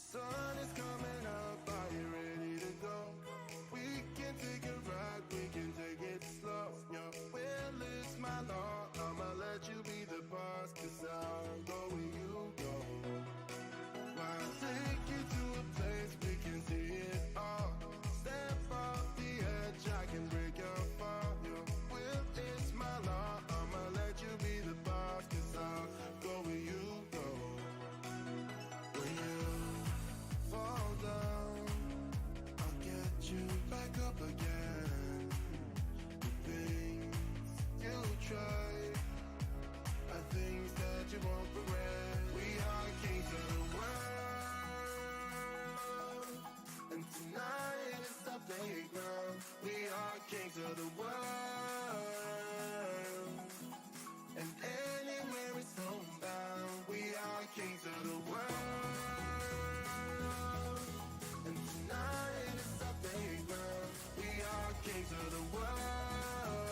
sun is coming up, are you ready to go? We can take a ride, we can take it slow. Your will is my law, I'ma let you be the boss, 'cause I'll go where you go. I'll take you to a place we can see it all. Step off the edge, I can break your fall. Your will is my law, I'ma let you be the boss, 'cause I'll go where you go. When you fall down, I'll get you back up again. The things you try are things that you won't regret. We are kings of the world, and tonight is the playground. We are kings of the world, and anywhere is homebound. We are kings of the world, and tonight is the playground. We are kings of the world,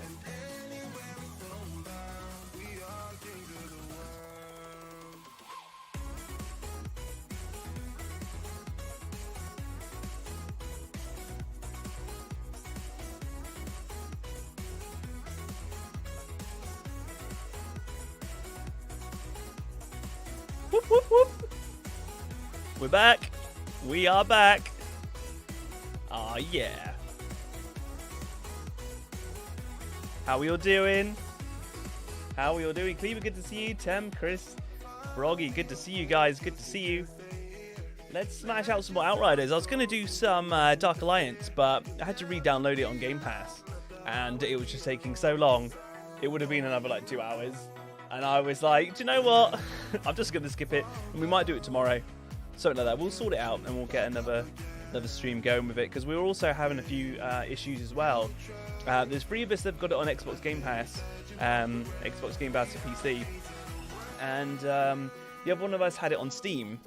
and anywhere is homebound. We are kings of the world. Whoop, whoop, whoop. We're back. We are back. Aw, yeah. How we all doing? How we all doing? Cleaver, good to see you. Tem, Chris, Froggy, good to see you guys. Good to see you. Let's smash out some more Outriders. I was going to do some Dark Alliance, but I had to re-download it on Game Pass. And it was just taking so long. It would have been another like 2 hours. And I was like, do you know what? I'm just going to skip it. And we might do it tomorrow. Something like that. We'll sort it out and we'll get another stream going with it. Because we were also having a few issues as well. There's 3 of us that have got it on Xbox Game Pass. Xbox Game Pass for PC. And the other one of us had it on Steam.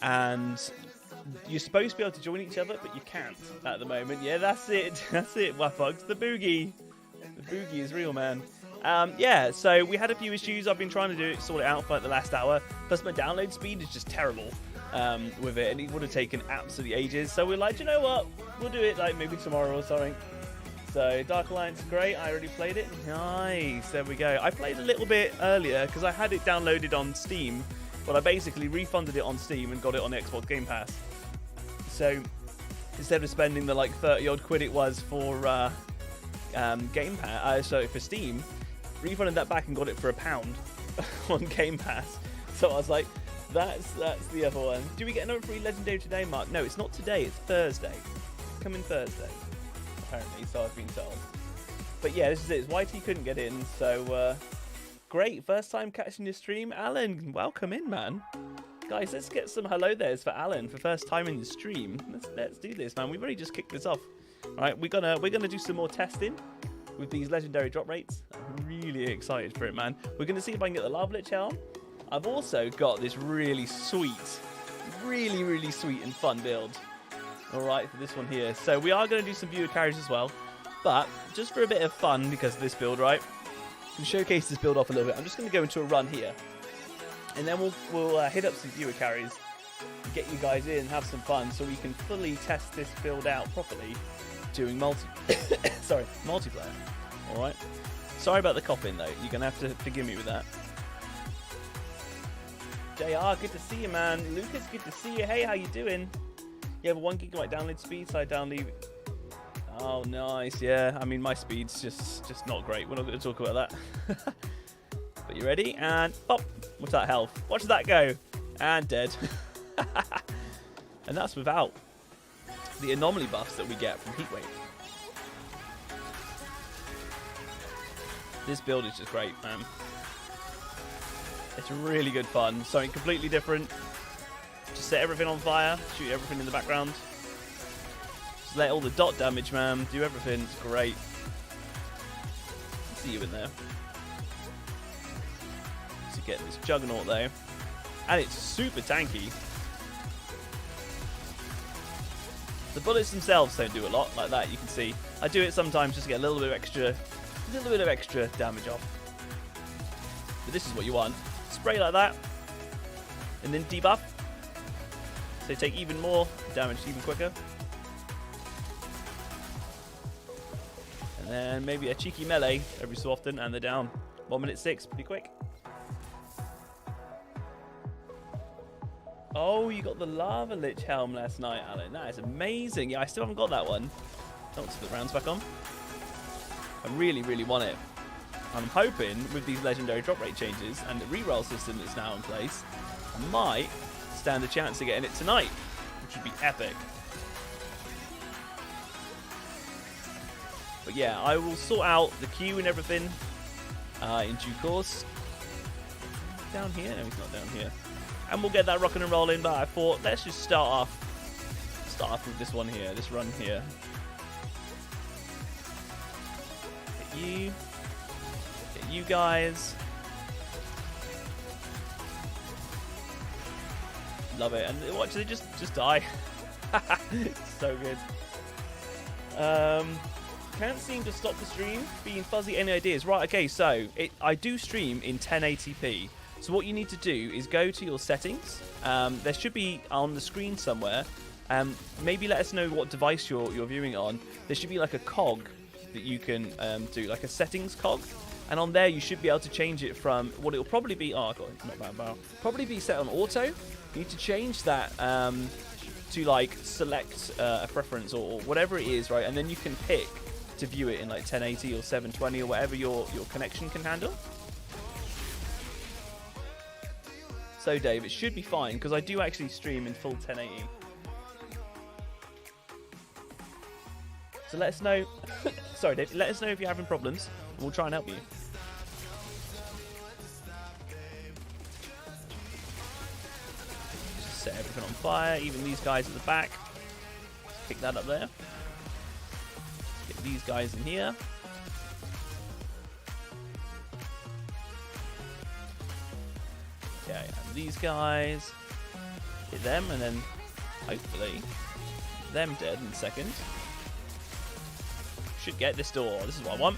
And you're supposed to be able to join each other, but you can't at the moment. Yeah, that's it. That's it, Wafugs. The boogie. The boogie is real, man. Yeah, so we had a few issues. I've been trying to sort it out for like the last hour. Plus my download speed is just terrible with it, and it would have taken absolutely ages. So we're like, you know what? We'll do it like maybe tomorrow or something. So Dark Alliance is great. I already played it. Nice. There we go. I played a little bit earlier because I had it downloaded on Steam, but I basically refunded it on Steam and got it on Xbox Game Pass. So instead of spending the like 30 odd quid it was for Game Pass, sorry, for Steam, refunded that back and got it for £1 on Game Pass. So I was like, that's the other one. Do we get another free legendary today, Mark? No, it's not today. It's Thursday. Coming Thursday, apparently. So I've been told. But yeah, this is it. YT couldn't get in, so great. First time catching your stream, Alan. Welcome in, man. Guys, let's get some hello there's for Alan for first time in the stream. Let's do this, man. We've already just kicked this off. All right, we're gonna do some more testing with these legendary drop rates. I'm really excited for it, man. We're going to see if I can get the Lava Lich Helm. I've also got this really sweet and fun build. All right, for this one here. So we are going to do some viewer carries as well. But just for a bit of fun, because of this build, right? To showcase this build off a little bit, I'm just going to go into a run here. And then we'll hit up some viewer carries. Get you guys in, have some fun, so we can fully test this build out properly. Doing multiplayer. Alright. Sorry about the coughing though. You're gonna have to forgive me with that. JR, good to see you, man. Lucas, good to see you. Hey, how you doing? You have a 1 GB download speed, so I download. Oh, nice. Yeah, I mean my speed's just not great. We're not going to talk about that. But you ready? And pop. What's that health? Watch that go. And dead. And that's without the anomaly buffs that we get from Heatwave. This build is just great, man. It's really good fun. Something completely different. Just set everything on fire, shoot everything in the background. Just let all the dot damage, man. Do everything. It's great. See you in there. To get this Juggernaut though. And it's super tanky. The bullets themselves don't do a lot like that, you can see. I do it sometimes just to get a little bit of extra damage off. But this is what you want. Spray like that. and then debuff. So they take even more damage even quicker. And then maybe a cheeky melee every so often, and they're down. 1 minute 6, pretty quick. Oh, you got the Lava Lich helm last night, Alan. That is amazing. Yeah, I still haven't got that one. Don't put the rounds back on. I really, really want it. And I'm hoping with these legendary drop rate changes and the reroll system that's now in place, I might stand a chance of getting it tonight, which would be epic. But yeah, I will sort out the queue and everything in due course. Down here? No, he's not down here. And we'll get that rocking and rolling, but I thought, let's just start off with this one here, this run here. Get you guys. Love it. And watch, they just die. So good. Can't seem to stop the stream being fuzzy. Any ideas? Right, okay, so I do stream in 1080p. So what you need to do is go to your settings. There should be on the screen somewhere. Maybe let us know what device you're viewing on. There should be like a cog that you can do, like a settings cog. And on there you should be able to change it from what it'll probably be. Oh god, it's not bad. Probably be set on auto. You need to change that to like select a preference or whatever it is, right? And then you can pick to view it in like 1080 or 720 or whatever your connection can handle. So Dave, it should be fine because I do actually stream in full 1080. So let us know. Sorry, Dave. Let us know if you're having problems, and we'll try and help you. Just set everything on fire, even these guys at the back. Just pick that up there. Get these guys in here. Okay, and these guys. Hit them, and then hopefully them dead in a second. Should get this door. This is what I want.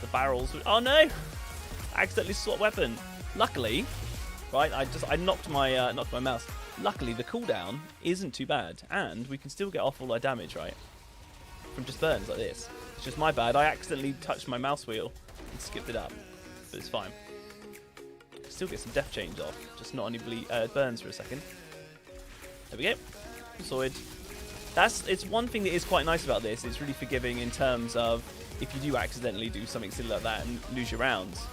The barrels. Oh no! I accidentally swapped weapon. Luckily, right? I knocked my mouse. Luckily, the cooldown isn't too bad, and we can still get off all our damage, right? From just burns like this. It's just my bad. I accidentally touched my mouse wheel and skipped it up, but it's fine. Still get some death change off, just not any burns for a second. There we go. Sorted. It's one thing that is quite nice about this. It's really forgiving in terms of if you do accidentally do something silly like that and lose your rounds.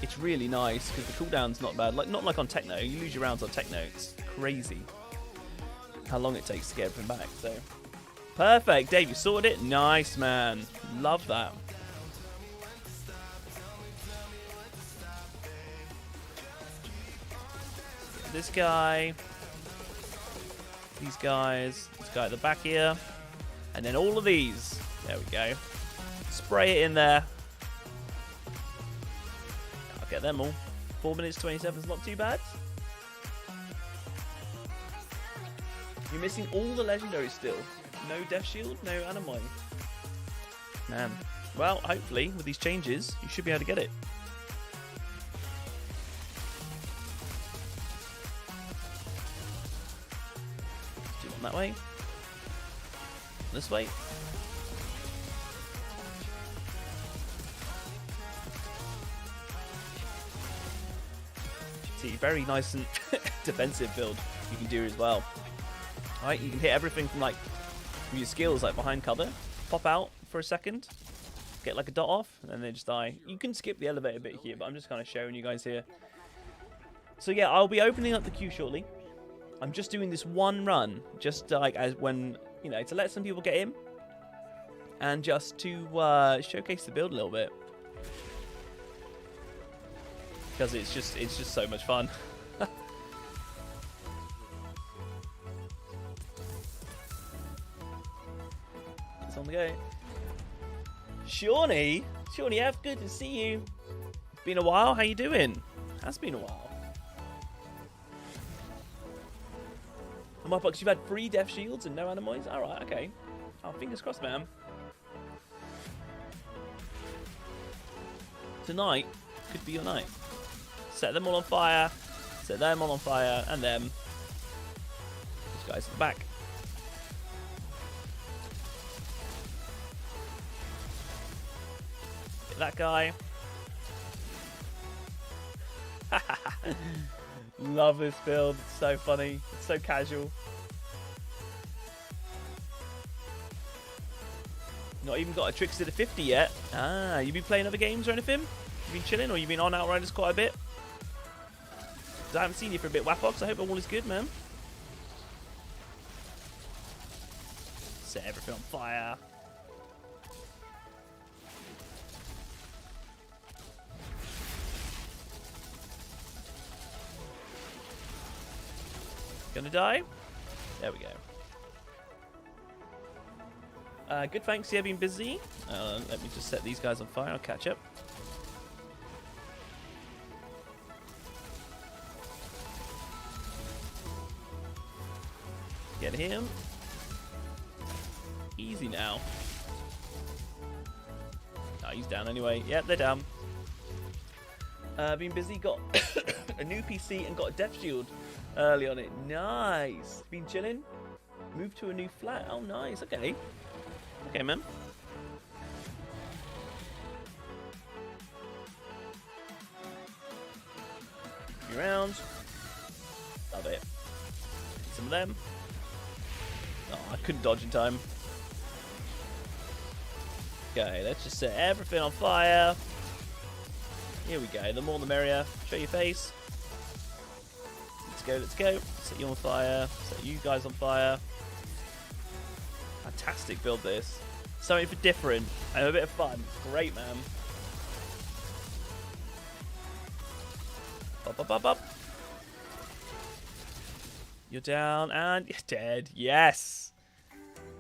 It's really nice because the cooldown's not bad. Not like on Techno. You lose your rounds on Techno. It's crazy how long it takes to get everything back. So perfect, Dave. You sorted it. Nice, man. Love that. This guy. These guys, this guy at the back here, and then all of these. There we go. Spray it in there. I'll get them all. 4 minutes 27 is not too bad. You're missing all the legendaries still. No Death Shield, no Anomaly. Man. Well, hopefully, with these changes, you should be able to get it. That way. This way. See, very nice and defensive build you can do as well. Alright, you can hit everything from like from your skills, like behind cover, pop out for a second, get like a dot off, and then they just die. You can skip the elevator bit here, but I'm just kind of showing you guys here. So yeah, I'll be opening up the queue shortly. I'm just doing this one run, just like as when, you know, to let some people get in, and just to showcase the build a little bit, because it's just so much fun. It's on the go. Shawnee F, good to see you. Been a while. How you doing? Has been a while. On my box, you've had 3 Death Shields and no Anomalies? Alright, okay. Oh, fingers crossed, man. Tonight could be your night. Set them all on fire. Set them all on fire. And them. These guys at the back. Get that guy. Love this build. It's so funny. It's so casual. Not even got a trickster to 50 yet. Ah, you been playing other games or anything? You been chilling, or you been on Outriders quite a bit? 'Cause I haven't seen you for a bit, Wapox. I hope all is good, man. Set everything on fire. Gonna die? There we go. Good, thanks. Yeah, been busy. Let me just set these guys on fire. I'll catch up. Get him. Easy now. Oh, he's down anyway. Yeah, they're down. Been busy. Got a new PC and got a depth shield early on it. Nice. Been chilling. Moved to a new flat. Oh, nice. Okay. Okay, man. Few rounds. Love it. Some of them. Oh, I couldn't dodge in time. Okay, let's just set everything on fire. Here we go. The more the merrier. Show your face. Let's go, let's go. Set you on fire. Set you guys on fire. Fantastic build this. Something for different and a bit of fun. Great, man. Up, up, up, up. You're down and you're dead. Yes.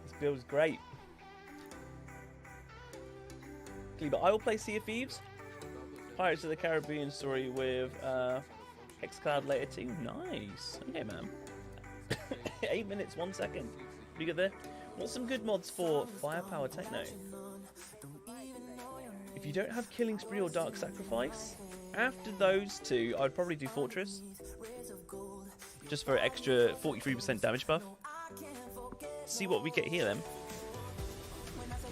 This build is great. But I will play Sea of Thieves. Pirates of the Caribbean story with Hexcloud later too. Nice. Okay, man. 8 minutes, 1 second. Pretty good there. What's some good mods for Firepower Techno? If you don't have Killing Spree or Dark Sacrifice, after those two, I would probably do Fortress. Just for extra 43% damage buff. See what we get here then.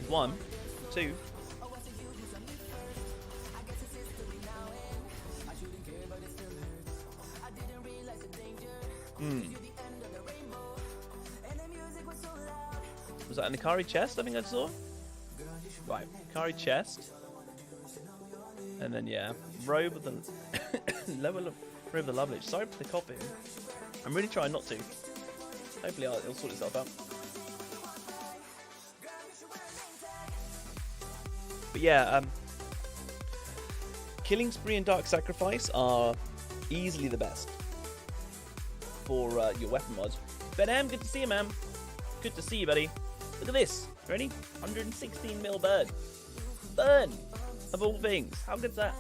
1, 2. Was that an Ikari chest? I think I saw. Right, Ikari chest. And then yeah, robe of the robe of the Lovelich. Sorry for the coughing. I'm really trying not to. Hopefully it'll sort itself out. But yeah, Killing Spree and Dark Sacrifice are easily the best for your weapon mods. Ben M, good to see you, man. Good to see you, buddy. Look at this. Ready? 116 mil burn. Burn! Of all things. How good's that?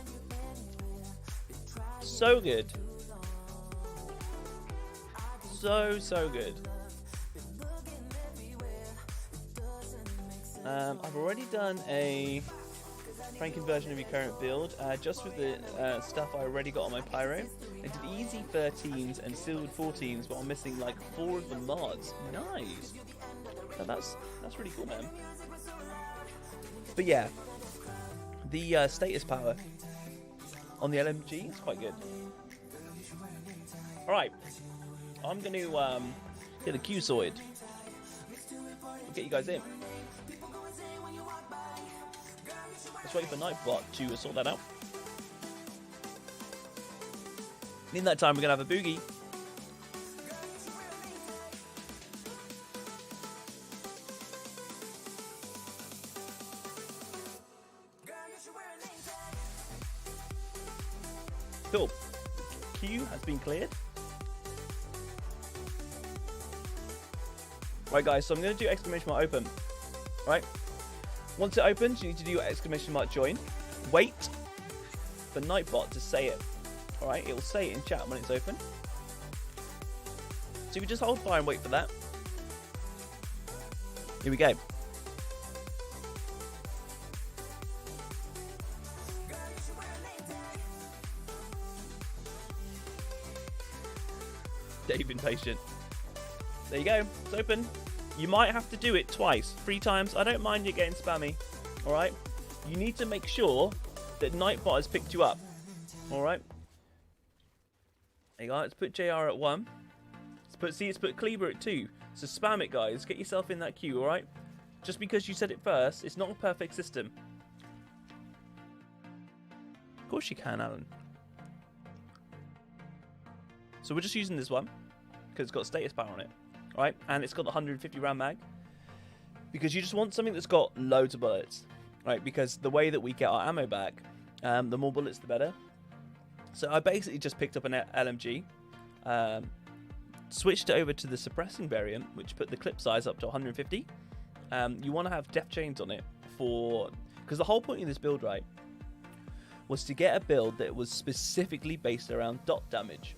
So good. So good. I've already done a rank conversion of your current build, just with the stuff I already got on my pyro. I did easy 13s and sealed 14s, but I'm missing like 4 of the mods. Nice. Oh, that's really cool, man. But yeah, the status power on the LMG is quite good. All right, I'm going to get the queue sorted. We'll get you guys in. Let's wait for Nightbot to sort that out. In that time, we're going to have a boogie. Cool. Queue has been cleared. Right, guys, so I'm going to do exclamation mark open. Right? Once it opens, you need to do exclamation mark join. Wait for Nightbot to say it. Alright, it will say it in chat when it's open. So we just hold fire and wait for that. Here we go. Dave Impatient. There you go. It's open. You might have to do it twice, 3 times. I don't mind you getting spammy. Alright? You need to make sure that Nightbot has picked you up. Alright? There you go. Let's put JR at 1. Let's put Kleber at 2. So spam it, guys. Get yourself in that queue, alright? Just because you said it first, it's not a perfect system. Of course you can, Alan. So we're just using this one because it's got status power on it, right? And it's got the 150 round mag because you just want something that's got loads of bullets, right? Because the way that we get our ammo back, the more bullets, the better. So I basically just picked up an LMG, switched it over to the suppressing variant, which put the clip size up to 150. You want to have def chains on it because the whole point of this build, right, was to get a build that was specifically based around dot damage.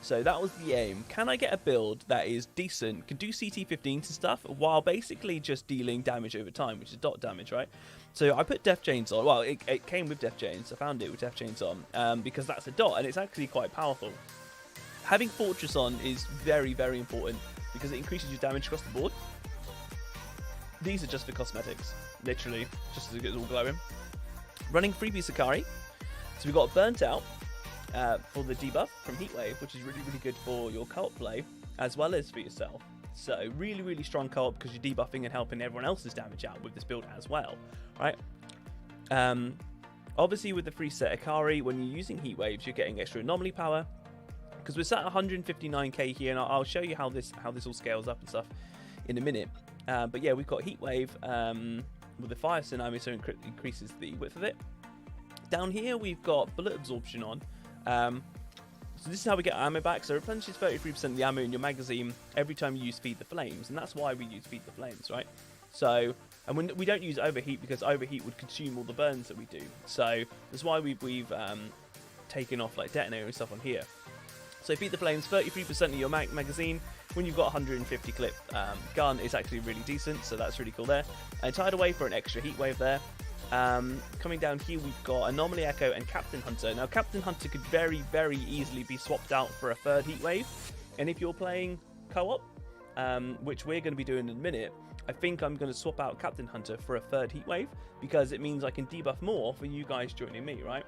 So that was the aim. Can I get a build that is decent, can do CT-15s and stuff, while basically just dealing damage over time, which is dot damage, right? So I put def chains on. Well, it came with def chains. I found it with def chains on because that's a dot, and it's actually quite powerful. Having Fortress on is very, very important because it increases your damage across the board. These are just for cosmetics, literally, just as it gets all glowing. Running freebie Sakari. So we got Burnt Out for the debuff from Heatwave, which is really, really good for your co-op play, as well as for yourself. So really, really strong co-op because you're debuffing and helping everyone else's damage out with this build as well, right? Obviously with the free set Akari, when you're using Heatwaves, you're getting extra anomaly power, because we're sat at 159k here, and I'll show you how this all scales up and stuff in a minute. But yeah, we've got Heatwave with the fire tsunami, so it increases the width of it. Down here we've got bullet absorption on. So this is how we get our ammo back. So it replenishes 33% of the ammo in your magazine every time you use Feed the Flames, and that's why we use Feed the Flames, right? So, and we don't use Overheat because Overheat would consume all the burns that we do. So that's why we've taken off like Detonator and stuff on here. So Feed the Flames, 33% of your magazine. When you've got 150 clip gun, is actually really decent, so that's really cool there. And Tied Away for an extra heat wave there. Coming down here, we've got Anomaly Echo and Captain Hunter. Now, Captain Hunter could very, very easily be swapped out for a third heat wave. And if you're playing co-op, which we're going to be doing in a minute, I think I'm going to swap out Captain Hunter for a third heat wave because it means I can debuff more for you guys joining me, right?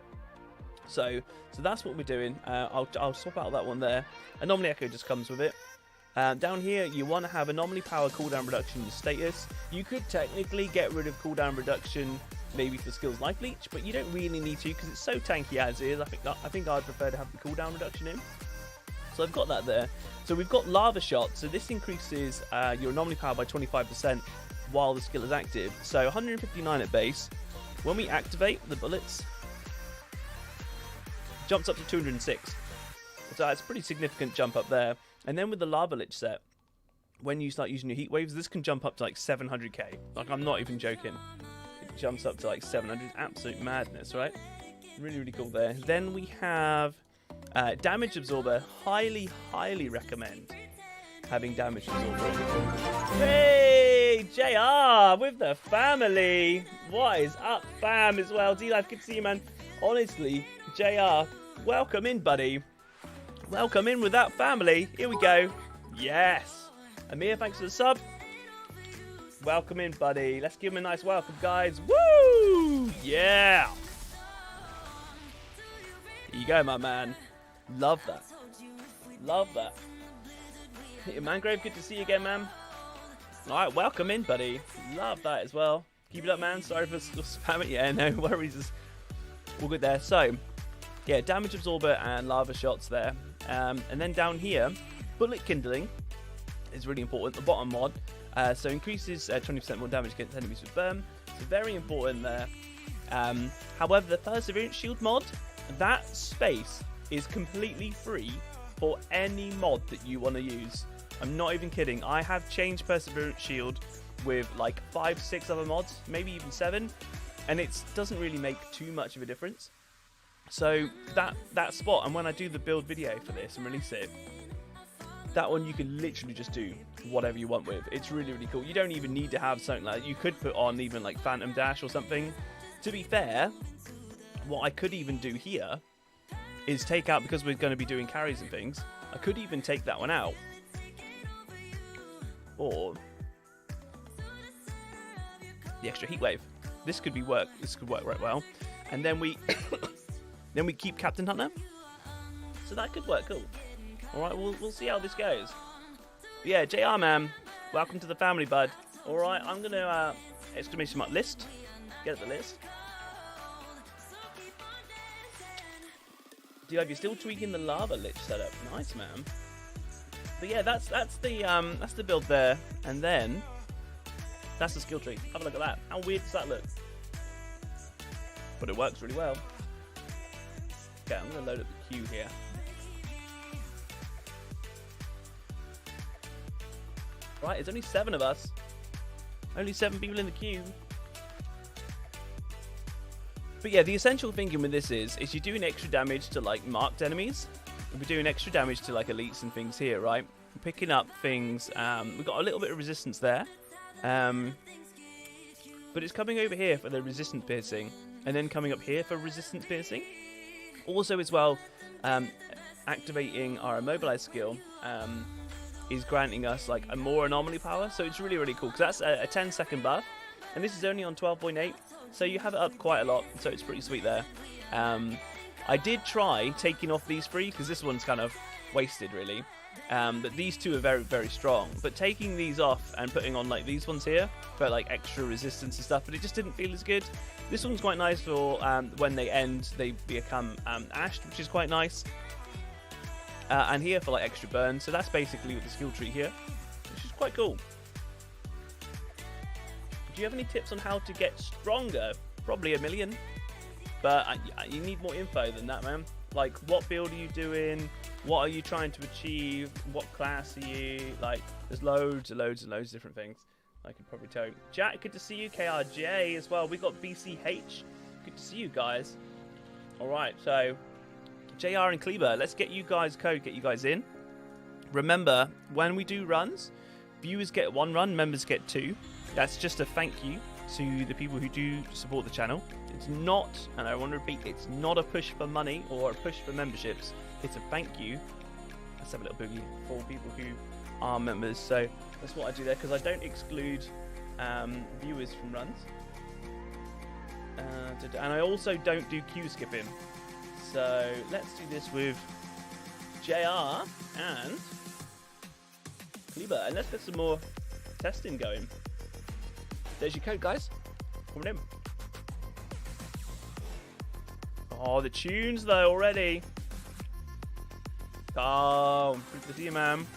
So that's what we're doing. I'll swap out that one there. Anomaly Echo just comes with it. Down here, you want to have Anomaly Power cooldown reduction in status. You could technically get rid of cooldown reduction maybe for skills like Leech, but you don't really need to because it's so tanky as is. I think I'd prefer to have the cooldown reduction in. So I've got that there. So we've got Lava Shot. So this increases your Anomaly Power by 25% while the skill is active. So 159 at base. When we activate the bullets, it jumps up to 206. So it's a pretty significant jump up there. And then with the Lava Lich set, when you start using your heat waves, this can jump up to like 700k. Like, I'm not even joking. It jumps up to like 700. Absolute madness, right? Really, really cool there. Then we have Damage Absorber. Highly, highly recommend having Damage Absorber. Hey, JR with the family. What is up, fam, as well? D-Life, good to see you, man. Honestly, JR, welcome in, buddy. Welcome in with that family. Here we go. Yes. Amir, thanks for the sub. Welcome in, buddy. Let's give him a nice welcome, guys. Woo! Yeah. Here you go, my man. Love that. Love that. Hey, Mangrove, good to see you again, man. All right, welcome in, buddy. Love that as well. Keep it up, man. Sorry for spamming. Yeah, no worries. All good there. So, yeah, Damage Absorber and Lava Shots there. And then down here, Bullet Kindling is really important, the bottom mod. So increases 20% more damage against enemies with burn. So very important there. However, the Perseverance Shield mod, that space is completely free for any mod that you want to use. I'm not even kidding. I have changed Perseverance Shield with like 5, 6 other mods, maybe even 7, and it doesn't really make too much of a difference. So that spot, and when I do the build video for this and release it, that one you can literally just do whatever you want with. It's really, really cool. You don't even need to have something like that. You could put on even like Phantom Dash or something. To be fair, what I could even do here is take out, because we're going to be doing carries and things, I could even take that one out. Or the extra heat wave. This could work right well. And then we then we keep Captain Hunter. So that could work cool. Alright, we'll see how this goes. But yeah, JR man, welcome to the family, bud. Alright, I'm gonna exclamation mark list. Get the list. D.O.F, you're still tweaking the lava lich setup. Nice, man. But yeah, that's the build there, and then that's the skill tree. Have a look at that. How weird does that look? But it works really well. Okay, I'm gonna load up the queue here. Right, it's only 7 of us. Only 7 people in the queue. But yeah, the essential thinking with this is you're doing extra damage to like marked enemies. We're doing extra damage to like elites and things here, right? We're picking up things. We've got a little bit of resistance there. But it's coming over here for the resistance piercing. And then coming up here for resistance piercing. Also as well, activating our immobilize skill is granting us like a more anomaly power. So it's really, really cool. Because that's a 10-second buff. And this is only on 12.8. So you have it up quite a lot, so it's pretty sweet there. I did try taking off these 3, because this one's kind of wasted, really. But these 2 are very, very strong. But taking these off and putting on like these ones here for like extra resistance and stuff, but it just didn't feel as good. This one's quite nice for when they end, they become ashed, which is quite nice. And here for like extra burn, so that's basically with the skill tree here, which is quite cool. Do you have any tips on how to get stronger? Probably a million. But you need more info than that, man. Like, what build are you doing? What are you trying to achieve? What class are you? Like, there's loads and loads and loads of different things. I could probably tell you. Jack, good to see you. KRJ as well. We got BCH. Good to see you guys. Alright, so JR and Kleber, let's get you guys code, get you guys in. Remember, when we do runs, viewers get 1 run, members get 2. That's just a thank you to the people who do support the channel. It's not, and I want to repeat, it's not a push for money or a push for memberships. It's a thank you. Let's have a little boogie for people who are members. So that's what I do there, because I don't exclude viewers from runs. And I also don't do queue skipping. So let's do this with JR and Kleber, and let's get some more testing going. There's your code, guys. Coming in. Oh, the tunes, though, already. Oh, good to see you, man.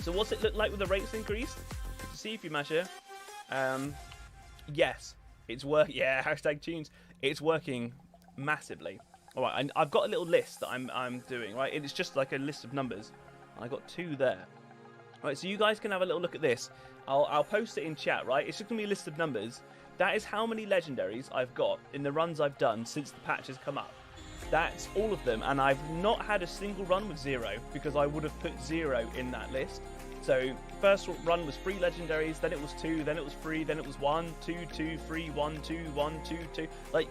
So what's it look like with the rates increased? Good to see you, Masher. Yes, it's working. Yeah, hashtag tunes. It's working massively. All right, I've got a little list that I'm doing, right? It's just like a list of numbers. I got 2 there. All right, so you guys can have a little look at this. I'll post it in chat, right? It's just going to be a list of numbers. That is how many legendaries I've got in the runs I've done since the patch has come up. That's all of them, and I've not had a single run with 0, because I would have put 0 in that list. So first run was 3 legendaries, then it was 2, then it was 3, then it was 1, 2, 2, 3, 1, 2, 1, 2, 2. Like,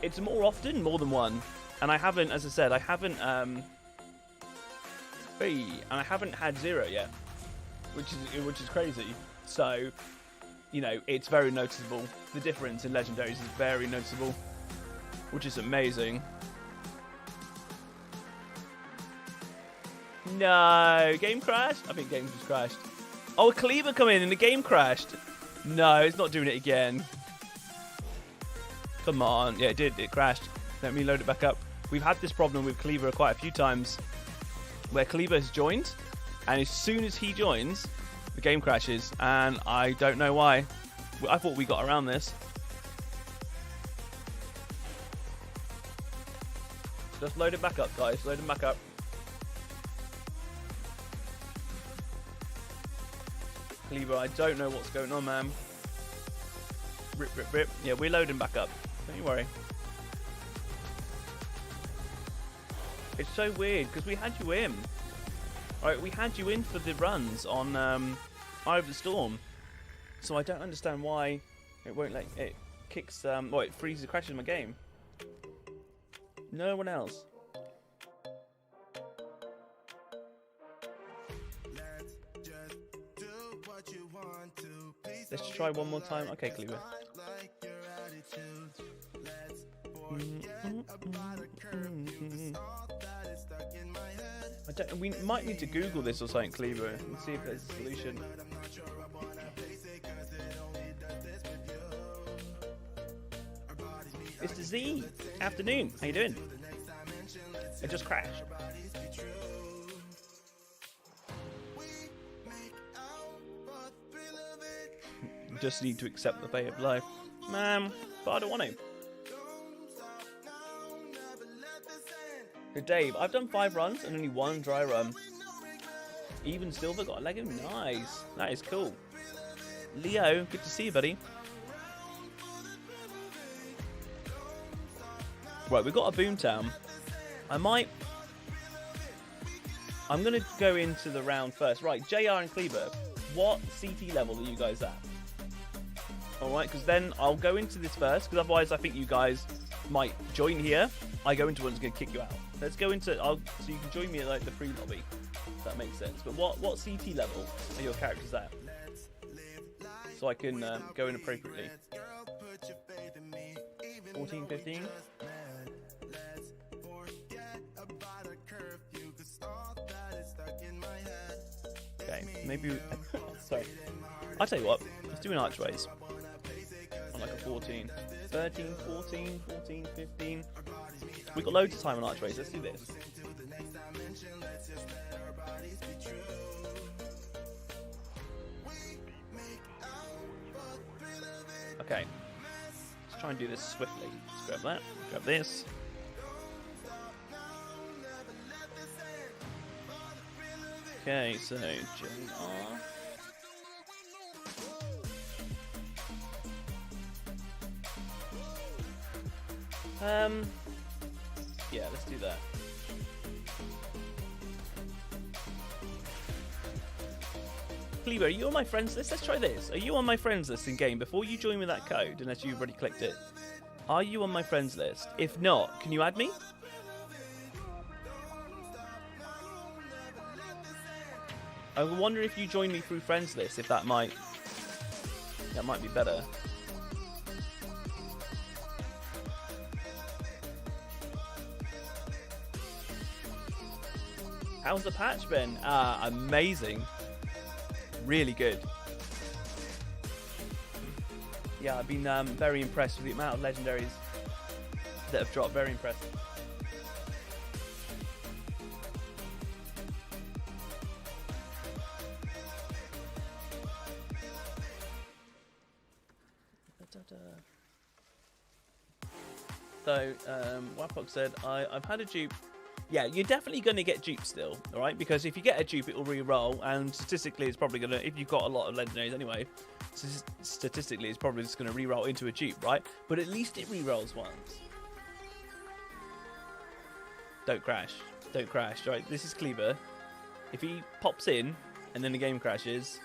it's more often, more than 1. And I haven't, as I said, I haven't had 0 yet, which is crazy. So, you know, it's very noticeable. The difference in legendaries is very noticeable, which is amazing. No, game crashed? I think game just crashed. Oh, Kleber come in and the game crashed. No, it's not doing it again. Come on. Yeah, it did. It crashed. Let me load it back up. We've had this problem with Kleber quite a few times, where Kleber has joined, and as soon as he joins, the game crashes, and I don't know why. I thought we got around this. Just load it back up, guys. Load it back up. Kleber, I don't know what's going on, man. Rip, rip, rip. Yeah, we're loading back up. Don't you worry. It's so weird, because we had you in. Alright, we had you in for the runs on Eye of the Storm. So I don't understand why it won't let it kicks. Well, it freezes, crashes my game. No one else. Let's try one more time. Okay, Cleaver. We might need to Google this or something, Cleaver, and see if there's a solution. Mr. Z, afternoon. How you doing? I just crashed. Just need to accept the fate of life, man. But I don't want to. So Dave, I've done 5 runs and only 1 dry run. Even Silver got a leg. Nice. That is cool. Leo, good to see you, buddy. Right, we've got a Boomtown. I'm going to go into the round first. Right, JR and Cleaver, what CT level are you guys at? Alright, because then I'll go into this first, because otherwise I think you guys might join here. I go into one that's going to kick you out. Let's go into, so you can join me at like the pre-lobby, if that makes sense. But what CT level are your characters at? So I can go in appropriately. 14, 15? Okay, maybe, sorry. I'll tell you what, let's do an Archways. On like a 14. 13, 14, 14, 15. We've got loads of time on Archways, let's do this. Okay. Let's try and do this swiftly. Let's grab that, grab this. Okay, so JR. Yeah, let's do that. Cleaver, are you on my friends list? Let's try this. Are you on my friends list in game before you join with that code, unless you've already clicked it? Are you on my friends list? If not, can you add me? I wonder if you join me through friends list, if that might be better. How's the patch been? Amazing. Really good. Yeah, I've been very impressed with the amount of legendaries that have dropped. Very impressed. So, Wapok said, I've had a dupe. Yeah, you're definitely going to get dupes still, alright? Because if you get a dupe, it will re-roll, and statistically, it's probably going to, if you've got a lot of legendaries anyway, statistically, it's probably just going to re-roll into a dupe, right? But at least it re-rolls once. Don't crash. Don't crash, right? This is Cleaver. If he pops in, and then the game crashes,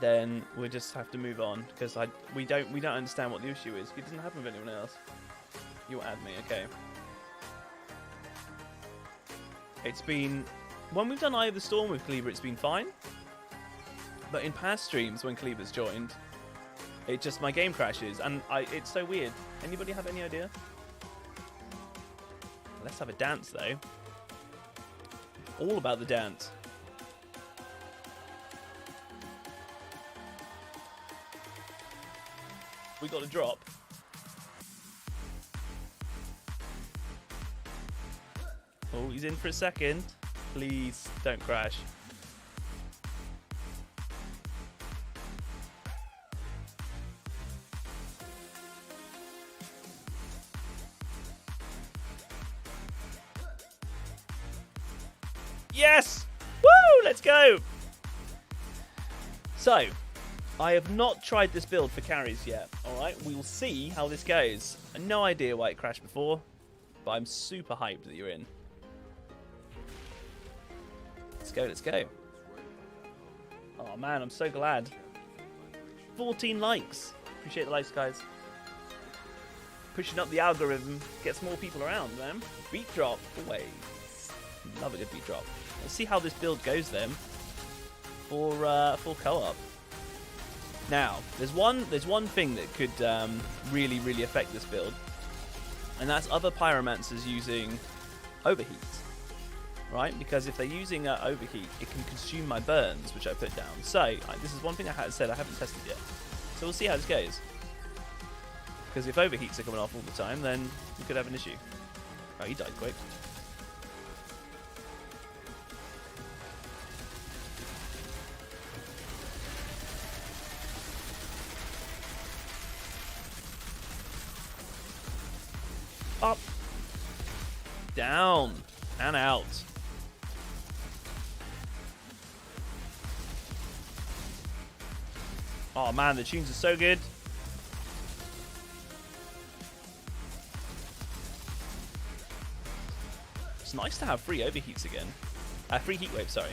then we'll just have to move on, because we don't understand what the issue is. It doesn't happen with anyone else. You'll add me, okay. It's been, when we've done Eye of the Storm with Cleaver, it's been fine. But in past streams, when Cleaver's joined, it just, my game crashes, and it's so weird. Anybody have any idea? Let's have a dance, though. All about the dance. We got a drop. Oh, he's in for a second. Please, don't crash. Yes! Woo! Let's go! So, I have not tried this build for carries yet. Alright, we'll see how this goes. I have no idea why it crashed before, but I'm super hyped that you're in. Let's go, let's go. Oh man, I'm so glad. 14 likes. Appreciate the likes, guys. Pushing up the algorithm, gets more people around, man. Beat drop, always. Love a good beat drop. Let's see how this build goes then for co-op. Now, there's one thing that could really, really affect this build, and that's other pyromancers using overheat, right? Because if they're using overheat, it can consume my burns, which I put down. So this is one thing I said I haven't tested yet. So we'll see how this goes. Because if overheats are coming off all the time, then we could have an issue. Oh, he died quick. Up, down, and out. Oh man, the tunes are so good. It's nice to have free overheats again. Free heat waves, sorry.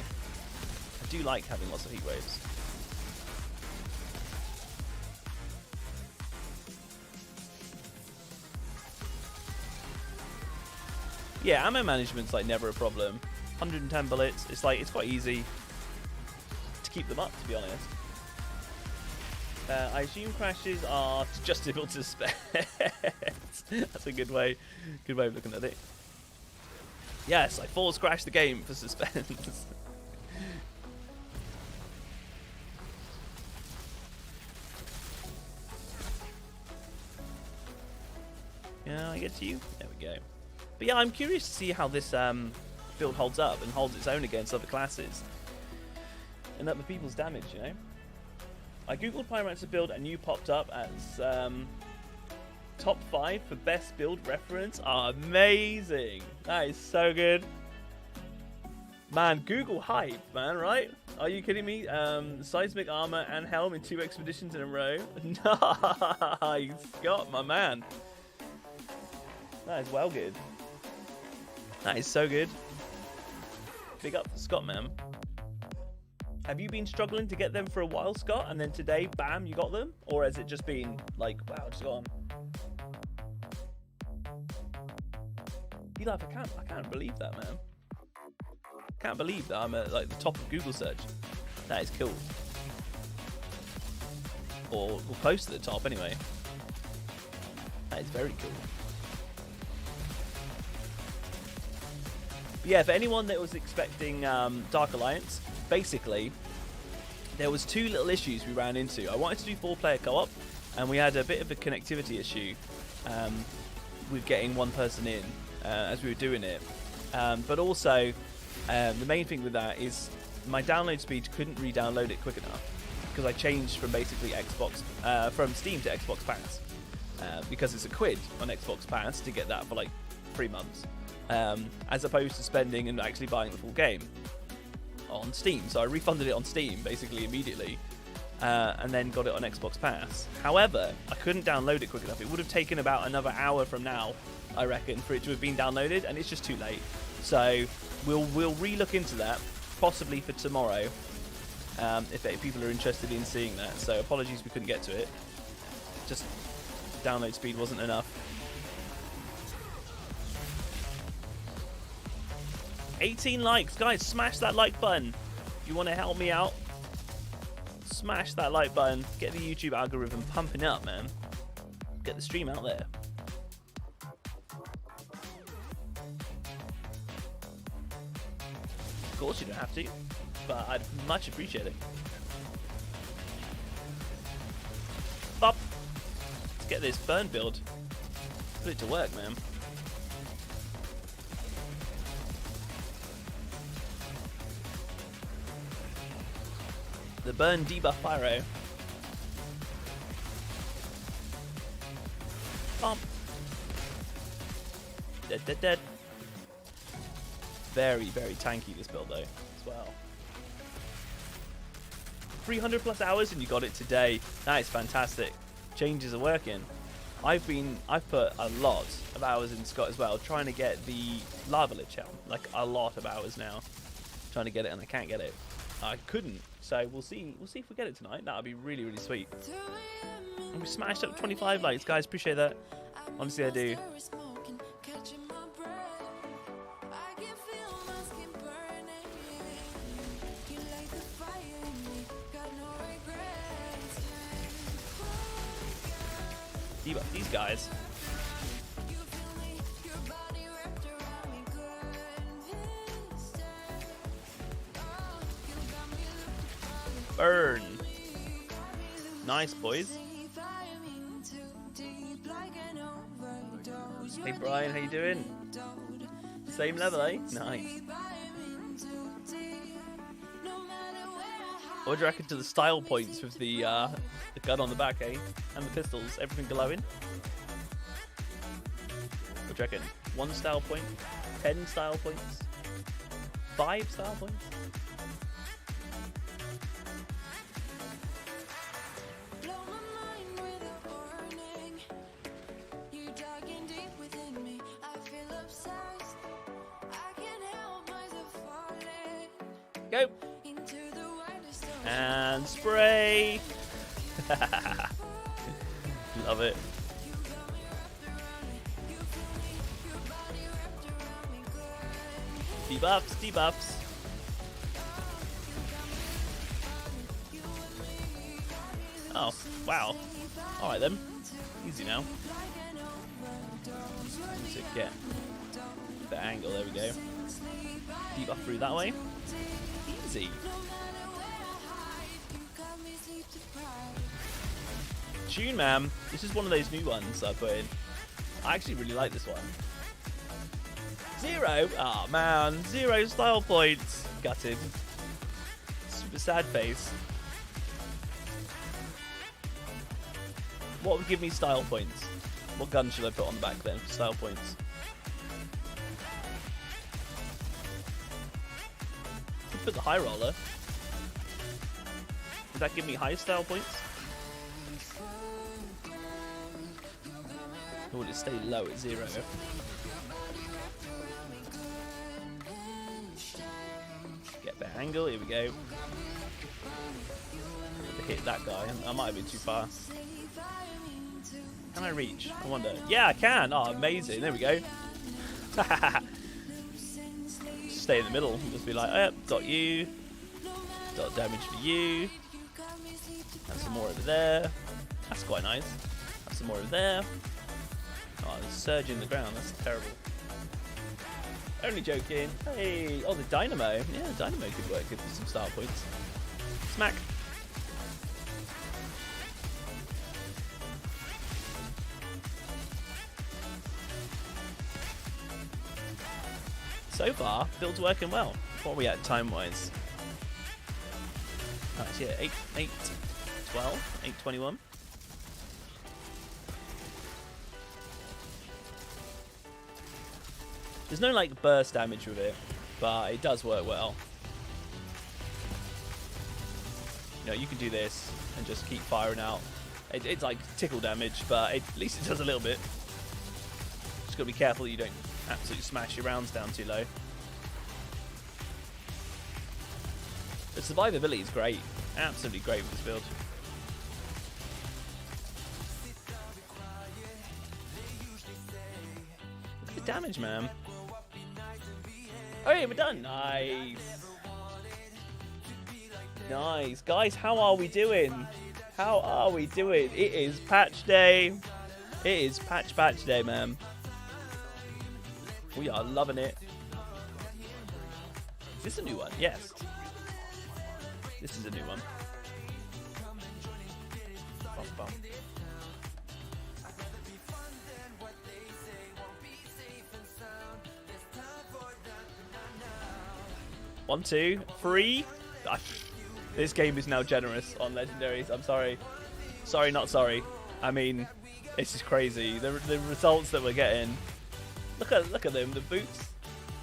I do like having lots of heat waves. Yeah, ammo management's like never a problem. 110 bullets, it's like, it's quite easy to keep them up, to be honest. I assume crashes are just difficult to suspense. That's a good way of looking at it. Yes, I force crash the game for suspense. Yeah, I get to you. There we go. But yeah, I'm curious to see how this build holds up and holds its own against other classes and other people's damage, you know? I googled Pyromancer build and you popped up as top 5 for best build reference. Oh, amazing. That is so good. Man, Google hype, man, right? Are you kidding me? Seismic armor and helm in 2 expeditions in a row. Nice, Scott, my man. That is well good. That is so good. Big up to Scott, man. Have you been struggling to get them for a while, Scott? And then today, bam, you got them? Or has it just been like, wow, just gone? Eli, I can't believe that, man. Can't believe that I'm at like the top of Google search. That is cool. Or close to the top, anyway. That is very cool. Yeah, for anyone that was expecting Dark Alliance, basically, there was 2 little issues we ran into. I wanted to do 4-player co-op, and we had a bit of a connectivity issue with getting one person in as we were doing it. But also, the main thing with that is my download speed couldn't re-download it quick enough because I changed from basically from Steam to Xbox Pass because it's £1 on Xbox Pass to get that for like 3 months. As opposed to spending and actually buying the full game on Steam. So I refunded it on Steam basically immediately and then got it on Xbox Pass. However, I couldn't download it quick enough. It would have taken about another hour from now, I reckon, for it to have been downloaded, and it's just too late. So we'll re-look into that, possibly for tomorrow, if people are interested in seeing that. So apologies we couldn't get to it. Just download speed wasn't enough. 18 likes, guys, smash that like button. If you want to help me out, smash that like button. Get the YouTube algorithm pumping up, man. Get the stream out there. Of course you don't have to, but I'd much appreciate it. Up. Let's get this burn build. Put it to work, man. The burn debuff pyro. Bump. Dead. Very, very tanky this build though, as well. 300 plus hours and you got it today. That is fantastic. Changes are working. I've put a lot of hours in Scott as well, trying to get the lava lich helm. Like a lot of hours now. Trying to get it and I can't get it. I couldn't. So we'll see. We'll see if we get it tonight. That would be really, really sweet. And we smashed up 25 likes, guys. Appreciate that. Honestly, I do. Debuff these guys. Burn. Nice, boys. Hey, Brian, how you doing? Same level, eh? Nice. What do you reckon to the style points with the gun on the back, eh? And the pistols, everything glowing? What do you reckon? 1 style point? 10 style points? 5 style points? Go! And spray! Love it. Debuffs, debuffs. Oh, wow. Alright then. Easy now. To get the angle, there we go. Debuff through that way. Easy. Tune, man. This is one of those new ones I put in. I actually really like this one. 0? Oh man, 0 style points. Gutted. Super sad face. What would give me style points? What gun should I put on the back then for style points? Could put the high roller. Would that give me high style points? Or would it stay low at 0? Get better angle, here we go. To hit that guy, I might have been too far. Can I reach? I wonder. Yeah, I can! Oh, amazing, there we go. Stay in the middle and just be like, oh, got you. Dot damage for you. And some more over there. That's quite nice. Have some more over there. Oh, there's a surge in the ground. That's terrible. Only joking. Hey, oh, the dynamo. Yeah, the dynamo could work good for some style points. Smack. So far, build's working well. What are we at time-wise? Nice, yeah, 8, 12, 8:21. There's no like burst damage with it, but it does work well. You know, you can do this and just keep firing out. It's like tickle damage, but at least it does a little bit. Just gotta be careful that you don't absolutely smash your rounds down too low. The survivability is great. Absolutely great with this build. Look at the damage, man. Oh yeah, we're done. Nice. Nice. Guys, how are we doing? How are we doing? It is patch day. It is patch day, man. We are loving it. Is this a new one? Yes. This is a new one. Bum, bum. One, two, three. This game is now generous on legendaries. I'm sorry. Sorry, not sorry. I mean, this is crazy. The results that we're getting. Look at them. The boots,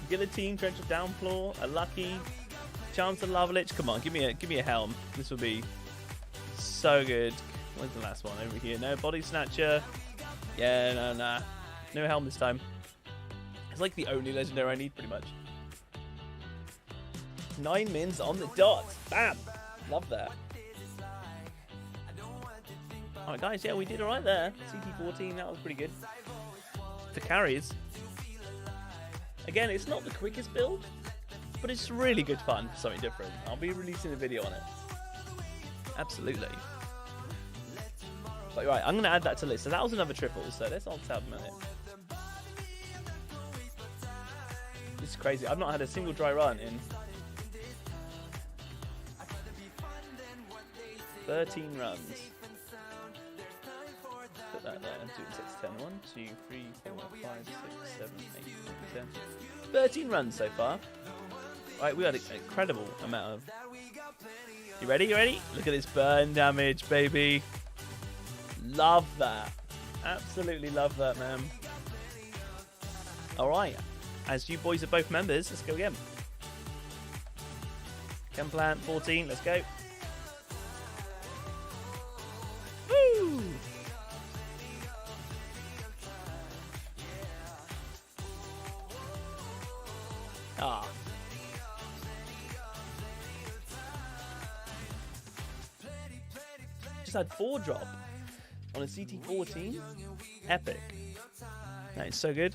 guillotine, trench of downfloor, a lucky, chance of lava lich. Come on, give me a helm. This will be so good. Where's the last one? Over here. No body snatcher. Yeah, nah. No helm this time. It's like the only legendary I need, pretty much. 9 mins on the dot. Bam. Love that. Alright guys, yeah, we did alright there. CT14, that was pretty good. For carries. Again, it's not the quickest build, but it's really good fun for something different. I'll be releasing a video on it. Absolutely. But right, I'm going to add that to the list. So that was another triple, so let's alt tab a minute. This is crazy. I've not had a single dry run in 13 runs. Put that there and do it 6, 10. 1, 2, 3, 4, 5, 6, 7, 8, 9, 10. 13 runs so far. Right, we had an incredible amount of... You ready? You ready? Look at this burn damage, baby. Love that. Absolutely love that, man. Alright. As you boys are both members, let's go again. Chem plant 14, let's go. Woo! Ah. Just had 4 drop on a CT14. Epic. That is so good.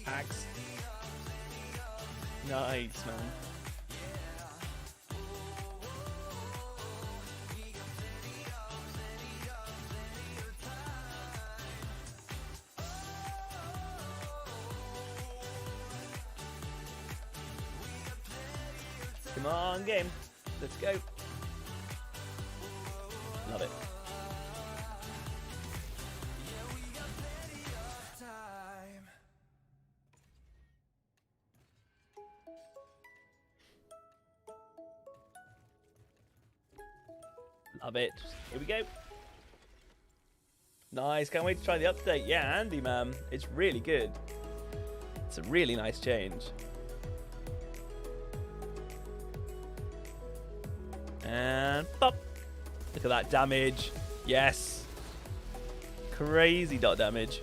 Axe. Nice, man. Come on, game. Let's go. Love it. Love it. Here we go. Nice. Can't wait to try the update. Yeah, Andy, man. It's really good. It's a really nice change. And pop. Look at that damage. Yes. Crazy dot damage.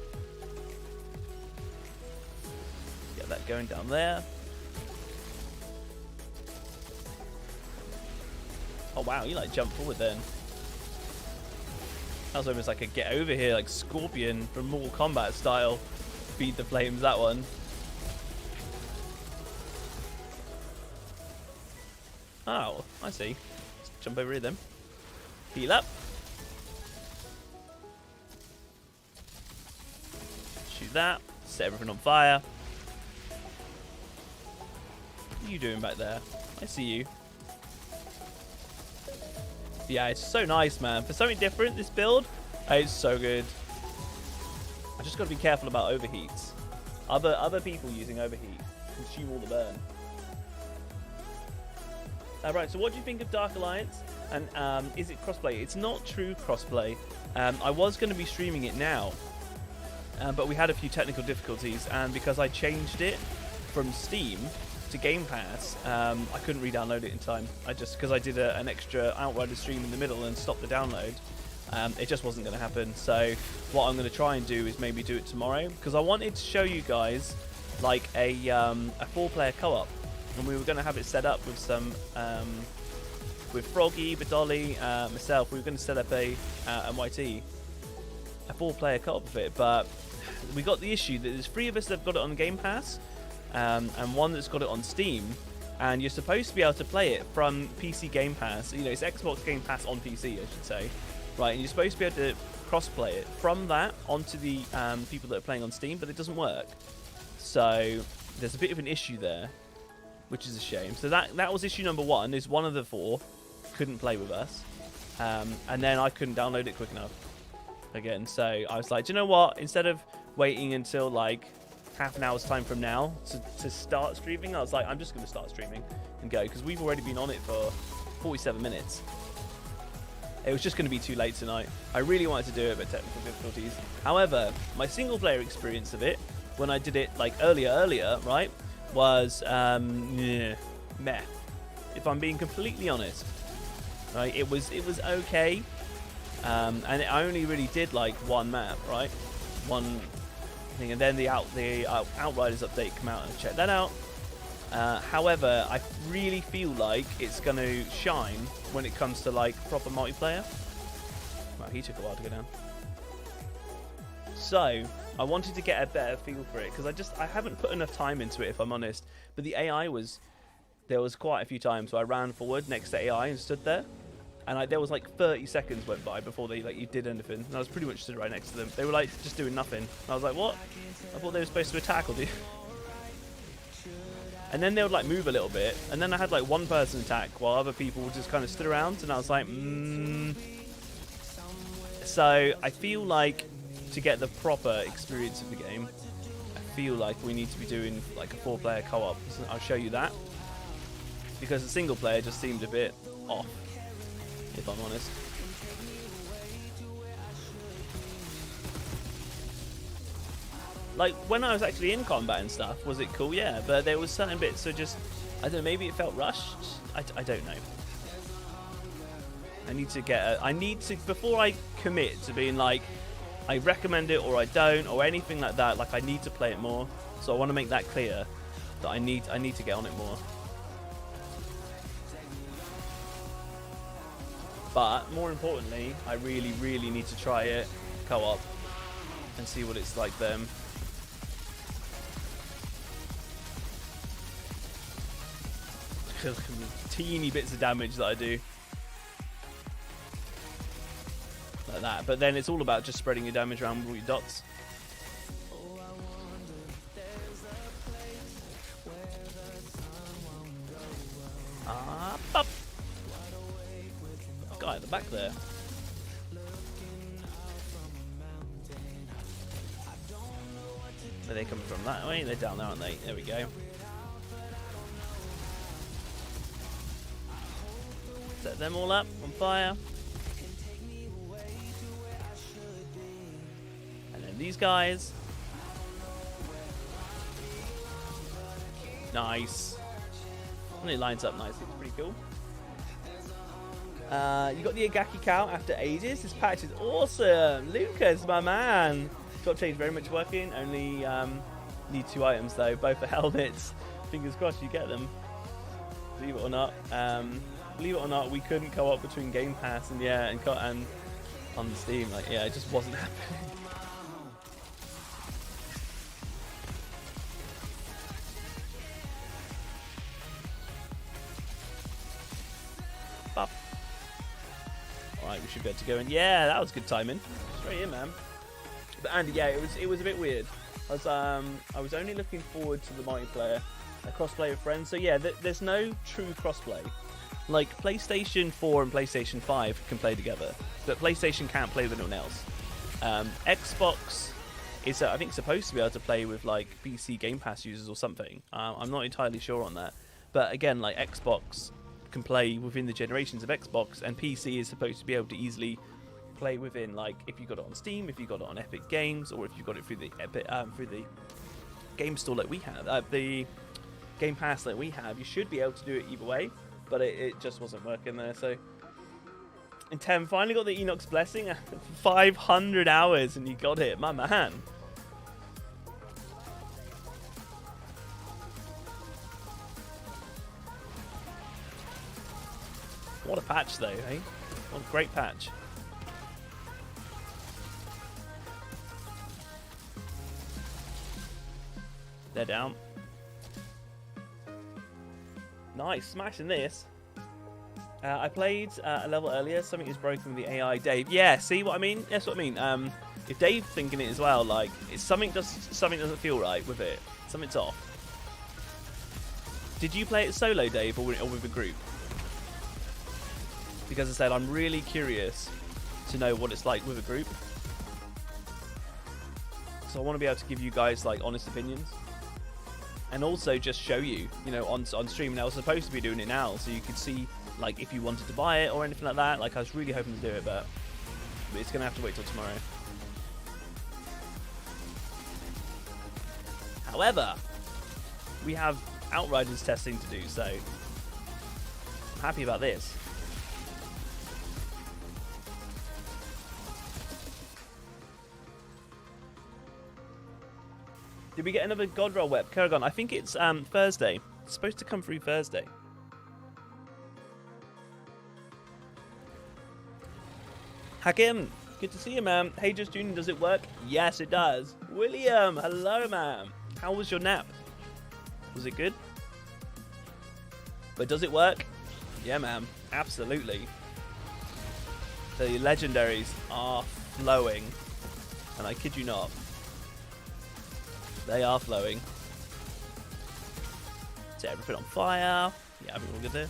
Get that going down there. Oh wow, you like jump forward then. That was almost like a get over here, like Scorpion from Mortal Kombat style. Feed the flames, that one. Oh, I see. Let's jump over here then. Heal up. Shoot that. Set everything on fire. What are you doing back there? I see you. Yeah, it's so nice, man. For something different, this build, it's so good. I just got to be careful about overheats. Other people using overheat consume all the burn. Right, so what do you think of Dark Alliance? And is it crossplay? It's not true crossplay. I was going to be streaming it now, but we had a few technical difficulties, and because I changed it from Steam to Game Pass, I couldn't re-download it in time. Because I did an extra Outriders stream in the middle and stopped the download, it just wasn't going to happen. So what I'm going to try and do is maybe do it tomorrow, because I wanted to show you guys like a 4-player co-op, and we were going to have it set up with some with Froggy, Badolly, myself. We were going to set up a MYT, a 4-player co-op of it, but we got the issue that there's 3 of us that have got it on Game Pass, and 1 that's got it on Steam, and you're supposed to be able to play it from PC Game Pass. You know, it's Xbox Game Pass on PC, I should say, right? And you're supposed to be able to cross-play it from that onto the people that are playing on Steam, but it doesn't work. So there's a bit of an issue there, which is a shame. So that was issue number 1. Is one of the 4 couldn't play with us, and then I couldn't download it quick enough again. So I was like, do you know what? Instead of waiting until like half an hour's time from now to start streaming, I was like, I'm just going to start streaming and go, because we've already been on it for 47 minutes. It was just going to be too late tonight. I really wanted to do it, but technical difficulties. However, my single player experience of it when I did it like earlier, right, was meh. If I'm being completely honest, right, it was okay, and it only really did like one map, right, one thing, and then the Outriders update come out and check that out. However, I really feel like it's going to shine when it comes to like proper multiplayer. Wow, he took a while to go down. So I wanted to get a better feel for it because I haven't put enough time into it, if I'm honest. But the AI there was quite a few times where I ran forward next to AI and stood there, and there was like 30 seconds went by before they like you did anything, and I was pretty much stood right next to them. They were like just doing nothing. And I was like, what? I thought they were supposed to attack or do. And then they would like move a little bit, and then I had like one person attack while other people just kind of stood around, and I was like, So I feel like to get the proper experience of the game, I feel like we need to be doing like a 4-player co-op. So I'll show you that, because the single player just seemed a bit off, if I'm honest. Like, when I was actually in combat and stuff, was it cool? Yeah, but there was certain bits, so just, I don't know, maybe it felt rushed? I don't know. I need to, before I commit to being like, I recommend it or I don't, or anything like that, like, I need to play it more. So I want to make that clear, that I need to get on it more. But, more importantly, I really, really need to try it co-op and see what it's like then. Teeny bits of damage that I do like that, but then it's all about just spreading your damage around with all your dots. Up. Guy at the back there. Where are they coming from? That way? They're down there, aren't they? There we go. Set them all up on fire. And then these guys. Nice. And it lines up nicely. It's pretty cool. You got the Agaki cow after ages. This patch is awesome. Lucas, my man. Drop change very much working. Only need 2 items though. Both are helmets. Fingers crossed you get them. Believe it or not. Believe it or not, we couldn't co-op between Game Pass and and on the Steam. Like, yeah, it just wasn't happening. Bop. All right, we should be able to go in. Yeah, that was good timing. Straight in, man. But Andy, yeah, it was a bit weird. I was only looking forward to the multiplayer, a crossplay with friends. So yeah, there's no true crossplay. Like, PlayStation 4 and PlayStation 5 can play together, but PlayStation can't play with anyone else. Xbox is, I think, supposed to be able to play with, like, PC Game Pass users or something. I'm not entirely sure on that. But, again, like, Xbox can play within the generations of Xbox, and PC is supposed to be able to easily play within, like, if you got it on Steam, if you got it on Epic Games, or if you got it through the game store that we have, the Game Pass that we have, you should be able to do it either way. But it just wasn't working there, so... And Tem finally got the Enoch's Blessing after 500 hours, and you got it, my man. What a patch, though, eh? What a great patch. They're down. Nice, smashing this. I played a level earlier. Something is broken with the AI, Dave. Yeah, see what I mean? That's what I mean. If Dave's thinking it as well, like, something doesn't feel right with it. Something's off. Did you play it solo, Dave, or with a group? Because I said I'm really curious to know what it's like with a group. So I want to be able to give you guys like honest opinions. And also just show you, on stream. And I was supposed to be doing it now, so you could see, like, if you wanted to buy it or anything like that. Like, I was really hoping to do it, but it's going to have to wait till tomorrow. However, we have Outriders testing to do, so I'm happy about this. Did we get another God Roll Web? Kerrigan, I think it's Thursday. It's supposed to come through Thursday. Hakim, good to see you, man. Hey, Just Junior, does it work? Yes, it does. William, hello, man. How was your nap? Was it good? But does it work? Yeah, man. Absolutely. The legendaries are flowing. And I kid you not. They are flowing. Set everything on fire. Yeah, everything all good there.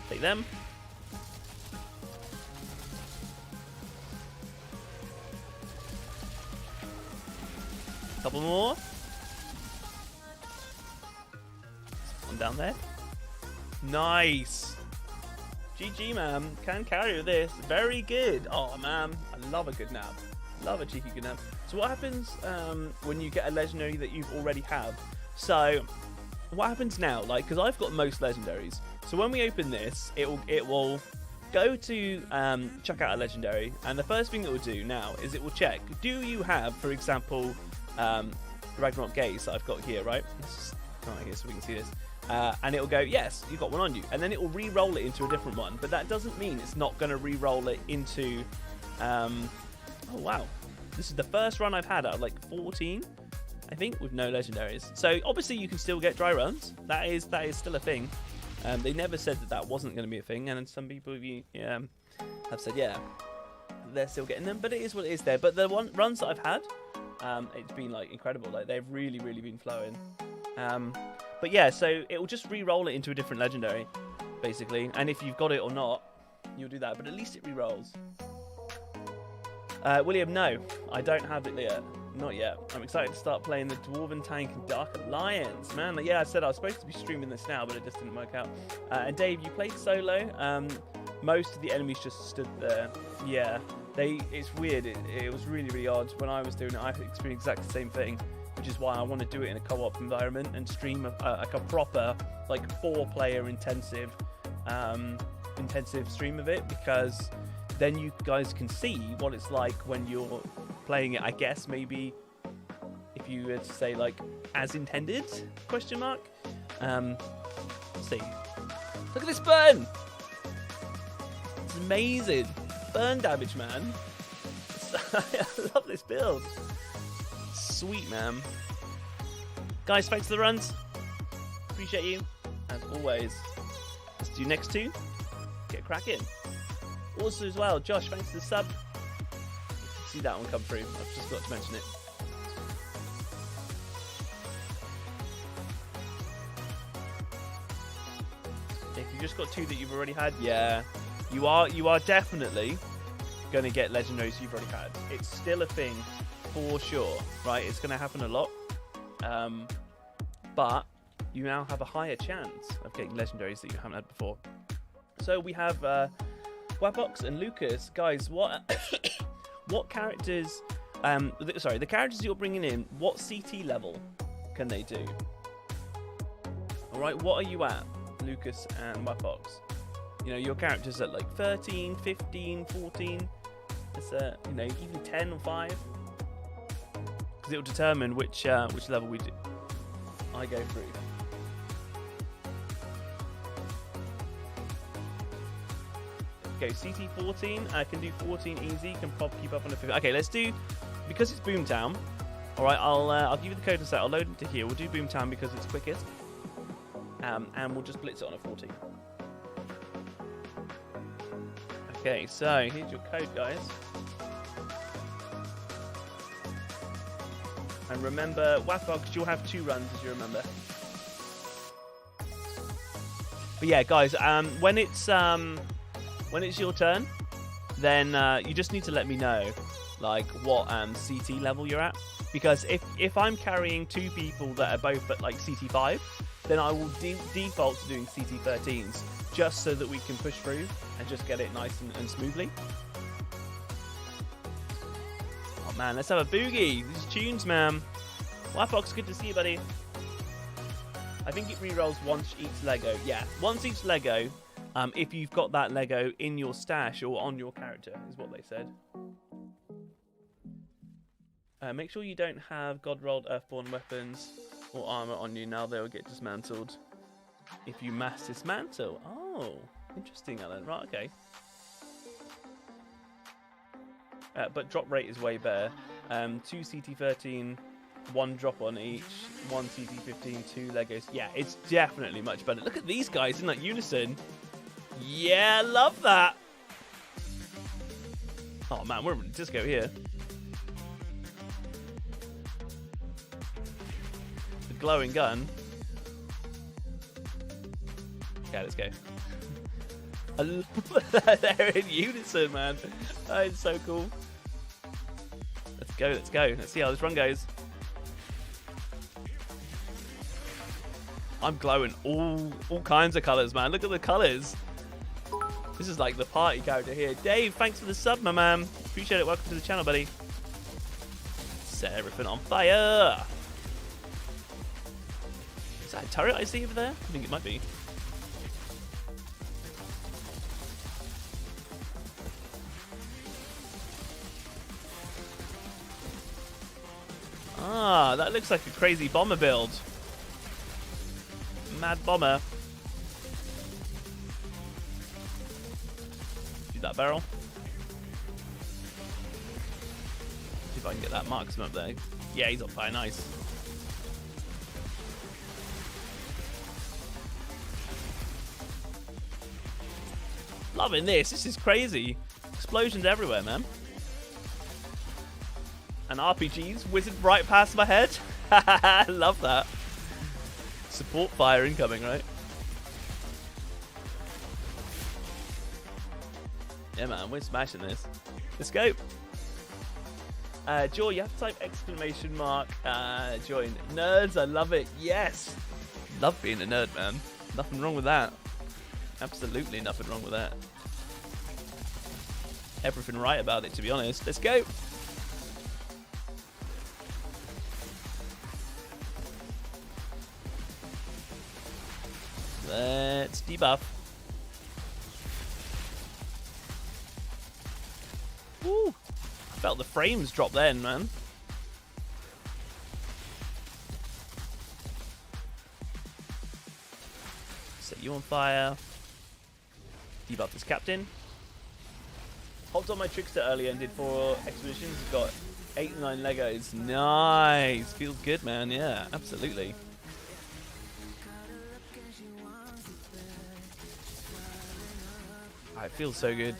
Take them. Couple more. One down there. Nice. GG, man. Can carry with this. Very good. Oh, man. I love a good nap. Love a cheeky good nap. So what happens when you get a legendary that you've already have? So what happens now? Like, because I've got most legendaries. So when we open this, it will go to check out a legendary. And the first thing it will do now is it will check. Do you have, for example, Ragnarok Gaze that I've got here, right? I guess we can see this. And it'll go, yes, you've got one on you. And then it will re-roll it into a different one. But that doesn't mean it's not going to re-roll it into... oh, wow. This is the first run I've had out of like 14, I think, with no legendaries. So obviously you can still get dry runs. That is still a thing. They never said that wasn't going to be a thing. And some people have said, yeah, they're still getting them. But it is what it is there. But the runs that I've had, it's been like incredible. Like they've really, really been flowing. But yeah, so it will just re-roll it into a different legendary, basically. And if you've got it or not, you'll do that. But at least it re-rolls. William, no, I don't have it yet. Not yet. I'm excited to start playing the Dwarven Tank and Dark Alliance. Man, yeah, I said I was supposed to be streaming this now, but it just didn't work out. And Dave, you played solo. Most of the enemies just stood there. Yeah, it's weird. It was really, really odd. When I was doing it, I experienced exactly the same thing. Which is why I want to do it in a co-op environment and stream like a proper, like 4-player intensive stream of it, because then you guys can see what it's like when you're playing it. I guess maybe if you were to say like as intended ? Let's see. Look at this burn. It's amazing. Burn damage, man. I love this build. Sweet, man. Guys, thanks for the runs. Appreciate you, as always. Let's do next 2. Get cracking. Also, as well, Josh, thanks for the sub. See that one come through. I've just got to mention it. If you've just got 2 that you've already had, yeah, you are definitely going to get legendaries you've already had. It's still a thing. For sure, right? It's going to happen a lot, but you now have a higher chance of getting legendaries that you haven't had before. So we have Wapox and Lucas. Guys, what characters? The characters you're bringing in, what CT level can they do? All right, what are you at, Lucas and Wapox? You know, your characters at like 13, 15, 14. It's even 10 or 5. It will determine which level I go through. Okay, CT 14. I can do 14 easy. Can keep up on the 15. Okay, let's do, because it's Boomtown. All right, I'll give you the code and set. I'll load it to here. We'll do Boomtown because it's quickest, and we'll just blitz it on a 14. Okay, so here's your code, guys. And remember, Wapox, you'll have 2 runs, as you remember. But yeah, guys, when it's your turn, then you just need to let me know, like, what CT level you're at. Because if I'm carrying 2 people that are both at like CT 5, then I will default to doing CT 13s, just so that we can push through and just get it nice and smoothly. Man, let's have a boogie. These tunes, man. Whitefox, good to see you, buddy. I think it re-rolls once each Lego. Yeah, once each Lego. If you've got that Lego in your stash or on your character, is what they said. Make sure you don't have God-rolled Earthborn weapons or armor on you. Now they will get dismantled if you mass dismantle. Oh, interesting, Alan. Right, okay. But drop rate is way better. 2 CT13, 1 drop on each, 1 CT15, 2 Legos. Yeah, it's definitely much better. Look at these guys in that unison. Yeah, love that. Oh man, we're in disco here. The glowing gun. Yeah, let's go. I love that they're in unison, man. That is so cool. Let's go, let's go. Let's see how this run goes. I'm glowing all kinds of colours, man. Look at the colours. This is like the party character here. Dave, thanks for the sub, my man. Appreciate it. Welcome to the channel, buddy. Set everything on fire. Is that a turret I see over there? I think it might be. Ah, that looks like a crazy bomber build. Mad bomber. Shoot that barrel. See if I can get that marksman up there. Yeah, he's on fire. Nice. Loving this. This is crazy. Explosions everywhere, man. And RPGs whizzing right past my head. Love that. Support fire incoming, right? Yeah, man, we're smashing this. Let's go. Joy, you have to type exclamation mark. Join. Nerds, I love it. Yes. Love being a nerd, man. Nothing wrong with that. Absolutely nothing wrong with that. Everything right about it, to be honest. Let's go. Let's debuff. Woo! I felt the frames drop then, man. Set you on fire. Debuff this captain. Hopped on my trickster earlier and did 4 expeditions. Got 8 and 9 Legos. Nice. Feels good, man. Yeah, absolutely. It feels so good.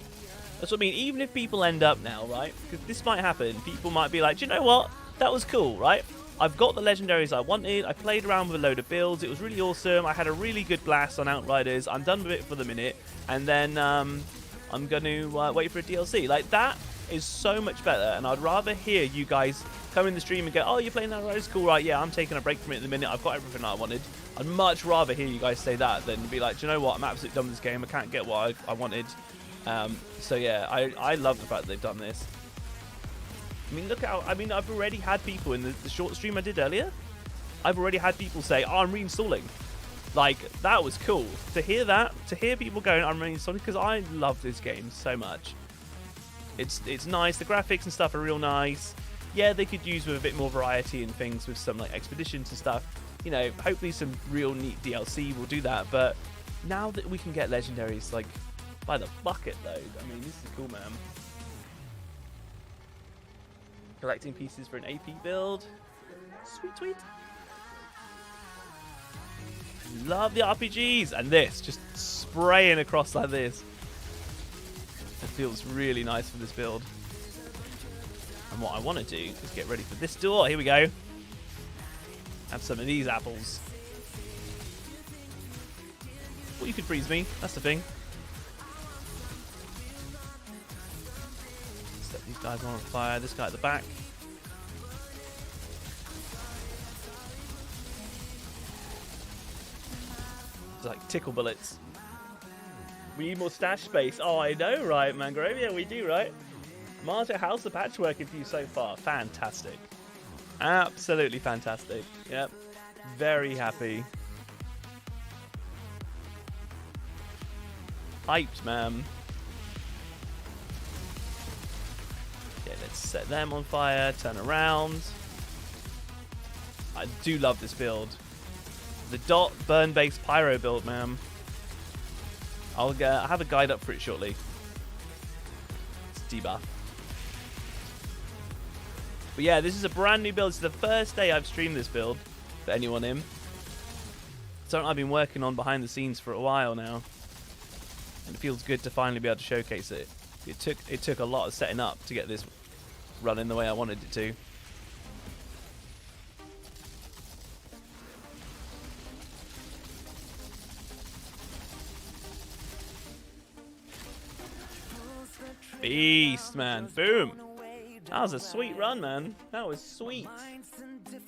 That's what I mean. Even if people end up now, right? Because this might happen. People might be like, do you know what? That was cool, right? I've got the legendaries I wanted. I played around with a load of builds. It was really awesome. I had a really good blast on Outriders. I'm done with it for the minute. And then I'm going to wait for a DLC. Like, that is so much better. And I'd rather hear you guys come in the stream and go, oh, you're playing Outriders? Cool, right? Yeah, I'm taking a break from it in the minute. I've got everything I wanted. I'd much rather hear you guys say that than be like, do you know what? I'm absolutely done with this game. I can't get what I wanted. So yeah, I love the fact that they've done this. I mean, look how, I've already had people in the short stream I did earlier. I've already had people say, oh, I'm reinstalling. Like, that was cool. To hear that, to hear people going, I'm reinstalling, because I love this game so much. It's nice. The graphics and stuff are real nice. Yeah, they could use with a bit more variety and things with some like expeditions and stuff. You know, hopefully some real neat DLC will do that. But now that we can get legendaries like by the bucket load, I mean, this is cool, man. Collecting pieces for an AP build. Sweet, sweet. Love the RPGs. And this, just spraying across like this. It feels really nice for this build. And what I want to do is get ready for this door. Here we go. Have some of these apples. Well, you could freeze me. That's the thing. Set these guys on fire. This guy at the back. It's like tickle bullets. We need more stash space. Oh, I know, right, Mangrove? Yeah, we do, right? Marjo, how's the patch working for you so far? Fantastic. Absolutely fantastic. Yep. Very happy. Hyped, man. Okay, let's set them on fire. Turn around. I do love this build. The dot burn-based pyro build, man. I'll have a guide up for it shortly. It's debuff. But yeah, this is a brand new build. It's the first day I've streamed this build for anyone in. Something I've been working on behind the scenes for a while now. And it feels good to finally be able to showcase it. It took a lot of setting up to get this running the way I wanted it to. Beast, man. Boom. That was a sweet run, man. That was sweet.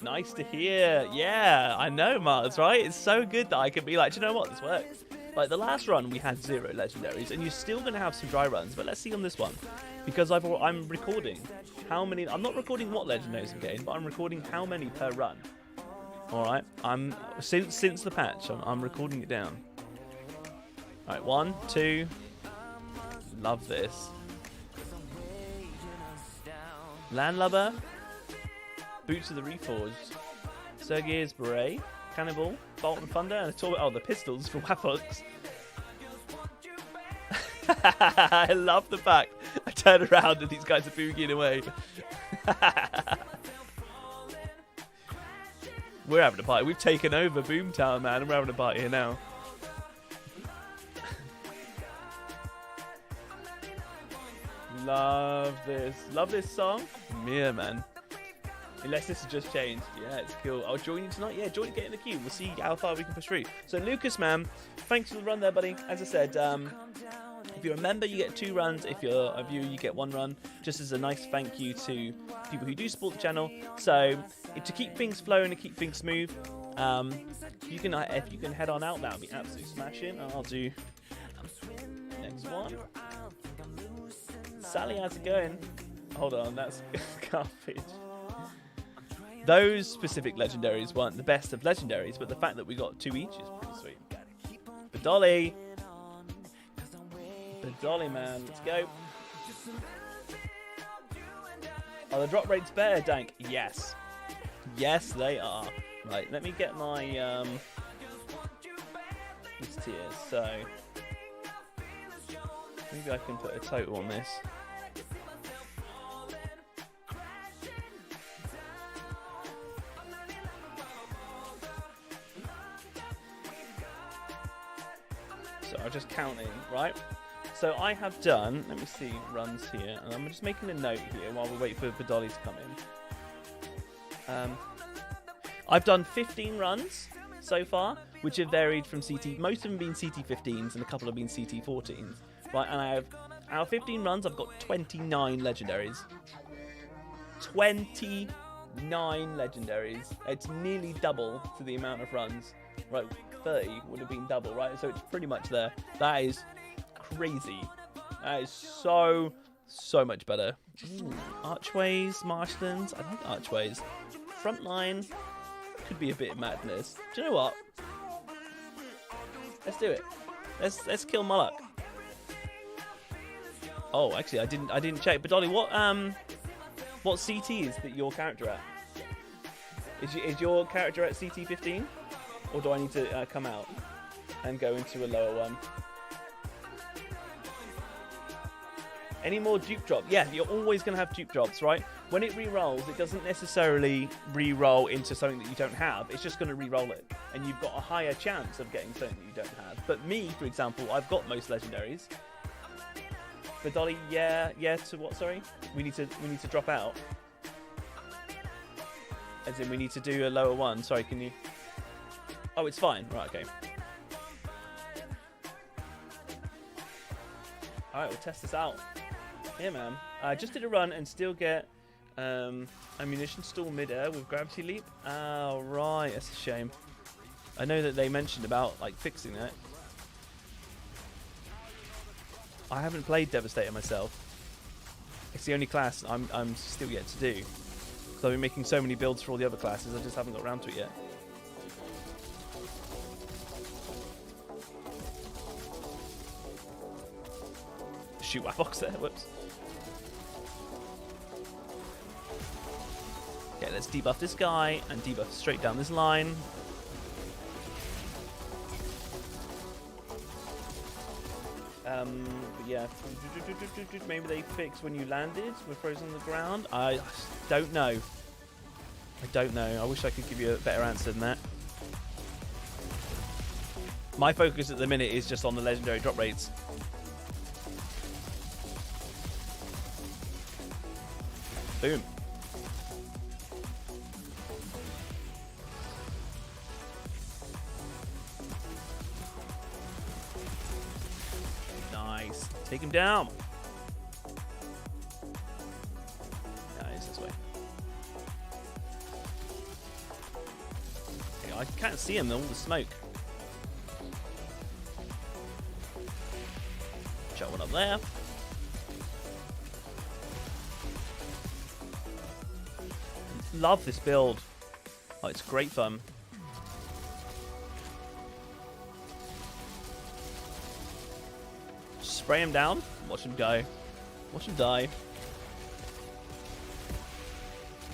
Nice to hear. Yeah, I know, Mars, right? It's so good that I can be like, do you know what? This works. Like, the last run, we had 0 legendaries, and you're still going to have some dry runs, but let's see on this one. Because I'm recording how many... I'm not recording what legendaries I'm getting, but I'm recording how many per run. Alright? Since the patch, I'm recording it down. Alright, 1, 2... Love this. Landlubber, Boots of the Reforged, Sergei's Beret, Cannibal, Bolt and Thunder, and a Torment. Oh, the pistols for Wapox. I love the fact I turn around and these guys are boogieing away. We're having a party. We've taken over Boomtown, man, and we're having a party here now. Love this. Love this song. Yeah, man. Unless this has just changed. Yeah, it's cool. I'll join you tonight. Yeah, join, get in the queue. We'll see how far we can push through. So, Lucas, man, thanks for the run there, buddy. As I said, if you're a member, you get 2 runs. If you're a viewer, you get 1 run. Just as a nice thank you to people who do support the channel. So, to keep things flowing and keep things smooth, if you can head on out, that would be absolutely smashing. I'll do next one. Sally, how's it going? Hold on, that's garbage. Those specific legendaries weren't the best of legendaries, but the fact that we got 2 each is pretty sweet. Badolly. Badolly, man. Let's go. Are the drop rates better, Dank? Yes. Yes, they are. Right, let me get my this tier. So maybe I can put a total on this. So I'm just counting, right? So I have done, let me see, runs here, and I'm just making a note here while we wait for Badolly to come in. I've done 15 runs so far, which have varied from CT. Most of them being CT15s and a couple have been CT14s. Right, and I have, out of 15 runs, I've got 29 legendaries. 29 legendaries. It's nearly double to the amount of runs. Right, 30 would have been double, right? So it's pretty much there. That is crazy. That is so much better. Ooh, archways, marshlands. I like archways. Frontline could be a bit of madness. Do you know what? Let's do it. Let's kill Moloch. Oh, actually, I didn't check. But Dolly, what CT is that your character at? Is your character at CT 15, or do I need to come out and go into a lower one? Any more dupe drops? Yeah, you're always going to have dupe drops, right? When it re-rolls, it doesn't necessarily re-roll into something that you don't have. It's just going to re-roll it. And you've got a higher chance of getting something that you don't have. But me, for example, I've got most legendaries. But Dolly, yeah, to what, sorry? We need to drop out. As in, we need to do a lower one. Sorry, can you... Oh, it's fine. Right, okay. Alright, we'll test this out. Yeah, man. I just did a run and still get ammunition stall mid-air with gravity leap. Oh, right. That's a shame. I know that they mentioned about, like, fixing that. I haven't played Devastator myself. It's the only class I'm still yet to do. Because I've been making so many builds for all the other classes, I just haven't got around to it yet. Shoot my box there, whoops. Okay, let's debuff this guy and debuff straight down this line. But yeah, maybe they fixed when you landed with frozen on the ground. I don't know. I don't know. I wish I could give you a better answer than that. My focus at the minute is just on the legendary drop rates. Boom. Nice. Take him down. Nice, this way. Okay, I can't see him, all the smoke. Shot one up there. Love this build. Oh, it's great fun. Spray him down. Watch him go. Watch him die.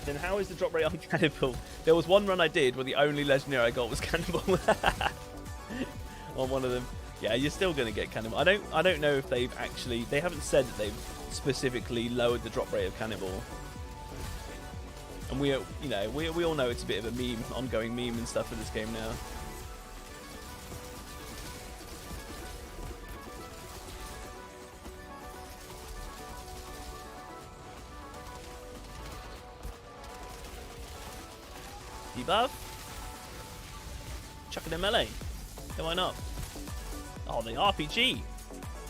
Then how is the drop rate on Cannibal? There was one run I did where the only legendary I got was Cannibal. On one of them. Yeah, you're still gonna get Cannibal. I don't know if they've actually, they haven't said that they've specifically lowered the drop rate of Cannibal. And we all know it's a bit of a meme, ongoing meme and stuff for this game now. Debuff. Chuck it in melee. Yeah, why not? Oh, the RPG.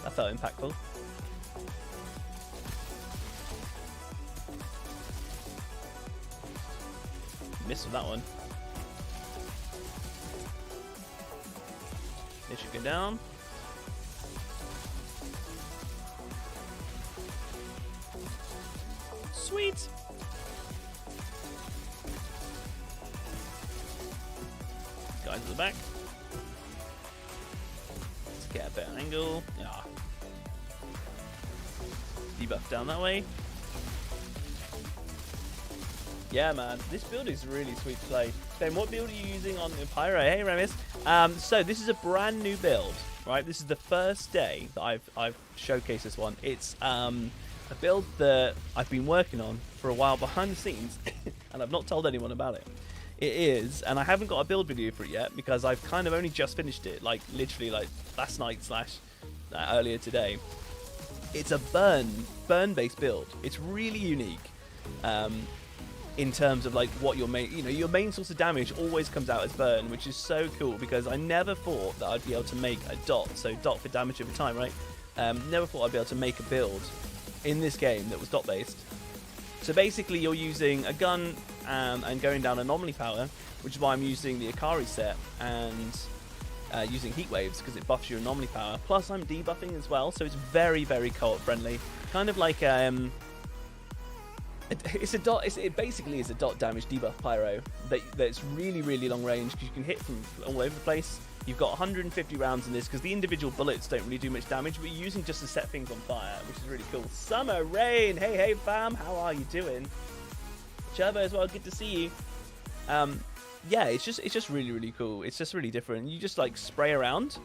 That felt impactful. Missed with that one. It should go down. Sweet. Guys at the back. Let's get a better angle. Yeah. Debuff down that way. Yeah, man, this build is really sweet to play. Ben, what build are you using on Pyro? Hey, Remis. So this is a brand new build, right? This is the first day that I've showcased this one. It's a build that I've been working on for a while behind the scenes, and I've not told anyone about it. It is, and I haven't got a build video for it yet because I've kind of only just finished it, like literally like last night / earlier today. It's a burn-based build. It's really unique. In terms of like what your main, your main source of damage always comes out as burn, which is so cool because I never thought that I'd be able to make a dot, so dot for damage over time, right? Never thought I'd be able to make a build in this game that was dot based. So basically you're using a gun and going down anomaly power, which is why I'm using the Akari set and using heat waves because it buffs your anomaly power. Plus I'm debuffing as well, so it's very, very co-op friendly. Kind of like it's a dot. It basically is a dot damage debuff pyro that's really, really long range because you can hit from all over the place. You've got 150 rounds in this because the individual bullets don't really do much damage, but you're using just to set things on fire, which is really cool. Summer Rain, hey fam, how are you doing? Chubba as well, good to see you. Yeah, it's just really, really cool. It's just really different. You just like spray around.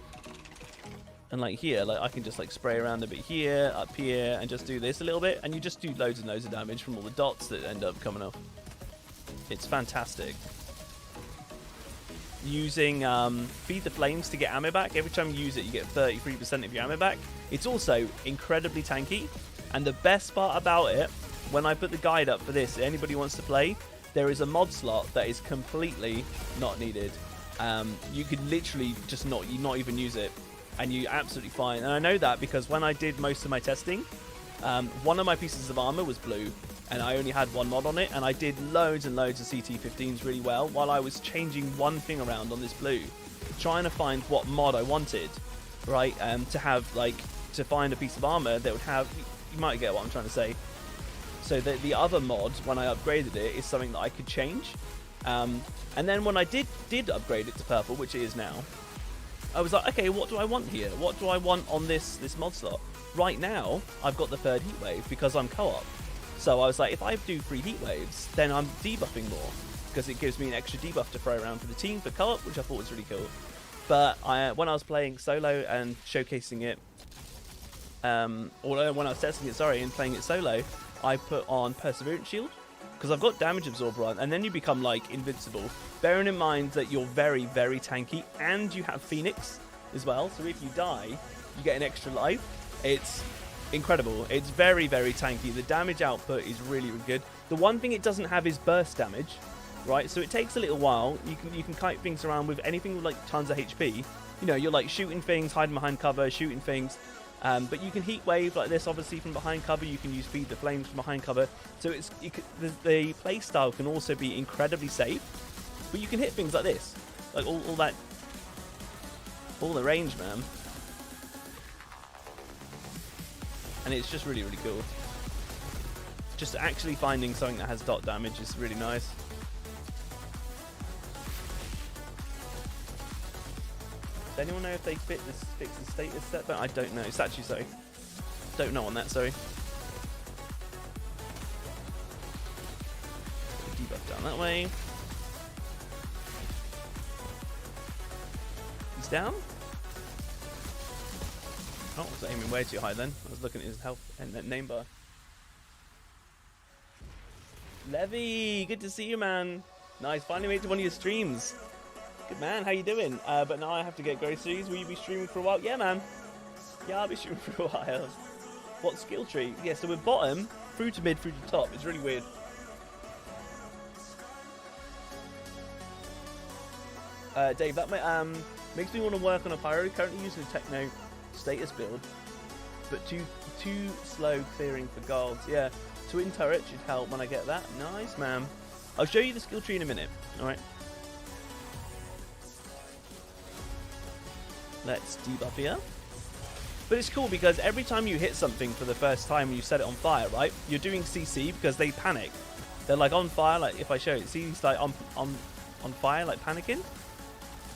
And like here, like I can just like spray around a bit here, up here, and just do this a little bit, and you just do loads and loads of damage from all the dots that end up coming off. It's fantastic. Using Feed the Flames to get ammo back. Every time you use it, you get 33% of your ammo back. It's also incredibly tanky, and the best part about it, when I put the guide up for this, anybody wants to play, there is a mod slot that is completely not needed. You could literally just not even use it. And you're absolutely fine. And I know that because when I did most of my testing, one of my pieces of armor was blue, and I only had one mod on it, and I did loads and loads of CT-15s really well while I was changing one thing around on this blue, trying to find what mod I wanted, right? To have, like, to find a piece of armor that would have, you might get what I'm trying to say, So the other mod, when I upgraded it, is something that I could change. And then when I did upgrade it to purple, which it is now, I was like, okay, what do I want here? What do I want on this mod slot? Right now, I've got the third heat wave because I'm co-op. So I was like, if I do 3 heat waves, then I'm debuffing more because it gives me an extra debuff to throw around for the team for co-op, which I thought was really cool. But when I was playing solo and showcasing it, or when I was testing it, sorry, and playing it solo, I put on Perseverance Shield because I've got Damage Absorber on, and then you become like invincible. Bearing in mind that you're very, very tanky, and you have Phoenix as well. So if you die, you get an extra life. It's incredible. It's very, very tanky. The damage output is really, really good. The one thing it doesn't have is burst damage, right? So it takes a little while. You can kite things around with anything with like tons of HP. You know, you're like shooting things, hiding behind cover, shooting things. But you can heat wave like this, obviously, from behind cover. You can use feed the flames from behind cover. So the play style can also be incredibly safe. But you can hit things like this, like all the range, man. And it's just really, really cool. Just actually finding something that has dot damage is really nice. Does anyone know if they fix the status set? But I don't know. Statue, sorry. Don't know on that, sorry. Debuff down that way. He's down. Oh, I was aiming way too high then. I was looking at his health and name bar. Levy, good to see you, man. Nice, finally made it to one of your streams. Good man, how you doing? But now I have to get groceries. Will you be streaming for a while? Yeah, man. Yeah, I'll be streaming for a while. What skill tree? Yeah, so we're bottom, through to mid, through to top. It's really weird. Dave, that makes me want to work on a pyro. Currently using a techno status build, but too slow clearing for guards. Yeah, twin turret should help when I get that. Nice, man. I'll show you the skill tree in a minute. All right. Let's debuff here. But it's cool because every time you hit something for the first time and you set it on fire, right? You're doing CC because they panic. They're like on fire. Like if I show it, see, it's like on fire, like panicking.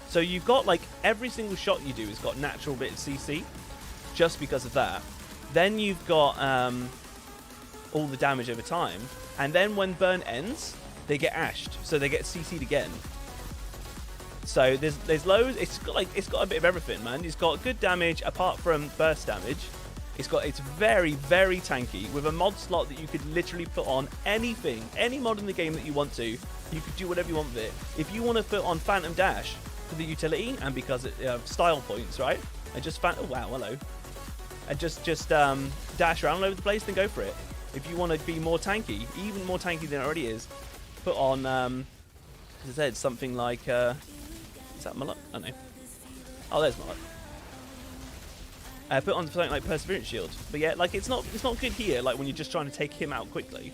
So you've got like every single shot you do has got natural bit of CC, just because of that. Then you've got all the damage over time, and then when burn ends, they get ashed, so they get CC'd again. So there's loads. It's got a bit of everything, man. It's got good damage apart from burst damage. It's very, very tanky with a mod slot that you could literally put on anything, any mod in the game that you want to. You could do whatever you want with it. If you want to put on Phantom Dash for the utility, and because it style points, right? And just oh wow, hello. And just dash around all over the place, then go for it. If you want to be more tanky, even more tanky than it already is, put on as I said, something like is that Malak? I don't know. Oh, there's Malak. Put on something like Perseverance Shield. But yeah, like it's not good here, like when you're just trying to take him out quickly.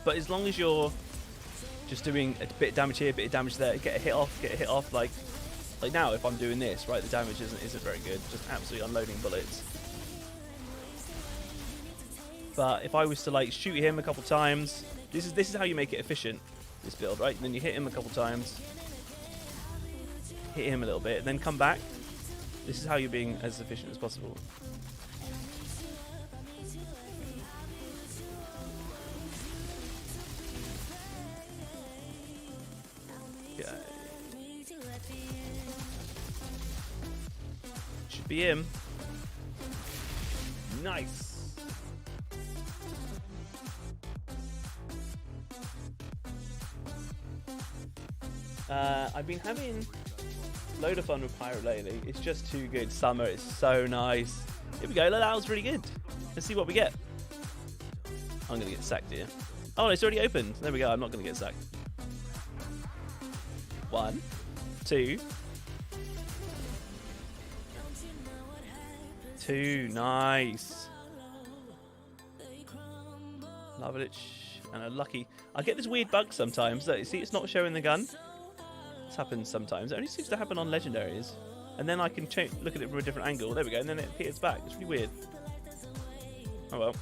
But as long as you're just doing a bit of damage here, a bit of damage there, get a hit off, like now if I'm doing this, right, the damage isn't very good, just absolutely unloading bullets. But if I was to like shoot him a couple times, this is how you make it efficient, this build, right? And then you hit him a couple times, hit him a little bit, then come back. This is how you're being as efficient as possible. Okay. Should be him. Nice. I've been having a load of fun with Pyro lately. It's just too good. Summer is so nice. Here we go. That was really good. Let's see what we get. I'm going to get sacked here. Oh, it's already opened. There we go. I'm not going to get sacked. 1, 2. 2. Nice. Love it. And a lucky. I get this weird bug sometimes. Look, see, it's not showing the gun. This happens sometimes. It only seems to happen on legendaries. And then I can look at it from a different angle. There we go. And then it appears back. It's really weird. Oh well.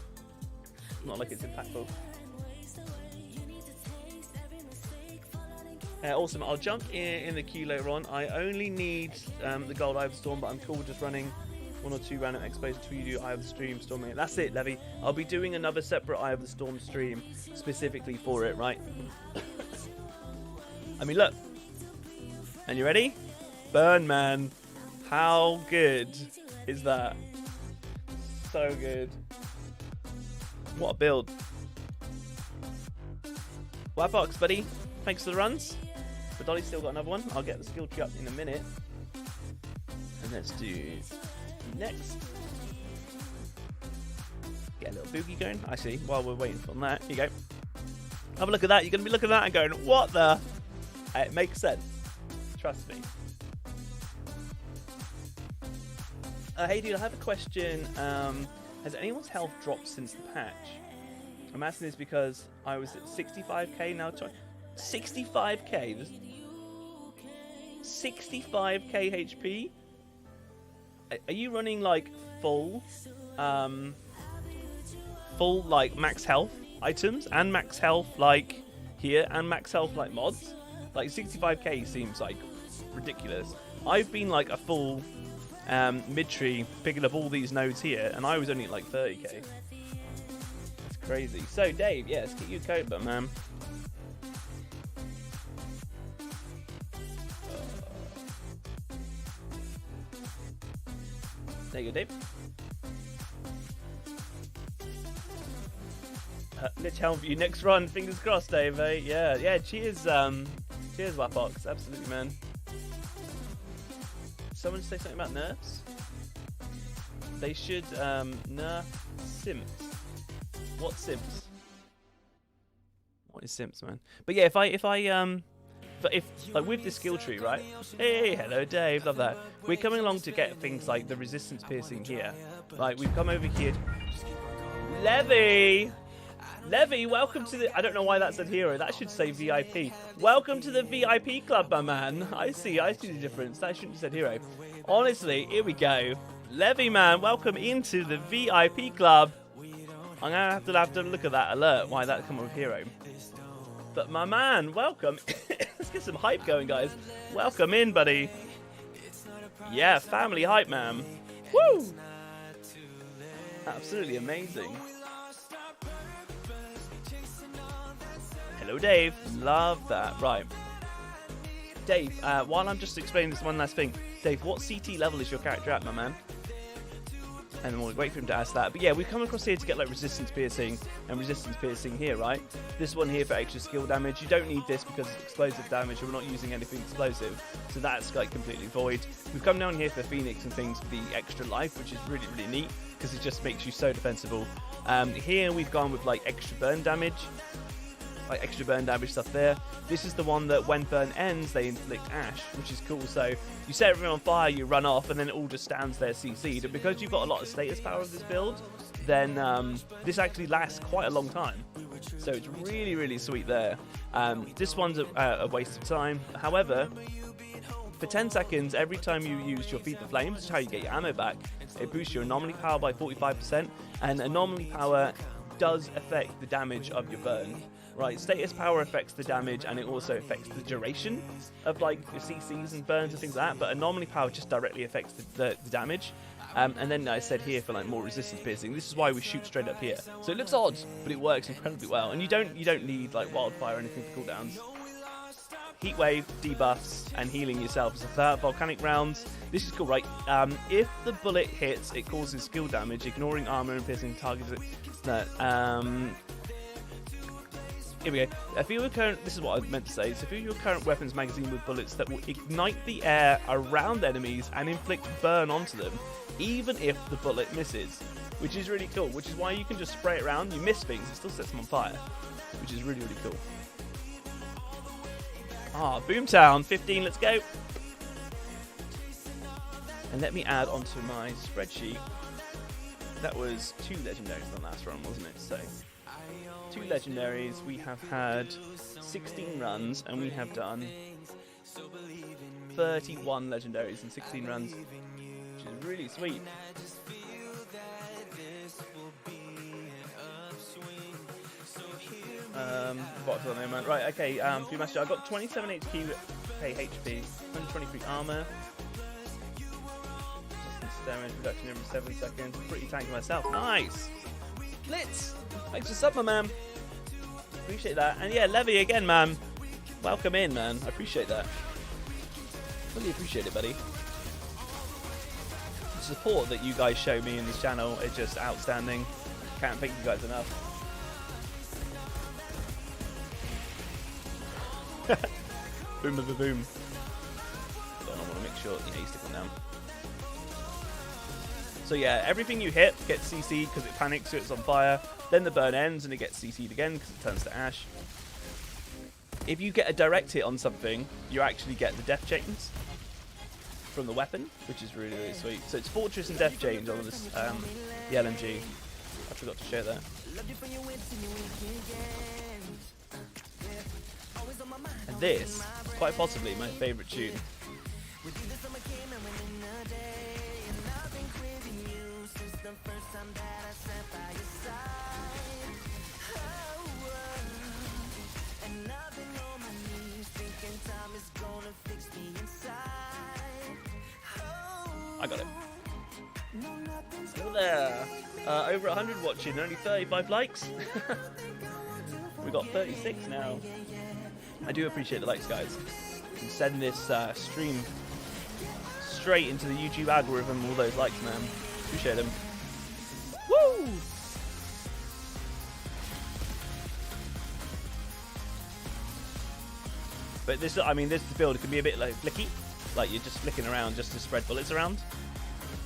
Not like it's impactful. Awesome. I'll jump in the queue later on. I only need the gold Eye of the Storm, but I'm cool just running 1 or 2 random expos until you do Eye of the Stream storming it. That's it, Levy. I'll be doing another separate Eye of the Storm stream specifically for it, right? I mean, look. And you ready? Burn, man. How good is that? So good. What a build. White box, buddy. Thanks for the runs. But Dolly's still got another one. I'll get the skill tree up in a minute. And let's do next. Get a little boogie going. Actually, while we're waiting for that, here you go. Have a look at that. You're going to be looking at that and going, what the? It makes sense. Trust me. Hey, dude, I have a question. Has anyone's health dropped since the patch? I'm asking this because I was at 65k now. 65k? 65k HP? Are you running like full like max health items and max health like here and max health like mods? Like 65k seems like ridiculous. I've been like a full mid-tree picking up all these nodes here and I was only at like 30k. That's crazy. So Dave, yeah, let's get you a coat, but man. There you go, Dave. Lich Helm for you next run. Fingers crossed, Dave. Eh? Yeah. Cheers, cheers, Wapox. Absolutely, man. Someone say something about nerfs? They should nerf simps. What simps? What is simps, man? But yeah, if like with the skill tree, right? Hey, hello Dave, love that. We're coming along to get things like the resistance piercing here. Like we've come over here. Levy, welcome to the. I don't know why that said hero. That should say VIP. Welcome to the VIP club, my man. I see the difference. That shouldn't have said hero. Honestly, here we go. Levy, man, welcome into the VIP club. I'm gonna have to look at that alert. Why that come with hero? But my man, welcome. Let's get some hype going, guys. Welcome in, buddy. Yeah, family hype, man. Woo! Absolutely amazing. Hello, Dave. Love that. Right. Dave, while I'm just explaining this one last thing. Dave, what CT level is your character at, my man? And then we'll wait for him to ask that. But yeah, we've come across here to get like resistance piercing and resistance piercing here, right? This one here for extra skill damage. You don't need this because it's explosive damage and we're not using anything explosive. So that's like completely void. We've come down here for Phoenix and things for the extra life, which is really, really neat because it just makes you so defensible. Here we've gone with like extra burn damage. Like extra burn damage stuff there. This is the one that when burn ends, they inflict ash, which is cool. So you set everything on fire, you run off, and then it all just stands there CC'd. And because you've got a lot of status power of this build, then this actually lasts quite a long time. So it's really, really sweet there. This one's a waste of time. However, for 10 seconds, every time you use your Feed the Flames, which is how you get your ammo back, it boosts your anomaly power by 45%. And anomaly power does affect the damage of your burn. Right, status power affects the damage and it also affects the duration of like your CCs and burns and things like that, but anomaly power just directly affects the damage. And then I said here for like more resistance piercing, this is why we shoot straight up here. So it looks odd, but it works incredibly well. And you don't need like wildfire or anything for cooldowns. Heat wave, debuffs, and healing yourself as a third. Volcanic rounds. This is cool, right? If the bullet hits, it causes skill damage, ignoring armor and piercing targets. Here we go. If your current, this is what I meant to say. So if your current weapon's magazine with bullets that will ignite the air around enemies and inflict burn onto them, even if the bullet misses, which is really cool. Which is why you can just spray it around. You miss things, it still sets them on fire, which is really, really cool. Ah, Boomtown 15. Let's go. And let me add onto my spreadsheet. That was 2 legendaries on the last run, wasn't it? So 2 legendaries. We have had 16 runs, and we have done 31 legendaries in 16 runs, which is really sweet. Box on there, man. Right, okay, Few Master, I've got 27 HQ, HP, 123 armor. Resistance damage reduction every 7 seconds. Pretty tanky myself. Nice! Blitz! Thanks for sub, my man. Appreciate that. And yeah, Levy again, man. Welcome in, man. I appreciate that. Really appreciate it, buddy. The support that you guys show me in this channel is just outstanding. Can't thank you guys enough. Boom of a boom. So I want to make sure you stick them down. So yeah, everything you hit gets CC'd because it panics, so it's on fire. Then the burn ends and it gets CC'd again because it turns to ash. If you get a direct hit on something, you actually get the death chains from the weapon, which is really, really sweet. So it's Fortress and Death Chains on this the LMG. I forgot to share that. And this, quite possibly, my favourite tune. I got it. Hello there. Over 100 watching, only 35 likes. We got 36 now. I do appreciate the likes, guys. And send this stream straight into the YouTube algorithm. All those likes, man. Appreciate them. Woo! But this, I mean, this build can be a bit like flicky. Like you're just flicking around just to spread bullets around.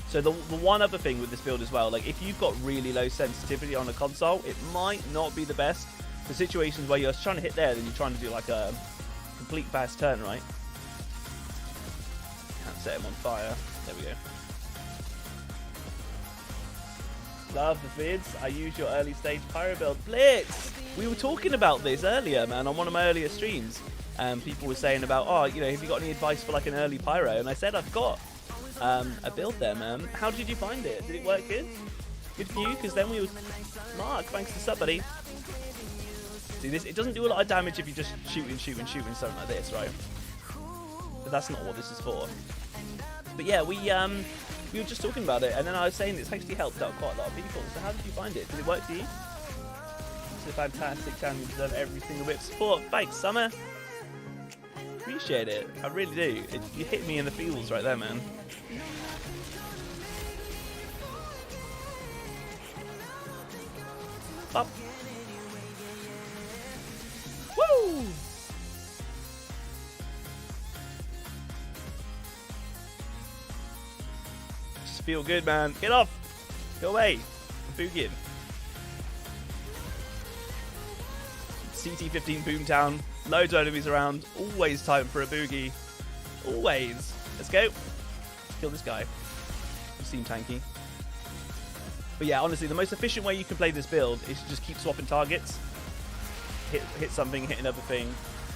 So the one other thing with this build as well, like if you've got really low sensitivity on a console, it might not be the best for situations where you're trying to hit there, then you're trying to do like a complete fast turn, right? Can't set him on fire. There we go. Love the vids. I use your early stage pyro build. Blitz! We were talking about this earlier, man, on one of my earlier streams. People were saying about, oh, you know, have you got any advice for like an early pyro? And I said, I've got a build there, man. How did you find it? Did it work good? Good for you? Because then we were... Mark, thanks for the sub, buddy. See, this, it doesn't do a lot of damage if you just shoot and something like this, right? But that's not what this is for. But yeah, we were just talking about it, and then I was saying it's actually helped out quite a lot of people. So how did you find it? Did it work for you? It's a fantastic channel. You deserve every single bit of support. Thanks, Summer. Appreciate it. I really do. You hit me in the feels right there, man. Up. Woo! Just feel good, man. Get off. Go away. I'm boogieing. CT15 Boomtown. Loads of enemies around. Always time for a boogie. Always. Let's go. Kill this guy. You seem tanky. But yeah, honestly, the most efficient way you can play this build is to just keep swapping targets. Hit something, hit another thing.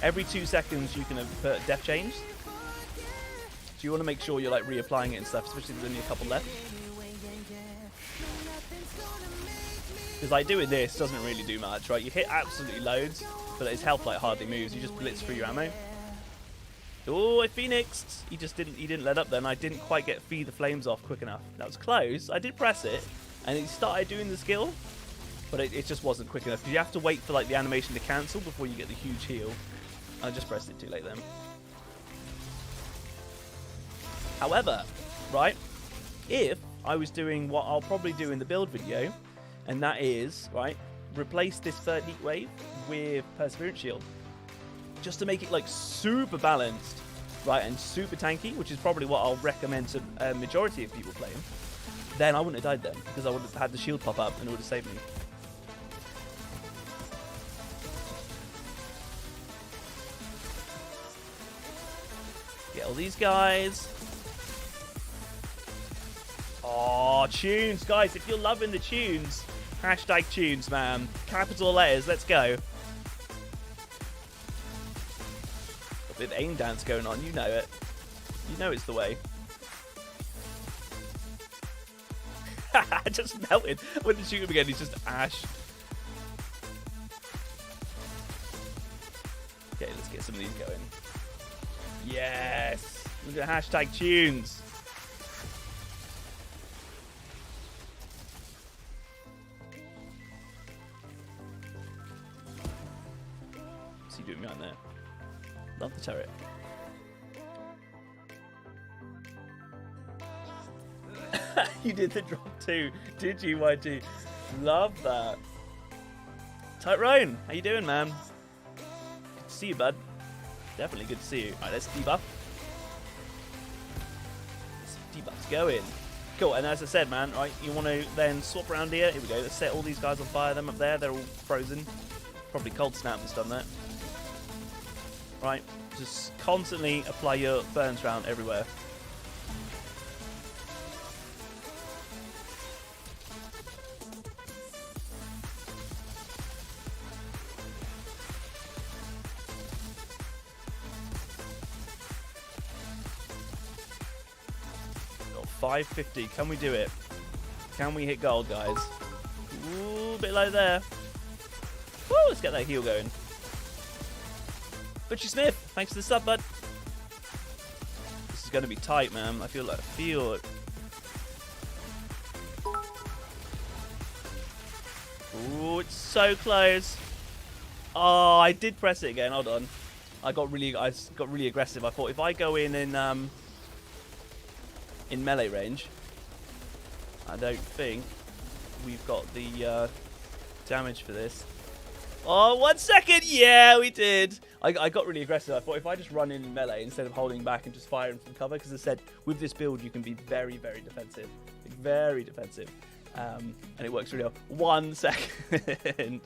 Every 2 seconds you can put death change. So you want to make sure you're like reapplying it and stuff, especially if there's only a couple left. Because like doing this doesn't really do much, right? You hit absolutely loads, but his health like hardly moves. You just blitz through your ammo. Oh, I phoenixed. He didn't let up then. I didn't quite get feed the flames off quick enough. That was close. I did press it, and he started doing the skill, but it just wasn't quick enough. Because you have to wait for like the animation to cancel before you get the huge heal. I just pressed it too late then. However, right, if I was doing what I'll probably do in the build video, and that is, right, replace this third heat wave with Perseverance Shield. Just to make it like super balanced, right, and super tanky, which is probably what I'll recommend to a majority of people playing. Then I wouldn't have died then, because I would have had the shield pop up and it would have saved me. Get all these guys. Oh, tunes, guys, if you're loving the tunes, hashtag tunes, man. Capital letters, let's go. A bit of aim dance going on, you know it. You know it's the way. I just melted. When did you shoot him again? He's just ash. Yes. Look at hashtag tunes. What's he doing behind there? Love the turret. You did the drop too, did you, YG? Love that. Tyrone, how you doing, man? Good to see you, bud. Definitely good to see you. Alright, let's debuff. Let's debuffs going. Cool, and as I said, man, right, you want to then swap around here. Here we go. Let's set all these guys on fire. Them up there, they're all frozen. Probably cold snap has done that. Right, just constantly apply your burns round everywhere. Got 550. Can we do it? Can we hit gold, guys? Ooh, a bit low there. Woo, let's get that heal going. Butchie Smith, thanks for the sub, bud. This is going to be tight, man. I feel it. Ooh, it's so close. Oh, I did press it again. Hold on. I got really aggressive. I thought if I go in melee range, I don't think we've got the damage for this. Oh, 1 second. Yeah, we did. I got really aggressive. I thought if I just run in melee instead of holding back and just firing from cover, because I said with this build you can be very, very defensive. Very defensive. And it works really well. 1 second.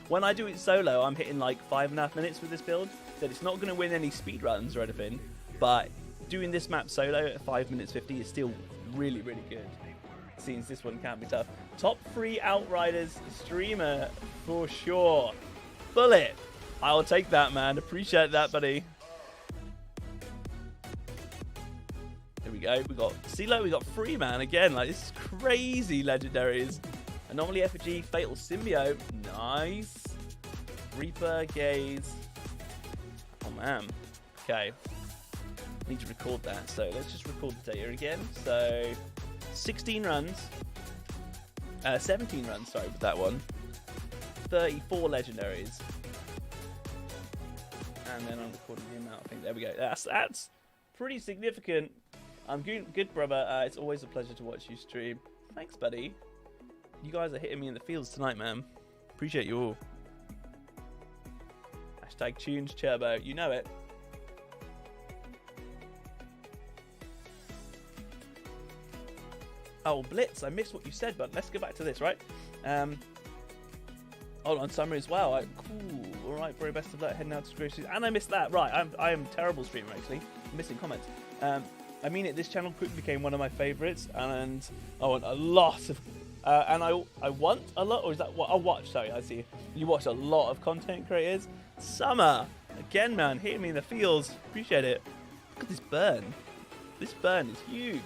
When I do it solo, I'm hitting like 5.5 minutes with this build. That it's not going to win any speed runs or anything, but doing this map solo at 5 minutes 50 is still really, really good. Since this one can be tough. Top 3 Outriders streamer for sure. Bullet. I'll take that, man. Appreciate that, buddy. Here we go. We got CeeLo. We got Free Man again. Like, this is crazy legendaries. Anomaly Effigy. Fatal Symbiote. Nice. Reaper. Gaze. Oh, man. Okay. Need to record that. So let's just record the data again. So 16 runs. 17 runs, sorry, with that one. 34 legendaries. And then I'm recording the amount. I think there we go. That's pretty significant. I'm good, brother. It's always a pleasure to watch you stream. Thanks, buddy. You guys are hitting me in the fields tonight, man. Appreciate you all. Hashtag tunes turbo. You know it. Oh, Blitz, I missed what you said, but let's go back to this, right? Hold on, Summer as well. Cool. All right, very best of luck heading out to Troubleshooting. And I missed that. Right, I am a terrible streamer, actually. I'm missing comments. I mean it, this channel quickly became one of my favourites, and I want a lot of... and I want a lot, or is that what I watch? Sorry, I see. You watch a lot of content creators. Summer, again, man, hitting me in the feels. Appreciate it. Look at this burn. This burn is huge.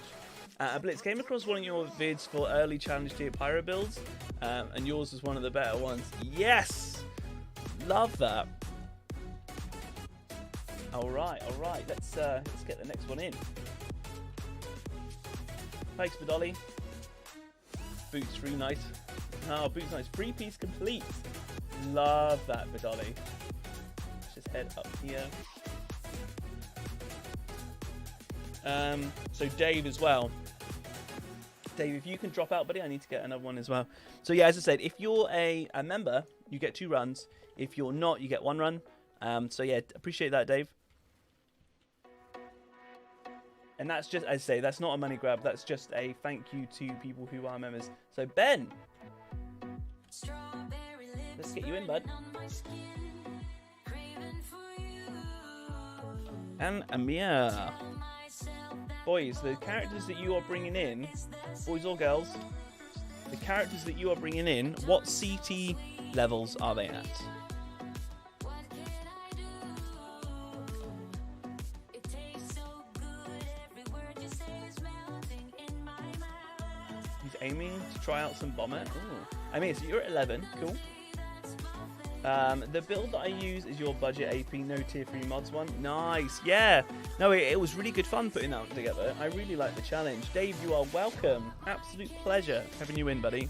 Blitz, came across one of your vids for early challenge tier pyro builds, and yours was one of the better ones. Yes! Love that. Alright, let's get the next one in. Thanks, Badolly. Boots, free nice. Oh, boots nice. 3-piece complete. Love that, Badolly. Let's just head up here. So Dave as well. Dave, if you can drop out, buddy, I need to get another one as well. So yeah, as I said, if you're a member, you get 2 runs. If you're not, you get 1 run. So yeah, appreciate that, Dave. And that's just, as I say, that's not a money grab. That's just a thank you to people who are members. So Ben, let's get you in, bud. And Amir. Boys, the characters that you are bringing in, boys or girls, the characters that you are bringing in, what CT levels are they at? He's aiming to try out some bomber. Ooh. I mean, so you're at 11, cool. The build that I use is your budget AP, no tier 3 mods one. Nice, yeah. No, it was really good fun putting that together. I really like the challenge. Dave, you are welcome. Absolute pleasure having you in, buddy.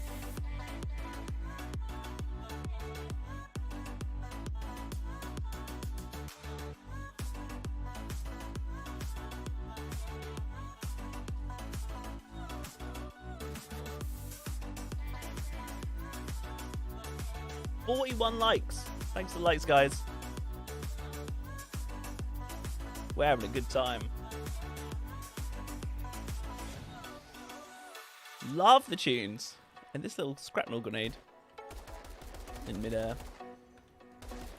$41 likes. Thanks for the likes, guys. We're having a good time. Love the tunes. And this little scrapnel grenade in midair.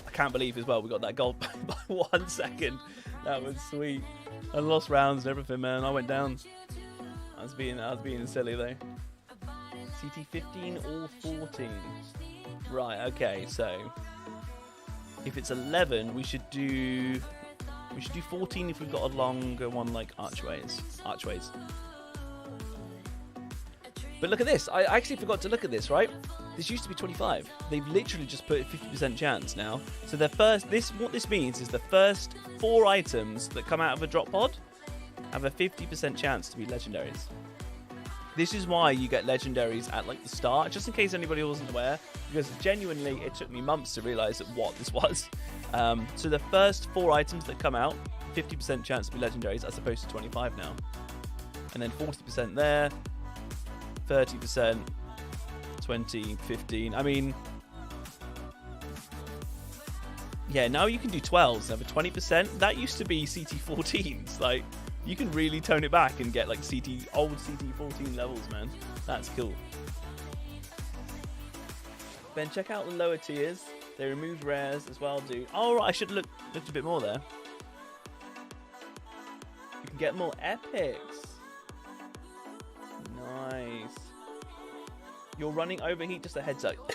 I can't believe as well we got that gold by 1 second. That was sweet. I lost rounds and everything, man. I went down. I was being silly though. CT 15 or 14. Right, okay, so if it's 11, we should do 14 if we've got a longer one like archways. But look at this. I actually forgot to look at this, right? This used to be 25. They've literally just put a 50% chance now. So what this means is the first 4 items that come out of a drop pod have a 50% chance to be legendaries. This is why you get legendaries at like the start, just in case anybody wasn't aware, because genuinely it took me months to realise what this was. So the first 4 items that come out, 50% chance to be legendaries as opposed to 25 now. And then 40% there, 30%, 20, 15. I mean, yeah, now you can do 12s, over 20%. That used to be CT14s, like, you can really tone it back and get like old CT14 levels, man. That's cool. Ben, check out the lower tiers. They removed rares as well, dude. Oh, right, I should have looked a bit more there. You can get more epics. Nice. You're running overheat, just a heads up.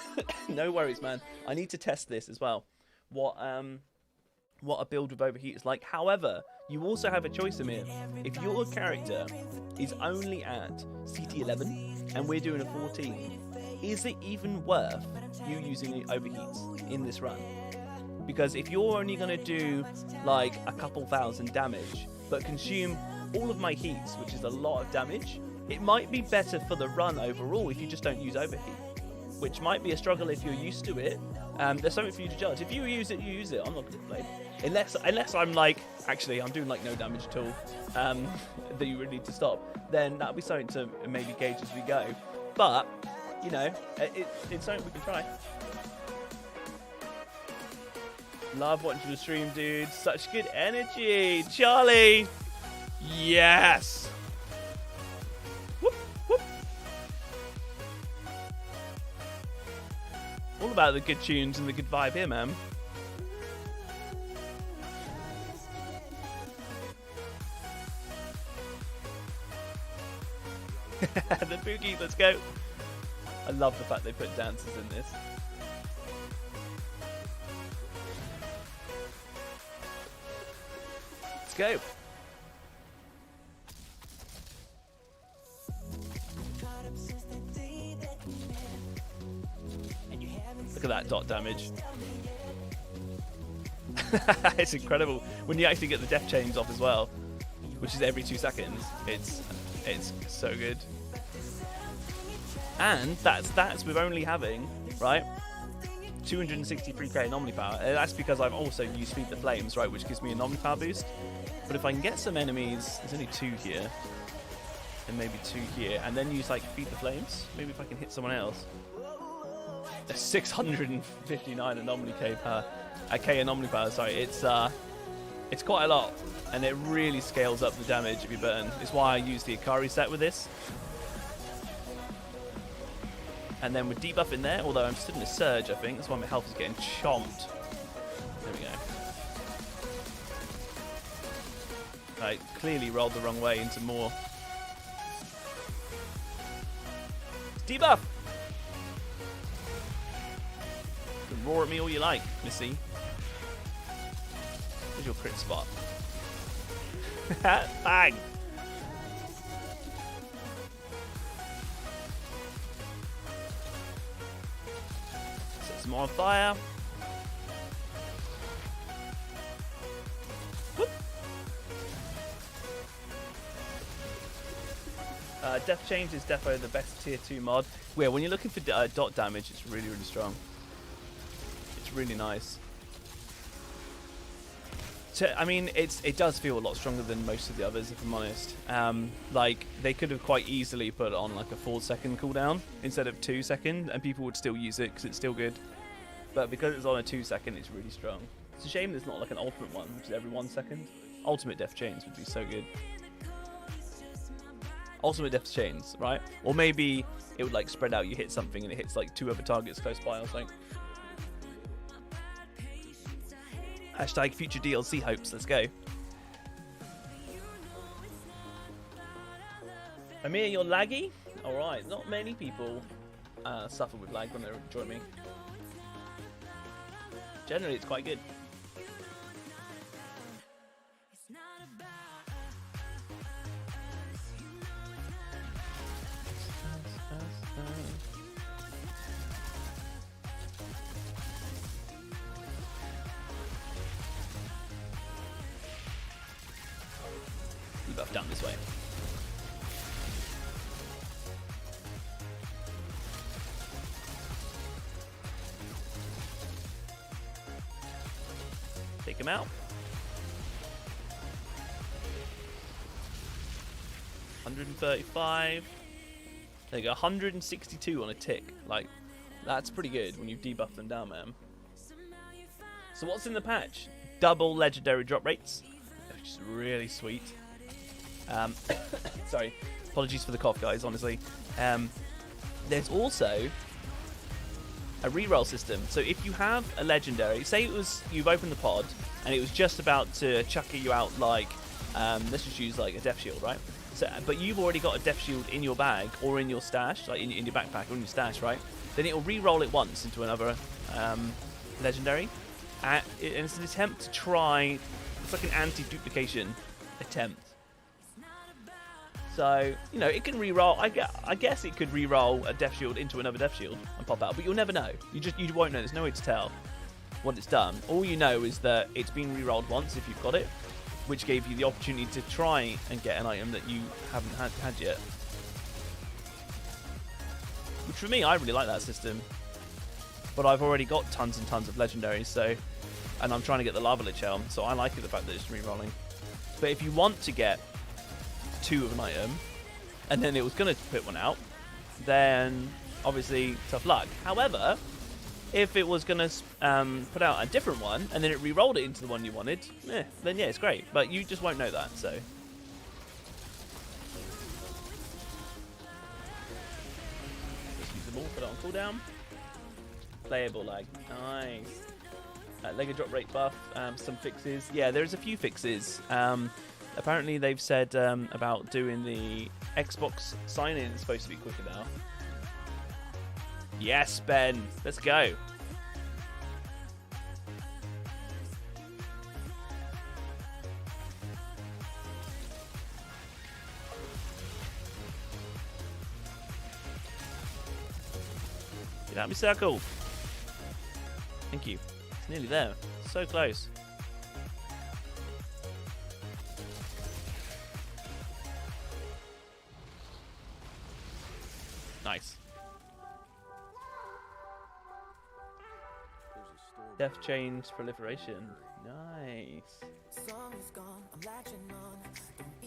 No worries, man. I need to test this as well. What a build with overheat is like. However, you also have a choice, Amir. If your character is only at CT11 and we're doing a 14, is it even worth you using the overheats in this run? Because if you're only going to do like a couple thousand damage, but consume all of my heats, which is a lot of damage, it might be better for the run overall if you just don't use overheat, which might be a struggle if you're used to it. There's something for you to judge. If you use it, you use it. I'm not going to complain. Unless I'm like, actually, I'm doing like no damage at all, that you really need to stop, then that'll be something to maybe gauge as we go. But, you know, it's something we can try. Love watching the stream, dude. Such good energy. Charlie! Yes! Whoop, whoop. All about the good tunes and the good vibe here, man. The boogie, let's go. I love the fact they put dances in this. Let's go. Look at that dot damage. It's incredible when you actually get the death chains off as well, which is every 2 seconds. It's so good. And that's with only having, right, 263k anomaly power. That's because I've also used Feed the Flames, right, which gives me an anomaly power boost. But if I can get some enemies, there's only 2 here, and maybe 2 here, and then use like Feed the Flames, maybe if I can hit someone else. There's 659 anomaly K anomaly power. Sorry, it's quite a lot, and it really scales up the damage if you burn. It's why I use the Ikari set with this. And then with debuff in there, although I'm still in a surge, I think. That's why my health is getting chomped. There we go. I clearly rolled the wrong way into more. Debuff! You can roar at me all you like, Missy. Where's your crit spot? Bang! Set some more on fire. Death Change is defo the best tier 2 mod. Where when you're looking for dot damage, it's really, really strong. It's really nice. I mean, it does feel a lot stronger than most of the others, if I'm honest. Like, they could have quite easily put it on like a 4-second cooldown instead of 2 second, and people would still use it because it's still good. But because it's on a 2 second, it's really strong. It's a shame there's not like an ultimate one, which is every 1 second. Ultimate Death Chains would be so good. Ultimate Death Chains, right? Or maybe it would like spread out, you hit something and it hits like 2 other targets close by or something. Hashtag future DLC hopes, let's go. Amir, you're laggy? Alright, not many people suffer with lag when they join me. Generally, it's quite good. Debuff down this way. Take him out. 135. There you go, 162 on a tick. Like, that's pretty good when you debuff them down, man. So what's in the patch? Double legendary drop rates, which is really sweet. Sorry, apologies for the cough, guys, honestly. There's also a reroll system. So if you have a legendary, say it was, you've opened the pod and it was just about to chuck you out like, let's just use like a death shield, right? So, but you've already got a death shield in your bag or in your stash, like in your backpack or in your stash, right? Then it will re-roll it once into another legendary. And it's an attempt to try, it's like an anti-duplication attempt. So, you know, it can re-roll, I guess it could re-roll a death shield into another death shield and pop out, but you'll never know. You won't know, there's no way to tell what it's done. All you know is that it's been re-rolled once if you've got it, which gave you the opportunity to try and get an item that you haven't had yet. Which for me, I really like that system. But I've already got tons and tons of legendaries, so, and I'm trying to get the Lava Lich Helm, so I like it, the fact that it's re-rolling. But if you want to get 2 of an item, and then it was going to put one out, then obviously tough luck. However, if it was going to put out a different one, and then it re-rolled it into the one you wanted, then yeah, it's great. But you just won't know that, so. Just use them all, put it on cooldown. Playable lag, nice. Lego drop rate buff, some fixes. Yeah, there's a few fixes. Apparently they've said about doing the Xbox sign-in is supposed to be quicker now. Yes, Ben, let's go. Get out my circle. Thank you. It's nearly there. So close. Nice. Death Chains proliferation. Nice.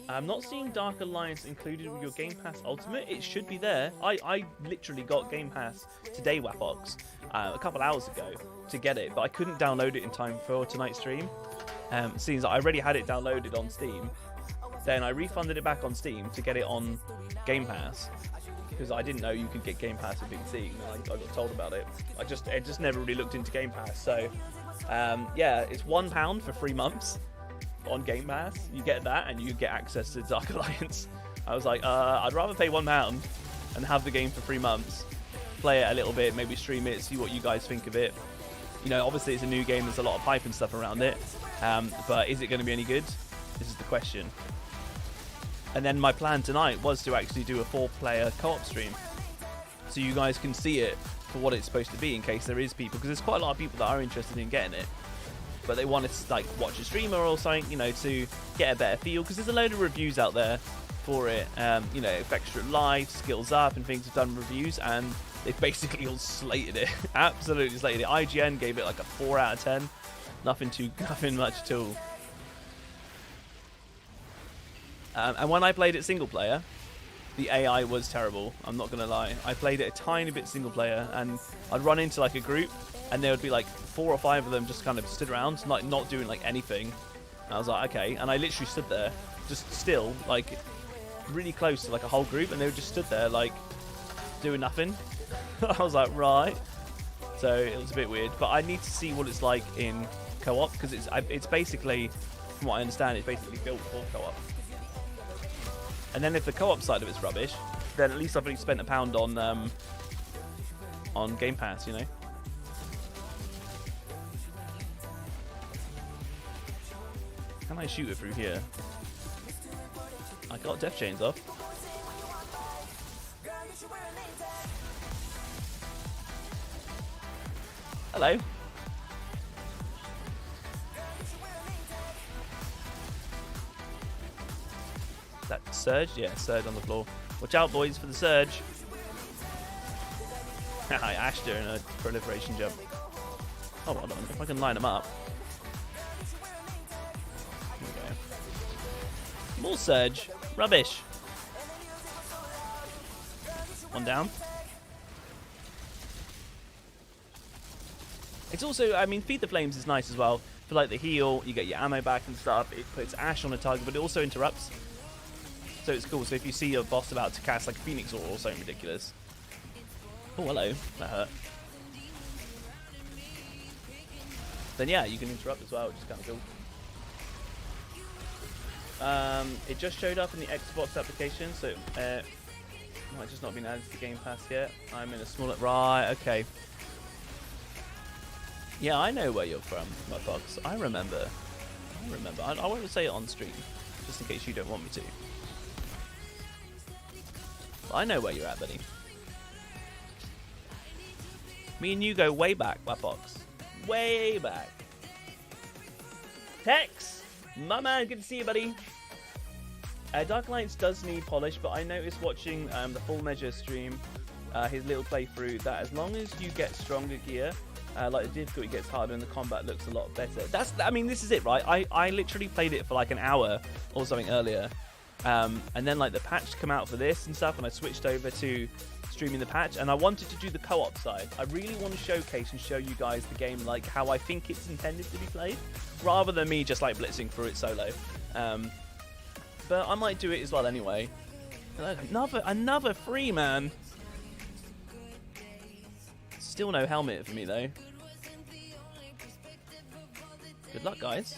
I'm not seeing Dark Alliance included with your Game Pass Ultimate. It should be there. I literally got Game Pass today, Wapox, a couple hours ago to get it, but I couldn't download it in time for tonight's stream. Seems like I already had it downloaded on Steam. Then I refunded it back on Steam to get it on Game Pass, because I didn't know you could get Game Pass with PC, and I got told about it. I just never really looked into Game Pass. So yeah, it's £1 for 3 months on Game Pass. You get that, and you get access to Dark Alliance. I was like, I'd rather pay £1 and have the game for 3 months, play it a little bit, maybe stream it, see what you guys think of it. You know, obviously it's a new game, there's a lot of hype and stuff around it, but is it going to be any good? This is the question. And then my plan tonight was to actually do a 4-player co-op stream, so you guys can see it for what it's supposed to be, in case there is people, because there's quite a lot of people that are interested in getting it, but they want to like watch a streamer or something, you know, to get a better feel, because there's a load of reviews out there for it. You know, extra life, skills up, and things. Have done reviews, and they basically all slated it. Absolutely slated it. IGN gave it like a 4 out of 10. Nothing much at all. And when I played it single player, the AI was terrible. I'm not gonna lie. I played it a tiny bit single player, and I'd run into like a group, and there would be like 4 or 5 of them just kind of stood around, like not doing like anything. And I was like, okay. And I literally stood there, just still, like really close to like a whole group, and they were just stood there like doing nothing. I was like, right. So it was a bit weird, but I need to see what it's like in co-op, because it's basically, from what I understand, it's basically built for co-op. And then if the co-op side of it's rubbish, then at least I've already spent £1 on Game Pass, you know. Can I shoot it through here? I got death chains off. Hello. That surge? Yeah, surge on the floor. Watch out, boys, for the surge. I ashed her in a proliferation jump. Oh, hold on. If I can line them up. Here we go. More surge. Rubbish. One down. It's also, I mean, Feed the Flames is nice as well. For like the heal, you get your ammo back and stuff. It puts Ash on a target, but it also interrupts. So it's cool. So if you see your boss about to cast like a Phoenix or something ridiculous. Oh, hello. That hurt. Then yeah, you can interrupt as well, which is kind of cool. It just showed up in the Xbox application, so it might just not been added to the Game Pass yet. I'm in a smaller... Right, okay. Yeah, I know where you're from, my fox. I remember. I won't say it on stream, just in case you don't want me to. But I know where you're at, buddy. Me and you go way back, my fox. Way back. Tex! My man, good to see you, buddy. Dark Alliance does need polish, but I noticed watching the Full Measure stream, his little playthrough, that as long as you get stronger gear, like the difficulty gets harder and the combat looks a lot better. I mean, this is it, right? I literally played it for like an hour or something earlier, and then like the patch come out for this and stuff, and I switched over to streaming the patch, and I wanted to do the co-op side. I really want to showcase and show you guys the game like how I think it's intended to be played, rather than me just like blitzing through it solo. But I might do it as well anyway. Another free, man. Still no helmet for me though. Good luck, guys.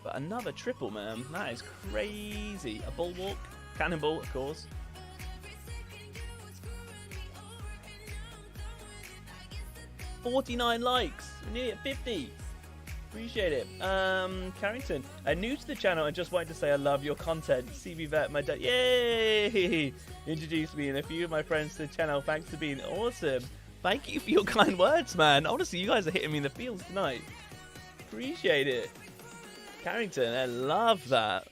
But another triple, man. That is crazy. A bulwark, cannonball, of course. $49 likes. We're nearly at 50. Appreciate it. Carrington, new to the channel and just wanted to say I love your content. CB Vet, my dad, yay! Introduced me and a few of my friends to the channel. Thanks for being awesome. Thank you for your kind words, man. Honestly, you guys are hitting me in the feels tonight. Appreciate it. Carrington, I love that.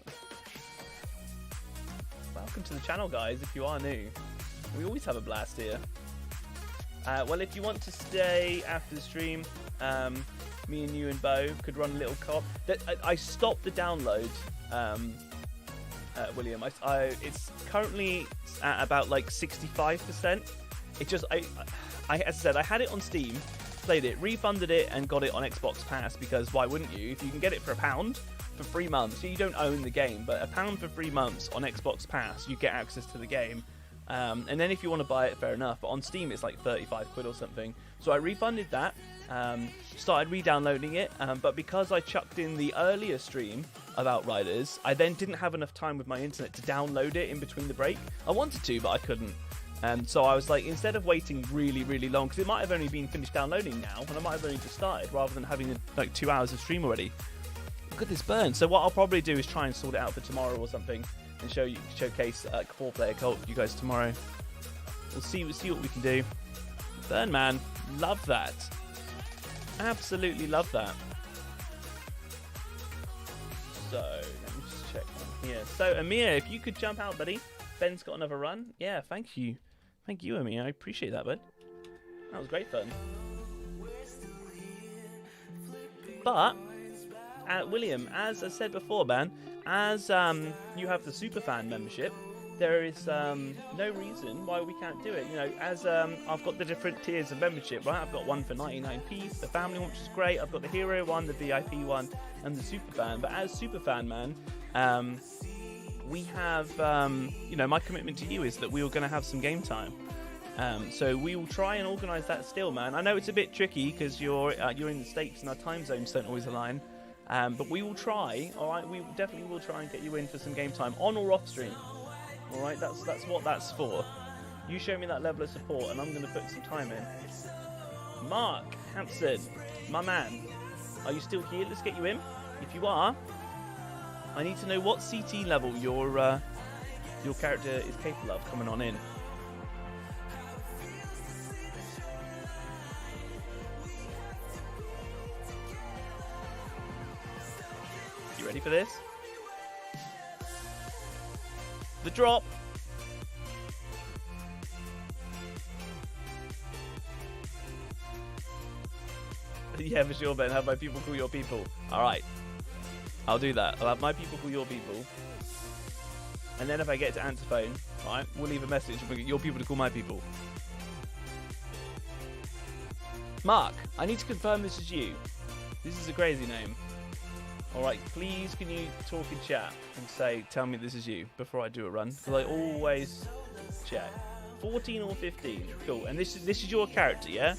Welcome to the channel, guys, if you are new. We always have a blast here. Well, if you want to stay after the stream, me and you and Bo could run a little co-op. I stopped the download, William. It's currently at about like 65%. It just, as I said, I had it on Steam, played it, refunded it, and got it on Xbox Pass, because why wouldn't you? If you can get it for £1 for 3 months, so you don't own the game, but £1 for 3 months on Xbox Pass, you get access to the game. And then if you want to buy it, fair enough. But on Steam, it's like 35 quid or something. So I refunded that, started re-downloading it. But because I chucked in the earlier stream of Outriders, I then didn't have enough time with my internet to download it in between the break. I wanted to, but I couldn't. So I was like, instead of waiting really, really long, because it might have only been finished downloading now, and I might have only just started, rather than having like 2 hours of stream already. Look at this burn. So what I'll probably do is try and sort it out for tomorrow or something, and showcase 4-player co-op for you guys tomorrow. We'll see what we can do. Burn, man, love that. Absolutely love that. So let me just check Yeah, so Amir, if you could jump out, buddy. Ben's got another run. Yeah, thank you. Thank you, Amir. I appreciate that, bud. That was great fun. But, William, as I said before, man, as you have the Superfan membership, there is no reason why we can't do it. You know, as I've got the different tiers of membership, right? I've got one for 99p, the family one, which is great. I've got the hero one, the VIP one, and the Superfan. But as Superfan, man, we have, you know, my commitment to you is that we are going to have some game time. So we will try and organise that still, man. I know it's a bit tricky because you're in the States and our time zones don't always align. But we will try, all right? We definitely will try and get you in for some game time on or off stream. All right, that's what that's for. You show me that level of support, and I'm going to put some time in. Mark Hampson, my man, are you still here? Let's get you in. If you are, I need to know what CT level your character is capable of coming on in. You ready for this? The drop. Yeah, for sure, Ben. Have my people call your people. All right. I'll do that. I'll have my people call your people. And then if I get to answer phone, all right, we'll leave a message and we'll get your people to call my people. Mark, I need to confirm this is you. This is a crazy name. Alright, please can you talk in chat and say, tell me this is you before I do a run, because I always check. 14 or 15, cool. And this is your character, yeah?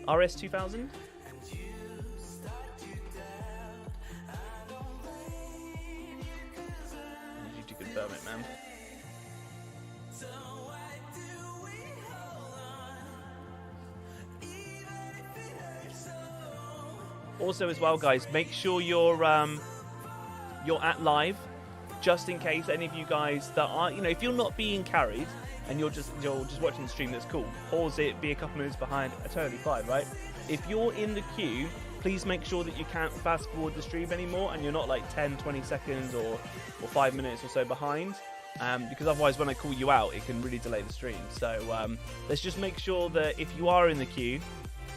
RS2000? I need you to confirm it, man. Also, as well, guys, make sure you're at live, just in case any of you guys that are, you know, if you're not being carried and you're just watching the stream, that's cool. Pause it, be a couple minutes behind, totally fine, right? If you're in the queue, please make sure that you can't fast forward the stream anymore and you're not like 10, 20 seconds or 5 minutes or so behind, because otherwise when I call you out, it can really delay the stream. So let's just make sure that if you are in the queue,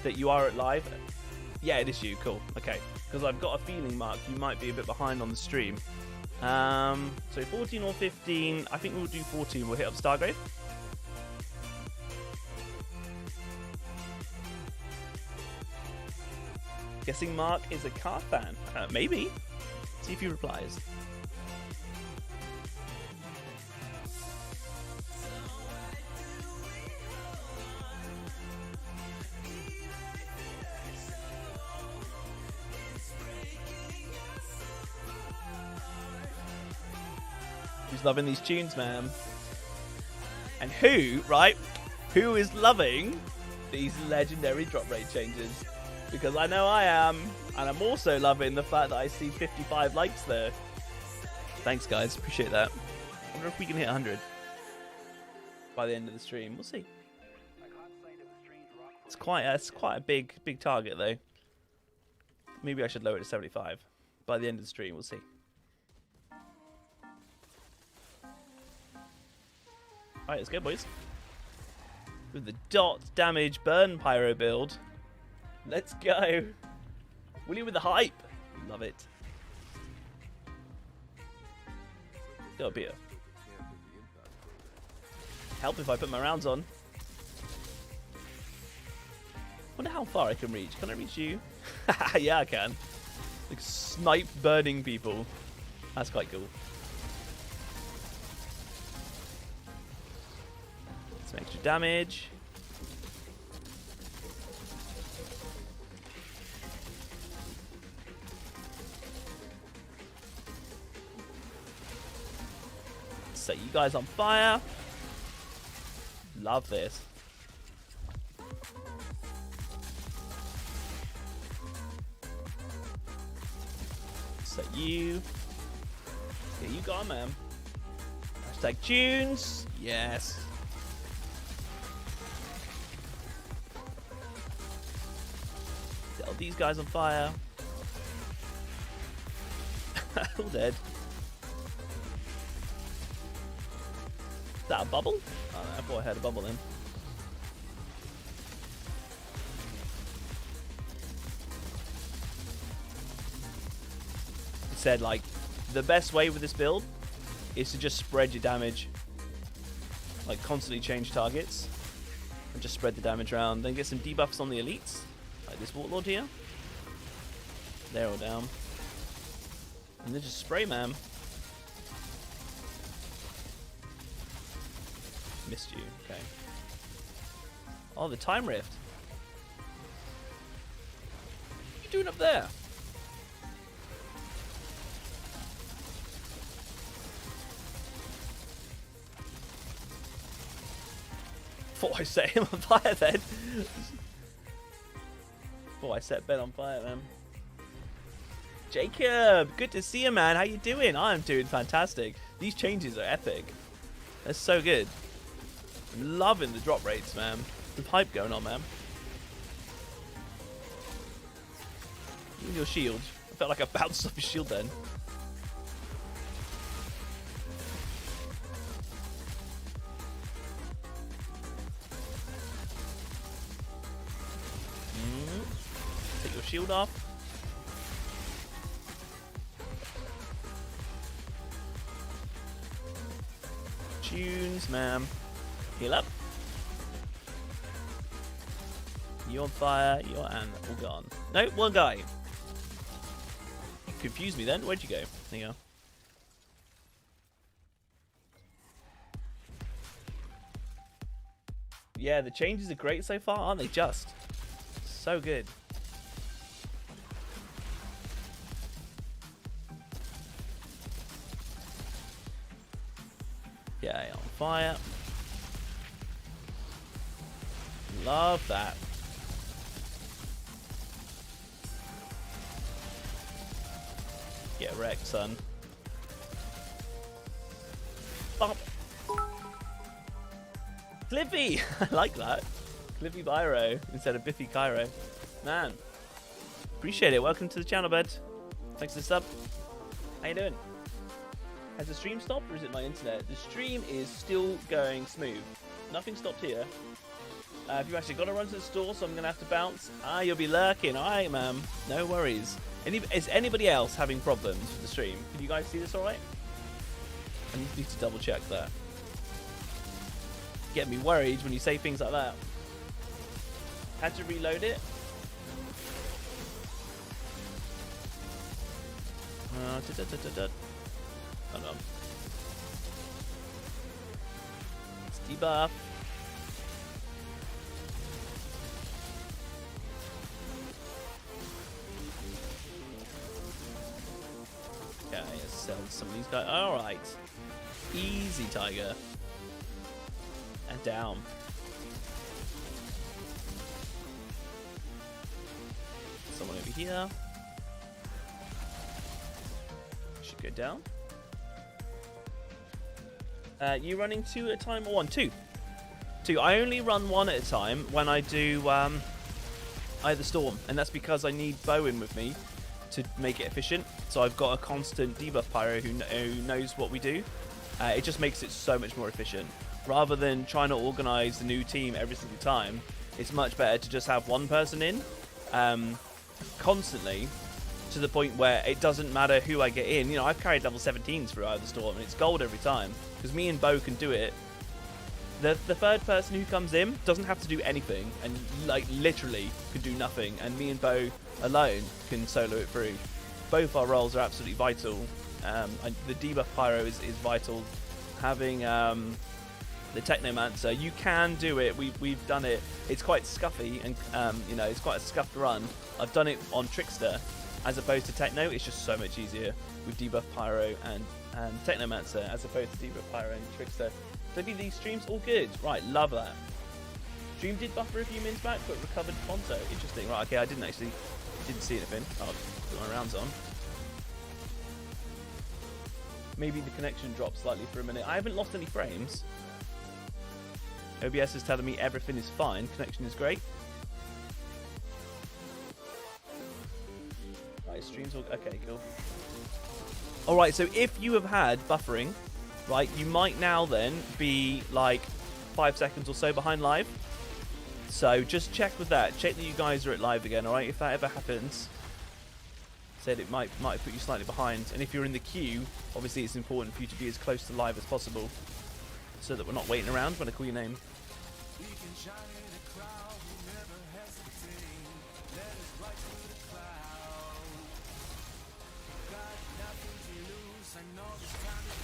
that you are at live. Yeah, it is you. Cool. Okay. Because I've got a feeling, Mark, you might be a bit behind on the stream. So 14 or 15. I think we'll do 14. We'll hit up Stargrave. Guessing Mark is a car fan. Maybe. See if he replies. Who's loving these tunes, man? And who, right? Who is loving these legendary drop rate changes? Because I know I am, and I'm also loving the fact that I see 55 likes there. Thanks, guys. Appreciate that. I wonder if we can hit 100 by the end of the stream. We'll see. It's quite a big target, though. Maybe I should lower it to 75 by the end of the stream. We'll see. Alright, let's go, boys. With the dot damage burn pyro build. Let's go. Willie with the hype. Love it. Go, beer. Help if I put my rounds on. Wonder how far I can reach. Can I reach you? Yeah, I can. Like snipe burning people. That's quite cool. Some extra damage. Set you guys on fire. Love this. Set you. Here you go, man. Hashtag tunes. Yes. Set these guys on fire. All dead. that a bubble? Oh, I thought I heard a bubble then. It said, like, the best way with this build is to just spread your damage. Like, constantly change targets. And just spread the damage around. Then get some debuffs on the elites. Like this Warlord here. They're all down. And then just spray, man. Missed you, okay. Oh, the time rift. What are you doing up there? Thought I set him on fire then. Thought I set Ben on fire, man. Jacob, good to see you, man. How you doing? I'm doing fantastic. These changes are epic. They're so good. I'm loving the drop rates, man. The hype going on, man. You and your shield. I felt like I bounced off your shield then. Take your shield off. Tunes, ma'am. Heal up. You on fire, you're all gone. No, one guy. You confused me then. Where'd you go? There you go. Yeah, the changes are great so far, aren't they? Just so good. Yeah, on fire. Love that. Get wrecked, son. Bump. Cliffy! I like that. Cliffy Pyro instead of Biffy Cairo. Man. Appreciate it. Welcome to the channel, bud. Thanks for the sub. How you doing? Has the stream stopped or is it my internet? The stream is still going smooth. Nothing stopped here. Have you actually got to run to the store, so I'm going to have to bounce? Ah, you'll be lurking. Alright, ma'am. No worries. Is anybody else having problems with the stream? Can you guys see this alright? I need to double check that. Get me worried when you say things like that. Had to reload it. Hold on. Let's debuff. Okay, let's sell some of these guys. Alright. Easy, Tiger. And down. Someone over here. Should go down. You running 2 at a time or 1? 2. 2. I only run 1 at a time when I do either storm, and that's because I need Bowen with me to make it efficient. So I've got a constant debuff pyro who knows what we do. It just makes it so much more efficient. Rather than trying to organize the new team every single time, it's much better to just have one person in constantly, to the point where it doesn't matter who I get in. You know, I've carried level 17s through either storm, and it's gold every time because me and Bo can do it. The third person who comes in doesn't have to do anything, and like literally can do nothing, and me and Bo alone can solo it through. Both our roles are absolutely vital. The debuff pyro is vital. Having the Technomancer, you can do it. We've done it. It's quite scuffy, and you know, it's quite a scuffed run. I've done it on Trickster as opposed to Techno. It's just so much easier with debuff pyro and Technomancer as opposed to debuff pyro and Trickster. Maybe these streams all good. Right, love that. Stream did buffer a few minutes back, but recovered Ponto. Interesting. Right, okay, I didn't see anything. Oh, put my rounds on. Maybe the connection dropped slightly for a minute. I haven't lost any frames. OBS is telling me everything is fine. Connection is great. Right, streams all... Okay, cool. Alright, so if you have had buffering right? You might now then be like 5 seconds or so behind live. So just check with that. Check that you guys are at live again, alright? If that ever happens, said it might put you slightly behind. And if you're in the queue, obviously it's important for you to be as close to live as possible so that we're not waiting around when I call your name.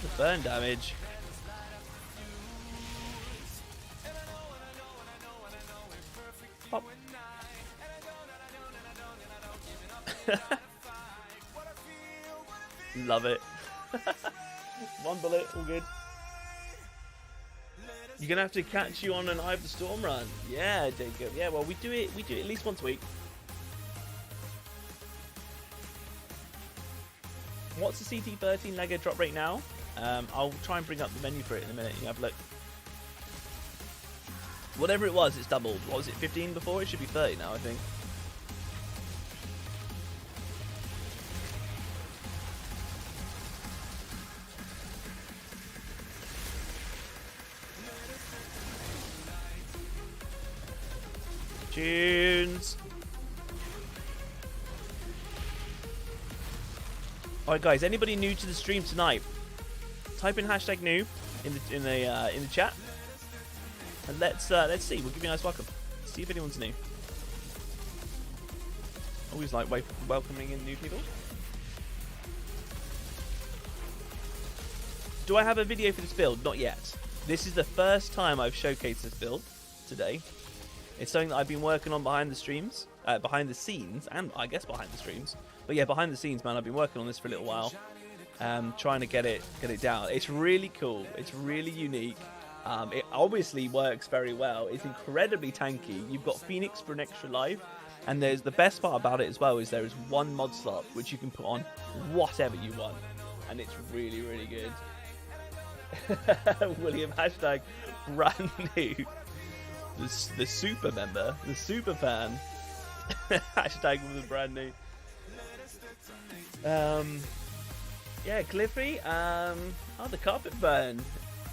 The burn damage. Pop. Love it. One bullet, all good. You're gonna have to catch you on an Eye of the Storm run. Yeah, Jacob. Yeah, well we do it at least once a week. What's the CT13 Lego drop rate now? I'll try and bring up the menu for it in a minute. You have a look. Whatever it was, it's doubled. What was it, 15 before? It should be 30 now, I think. Tunes. Alright guys, anybody new to the stream tonight, type in hashtag new in the chat. And let's see. We'll give you a nice welcome. See if anyone's new. Always like welcoming in new people. Do I have a video for this build? Not yet. This is the first time I've showcased this build today. It's something that I've been working on behind the streams, behind the scenes, and I guess behind the streams. But yeah, behind the scenes, man, I've been working on this for a little while, trying to get it down. It's really cool. It's really unique. It obviously works very well. It's incredibly tanky. You've got Phoenix for an extra life, and there's the best part about it as well is there is one mod slot which you can put on whatever you want, and it's really, really good. William, hashtag brand new. The super member, the super fan. Hashtag with the brand new. Yeah, Cliffy. Oh, the carpet burn.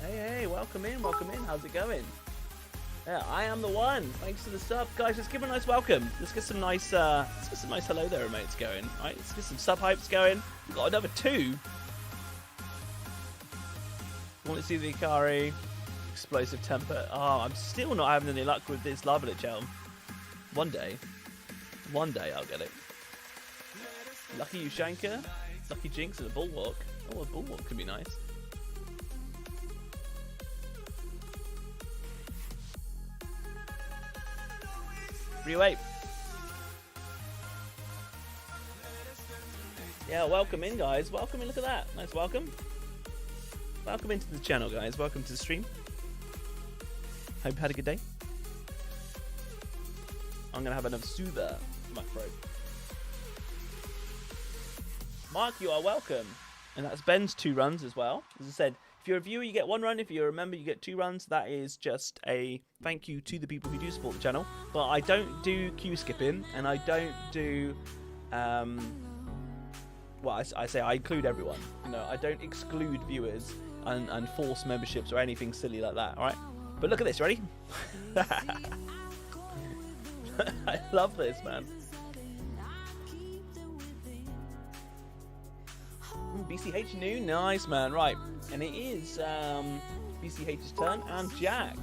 Hey, welcome in. How's it going? Yeah, I am the one. Thanks to the sub, guys. Let's give a nice welcome. Let's get some nice hello there, mates going. All right, let's get some sub hypes going. We've got another 2. Want to see the Ikari? Explosive temper. Oh, I'm still not having any luck with this lava lich helm. One day I'll get it. Lucky Ushanka, Lucky Jinx, and a bulwark. Oh, a bulwark could be nice. Re-wait. Yeah, welcome in, guys. Welcome in. Look at that. Nice welcome. Welcome into the channel, guys. Welcome to the stream. Hope you had a good day. I'm going to have another soother for my throat. Mark, you are welcome. And that's Ben's 2 runs as well. As I said, if you're a viewer, you get 1 run. If you're a member, you get 2 runs. That is just a thank you to the people who do support the channel. But I don't do queue skipping, and I don't do... well, I say I include everyone. You know, I don't exclude viewers and force memberships or anything silly like that, alright? But look at this, ready? I love this, man. BCH new, nice, man. Right, and it is BCH's turn, and Jack.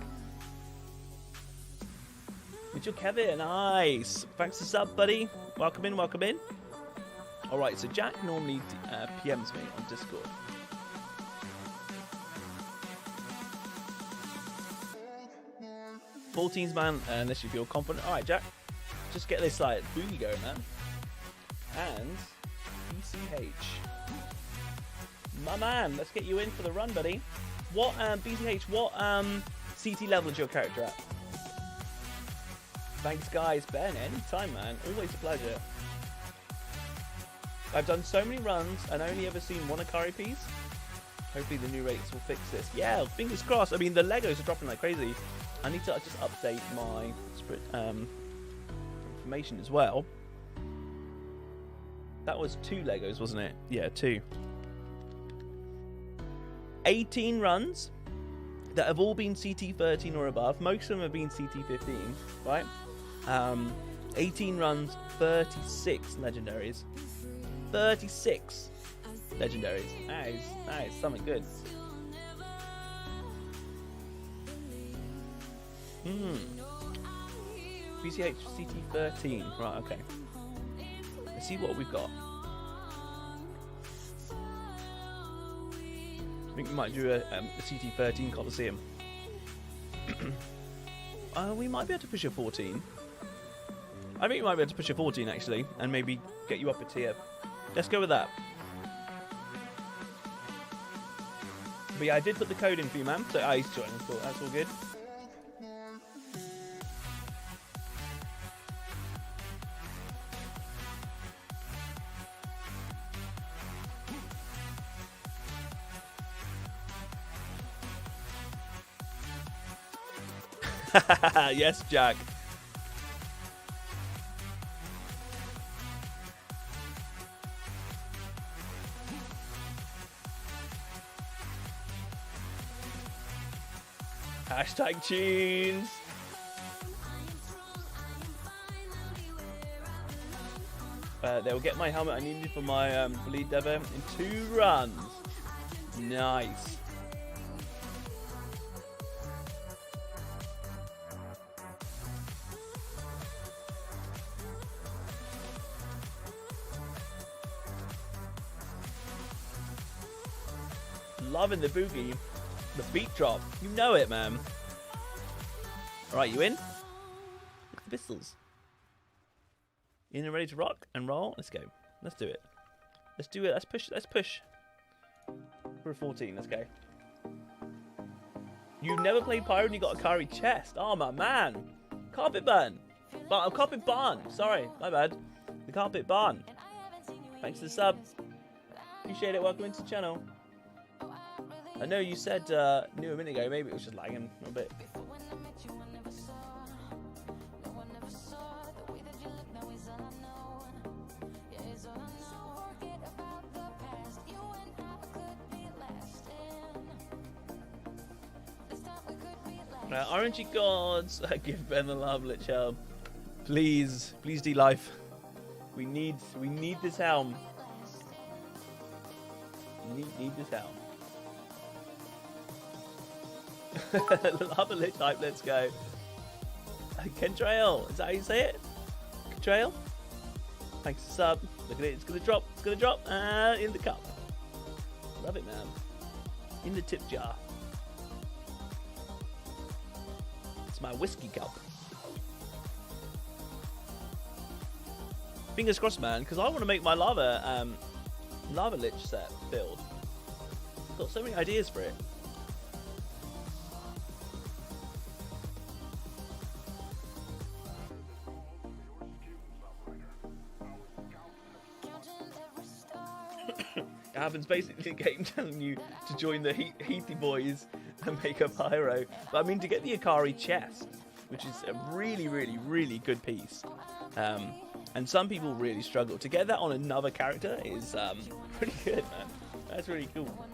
Mitchell Kevin, nice. Thanks for sub, buddy. Welcome in, welcome in. All right, so Jack normally PMs me on Discord. $14s, man, unless you feel confident. All right, Jack, just get this like boogie going, man. And BCH, my man, let's get you in for the run, buddy. What BCH? What CT level is your character at? Thanks, guys. Ben, anytime, man. Always a pleasure. I've done so many runs and only ever seen 1 Ikari piece. Hopefully the new rates will fix this. Yeah, fingers crossed. I mean, the Legos are dropping like crazy. I need to just update my information as well. That was 2 Legos, wasn't it? Yeah, 2. 18 runs that have all been CT13 or above. Most of them have been CT15, right? 18 runs, 36 legendaries. 36 legendaries. That is something good. BCH CT13. Right, okay. Let's see what we've got. I think we might do a CT13 Coliseum. We might be able to push a 14. I think we might be able to push a 14 actually, and maybe get you up a tier. Let's go with that. But yeah, I did put the code in for you, man. So he's joining. Cool. That's all good. Yes, Jack. Hashtag tunes. They'll get my helmet I needed for my lead dev in 2 runs. Nice. Loving the boogie, the beat drop. You know it, man. Alright, you in? Look at the pistols. In and ready to rock and roll? Let's go. Let's do it. Let's do it. Let's push. Let's push. For a 14. Let's go. You've never played Pyro and you got a Kari chest. Oh, my man. Carpet burn. Carpet barn. Sorry. My bad. The carpet barn. Thanks for the sub. Appreciate it. Welcome into the channel. I know you said knew a minute ago, maybe it was just lagging a little bit. RNG gods, give Ben the love, lit helm. Please, please D life. We need this helm. Need this helm. Love a lit type, let's go. Kentrail, is that how you say it? Kentrail? Thanks for sub. Look at it, it's gonna drop, in the cup. Love it, man. In the tip jar. It's my whiskey cup. Fingers crossed, man, because I want to make my lava lich set build. I've got so many ideas for it. It happens basically the game telling you to join the Heathy boys and make a pyro. But I mean, to get the Akari chest, which is a really, really, really good piece. And some people really struggle. To get that on another character is pretty good, man. That's really cool.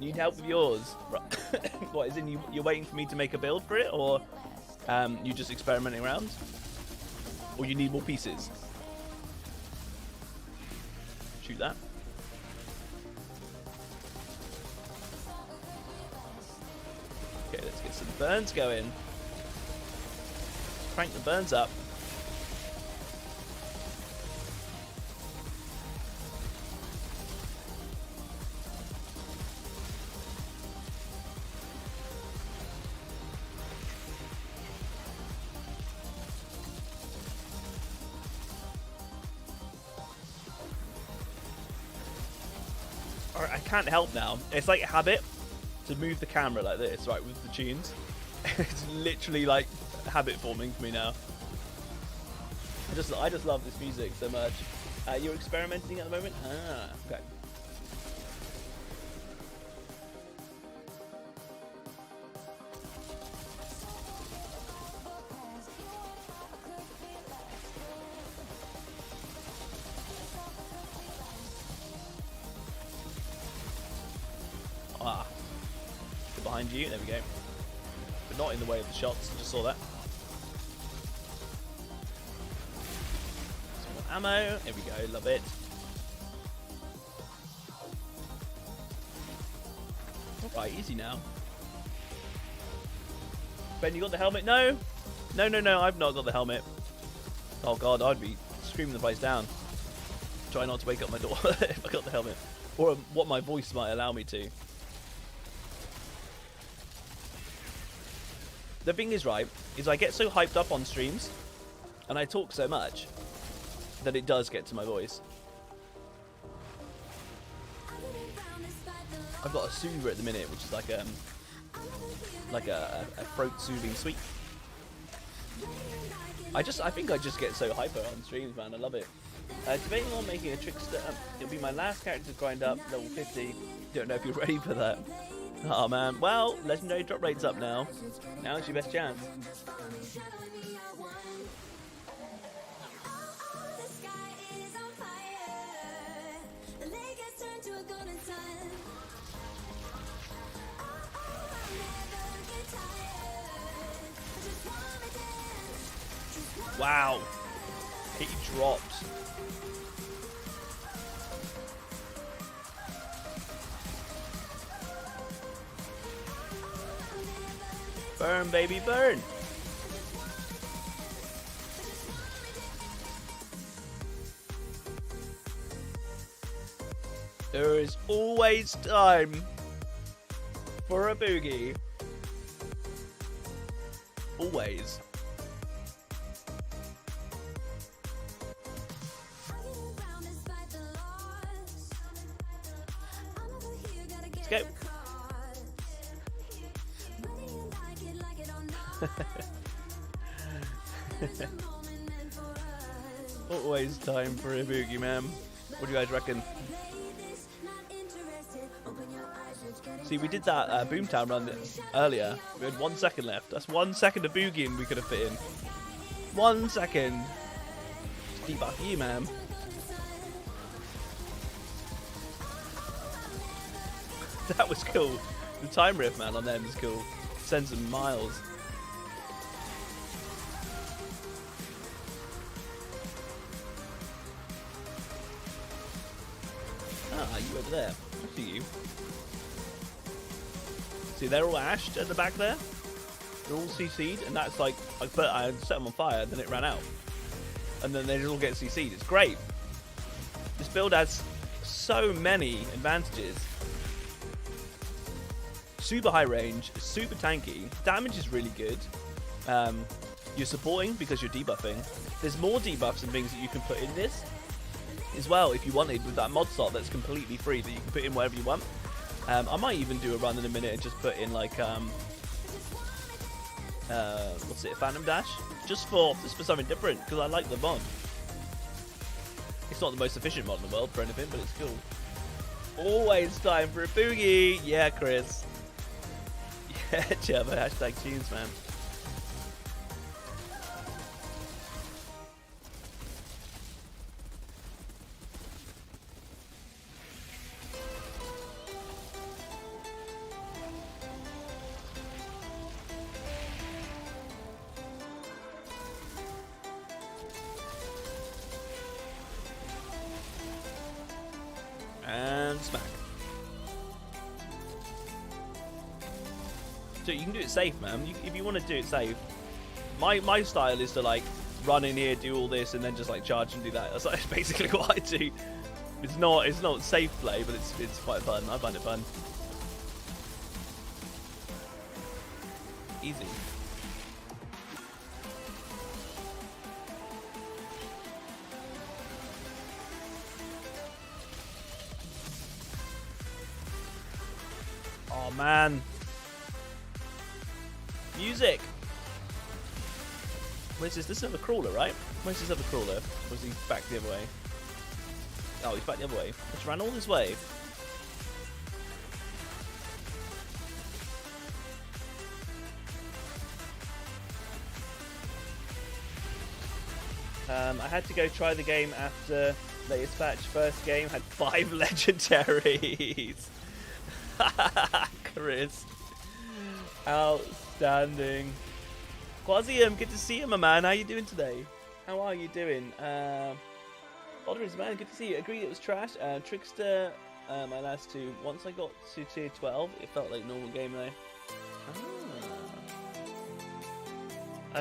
Need help with yours? What, is in you're waiting for me to make a build for it? Or you just experimenting around? Or you need more pieces? Shoot that. Okay, let's get some burns going. Crank the burns up. Alright, I can't help now. It's like a habit to move the camera like this, right, with the tunes. It's literally like habit forming for me now. I just love this music so much. You're experimenting at the moment? Ah, okay. behind you. There we go. But not in the way of the shots. Just saw that. Some more ammo. There we go. Love it. Right, easy now. Ben, you got the helmet? No! No, no, no, I've not got the helmet. Oh god, I'd be screaming the place down. Try not to wake up my door if I got the helmet. Or what my voice might allow me to. The thing is, right, is I get so hyped up on streams, and I talk so much, that it does get to my voice. I've got a soother at the minute, which is like a throat soothing sweet. I think I just get so hyper on streams, man. I love it. Debating on making a trickster. It'll be my last character to grind up level 50. Don't know if you're ready for that. Oh man. Well, legendary drop rate's up now. Now's your best chance. Wow, he dropped. Burn, baby, burn. There is always time for a boogie. Always. Go. Always time for a boogie, man. What do you guys reckon? See, we did that Boomtown run earlier. We had 1 second left. That's 1 second of boogieing we could have fit in. 1 second. Debuff you, man. That was cool. The time riff, man, on them is cool. Sends them miles. Ah, you over there. I see you. See, they're all ashed at the back there. They're all CC'd, and that's like, I set them on fire, then it ran out. And then they just all get CC'd. It's great. This build has so many advantages. Super high range, super tanky, damage is really good. You're supporting because you're debuffing. There's more debuffs and things that you can put in this as well if you wanted, with that mod slot that's completely free that you can put in wherever you want. I might even do a run in a minute and just put in like what's it, Phantom Dash, just for something different, because I like the mod. It's not the most efficient mod in the world for anything, but it's cool. Always time for a boogie. Yeah, Chris. Yeah, Java, hashtag tunes, man. And smack. So you can do it safe, man. If you want to do it safe. My style is to like run in here, do all this, and then just like charge and do that. That's like basically what I do. It's not safe play, but it's quite fun. I find it fun. Easy. Oh man. Music. Where's this? This is another crawler, right? Where's this other crawler? Or is he back the other way? Oh, he's back the other way. Let's run all this way. I had to go try the game after latest patch. First game had 5 legendaries. Chris. Outstanding. Quasium, good to see you, my man. How you doing today? How are you doing? Odders, man, good to see you. Agreed it was trash. Trickster, my last two. Once I got to tier 12, it felt like normal game though.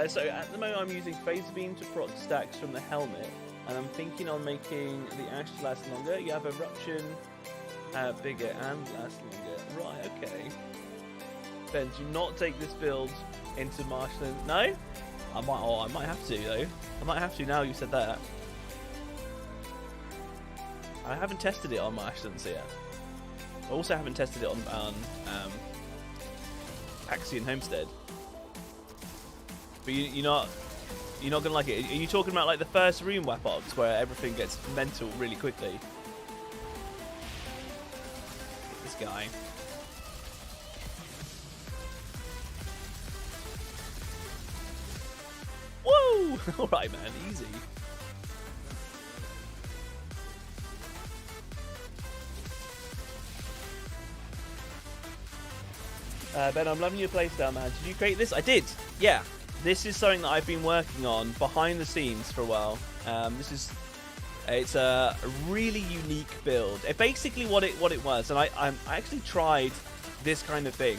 So at the moment I'm using Phase Beam to proc stacks from the helmet, and I'm thinking on making the Ash to last longer. You have Eruption bigger and last longer. Right, okay. Ben, do not take this build into Marshland. No? I might have to though. I might have to now you said that. I haven't tested it on Marshlands yet. I also haven't tested it on Axion Homestead. But you're not gonna like it. Are you talking about like the first room WAP-ops where everything gets mental really quickly? This guy. Woo! Alright man, easy. Ben, I'm loving your playstyle, man. Did you create this? I did. Yeah. This is something that I've been working on behind the scenes for a while. It's a really unique build. Basically, what it was, and I actually tried this kind of thing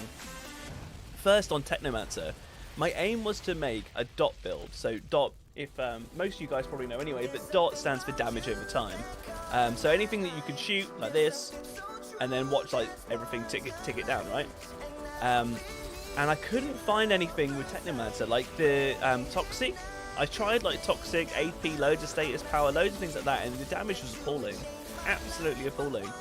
first on Technomancer. My aim was to make a dot build. So dot, if most of you guys probably know anyway, but dot stands for damage over time. So anything that you can shoot like this, and then watch like everything tick it down, right? And I couldn't find anything with Technomancer, like the Toxic. I tried like Toxic, AP, loads of status power, loads of things like that, and the damage was appalling. Absolutely appalling.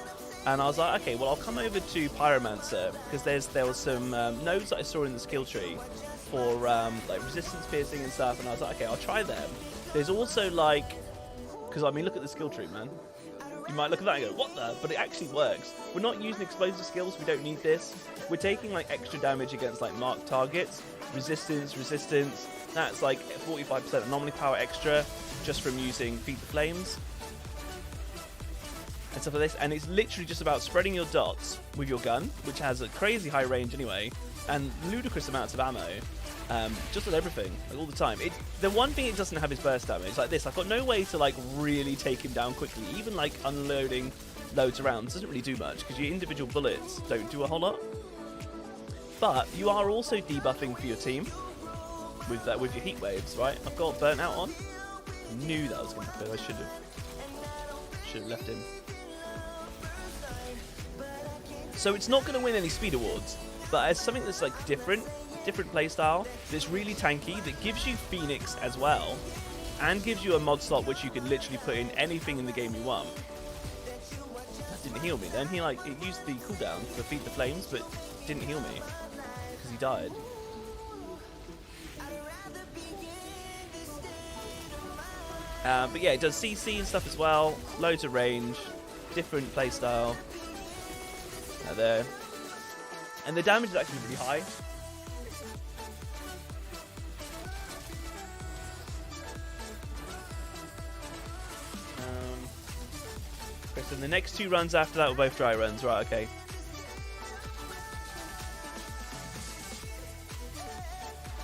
And I was like, okay, well I'll come over to Pyromancer, because there was some nodes that I saw in the skill tree for like resistance piercing and stuff, and I was like, okay, I'll try them. There's also like, because I mean look at the skill tree, man. You might look at that and go, what the? But it actually works. We're not using explosive skills, we don't need this. We're taking like extra damage against like marked targets. Resistance. That's like 45% anomaly power extra just from using Feed the Flames. And stuff like this. And it's literally just about spreading your dots with your gun, which has a crazy high range anyway, and ludicrous amounts of ammo. Just with everything, like all the time. The one thing it doesn't have is burst damage. Like this, I've got no way to like really take him down quickly. Even like unloading loads of rounds doesn't really do much because your individual bullets don't do a whole lot. But you are also debuffing for your team with your heat waves, right? I've got burnt out on. Knew that was going to happen. I should have left him. So it's not going to win any speed awards, but as something that's like different playstyle, that's really tanky, that gives you Phoenix as well, and gives you a mod slot which you can literally put in anything in the game you want. That didn't heal me then. He like, it used the cooldown for Feed the Flames, but didn't heal me because he died. But yeah, it does CC and stuff as well, loads of range, different playstyle. There. And the damage is actually really high. And the next two runs after that were both dry runs, right? Okay.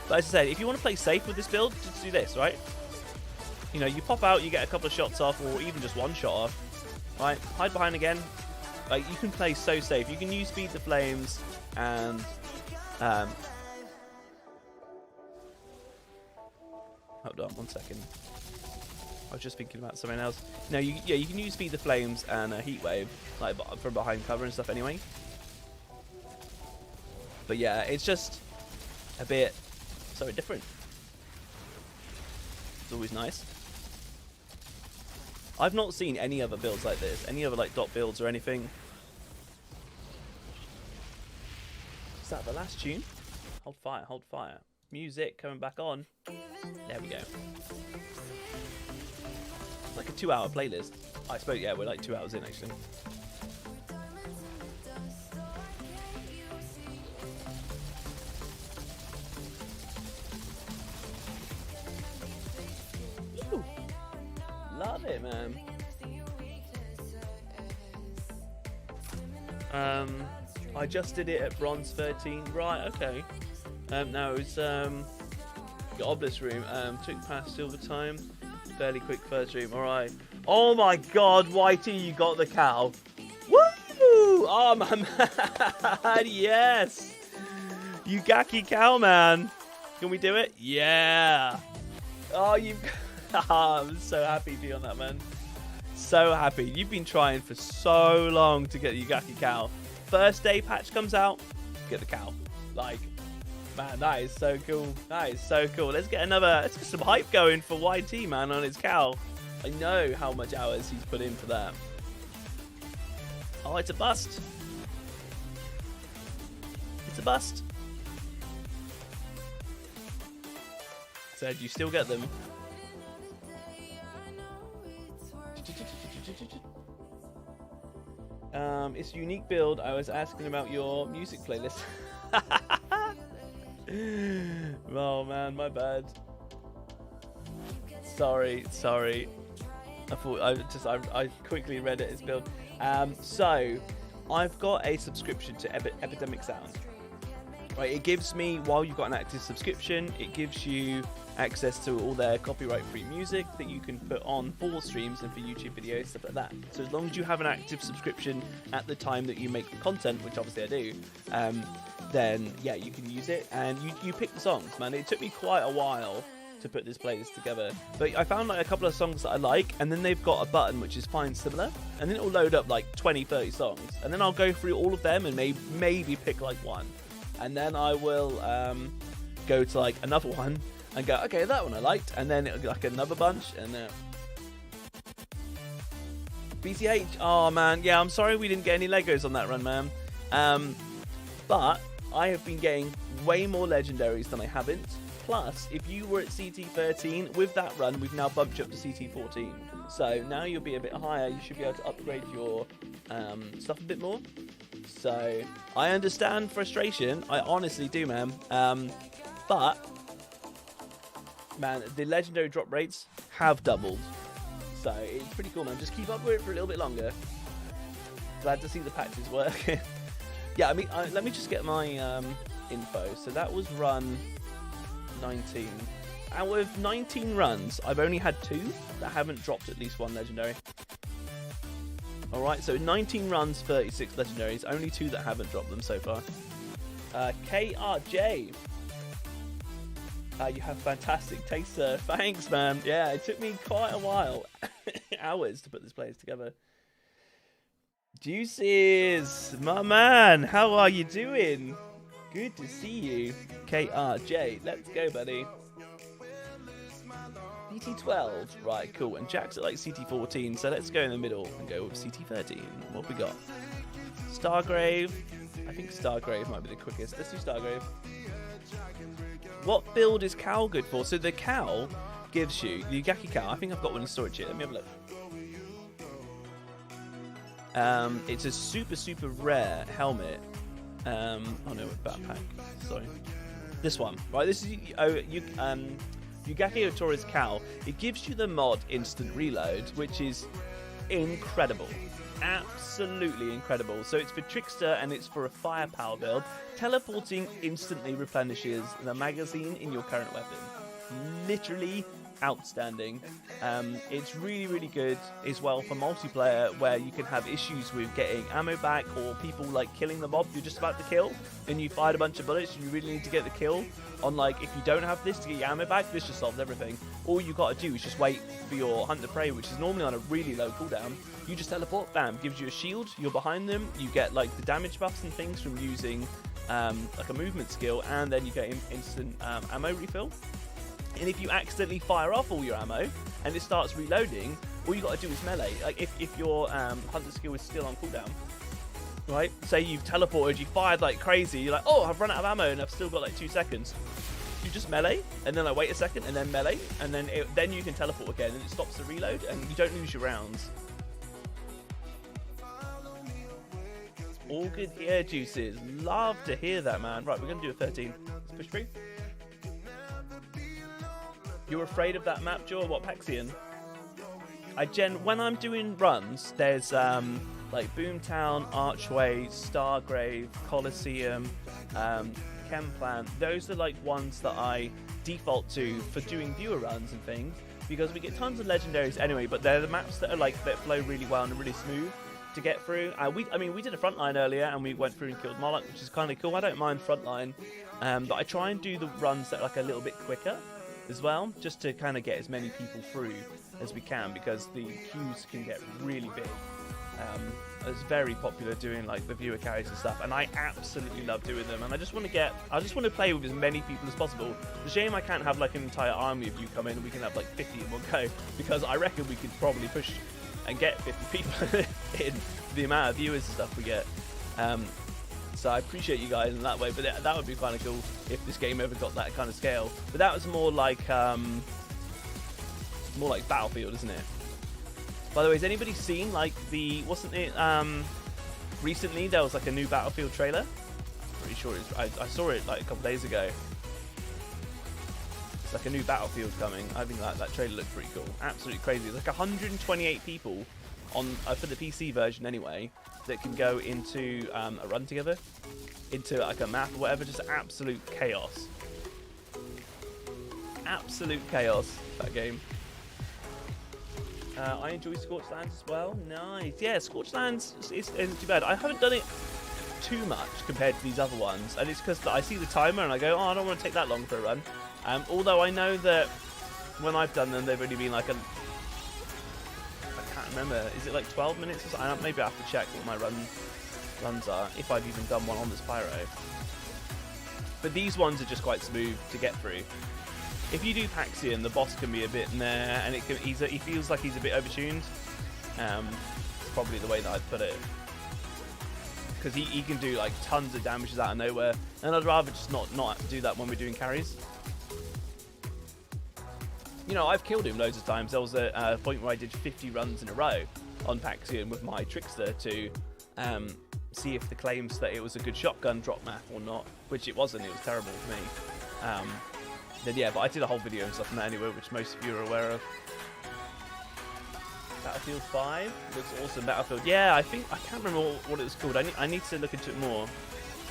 But as I said, if you want to play safe with this build, just do this, right? You know, you pop out, you get a couple of shots off, or even just one shot off, right? Hide behind again. Like, you can play so safe. You can use Feed the Flames and hold on 1 second. I was just thinking about something else. No, you can use Feed the Flames and a Heat Wave, like from behind cover and stuff anyway. But yeah, it's just a bit so different. It's always nice. I've not seen any other builds like this, any other like dot builds or anything. Is that the last tune? Hold fire, hold fire. Music coming back on. There we go. Like a 2-hour playlist. I suppose, yeah, we're like 2 hours in actually. Ooh. Love it, man. I just did it at bronze 13. Right, okay. No, it was the obelisk room. Took past silver time. Fairly quick first room. All right. Oh my God, Whitey, you got the cow. Woo! Oh my man, yes. Yugaki cow man. Can we do it? Yeah. Oh, you. I'm so happy for you on that, man. So happy. You've been trying for so long to get the Yugaki cow. First day patch comes out, get the cow. Like, man, that is so cool. That is so cool. Let's get some hype going for YT, man, on his cow. I know how much hours he's put in for that. Oh, it's a bust. It's a bust. So, do you still get them? It's a unique build. I was asking about your music playlist. Oh man, my bad. Sorry. I thought I quickly read it as build. So I've got a subscription to Epidemic Sound. Right, it gives me, while you've got an active subscription, it gives you access to all their copyright-free music that you can put on for streams and for YouTube videos, stuff like that. So as long as you have an active subscription at the time that you make the content, which obviously I do, then yeah, you can use it, and you pick the songs, man. It took me quite a while to put this playlist together, but I found like a couple of songs that I like, and then they've got a button which is find similar, and then it'll load up like 20-30 songs, and then I'll go through all of them and maybe pick like one. And then I will go to like another one and go, okay, that one I liked, and then it'll be like another bunch, and BCH. Oh man, yeah, I'm sorry we didn't get any Legos on that run, man. But I have been getting way more legendaries than I haven't. Plus, if you were at CT13 with that run, we've now bumped you up to CT14. So now you'll be a bit higher. You should be able to upgrade your stuff a bit more. So I understand frustration. I honestly do, man. But man, the legendary drop rates have doubled. So it's pretty cool, man. Just keep up with it for a little bit longer. Glad to see the patches working. Yeah, I mean, let me just get my info. So that was run 19. Out of 19 runs, I've only had 2 that haven't dropped at least 1 legendary. Alright, so 19 runs, 36 legendaries, only 2 that haven't dropped them so far. KRJ. You have fantastic taste, sir. Thanks, man. Yeah, it took me quite a while. Hours to put this playlist together. Juices, my man, how are you doing? Good to see you. KRJ, let's go, buddy. CT12, right, cool. And Jack's at like CT14, so let's go in the middle and go with CT13. What we got? Stargrave. I think Stargrave might be the quickest. Let's do Stargrave. What build is cow good for? So the cow gives you the Yugaki cow. I think I've got one in storage here. Let me have a look. It's a super rare helmet. Oh no, backpack. Sorry. This one, right? This is Yugaki Otori's cow. It gives you the mod instant reload, which is incredible. Absolutely incredible. So it's for trickster and it's for a firepower build. Teleporting instantly replenishes the magazine in your current weapon. Literally outstanding. It's really good as well for multiplayer, where you can have issues with getting ammo back, or people like killing the mob you're just about to kill and you fired a bunch of bullets and you really need to get the kill. On like, if you don't have this to get your ammo back, this just solves everything. All you got to do is just wait for your hunt to prey, which is normally on a really low cooldown. You just teleport, bam, gives you a shield, you're behind them, you get like the damage buffs and things from using like a movement skill, and then you get instant ammo refill. And if you accidentally fire off all your ammo and it starts reloading, all you got to do is melee. Like if your hunter skill is still on cooldown, right? Say you've teleported, you fired like crazy, you're like, oh, I've run out of ammo and I've still got like 2 seconds. You just melee, and then like wait a second, and then melee, and then you can teleport again, and it stops the reload, and you don't lose your rounds. All good here, Juices. Love to hear that, man. Right, we're gonna do a 13. Let's push through. You're afraid of that map, Joe? What, Paxian? When I'm doing runs, there's like Boomtown, Archway, Stargrave, Coliseum, Chem Plant, those are like ones that I default to for doing viewer runs and things, because we get tons of legendaries anyway, but they're the maps that are like, that flow really well and are really smooth to get through. I mean, we did a frontline earlier and we went through and killed Moloch, which is kind of cool. I don't mind frontline, but I try and do the runs that are like a little bit quicker as well, just to kind of get as many people through as we can, because the queues can get really big. It's very popular doing like the viewer carries and stuff, and I absolutely love doing them. And I just want to play with as many people as possible. It's a shame I can't have like an entire army of you come in and we can have like 50 in one go, because I reckon we could probably push and get 50 people in the amount of viewers and stuff we get. So I appreciate you guys in that way, but that would be kind of cool if this game ever got that kind of scale. But that was more like Battlefield, isn't it? By the way, has anybody seen like wasn't it recently there was like a new Battlefield trailer? Pretty sure I saw it like a couple days ago. It's like a new Battlefield coming. I think that trailer looked pretty cool. Absolutely crazy. There's like 128 people on for the PC version anyway that can go into a run together, into like a map or whatever. Just absolute chaos. Absolute chaos, that game. I enjoy Scorched Lands as well. Nice. Yeah, Scorched Lands isn't too bad. I haven't done it too much compared to these other ones, and it's because I see the timer and I go, oh, I don't want to take that long for a run. Although I know that when I've done them, they've only been like I can't remember. Is it like 12 minutes or something? Maybe I have to check what my runs are, if I've even done one on this Pyro. But these ones are just quite smooth to get through. If you do Paxian, the boss can be a bit meh, and he feels like he's a bit overtuned. It's probably the way that I'd put it. Because he can do like tons of damages out of nowhere, and I'd rather just not do that when we're doing carries. You know, I've killed him loads of times. There was a point where I did 50 runs in a row on Paxian with my trickster to see if the claims that it was a good shotgun drop map or not, which it wasn't. It was terrible for me. Then yeah, but I did a whole video and stuff on that anyway, which most of you are aware of. Battlefield 5 looks awesome. Battlefield, yeah, I can't remember what it was called. I need to look into it more.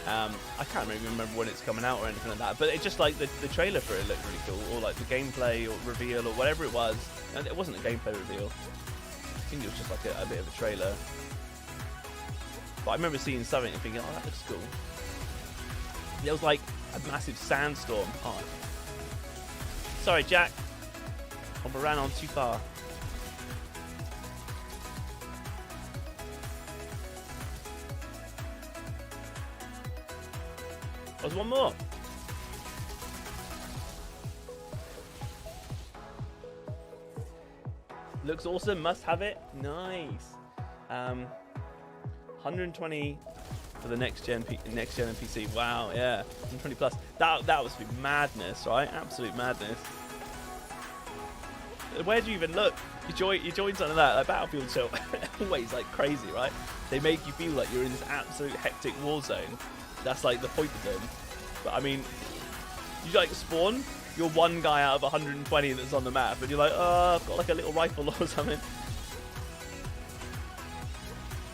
I can't really remember when it's coming out or anything like that. But it just like the trailer for it looked really cool, or like the gameplay or reveal or whatever it was. And it wasn't a gameplay reveal. I think it was just like a bit of a trailer. But I remember seeing something and thinking, oh, that looks cool. There was like a massive sandstorm. Oh, sorry, Jack. I ran on too far. There's one more. Looks awesome. Must have it. Nice. 120 for the next gen and PC. Wow. Yeah. 120 plus. That was madness, right? Absolute madness. Where do you even look? You join something like that. Like Battlefield so always like crazy, right? They make you feel like you're in this absolute hectic war zone. That's like the point of them. But I mean, you like spawn, you're one guy out of 120 that's on the map, and you're like, oh, I've got like a little rifle or something.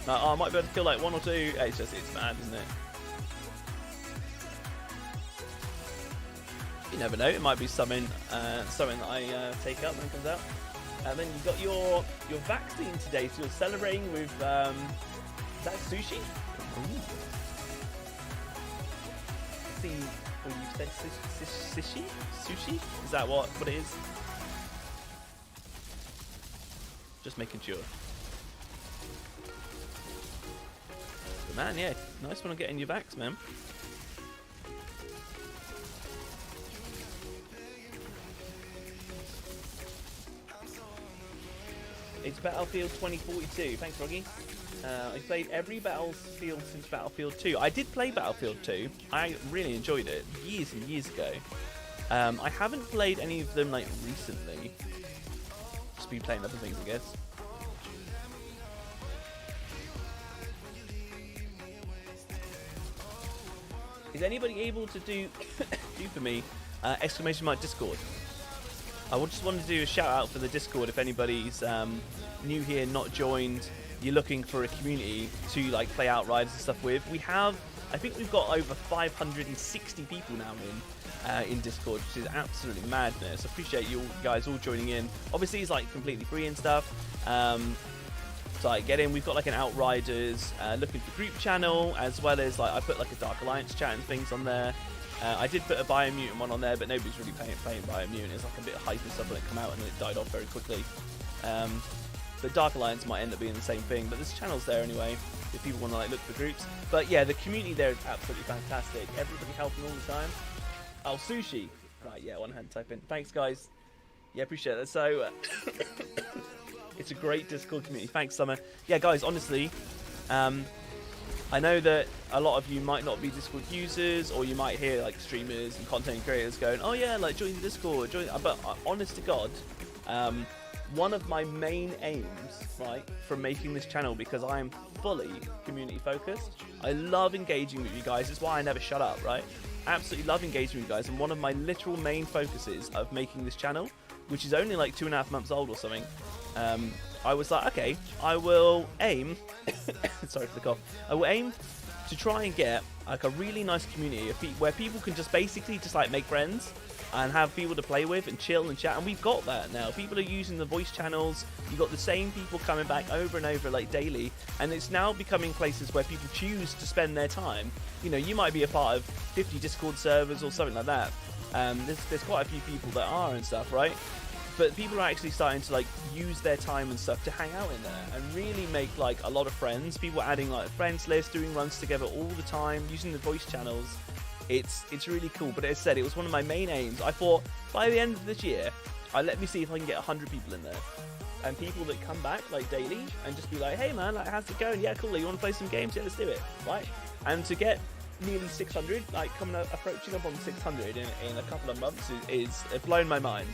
Oh, I might be able to kill like one or two. It's mad, isn't it? You never know. It might be something that I take up when it comes out. And then you got your vaccine today, so you're celebrating with is that sushi? Ooh. See, well, you said sushi? Sushi? Is that what it is? Just making sure. But man, yeah, nice one on getting your vax, man. It's Battlefield 2042. Thanks, Froggy. I played every Battlefield since Battlefield 2. I did play Battlefield 2. I really enjoyed it years and years ago. I haven't played any of them like recently. Just been playing other things, I guess. Is anybody able to do for me exclamation mark Discord? I just wanted to do a shout out for the Discord if anybody's new here, not joined. You're looking for a community to like play Outriders and stuff with. We have I think we've got over 560 people now in Discord, which is absolutely madness. Appreciate you guys all joining in. Obviously, it's like completely free and stuff. So like get in. We've got like an Outriders looking for group channel, as well as like I put like a Dark Alliance chat and things on there. I did put a Biomutant one on there, but nobody's really playing Biomutant. It's like a bit of hype and stuff when it came out, and then it died off very quickly. But Dark Alliance might end up being the same thing. But this channel's there anyway if people want to like look for groups. But yeah, the community there is absolutely fantastic. Everybody helping all the time. Oh, sushi. Right, yeah, one hand type in. Thanks, guys. Yeah, appreciate that. So, it's a great Discord community. Thanks, Summer. Yeah, guys, honestly, I know that a lot of you might not be Discord users, or you might hear like streamers and content creators going, "Oh yeah, like join the Discord." But honest to God, one of my main aims, right, from making this channel, because I am fully community focused. I love engaging with you guys. It's why I never shut up, right? Absolutely love engaging with you guys. And one of my literal main focuses of making this channel, which is only like 2.5 months old or something, I was like, okay, I will aim, sorry for the cough, I will aim to try and get like a really nice community where people can just basically just like make friends and have people to play with and chill and chat. And we've got that now. People are using the voice channels. You've got the same people coming back over and over like daily, and it's now becoming places where people choose to spend their time. You know, you might be a part of 50 Discord servers or something like that. There's quite a few people that are and stuff, right? But people are actually starting to like use their time and stuff to hang out in there and really make like a lot of friends. People adding like a friends list, doing runs together all the time, using the voice channels. It's really cool. But as I said, it was one of my main aims. I thought by the end of this year, let me see if I can get 100 people in there, and people that come back like daily and just be like, "Hey man, like how's it going? Yeah, cool. You want to play some games? Yeah, let's do it." Right? And to get nearly 600, like approaching up on 600 in a couple of months is blown my mind.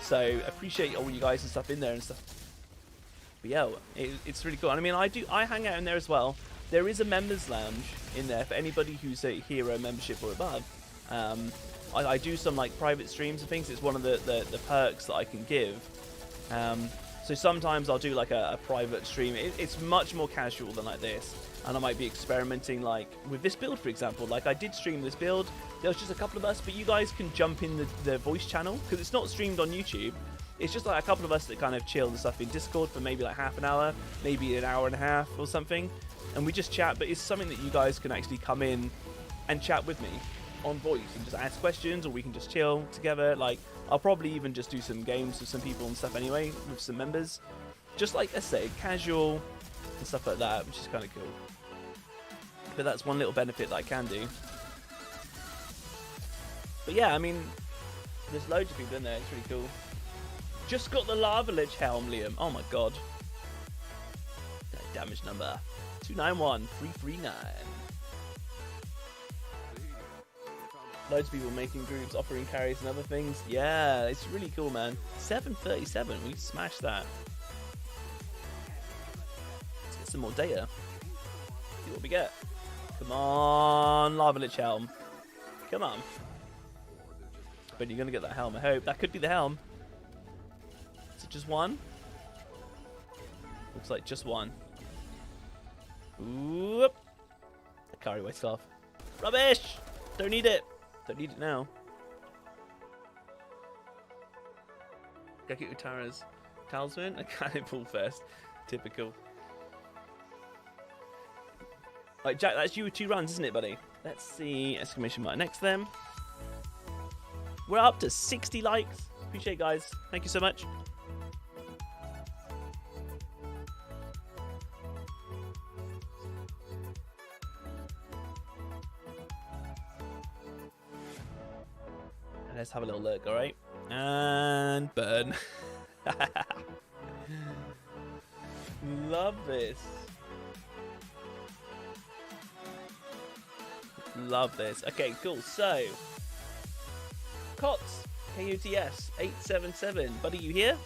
So appreciate all you guys and stuff in there and stuff. But yeah, it's really cool. And I mean, I hang out in there as well. There is a members lounge in there for anybody who's a hero membership or above. I do some like private streams and things. It's one of the perks that I can give. So sometimes I'll do like a private stream. It's much more casual than like this. And I might be experimenting like with this build, for example. Like I did stream this build. There was just a couple of us, but you guys can jump in the voice channel because it's not streamed on YouTube. It's just like a couple of us that kind of chill and stuff in Discord for maybe like half an hour, maybe an hour and a half or something. And we just chat, but it's something that you guys can actually come in and chat with me on voice and just ask questions, or we can just chill together. Like I'll probably even just do some games with some people and stuff anyway, with some members. Just like I say, casual and stuff like that, which is kind of cool. But that's one little benefit that I can do. But yeah, I mean, there's loads of people in there. It's really cool. Just got the Lava Lich helm, Liam. Oh my god. Damage number 291339. Loads of people making groups, offering carries and other things. Yeah, it's really cool, man. 737. We smashed that. Let's get some more data. See what we get. Come on, Lava Lich helm. Come on. But you're going to get that helm, I hope. That could be the helm. Is it just one? Looks like just one. Whoop. Akari White Scarf. Rubbish! Don't need it. Don't need it now. Geki Utara's talisman. I can't pull first. Typical. Right, Jack, that's you with 2 runs, isn't it, buddy? Let's see. Exclamation mark next to them. We're up to 60 likes. Appreciate it, guys. Thank you so much. Let's have a little look, alright? And burn. Love this. Love this. Okay, cool. So, Cots, KUTS 877. Buddy, you here?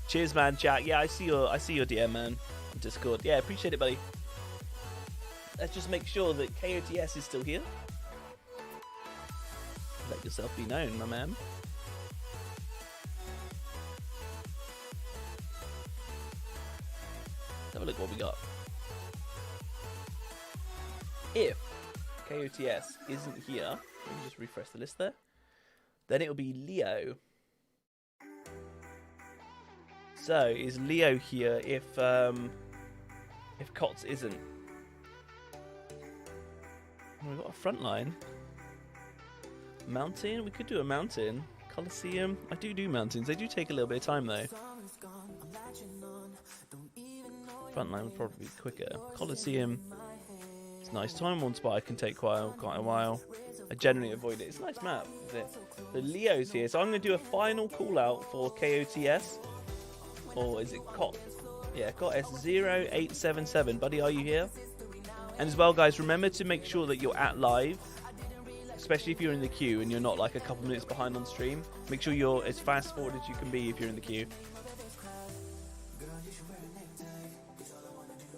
Cheers, man, Jack. Yeah, I see your DM, man, on Discord. Yeah, appreciate it, buddy. Let's just make sure that KOTS is still here. Let yourself be known, my man. Let's have a look what we got. If KOTS isn't here, let me just refresh the list there. Then it'll be Leo. So is Leo here if COTS isn't? Oh, we've got a front line. Mountain? We could do a mountain. Colosseum? I do mountains. They do take a little bit of time though. Front line would probably be quicker. Colosseum. It's nice. Time Worn Spire can take quite a while. I generally avoid it. It's a nice map. The Leo's here. So I'm going to do a final call out for KOTS. Or is it COT? Yeah, COTS 0877. Buddy, are you here? And as well, guys, remember to make sure that you're at live. Especially if you're in the queue and you're not like a couple minutes behind on stream. Make sure you're as fast forward as you can be if you're in the queue.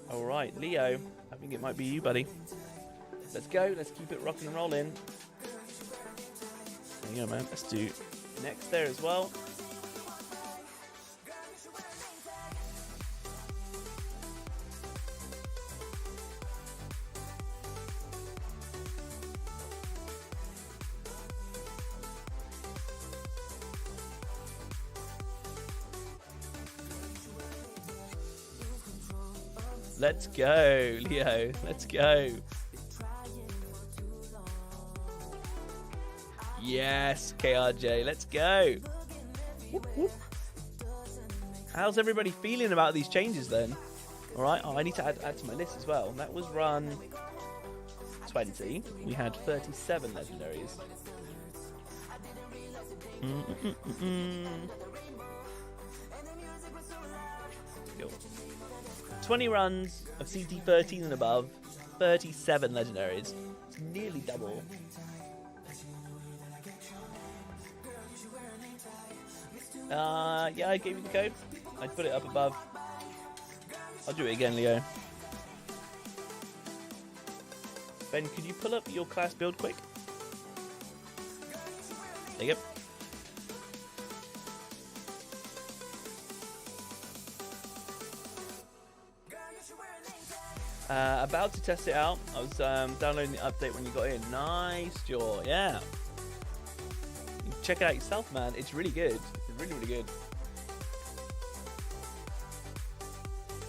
Alright, Leo. I think it might be you, buddy. Let's go. Let's keep it rocking and rolling. There you go, man. Let's do next there as well. Let's go, Leo. Let's go. Yes, KRJ. Let's go. Whoop, whoop. How's everybody feeling about these changes then? All right. Oh, I need to add to my list as well. That was run 20. We had 37 legendaries. 20 runs of CT 13 and above, 37 legendaries. It's nearly double. Yeah, I gave you the code. I'd put it up above. I'll do it again, Leo. Ben, could you pull up your class build quick? There you go. About to test it out. I was downloading the update when you got in. Nice, Jaw. Yeah. You check it out yourself, man. It's really good. It's really, really good.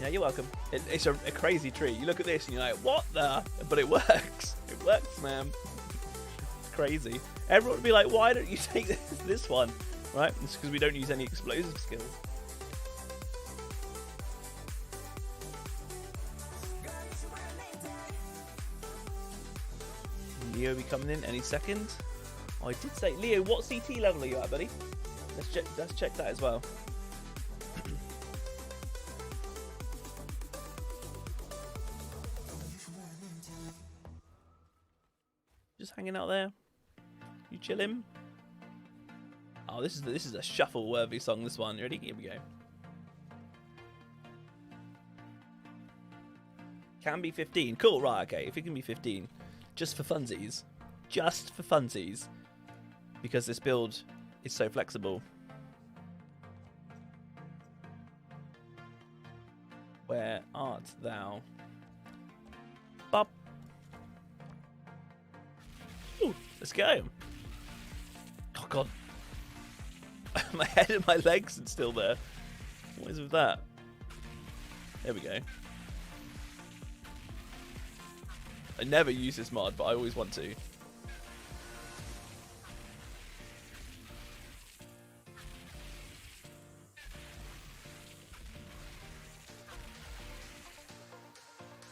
Yeah, you're welcome. It's a crazy tree. You look at this and you're like, what the? But it works. It works, man. It's crazy. Everyone would be like, why don't you take this one? Right? It's because we don't use any explosive skills. Leo be coming in any second. Oh, I did say, Leo, what CT level are you at, buddy? Let's check that as well. Just hanging out there. You chilling? Oh, this is a shuffle-worthy song. This one, ready? Here we go. Can be 15. Cool. Right. Okay. If it can be 15. Just for funsies. Just for funsies. Because this build is so flexible. Where art thou? Bop. Ooh, let's go. Oh, God. My head and my legs are still there. What is with that? There we go. I never use this mod, but I always want to.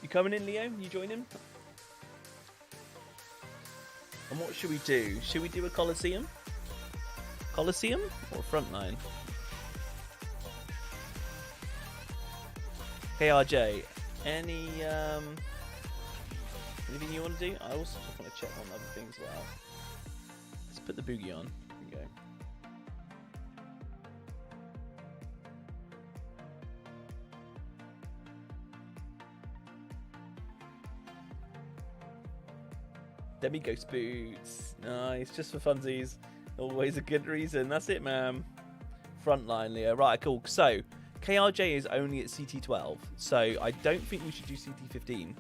You coming in, Leo? You join him? And what should we do? Should we do a Colosseum? Colosseum or Frontline? KRJ, anything you want to do? I also just want to check on other things as well. Let's put the boogie on. Here we go. Demi Ghost Boots. Nice, just for funsies. Always a good reason. That's it, man. Frontline, Leo. Right, cool. So, KRJ is only at CT12. So, I don't think we should do CT15.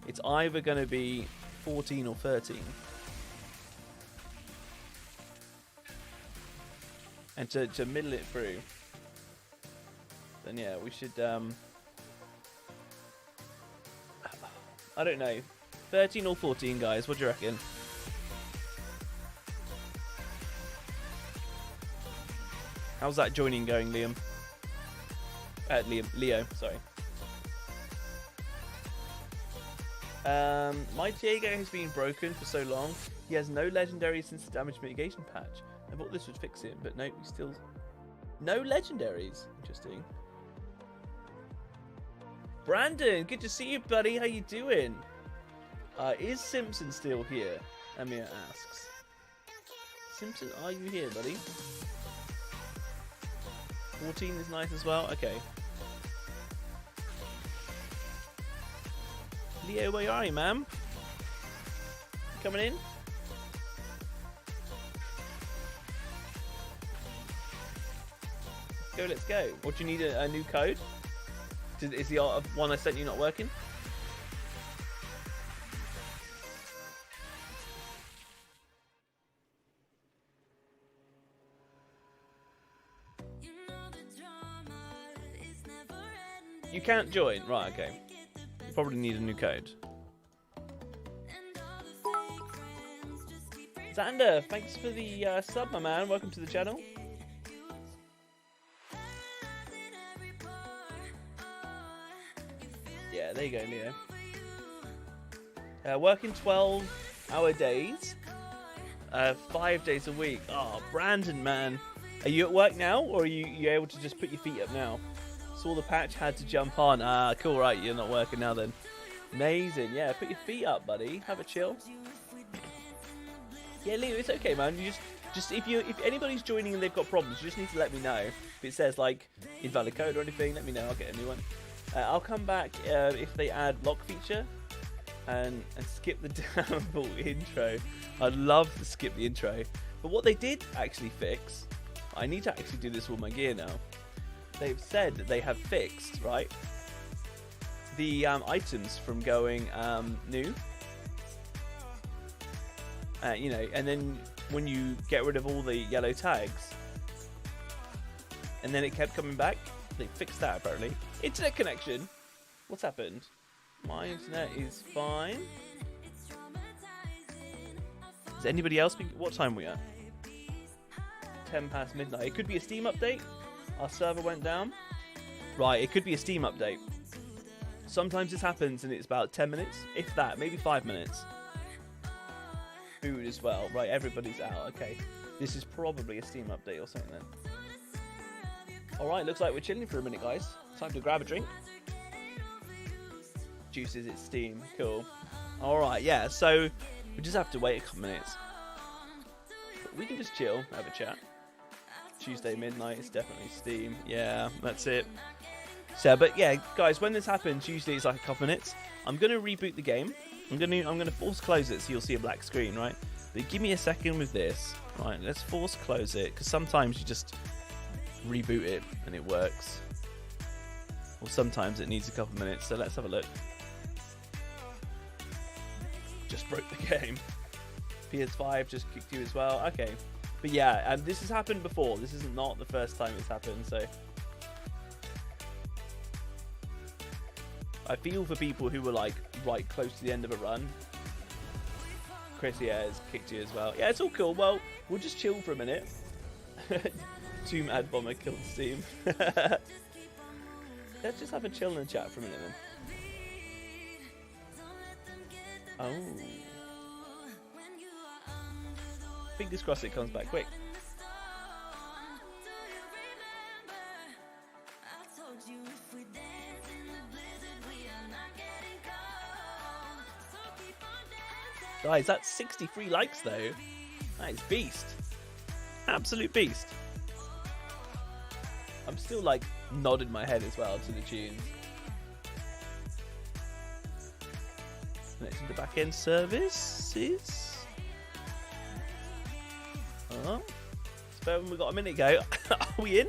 It's either going to be 14 or 13. And to middle it through, then yeah, we should, I don't know, 13 or 14, guys, what do you reckon? How's that joining going, Liam? Leo, sorry. My Diego has been broken for so long. He has no legendary since the damage mitigation patch. I thought this would fix it, but nope, we still... No legendaries. Interesting. Brandon, good to see you, buddy. How you doing? Is Simpson still here? Amir asks. Simpson, are you here, buddy? 14 is nice as well. Okay. Leo, where are you, man? Coming in? Let's go. What, do you need a new code? Is the one I sent you not working? You can't join. Right, okay. You probably need a new code. Xander, thanks for the sub, my man. Welcome to the channel. Yeah, there you go, Leo. Working 12-hour days, 5 days a week. Oh, Brandon, man. Are you at work now, or are you able to just put your feet up now? Saw the patch, had to jump on. Ah, cool, right, you're not working now then. Amazing, yeah, put your feet up, buddy. Have a chill. Yeah, Leo, it's okay, man. You just if anybody's joining and they've got problems, you just need to let me know. If it says, like, invalid code or anything, let me know, I'll get a new one. I'll come back if they add lock feature and skip the damn intro. I'd love to skip the intro. But what they did actually fix, I need to actually do this with my gear now. They've said that they have fixed, right, the items from going new. You know, and then when you get rid of all the yellow tags, and then it kept coming back, they fixed that apparently. Internet connection. What's happened? My internet is fine. Is anybody else? What time are we at? 10 past midnight. It could be a Steam update. Our server went down. Right, it could be a Steam update. Sometimes this happens and it's about 10 minutes, if that, maybe 5 minutes. Food as well. Right, everybody's out. Okay. This is probably a Steam update or something then. Alright, looks like we're chilling for a minute, guys. Time to grab a drink. Juices, it's Steam. Cool. Alright, yeah, so we just have to wait a couple minutes. But we can just chill, have a chat. Tuesday midnight, it's definitely Steam. Yeah, that's it. So, but yeah, guys, when this happens, usually it's like a couple minutes. I'm going to reboot the game. I'm gonna force close it so you'll see a black screen, right? But give me a second with this. Right, let's force close it, because sometimes you just reboot it and it works. Or sometimes it needs a couple minutes, so let's have a look. Just broke the game. PS5 just kicked you as well. Okay. But yeah, and this has happened before. This is not the first time it's happened, so I feel for people who were like right close to the end of a run. Chris, yeah, has kicked you as well. Yeah, it's all cool. Well, we'll just chill for a minute. Two Mad Bomber killed Steam. Let's just have a chill and chat for a minute then. Oh. Fingers crossed it comes back quick. Guys, that's 63 likes though. That is beast. Absolute beast. I'm still like nodding my head as well to the tunes. Connecting to back-end services. Oh, we've got a minute ago. Are we in?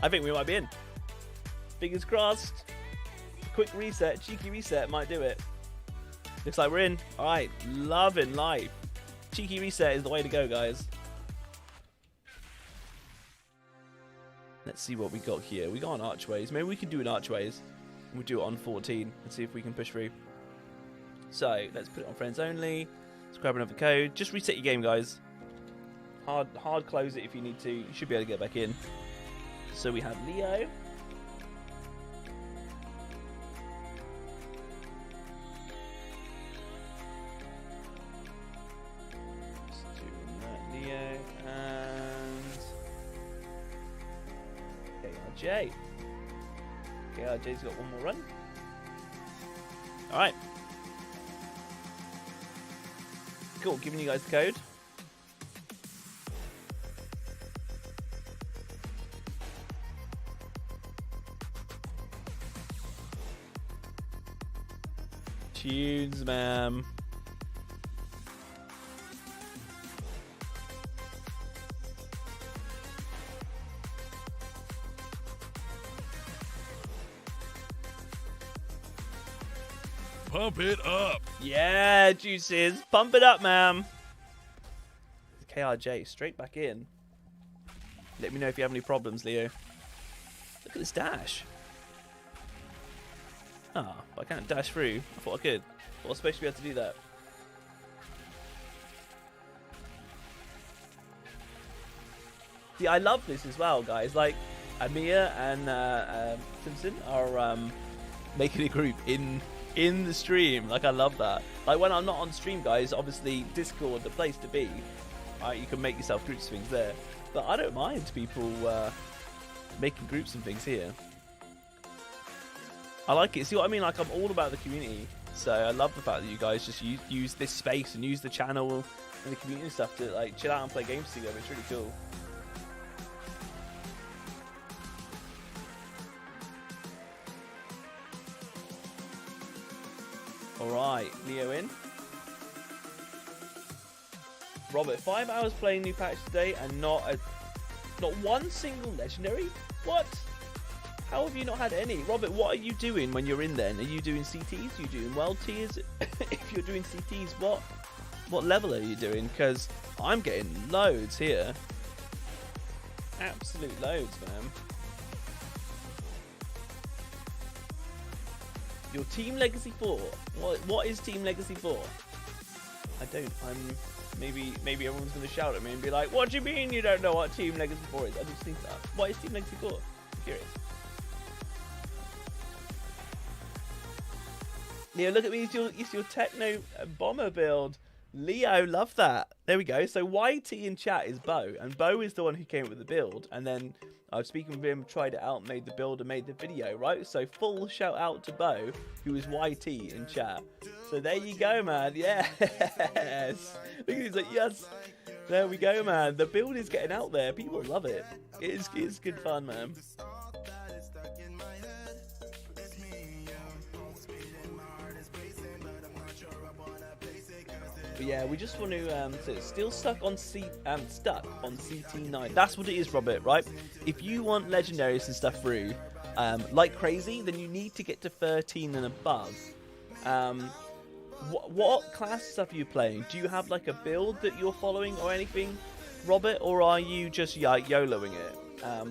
I think we might be in. Fingers crossed. A quick reset, cheeky reset might do it. Looks like we're in. All right, loving life. Cheeky reset is the way to go, guys. Let's see what we got here. We got an archways. Maybe we can do an archways. We'll do it on 14 and see if we can push through. So let's put it on friends only. Let's grab another code. Just reset your game, guys. Hard close it if you need to. You should be able to get back in. So we have Leo. Just doing that, Leo and KRJ. KRJ's got one more run. All right. Cool, giving you guys the code. Tunes, ma'am. Pump it up. Yeah, juices. Pump it up, ma'am. KRJ, straight back in. Let me know if you have any problems, Leo. Look at this dash. Ah, oh, but I can't dash through. I thought I could. I was supposed to be able to do that. Yeah, I love this as well, guys. Like, Amir and Simpson are making a group in the stream. Like, I love that. Like, when I'm not on stream, guys, obviously Discord, the place to be. You can make yourself groups of things there. But I don't mind people making groups and things here. I like it. See what I mean? Like, I'm all about the community. So I love the fact that you guys just use this space and use the channel and the community and stuff to, like, chill out and play games together. It's really cool. Alright, Leo in. Robert, 5 hours playing new patch today and not one single legendary? What? How have you not had any? Robert, what are you doing when you're in then? Are you doing CTs? Are you doing world tiers? If you're doing CTs, what level are you doing? Because I'm getting loads here. Absolute loads, man. Your Team Legacy 4. What is Team Legacy 4? I don't. Maybe everyone's going to shout at me and be like, what do you mean you don't know what Team Legacy 4 is? I just think that. What is Team Legacy 4? I'm curious. Leo, look at me. It's your techno bomber build. Leo, love that. There we go. So YT in chat is Bo, and Bo is the one who came up with the build, and then I was speaking with him, tried it out, made the build, and made the video, right? So full shout out to Bo, who is YT in chat. So there you go, man. Yes. Look at he's like, yes. There we go, man. The build is getting out there. People love it. It's good fun, man. But yeah, we just want to so it's still stuck on CT9. That's what it is, Robert, right? If you want legendaries and stuff through like crazy, then you need to get to 13 and above. What class stuff are you playing? Do you have like a build that you're following or anything, Robert, or are you just YOLOing it?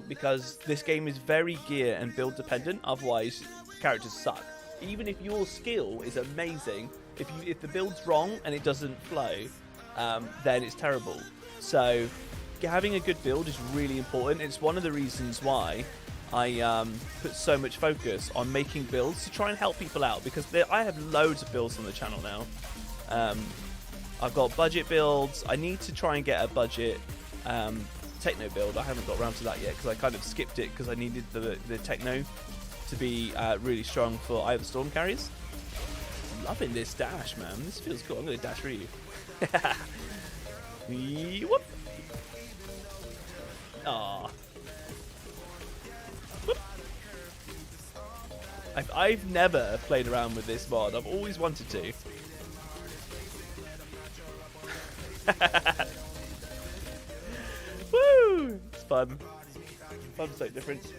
Because this game is very gear and build dependent. Otherwise, characters suck. Even if your skill is amazing, if the build's wrong and it doesn't flow, then it's terrible. So having a good build is really important. It's one of the reasons why I put so much focus on making builds to try and help people out, because I have loads of builds on the channel now. I've got budget builds. I need to try and get a budget techno build. I haven't got around to that yet because I kind of skipped it because I needed the techno to be really strong for either storm carriers. Loving this dash, man. This feels cool. I'm going to dash for you. Whoop. Aww. Whoop. I've never played around with this mod. I've always wanted to. Woo! It's fun. Fun's so different.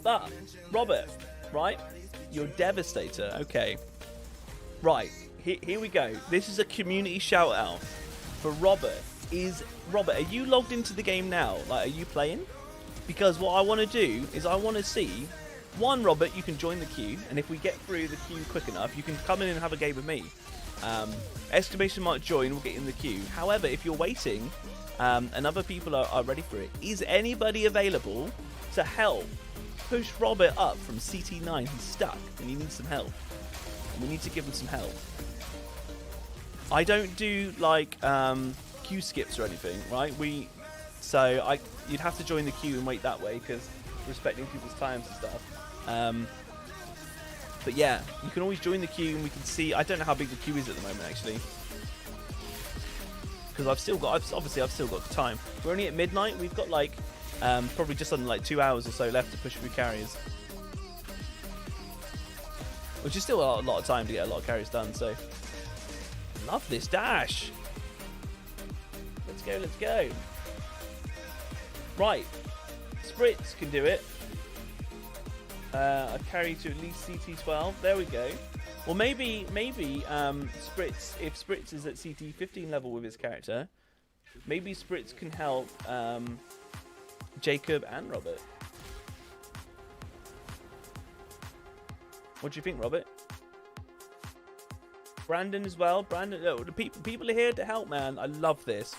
But, Robert, right? You're Devastator. Okay. Right, here we go. This is a community shout out for Robert. Robert, are you logged into the game now? Like, are you playing? Because what I want to do is I want to see, one, Robert, you can join the queue, and if we get through the queue quick enough, you can come in and have a game with me. Exclamation mark join will get in the queue. However, if you're waiting and other people are ready for it, is anybody available to help push Robert up from CT9? He's stuck and he needs some help. And we need to give him some help. I don't do like queue skips or anything, right? You'd have to join the queue and wait that way because respecting people's times and stuff. But yeah, you can always join the queue and we can see. I don't know how big the queue is at the moment actually, because I've still got time. We're only at midnight. We've got like probably just under like 2 hours or so left to push through carriers, which is still a lot of time to get a lot of carries done. So love this dash. Let's go. Right, Spritz can do it. A carry to at least CT12. There we go. Well, maybe Spritz, if Spritz is at CT15 level with his character, maybe Spritz can help Jacob and Robert. What do you think, Robert? Brandon as well. Brandon, no, the people are here to help, man. I love this,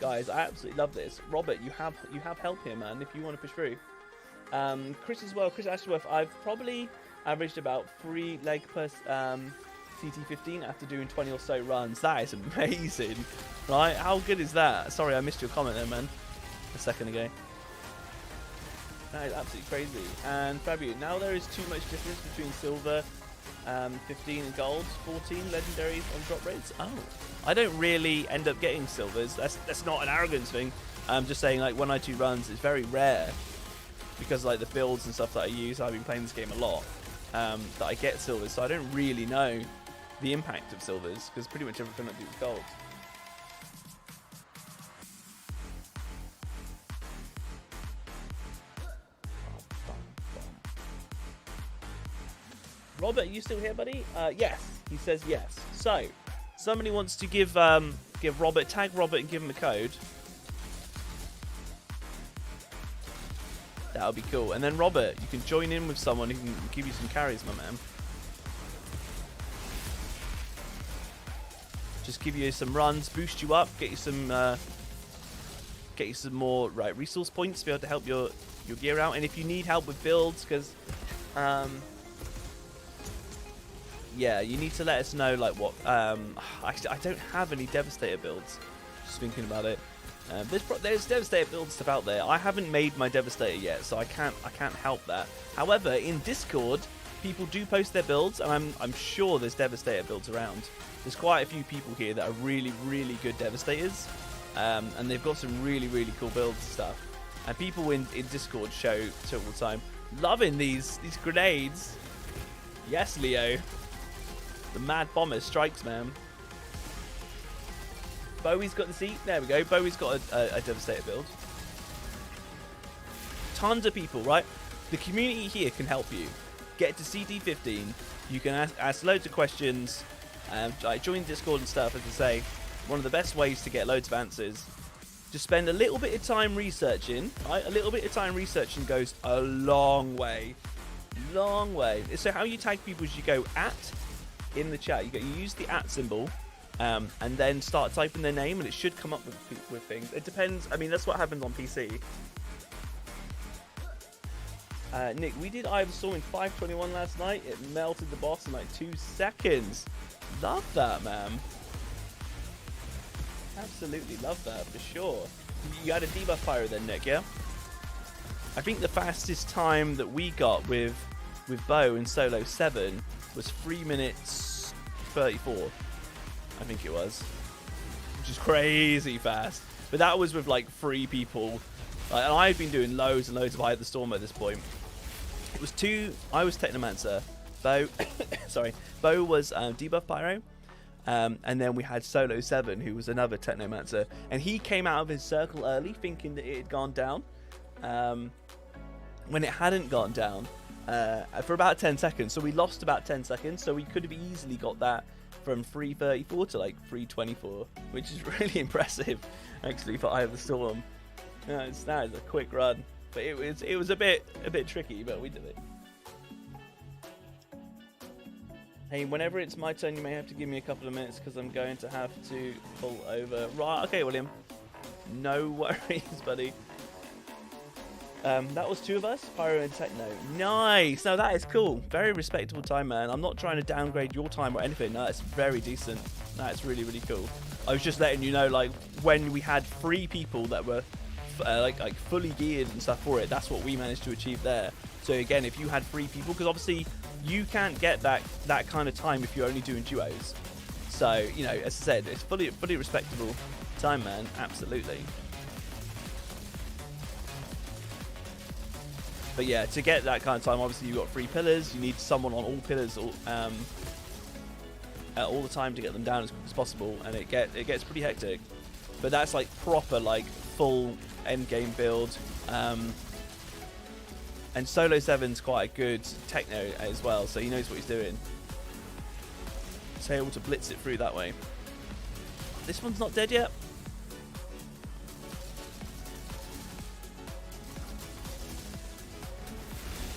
guys. I absolutely love this. Robert, you have help here, man. If you want to push through. Chris as well. Chris Ashworth. I've probably averaged about 3 leg per CT15 after doing 20 or so runs. That is amazing, right? How good is that? Sorry, I missed your comment there, man, a second ago. That is absolutely crazy. And Fabio, now there is too much difference between silver 15 and gold 14 legendaries on drop rates. Oh, I don't really end up getting silvers. That's not an arrogance thing. I'm just saying, like, when I do runs, it's very rare because like the builds and stuff that I use. I've been playing this game a lot. That I get silvers, so I don't really know the impact of silvers because pretty much everything I do is gold. Robert, are you still here, buddy? Yes, he says yes. So, somebody wants to give Robert, tag Robert and give him a code. That would be cool. And then Robert, you can join in with someone who can give you some carries, my man. Just give you some runs, boost you up, get you some more resource points to be able to help your gear out. And if you need help with builds, because yeah, you need to let us know like what. I don't have any Devastator builds. Just thinking about it. There's Devastator build stuff out there. I haven't made my Devastator yet, so I can't help that. However, in Discord, people do post their builds, and I'm sure there's Devastator builds around. There's quite a few people here that are really, really good Devastators, and they've got some really, really cool builds and stuff. And people in Discord show all the time, loving these grenades. Yes, Leo. The Mad Bomber strikes, man. Bowie's got the seat. There we go. Bowie's got a Devastator build. Tons of people, right? The community here can help you. Get to CD15. You can ask loads of questions. Like join Discord and stuff, as I say. One of the best ways to get loads of answers. Just spend a little bit of time researching. Right? A little bit of time researching goes a long way. Long way. So how you tag people is you go at in the chat. You use the at symbol. And then start typing their name, and it should come up with things. It depends. I mean, that's what happens on PC. Nick, we did Eye of the Storm in 5:21 last night. It melted the boss in like 2 seconds. Love that, man. Absolutely love that, for sure. You had a debuff pyro then, Nick, yeah? I think the fastest time that we got with Bo in Solo 7 was 3 minutes 34. I think it was, which is crazy fast. But that was with like 3 people. And I've been doing loads and loads of Eye of the Storm at this point. It was 2. I was Technomancer. Bo, sorry, Bo was Debuff Pyro. And then we had Solo 7, who was another Technomancer. And he came out of his circle early, thinking that it had gone down. When it hadn't gone down. for about 10 seconds. So we lost about 10 seconds. So we could have easily got that from 3:34 to like 3:24, which is really impressive, actually, for Eye of the Storm. That is a quick run, but it was a bit tricky, but we did it. Hey, whenever it's my turn, you may have to give me a couple of minutes because I'm going to have to pull over. Right, okay, William. No worries, buddy. That was 2 of us, Pyro and Techno. Nice! No, that is cool. Very respectable time, man. I'm not trying to downgrade your time or anything. No, it's very decent. That's really, really cool. I was just letting you know, like, when we had 3 people that were like fully geared and stuff for it, that's what we managed to achieve there. So again, if you had 3 people, because obviously you can't get that kind of time if you're only doing duos. So, you know, as I said, it's fully respectable time, man. Absolutely. But yeah, to get that kind of time, obviously you've got 3 pillars. You need someone on all pillars all the time to get them down as quick as possible, and it gets pretty hectic. But that's like proper, like full end game build. And Solo 7's quite a good techno as well, so he knows what he's doing. So able to blitz it through that way. This one's not dead yet.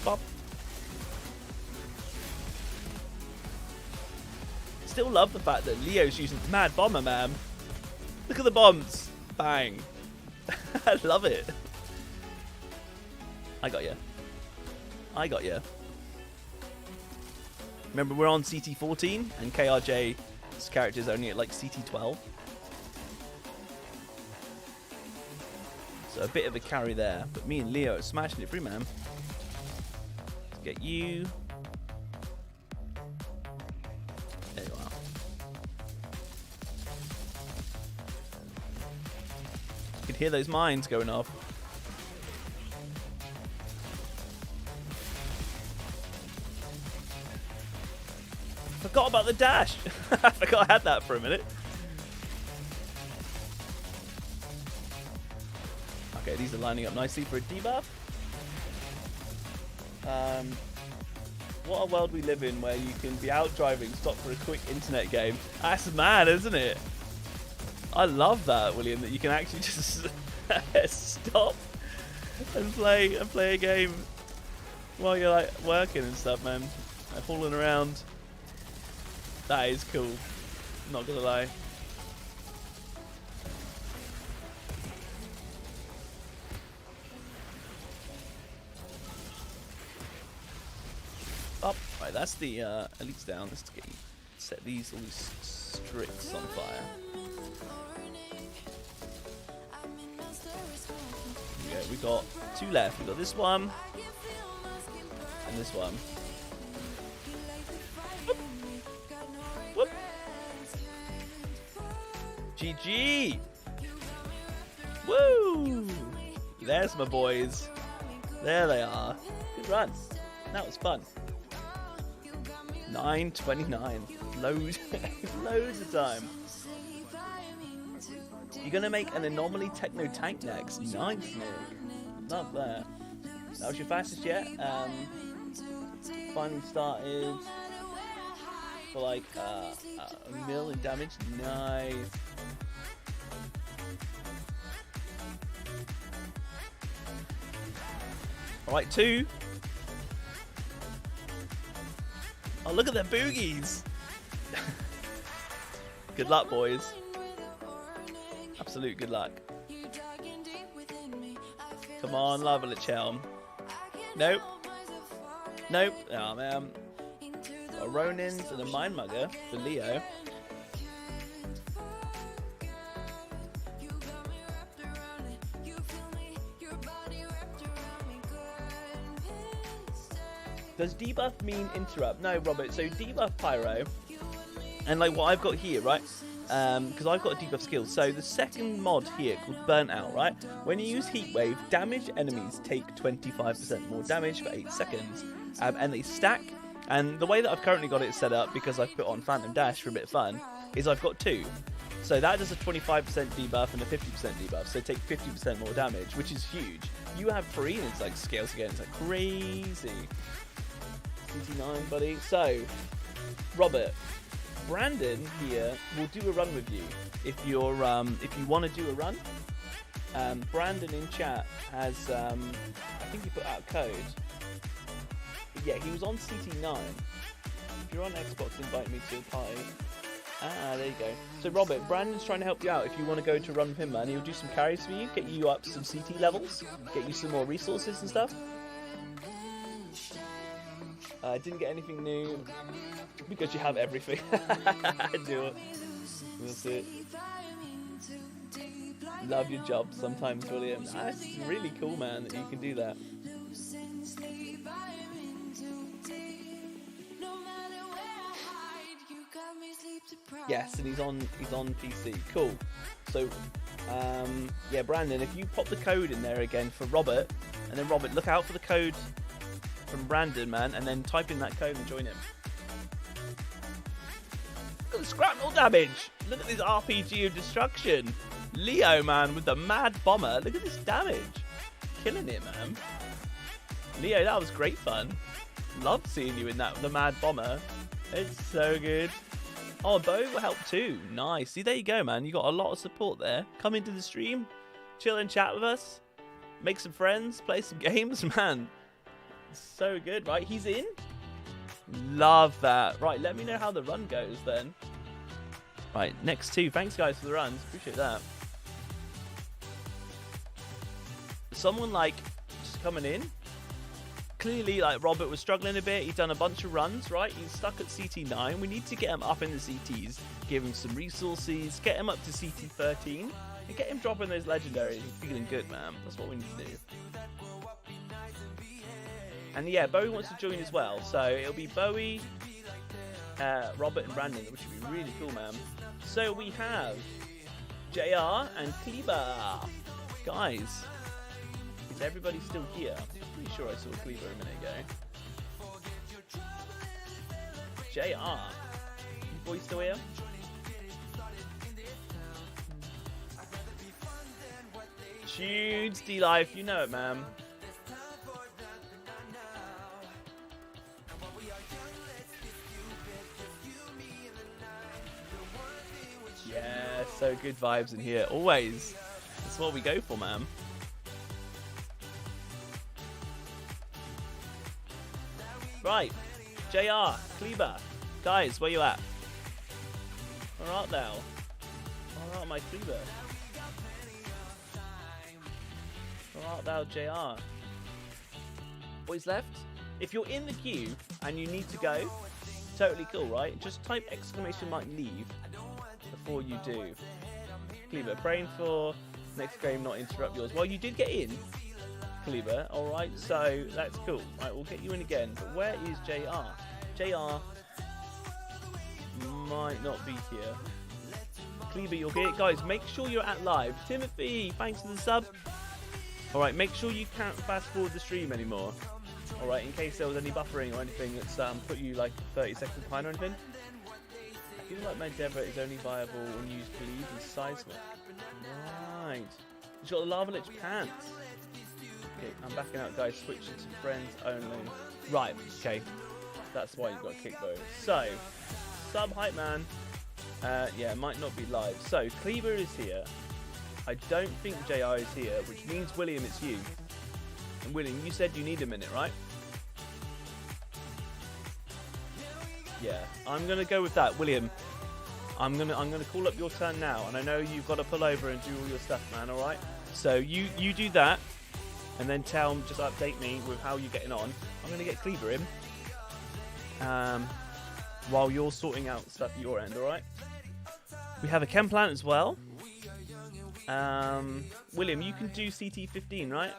Bop. Still love the fact that Leo's using Mad Bomber, man. Look at the bombs. Bang. I love it. I got you. I got you. Remember, we're on CT14, and KRJ's character is only at like CT12. So a bit of a carry there. But me and Leo are smashing it through, man. Let's get you. There you are. You can hear those mines going off. Forgot about the dash. I forgot I had that for a minute. Okay, these are lining up nicely for a debuff. What a world we live in where you can be out driving, stop for a quick internet game. That's mad, isn't it? I love that, William, that you can actually just stop and play a game while you're like working and stuff, man. Like, hauling around. That is cool. Not gonna lie. Up. Right, that's the elites down. Let's get set all these strips on fire. Okay, we got 2 left. We got this one and this one. Whoop. GG! Woo! There's my boys. There they are. Good run. That was fun. 9:29. Loads of time. You're gonna make an anomaly techno tank next. Nice, Nick. Love that. That was your fastest yet. Finally started for like a million damage. Nice. Alright, 2. Oh, look at the boogies. Good luck, boys. Absolute good luck. Come on, level it, Chelm. Nope. Nope. Oh, man. A Ronin's and a Mind Mugger for Leo. Does debuff mean interrupt? No, Robert. So debuff pyro, and like what I've got here, right? Because I've got a debuff skill. So the second mod here called Burnt Out, right? When you use Heat Wave, damaged enemies take 25% more damage for 8 seconds, and they stack. And the way that I've currently got it set up, because I've put on Phantom Dash for a bit of fun, is I've got 2. So that does a 25% debuff and a 50% debuff. So take 50% more damage, which is huge. You have 3 and it's like scales again. It's like crazy. 29, buddy. So, Robert, Brandon here will do a run with you if you're if you want to do a run. Brandon in chat has I think he put out a code. Yeah, he was on CT9. If you're on Xbox, invite me to a party. Ah, there you go. So Robert, Brandon's trying to help you out if you want to go to run with him, man. He'll do some carries for you, get you up to some CT levels, get you some more resources and stuff. I didn't get anything new because you have everything. Do it. That's it. Love your job sometimes, William. That's really cool, man, that you can do that. Yes, and he's on PC. Cool. So, yeah, Brandon, if you pop the code in there again for Robert, and then Robert, look out for the code from Brandon, man, and then type in that code and join him. Look at the scrapnel damage. Look at this RPG of destruction. Leo, man, with the mad bomber. Look at this damage. Killing it, man. Leo, that was great fun. Loved seeing you in that, the mad bomber. It's so good. Oh, Bo will help too. Nice. See, there you go, man. You got a lot of support there. Come into the stream, chill and chat with us, make some friends, play some games, man. So good, right? He's in. Love that. Right, let me know how the run goes then. Right, next 2. Thanks, guys, for the runs. Appreciate that. Someone like just coming in. Clearly, like, Robert was struggling a bit. He's done a bunch of runs, right? He's stuck at CT9. We need to get him up in the CTs, give him some resources, get him up to CT13, and get him dropping those legendaries and feeling good, man. That's what we need to do. And yeah, Bowie wants to join as well. So it'll be Bowie, Robert, and Brandon, which would be really cool, man. So we have JR and Kleber. Guys, is everybody still here? Pretty sure I saw Kleber a minute ago. JR, you boys still here? Tunes, D-Life, you know it, man. Yeah, so good vibes in here. Always. That's what we go for, man. Right. JR, Kleber. Guys, where you at? Where art thou? Where art my Kleber? Where art thou, JR? Boys left? If you're in the queue and you need to go, totally cool, right? Just type ! leave before you do. Kleber, praying for next game not interrupt yours. Well, you did get in, Kleber, alright, so that's cool. Right, we'll get you in again. But where is JR? JR might not be here. Kleber, you're here. Guys, make sure you're at live. Timothy, thanks for the sub. Alright, make sure you can't fast forward the stream anymore. Alright, in case there was any buffering or anything that's put you like 30 seconds behind or anything. I feel like my Deborah is only viable when you use bleed and seismic. Right. He's got the lava lich pants. Okay, I'm backing out, guys. Switching to friends only. Right, okay. That's why you got kicked though. So, sub hype man. Yeah, might not be live. So, Kleber is here. I don't think JR is here, which means William, it's you. And William, you said you need a minute, right? Yeah, I'm gonna go with that, William. I'm gonna call up your turn now, and I know you've got to pull over and do all your stuff, man. All right. So you do that, and then just update me with how you're getting on. I'm gonna get Kleber in, while you're sorting out stuff at your end. All right. We have a chem plant as well. William, you can do CT15, right?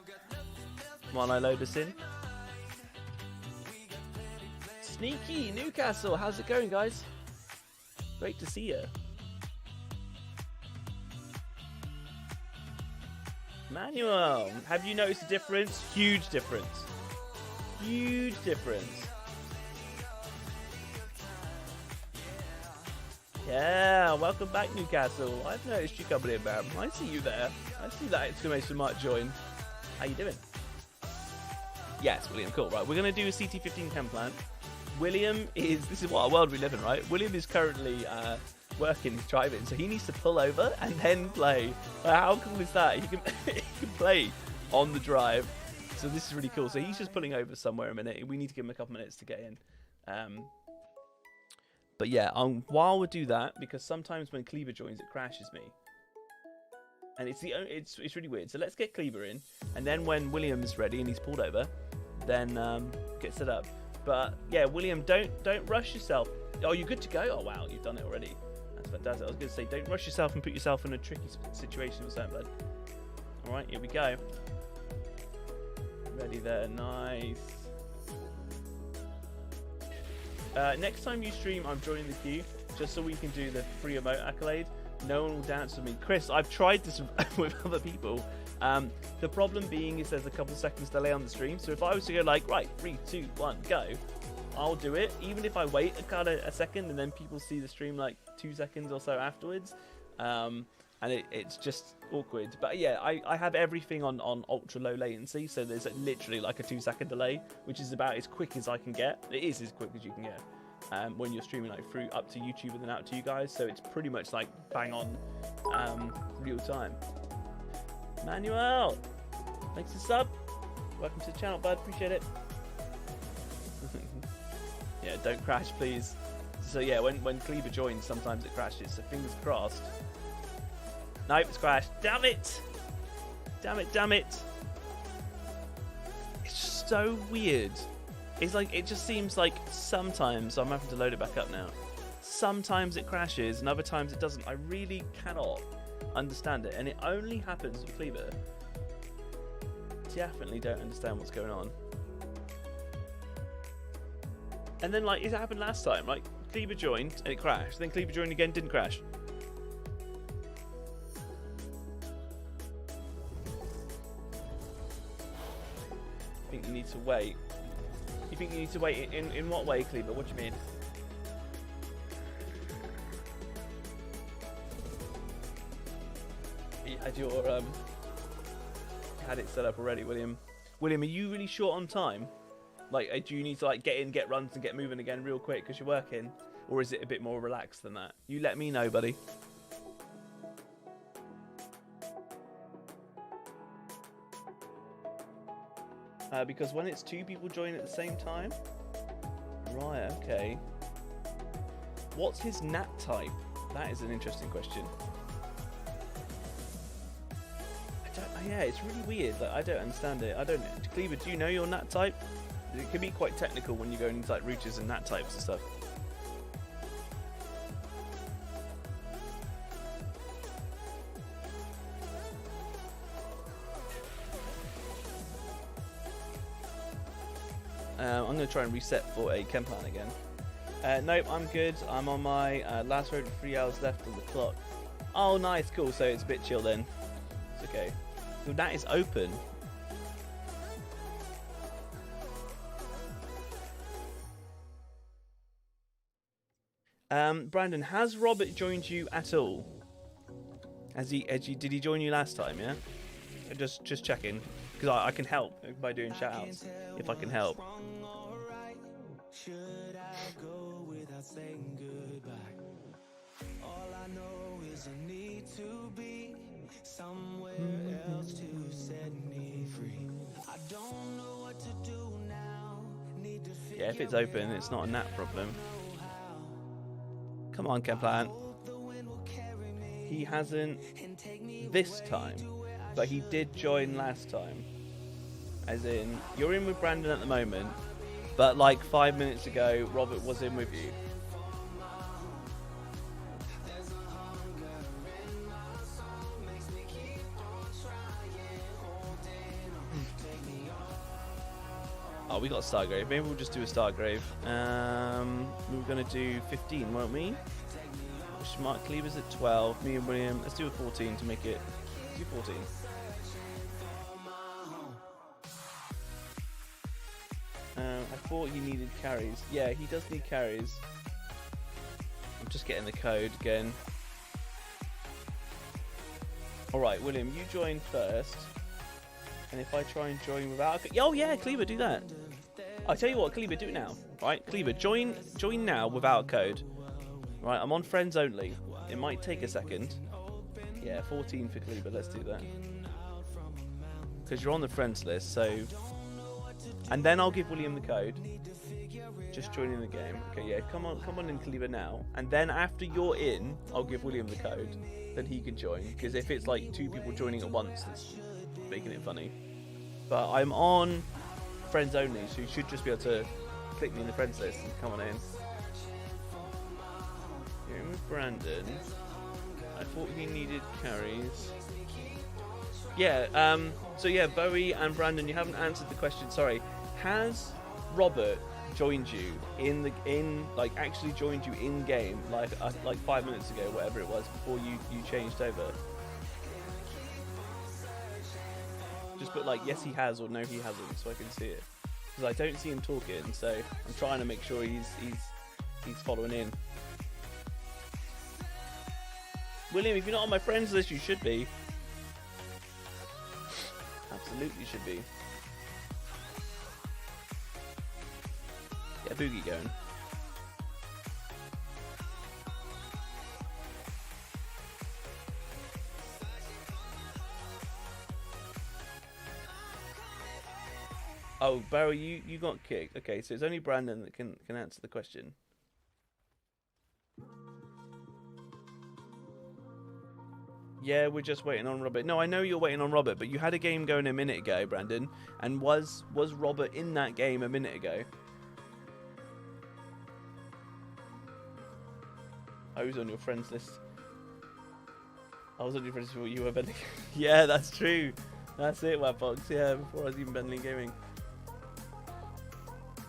While I load this in. Sneaky Newcastle, how's it going, guys? Great to see you. Manuel, have you noticed a difference? Huge difference. Huge difference. Yeah, welcome back, Newcastle. I've noticed you coming in, man. I see you there. I see that exclamation mark join. How you doing? Yes, William, cool. Right, we're going to do a CT15 chem plant. William this is what a world we live in, right? William is currently working, he's driving, so he needs to pull over and then play. How cool is that? He can, he can play on the drive. So this is really cool. So he's just pulling over somewhere a minute. We need to give him a couple minutes to get in. But yeah, while we do that, because sometimes when Cleaver joins, it crashes me. And it's really weird. So let's get Cleaver in, and then when William's ready and he's pulled over, then get set up. But yeah, William, don't rush yourself. Oh, you're good to go? Oh wow, you've done it already. That's fantastic. I was going to say, don't rush yourself and put yourself in a tricky situation or something, bud. All right, here we go. Ready there, nice. Next time you stream, I'm joining the queue, just so we can do the free emote accolade. No one will dance with me. Chris, I've tried this with other people. The problem being is there's a couple seconds delay on the stream, so if I was to go like, right, 3, 2, 1, go, I'll do it, even if I wait a second and then people see the stream like 2 seconds or so afterwards. And it's just awkward. But yeah, I have everything on ultra low latency, so there's literally like a 2-second delay, which is about as quick as I can get. It is as quick as you can get when you're streaming like through up to YouTube and then out to you guys, so it's pretty much like bang on real time. Manuel, thanks for the sub. Welcome to the channel, bud. Appreciate it. Yeah, don't crash, please. So yeah, when Cleaver joins, sometimes it crashes, so fingers crossed. Nope, it's crashed. Damn it! Damn it, damn it! It's just so weird. It's like, it just seems like sometimes, I'm having to load it back up now. Sometimes it crashes and other times it doesn't. I really cannot understand it, and it only happens with Cleaver. Definitely don't understand what's going on. And then like, it happened last time, like Cleaver joined and it crashed, then Cleaver joined again, didn't crash. I think you need to wait. You think you need to wait in what way, Cleaver? What do you mean? You had your had it set up already, William. William, are you really short on time? Like, do you need to like get in, get runs, and get moving again real quick because you're working, or is it a bit more relaxed than that? You let me know, buddy. Because when it's 2 people joining at the same time, right? Okay. What's his nat type? That is an interesting question. Yeah, it's really weird. Like, I don't understand it. I don't. Cleaver, do you know your nat type? It can be quite technical when you go into like routers and nat types and stuff. I'm going to try and reset for a chem plan again. Nope, I'm good. I'm on my last road with 3 hours left on the clock. Oh, nice, cool. So it's a bit chill then. It's okay. So that is open. Brandon, has Robert joined you at all? Did he join you last time? Yeah. Just checking, because I can help by doing shoutouts if I can help. Should I go without saying goodbye? All I know is I need to be somewhere else to set me free. I don't know what to do now. Need to figure. Yeah, if it's open, it's not a nat problem. Come on, Kemplan. He hasn't this time, but he did join last time. As in, you're in with Brandon at the moment, but like 5 minutes ago, Robert was in with you. Oh, we got a Stargrave. Maybe we'll just do a Stargrave. We were going to do 15, weren't we? Mark Cleaver's at 12. Me and William, let's do a 14 to make it. Let's do 14. I thought he needed carries. Yeah, he does need carries. I'm Just getting the code again. Alright, William, you join first. And if I try and join without a... Oh yeah, Cleaver, do that. I'll tell you what, Cleaver, do it now. Right, Cleaver, join now without a code. Right, I'm on friends only. It might take a second. Yeah, 14 for Cleaver, let's do that. Because you're on the friends list, so... And then I'll give William the code. Just joining the game. Okay, yeah, come on in, Cleaver, now. And then after you're in, I'll give William the code. Then he can join. Because if it's like 2 people joining at once, that's making it funny. But I'm on friends only, so you should just be able to click me in the friends list and come on in. You're in with Brandon. I thought he needed carries. Yeah, so yeah, Bowie and Brandon, you haven't answered the question, sorry. Has Robert joined you like actually joined you in game like 5 minutes ago, whatever it was, before you changed over? Just put like yes he has or no he hasn't, so I can see it, because I don't see him talking, so I'm trying to make sure he's following in. William, if you're not on my friends list, you should be. Absolutely should be. Get a boogie going. Oh, Barry, you got kicked. Okay, so it's only Brandon that can answer the question. Yeah, we're just waiting on Robert. No, I know you're waiting on Robert, but you had a game going a minute ago, Brandon. And was Robert in that game a minute ago? I was on your friends list. I was on your friends before you were Bentley. Yeah, that's true. That's it, Webbox. Yeah, before I was even Bentley Gaming.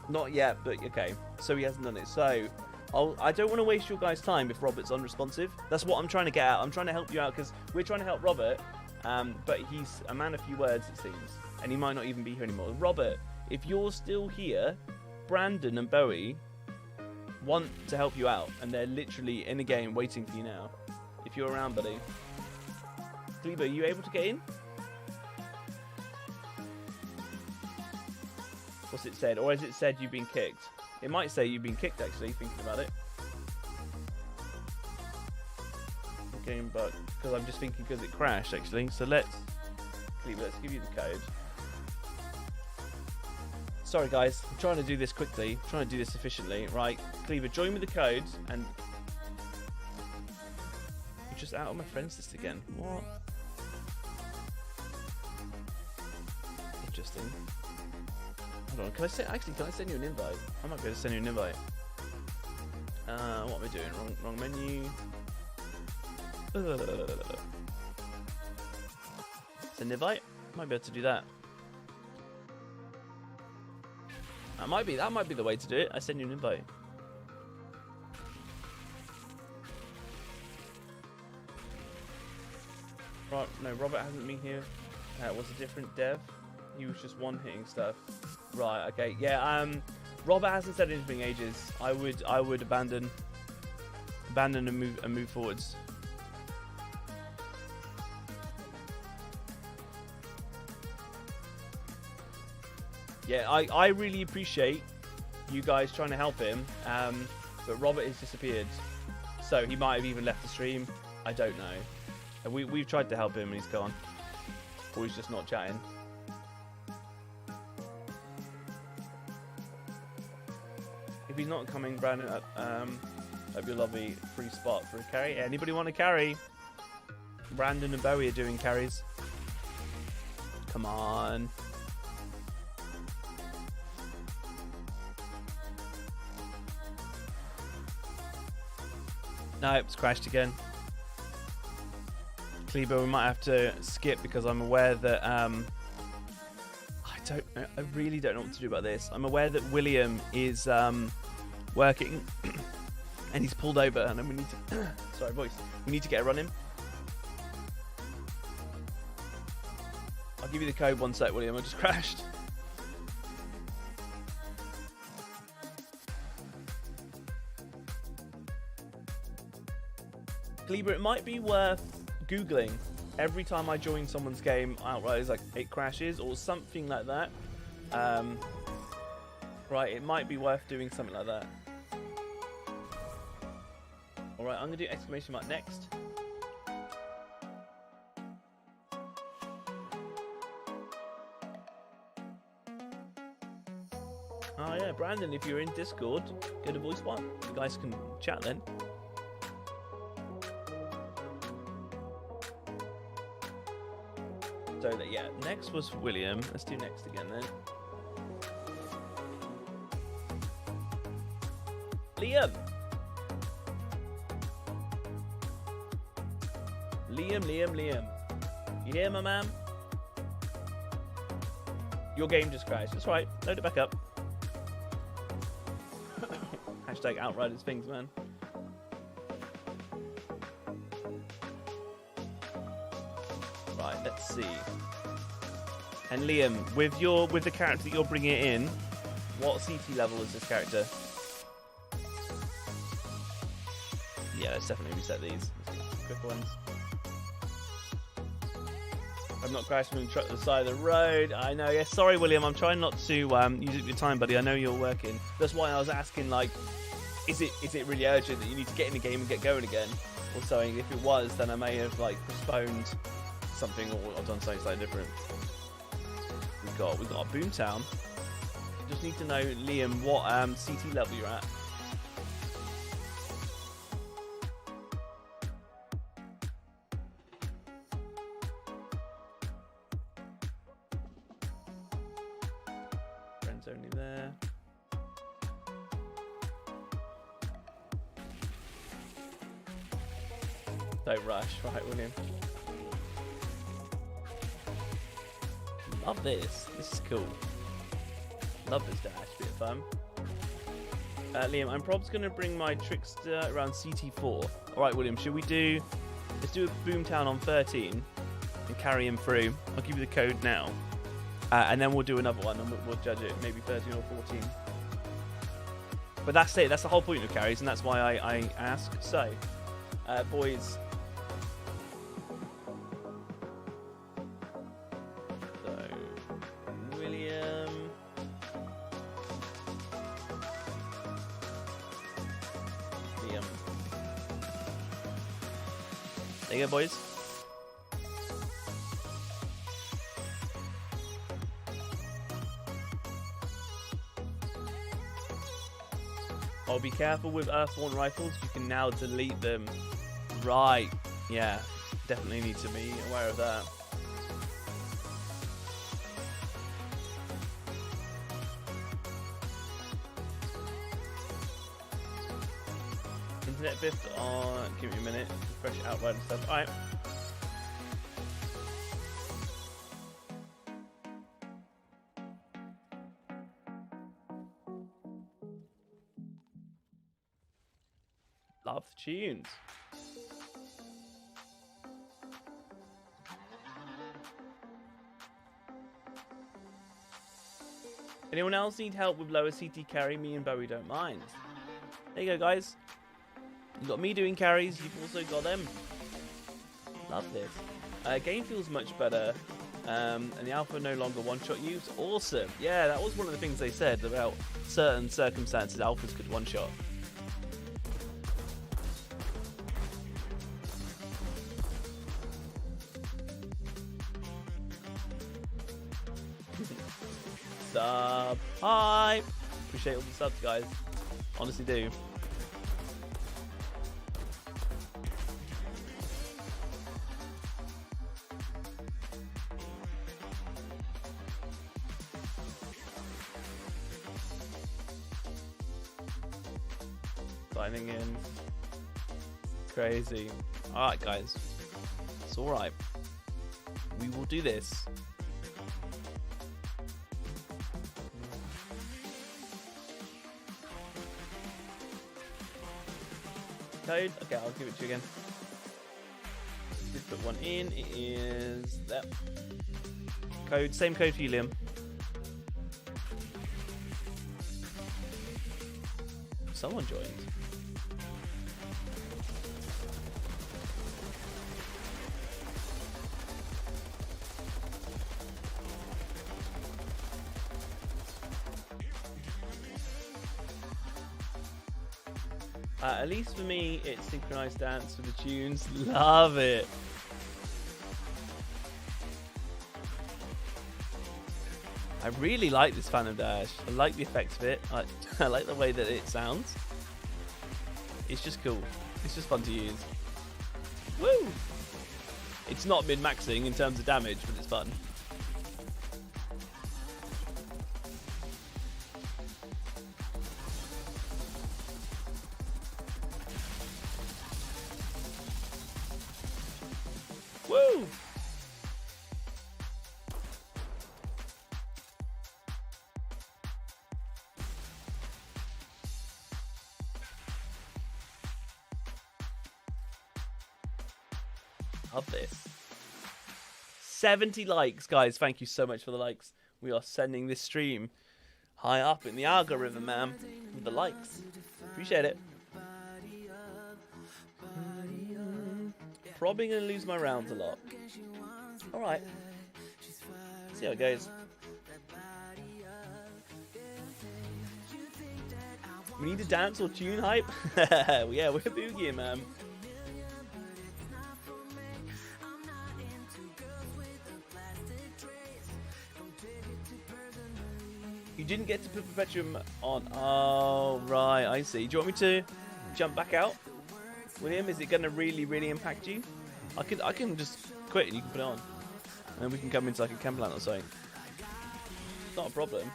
Not yet, but okay. So he hasn't done it. So I don't want to waste your guys' time if Robert's unresponsive. That's what I'm trying to get at. I'm trying to help you out because we're trying to help Robert, but he's a man of few words, it seems, and he might not even be here anymore. Robert, if you're still here, Brandon and Bowie want to help you out, and they're literally in a game waiting for you now. If you're around, buddy. Cleaver, are you able to get in? What's it said? Or has it said you've been kicked? It might say you've been kicked, actually, thinking about it. Game bug. Because I'm just thinking because it crashed, actually. So let's give you the code. Sorry, guys. I'm trying to do this quickly. I'm trying to do this efficiently. Right. Cleaver, join me the code. And you're just out of my friends list again. What? Interesting. Hold on, can I send you an invite? I might be able to send you an invite. What am I doing? Wrong menu. Send invite? Might be able to do that. That might be the way to do it. I send you an invite. Right, no, Robert hasn't been here. It was a different dev. He was just one-hitting stuff. Right, okay. Yeah, Robert hasn't said anything in ages. I would abandon and move forwards. Yeah, I really appreciate you guys trying to help him, but Robert has disappeared. So he might have even left the stream. I don't know. And we've tried to help him and he's gone. Or he's just not chatting. If he's not coming, Brandon, hope your lovely free spot for a carry. Anybody want to carry? Brandon and Bowie are doing carries. Come on. No, it's crashed again. Kleber, we might have to skip because I'm aware that I really don't know what to do about this. I'm aware that William is working and he's pulled over, and then we need to sorry, voice. We need to get a run in. I'll give you the code 1 sec, William. I just crashed. Gleber, it might be worth Googling every time I join someone's game, Outriders, like it crashes or something like that. Right, it might be worth doing something like that. Alright, I'm going to do exclamation mark next. Oh yeah, Brandon, if you're in Discord, go to voice one. You guys can chat then. So that, yeah, next was William. Let's do next again then. Liam. Liam. You here, my man? Your game just crashed. That's right. Load it back up. Hashtag Outriders things, man. Right, let's see. And Liam, with the character that you're bringing in, what CT level is this character? Yeah, let's definitely reset these. Let's get some quick ones. I'm not crashing the truck to the side of the road. I know. Yeah, sorry, William. I'm trying not to use up your time, buddy. I know you're working. That's why I was asking, like, is it really urgent that you need to get in the game and get going again, or something? If it was, then I may have like postponed something or done something slightly different. We've got a Boomtown. Just need to know, Liam, what CT level you're at. Friends only there. Don't rush, right, William? Love this. This is cool. Love this dash. Bit of fun. Liam, I'm probably going to bring my trickster around CT4. All right, William. Should we do? Let's do a Boomtown on 13 and carry him through. I'll give you the code now, and then we'll do another one and we'll judge it. Maybe 13 or 14. But that's it. That's the whole point of carries, and that's why I ask. So, boys. There you go, boys. Oh, be careful with Earthborn rifles. You can now delete them. Right. Yeah. Definitely need to be aware of that. Internet biffed on. Give me a minute. Fresh Outrider stuff. Alright. Love the tunes. Anyone else need help with lower CT carry? Me and Bowie don't mind. There you go, guys. You've got me doing carries, you've also got them. Love this. Game feels much better, and the alpha no longer one-shot use. Awesome. Yeah, that was one of the things they said about certain circumstances alphas could one-shot. Sub. Hi. Appreciate all the subs, guys. Honestly do. Signing in. Crazy. Alright, guys. It's alright. We will do this. Code? Okay, I'll give it to you again. Just put one in. It is that code. Same code for you, Liam. Someone joined. At least for me, it's synchronized dance for the tunes. Love it. I really like this Phantom Dash. I like the effects of it. I like the way that it sounds. It's just cool. It's just fun to use. Woo! It's not min-maxing in terms of damage, but it's fun. Woo! Love this. 70 likes, guys. Thank you so much for the likes. We are sending this stream high up in the algorithm, man, with the likes. Appreciate it. Probably going to lose my rounds a lot. Alright. See how it goes. We need a dance or tune hype? Yeah, we're boogieing, man. You didn't get to put Perpetuum on. Oh, right, I see. Do you want me to jump back out, William? Is it going to really, really impact you? I can just quit and you can put it on. And then we can come into like a camp plant or something. It's not a problem.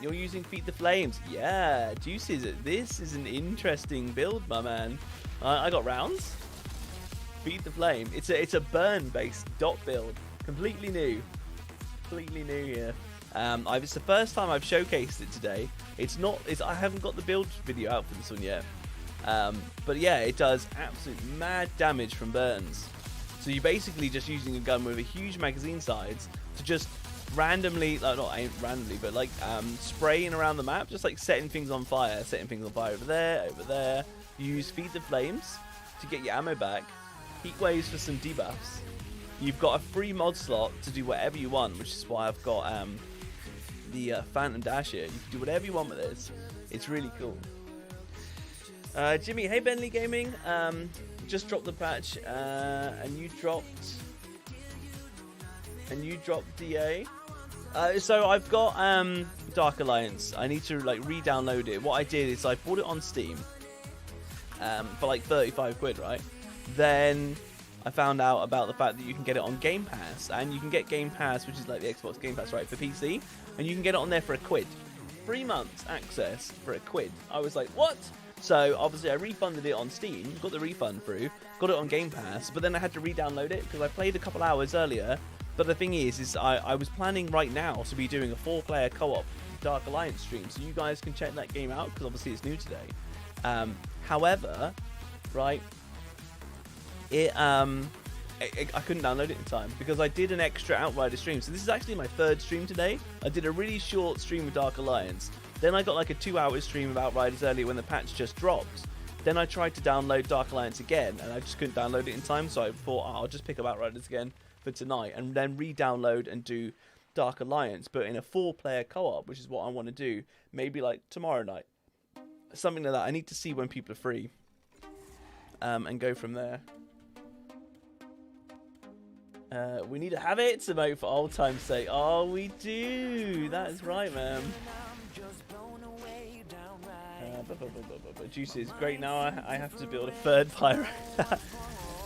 You're using Feed the Flames. Yeah, juices. This is an interesting build, my man. I got rounds. Feed the Flame. It's a burn-based dot build. Completely new. Completely new here. It's the first time I've showcased it today. I haven't got the build video out for this one yet. But yeah, it does absolute mad damage from burns. So you're basically just using a gun with a huge magazine size to just randomly, like not randomly, but like spraying around the map, just like setting things on fire over there. You use Feed the Flames to get your ammo back, heat waves for some debuffs. You've got a free mod slot to do whatever you want, which is why I've got the Phantom Dash here. You can do whatever you want with this. It's really cool. Jimmy, hey Bentley Gaming, just dropped the patch, and you dropped DA. So I've got Dark Alliance. I need to like re-download it. What I did is I bought it on Steam for like 35 quid, right? Then I found out about the fact that you can get it on Game Pass, and you can get Game Pass, which is like the Xbox Game Pass, right, for PC, and you can get it on there for a quid. 3 months access for a quid. I was like, what? So obviously I refunded it on Steam, got the refund through, got it on Game Pass, but then I had to re-download it because I played a couple hours earlier. But the thing is I was planning right now to be doing a 4-player co-op Dark Alliance stream, so you guys can check that game out because obviously it's new today. However, right, I couldn't download it in time because I did an extra Outriders stream. So this is actually my 3rd stream today. I did a really short stream with Dark Alliance. Then I got like a 2-hour stream of Outriders earlier when the patch just dropped. Then I tried to download Dark Alliance again and I just couldn't download it in time. So I thought, I'll just pick up Outriders again for tonight and then re-download and do Dark Alliance, but in a 4-player co-op, which is what I want to do. Maybe like tomorrow night. Something like that. I need to see when people are free and go from there. We need to have it to emote for old time's sake. Oh, we do. That is right, man. Juicy is great. Now I have to build a 3rd pyro.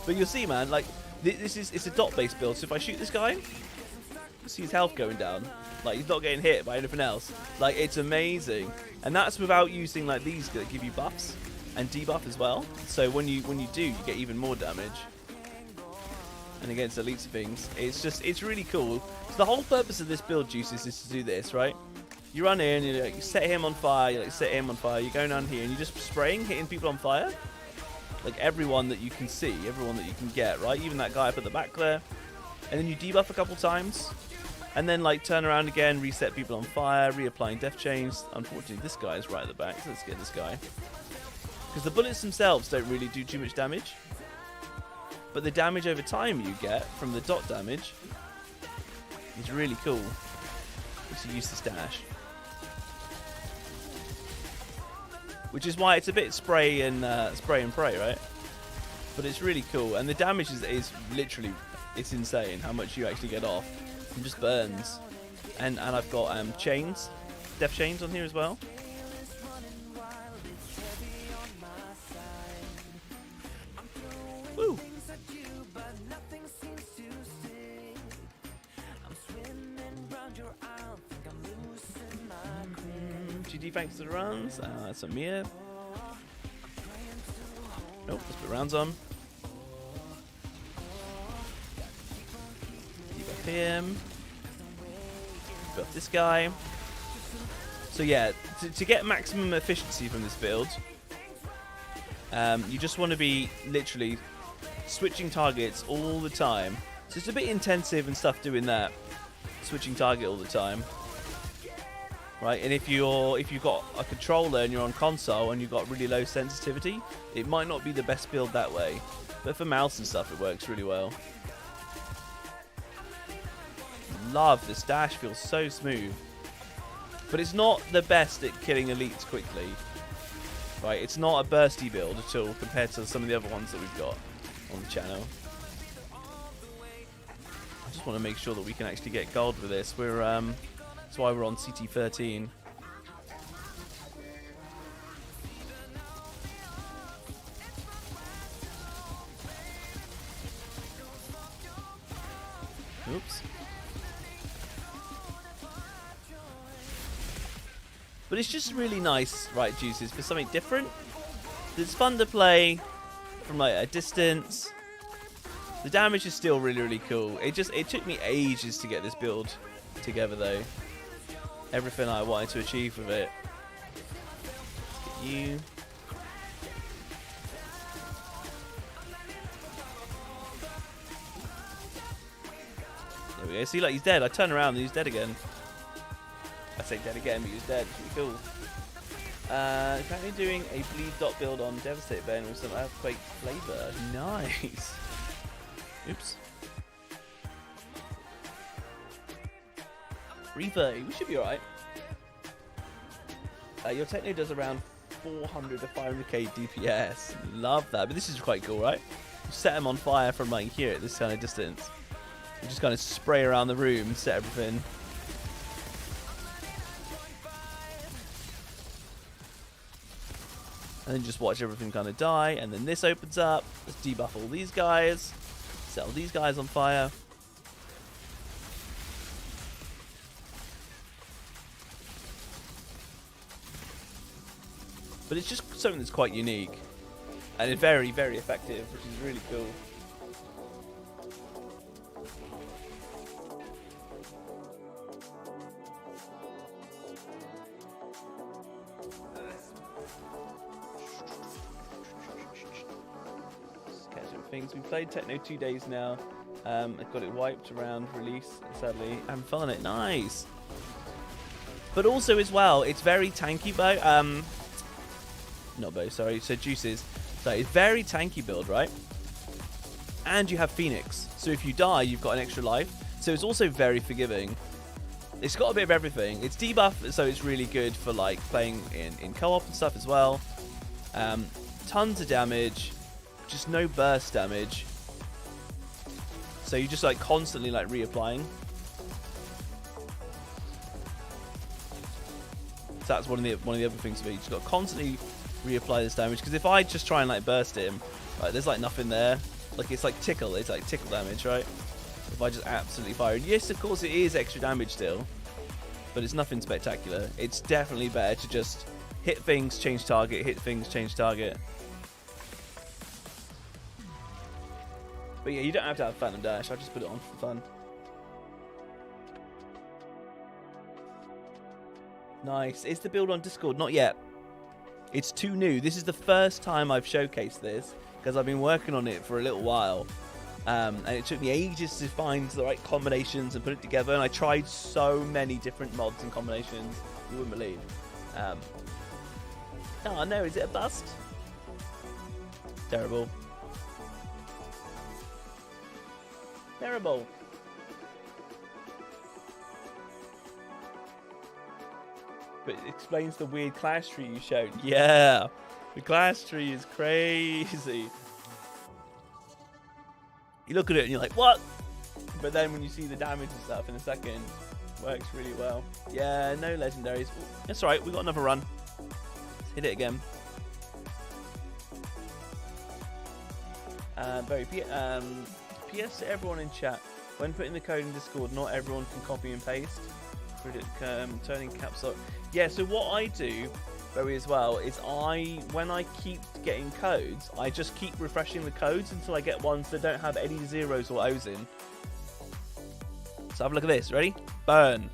But you'll see, man. Like it's a dot-based build. So if I shoot this guy, see his health going down. Like he's not getting hit by anything else. Like it's amazing, and that's without using like these that give you buffs and debuff as well. So when you do, you get even more damage. And against elites and things, it's really cool. So the whole purpose of this build, Juices, is to do this, right? You run in, you set him on fire, you're going down here, and you're just spraying, hitting people on fire. Like everyone that you can see, everyone that you can get, right? Even that guy up at the back there. And then you debuff a couple times, and then like turn around again, reset people on fire, reapplying death chains. Unfortunately, this guy is right at the back, so let's get this guy. Because the bullets themselves don't really do too much damage. But the damage over time you get from the dot damage is really cool. Let's use this dash. which is why it's a bit spray and pray, right? But it's really cool, and the damage is literally, it's insane how much you actually get off from just burns. And I've got chains, death chains on here as well. Woo! GG, thanks to the runs. That's a Mia. Nope, let's put rounds on. Debuff him. Debuff this guy. So yeah, to get maximum efficiency from this build, you just want to be literally switching targets all the time. So it's a bit intensive and stuff doing that, switching target all the time. Right, and if you've got a controller and you're on console and you've got really low sensitivity, it might not be the best build that way. But for mouse and stuff, it works really well. Love this dash, feels so smooth. But it's not the best at killing elites quickly. Right, it's not a bursty build at all compared to some of the other ones that we've got on the channel. I just want to make sure that we can actually get gold with this. That's why we're on CT13. Oops. But it's just really nice, right, Juices, for something different. It's fun to play from like a distance. The damage is still really, really cool. It took me ages to get this build together though. Everything I wanted to achieve with it. Let's get you. There we go. See, like, he's dead. I turn around and he's dead again. I say dead again, but he was dead. It's pretty cool. Currently doing a bleed dot build on Devastate Bane with some earthquake flavor. Nice. Oops. Reaver, we should be alright. Your techno does around 400 to 500k DPS. Love that. But this is quite cool, right? You set them on fire from like here at this kind of distance. You just kind of spray around the room, set everything. And then just watch everything kind of die. And then this opens up. Let's debuff all these guys. Set all these guys on fire. But it's just something that's quite unique. And it's very, very effective, which is really cool. Schedule things. We played Techno 2 days now. I got it wiped around release, sadly. I'm fun it. Nice. But also as well, it's very tanky, Bo. Not Bo, sorry. So Juices. So it's very tanky build, right? And you have Phoenix. So if you die, you've got an extra life. So it's also very forgiving. It's got a bit of everything. It's debuff, so it's really good for like playing in co-op and stuff as well. Tons of damage. Just no burst damage. So you just like constantly like reapplying. So that's one of the other things for me. You just got to constantly reapply this damage, because if I just try and like burst him, right, there's like nothing there. Like it's like tickle damage, right? If I just absolutely fire, and yes, of course it is extra damage still, but it's nothing spectacular. It's definitely better to just hit things, change target, hit things, change target. But yeah, you don't have to have Phantom Dash. I just put it on for fun. Nice. Is the build on Discord? Not yet. It's too new. This is the first time I've showcased this, because I've been working on it for a little while. And it took me ages to find the right combinations and put it together. And I tried so many different mods and combinations. You wouldn't believe. Oh no, is it a bust? Terrible. Terrible. but it explains the weird class tree you showed. Yeah, the class tree is crazy. You look at it and you're like, what? But then when you see the damage and stuff in a second, works really well. Yeah, no legendaries. Ooh, that's all right. We got another run. Let's hit it again. PS to everyone in chat. When putting the code in Discord, not everyone can copy and paste. Turning caps lock. Yeah, so what I do, Bowie, as well, is when I keep getting codes, I just keep refreshing the codes until I get ones that don't have any zeros or O's in. So have a look at this. Ready? Burn.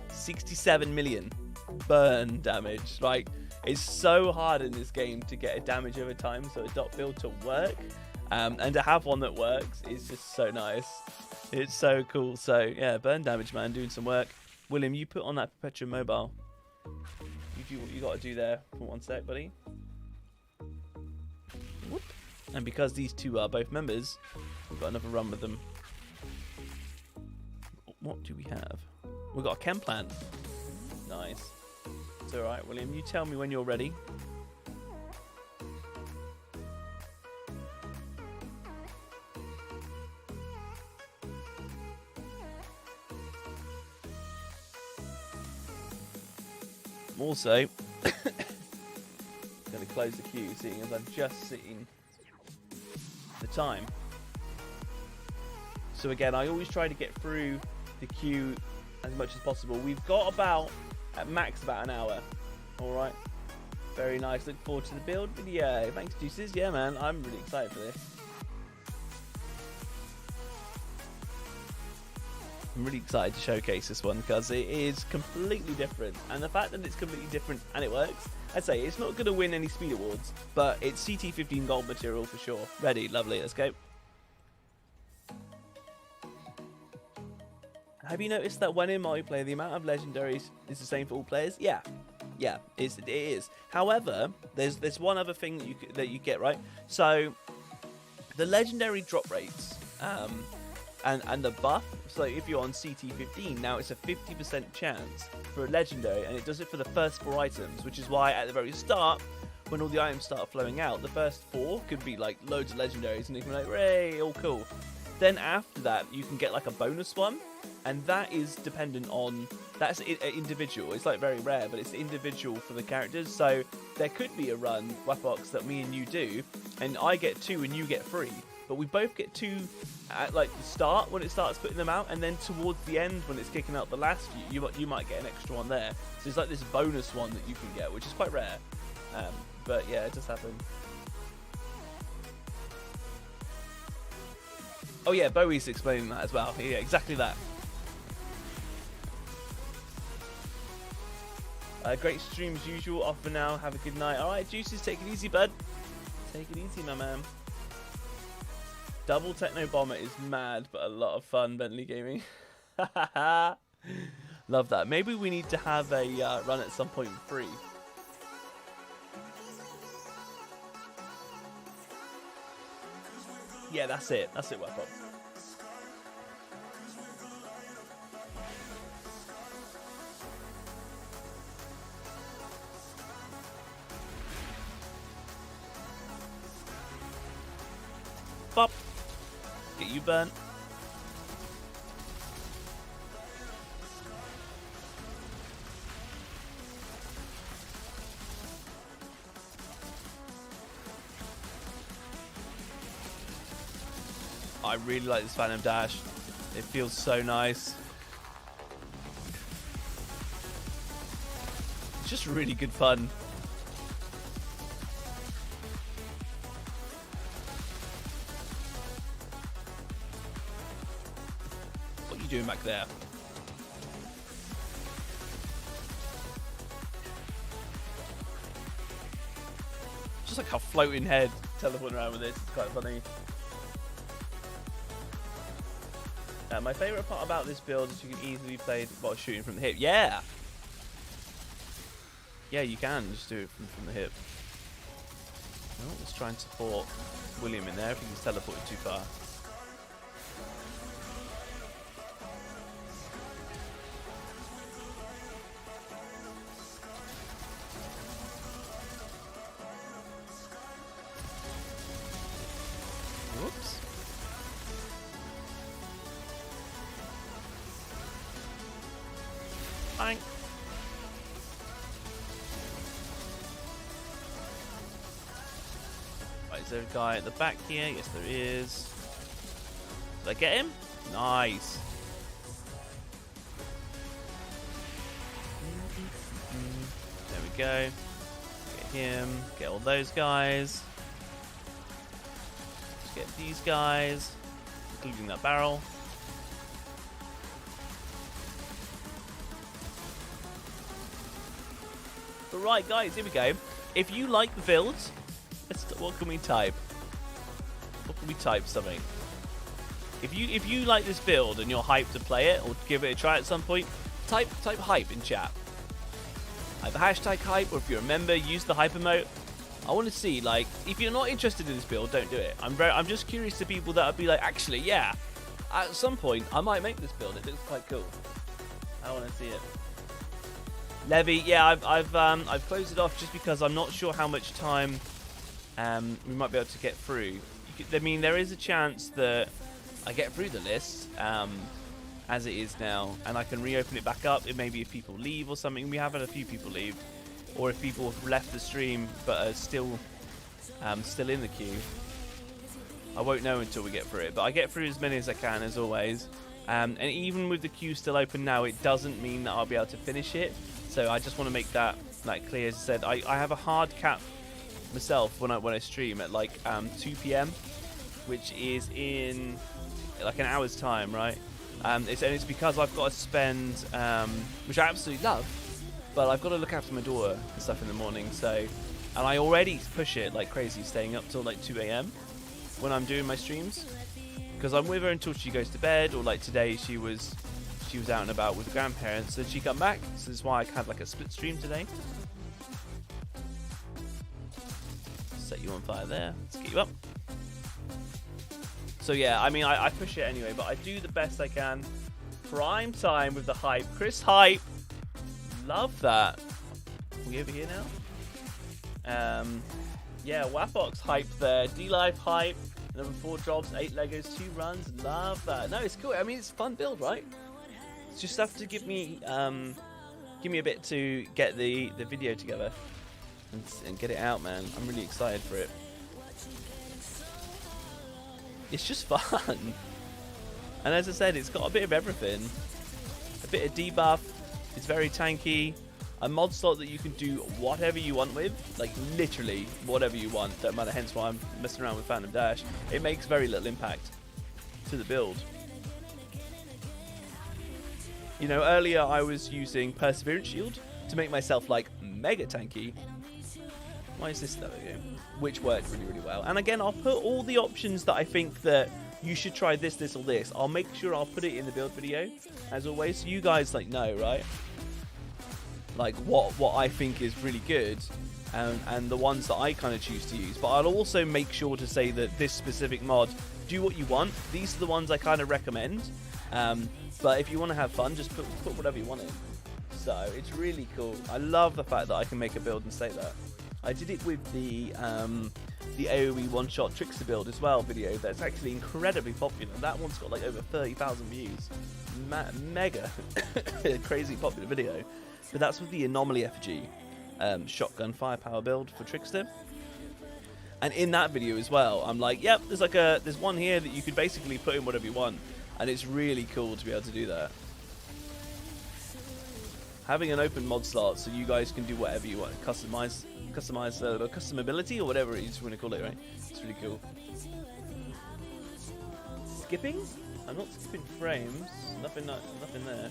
67 million. Burn damage. Like, it's so hard in this game to get a damage over time, so a dot build to work. And to have one that works is just so nice. It's so cool. So, yeah, burn damage, man, doing some work. William, you put on that Perpetuum mobile. You do what you got to do there for 1 sec, buddy. Whoop. And because these two are both members, we've got another run with them. What do we have? We've got a chem plant. Nice. It's all right, William. You tell me when you're ready. Also, going to close the queue, seeing as I've just seen the time. So again, I always try to get through the queue as much as possible. We've got at max about an hour. All right. Very nice. Look forward to the build video. Thanks, Juices. Yeah, man. I'm really excited for this. I'm really excited to showcase this one because it is completely different, and the fact that it's completely different and it works, I'd say it's not going to win any speed awards, but it's CT15 gold material for sure. Ready, lovely, let's go. Have you noticed that when in multiplayer the amount of legendaries is the same for all players? Yeah, it is. However, there's one other thing that you get, right? So the legendary drop rates and the buff. So if you're on CT15, now it's a 50% chance for a legendary, and it does it for the first 4 items, which is why at the very start, when all the items start flowing out, the first 4 could be like loads of legendaries, and you can be like, hooray, all cool. Then after that, you can get like a bonus one, and that is dependent on, that's individual. It's like very rare, but it's individual for the characters. So there could be a run, Wapbox, that me and you do, and I get 2 and you get 3. But we both get 2 at like the start when it starts putting them out, and then towards the end when it's kicking out the last few, you might get an extra one there. So it's like this bonus one that you can get, which is quite rare. But yeah, it does happen. Oh yeah, Bowie's explaining that as well. Yeah, exactly that. Great stream as usual. Off for now. Have a good night. All right, Juices, take it easy, bud. Take it easy, my man. Double Techno Bomber is mad, but a lot of fun, Bentley Gaming. Love that. Maybe we need to have a run at some point free. Yeah, that's it. That's it, Wapbox. Bop. Get you burnt. I really like this Phantom Dash. It feels so nice. It's just really good fun. What are you doing back there? Just like a floating head teleporting around with this. It's quite funny. My favourite part about this build is you can easily play while shooting from the hip. Yeah! Yeah, you can just do it from the hip. Well, let's try and support William in there if he's teleported too far. Whoops. Bang. Right, is there a guy at the back here? Yes, there is. Did I get him? Nice. There we go. Get him. Get all those guys. Let's get these guys, including that barrel. But right, guys, here we go. If you like the build, what can we type? What can we type? Something. If you like this build and you're hyped to play it or give it a try at some point, type hype in chat. Either hashtag hype, or if you're a member, use the hype emote. I want to see, like, if you're not interested in this build, don't do it. I'm just curious to people that would be like, actually, yeah, at some point I might make this build. It looks quite cool. I want to see it. Levy, yeah, I've closed it off just because I'm not sure how much time we might be able to get through. I mean, there is a chance that I get through the list as it is now, and I can reopen it back up. It maybe if people leave or something. We have had a few people leave, or if people have left the stream but are still in the queue. I won't know until we get through it, but I get through as many as I can, as always. And even with the queue still open now, it doesn't mean that I'll be able to finish it. So I just want to make that clear. As I said, I have a hard cap myself when I stream at like 2 p.m, which is in like an hour's time, right? It's because I've got to spend, which I absolutely love, but I've got to look after my daughter and stuff in the morning. So, and I already push it like crazy, staying up till like 2 a.m. when I'm doing my streams, because I'm with her until she goes to bed. Or like today, she was out and about with the grandparents, and she come back. So that's why I had like a split stream today. Set you on fire there. Let's get you up. So yeah, I mean, I push it anyway, but I do the best I can. Prime time with the hype. Chris hype. Love that. Are we over here now? Yeah, Wapox hype there. D-Life hype. Number 4 jobs, 8 Legos, 2 runs. Love that. No, it's cool. I mean, it's a fun build, right? It's just have to give me a bit to get the video together and get it out, man. I'm really excited for it. It's just fun. And as I said, it's got a bit of everything. A bit of debuff. It's very tanky. A mod slot that you can do whatever you want with. Like, literally whatever you want. Don't matter, hence why I'm messing around with Phantom Dash. It makes very little impact to the build. You know, earlier I was using Perseverance Shield to make myself, like, mega tanky. Why is this though? Which worked really, really well. And again, I'll put all the options that I think that you should try this, this, or this. I'll make sure I'll put it in the build video, as always, so you guys, like, know, right? Like, what I think is really good, and the ones that I kind of choose to use. But I'll also make sure to say that this specific mod, do what you want. These are the ones I kind of recommend. But if you want to have fun, just put whatever you want in. So it's really cool. I love the fact that I can make a build and say that. I did it with the AoE one-shot trickster build as well video. That's actually incredibly popular. That one's got like over 30,000 views. Mega crazy popular video. But that's with the Anomaly FG shotgun firepower build for trickster. And in that video as well, I'm like, yep, there's one here that you could basically put in whatever you want, and it's really cool to be able to do that. Having an open mod slot so you guys can do whatever you want, customability or whatever you just want to call it, right? It's really cool. Skipping? I'm not skipping frames. Nothing there.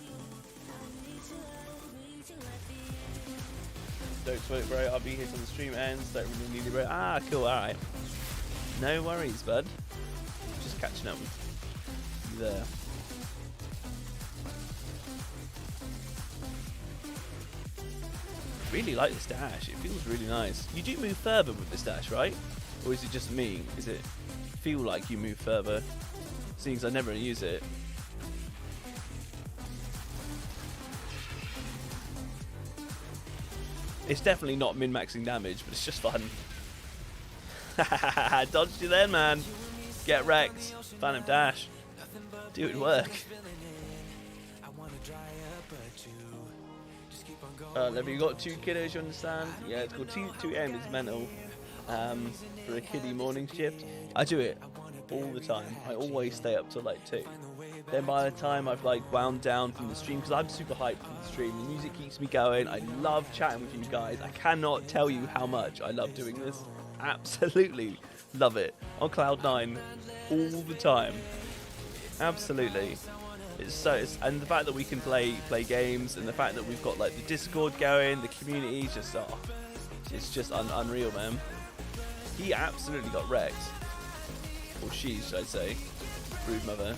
Don't sweat it, bro. I'll be here till the stream ends. Don't really need it, bro. Ah, cool. All right. No worries, bud. Just catching up with you there. Really like this dash. It feels really nice. You do move further with this dash, right? Or is it just me? Is it feel like you move further? Seeing as I never use it. It's definitely not min-maxing damage, but it's just fun. Dodged you then, man. Get wrecked. Phantom dash. Do it work. Have you got 2 kiddos, you understand? Yeah, it's called 2M is mental. For a kiddie morning shift. I do it all the time. I always stay up till like 2. Then by the time I've like wound down from the stream, because I'm super hyped from the stream, the music keeps me going. I love chatting with you guys. I cannot tell you how much I love doing this. Absolutely love it. On cloud 9 all the time. Absolutely. And the fact that we can play games, and the fact that we've got like the Discord going, the community is just it's just unreal, man. He absolutely got wrecked, or she, should I say? Rude mother.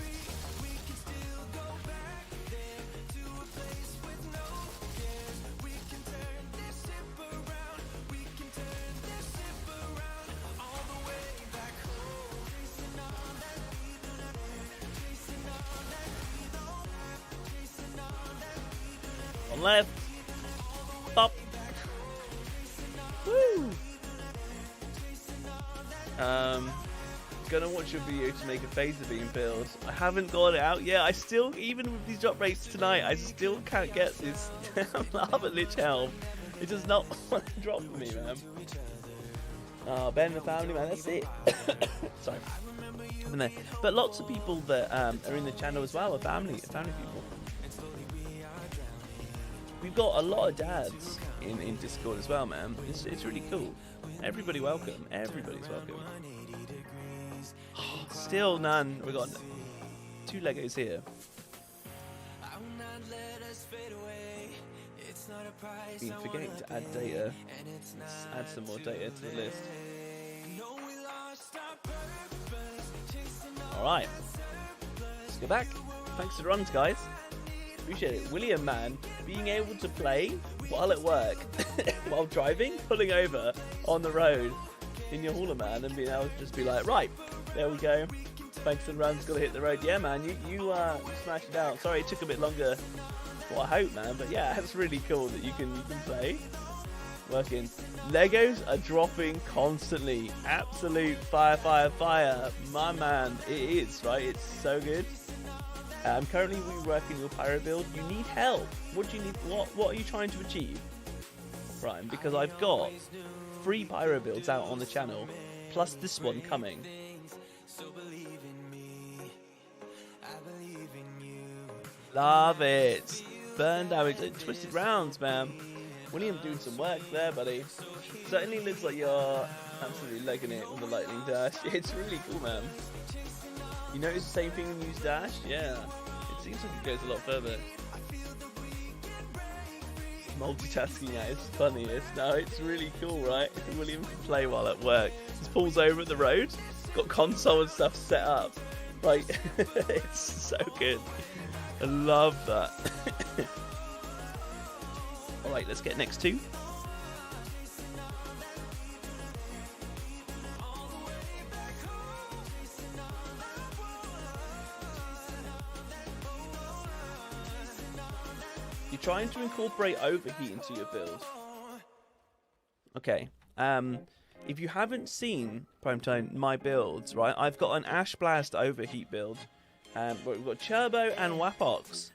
On left. Pop. Woo! Gonna watch your video to make a phaser beam build. I haven't got it out yet. I still, even with these drop rates tonight, I still can't get this lava lich helm. It does not want to drop for me, man. Oh, Ben and the family, man, that's it. Sorry. But lots of people that are in the channel as well are family people. We've got a lot of dads in Discord as well, man. It's really cool. Everybody welcome. Everybody's welcome. Still none. We've got 2 Legos here. Been forgetting to add data. Let's add some more data to the list. Alright. Let's go back. Thanks for the runs, guys. Appreciate it. William, man, being able to play while at work, while driving, pulling over on the road in your hauler, man, and being able to just be like, right, there we go. Thanks for the runs, gotta hit the road. Yeah, man, you smashed it out. Sorry it took a bit longer than I hope, man, but yeah, it's really cool that you can play. Working. Legos are dropping constantly. Absolute fire, fire, fire. My man, it is, right? It's so good. I'm currently reworking your pyro build. You need help. What do you need? What are you trying to achieve, Brian? Because I've got 3 pyro builds out on the channel, plus this one coming. Love it. Burn damage and twisted rounds, man. William doing some work there, buddy. Certainly looks like you're absolutely legging it with the lightning dash. It's really cool, man. You notice the same thing when you use dash? Yeah. It seems like it goes a lot further. Multitasking at its funniest. No, it's really cool, right? William can play while at work. Just pulls over at the road. Got console and stuff set up. Like, it's so good. I love that. Alright, let's get next 2. You're trying to incorporate overheat into your build. Okay. If you haven't seen Primetime my builds, right? I've got an Ash Blast overheat build. We've got Turbo and Wapox.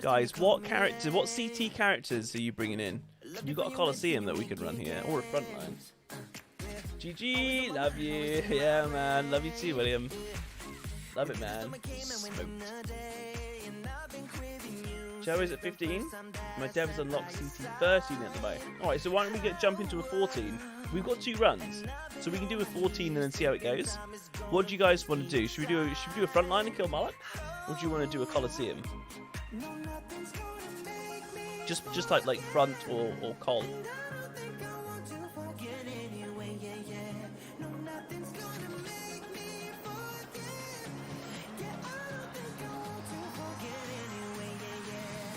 Guys, what CT characters are you bringing in? You've got a Coliseum that we could run here, or a Frontline. GG, love you. Yeah, man, love you too, William. Love it, man. Smoked. Turbo's at 15. My devs unlocked CT 13 at the moment. Alright, so why don't we jump into a 14? We've got 2 runs, so we can do a 14 and then see how it goes. What do you guys want to do? Should we do a frontline and kill Moloch? Or do you want to do a Coliseum? Just like front or col.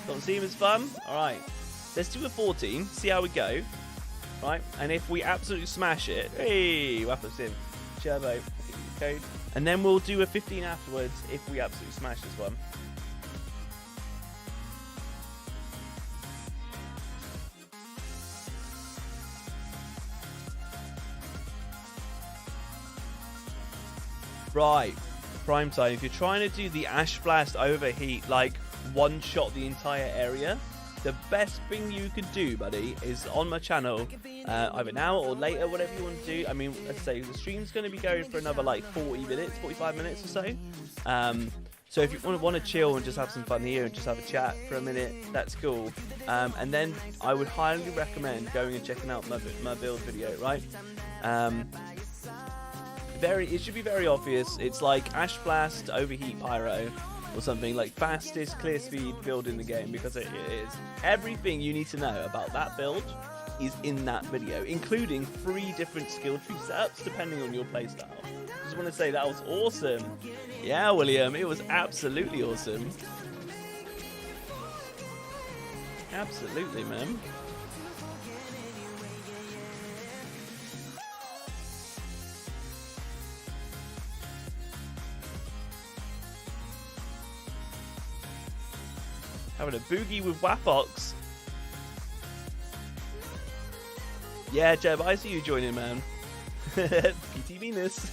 Coliseum is fun. All right, let's do a 14. See how we go. Right, and if we absolutely smash it, hey, Waffles in, Turbo, code, and then we'll do a 15 afterwards if we absolutely smash this one. Right, prime time. If you're trying to do the Ash Blast overheat, like one shot the entire area, the best thing you could do, buddy, is on my channel, either now or later, whatever you want to do. I mean, let's say the stream's going to be going for another like 40 minutes, 45 minutes or so. So if you want to chill and just have some fun here and just have a chat for a minute, that's cool. And then I would highly recommend going and checking out my build video, right? It should be very obvious. It's like Ash Blast, Overheat Pyro, or something like fastest clear speed build in the game, because it is. Everything you need to know about that build is in that video, including 3 different skill tree setups depending on your playstyle. Just want to say that was awesome. Yeah, William, it was absolutely awesome. Absolutely, man. Having a boogie with Wapox. Yeah, Jeb, I see you joining, man. PT Venus.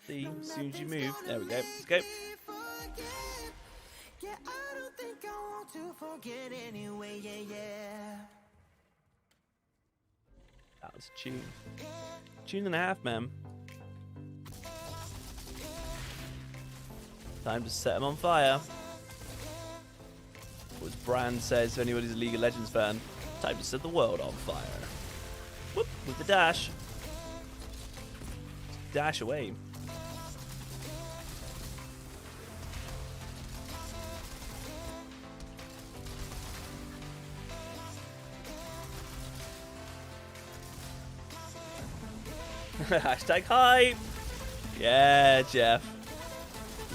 See, as soon as you move, there we go. Let's go. That was a tune. Tune and a half, man. Time to set him on fire. As Brand says, if anybody's a League of Legends fan, time to set the world on fire. Whoop, with the dash. Dash away. Hashtag hype. Yeah, Jeff.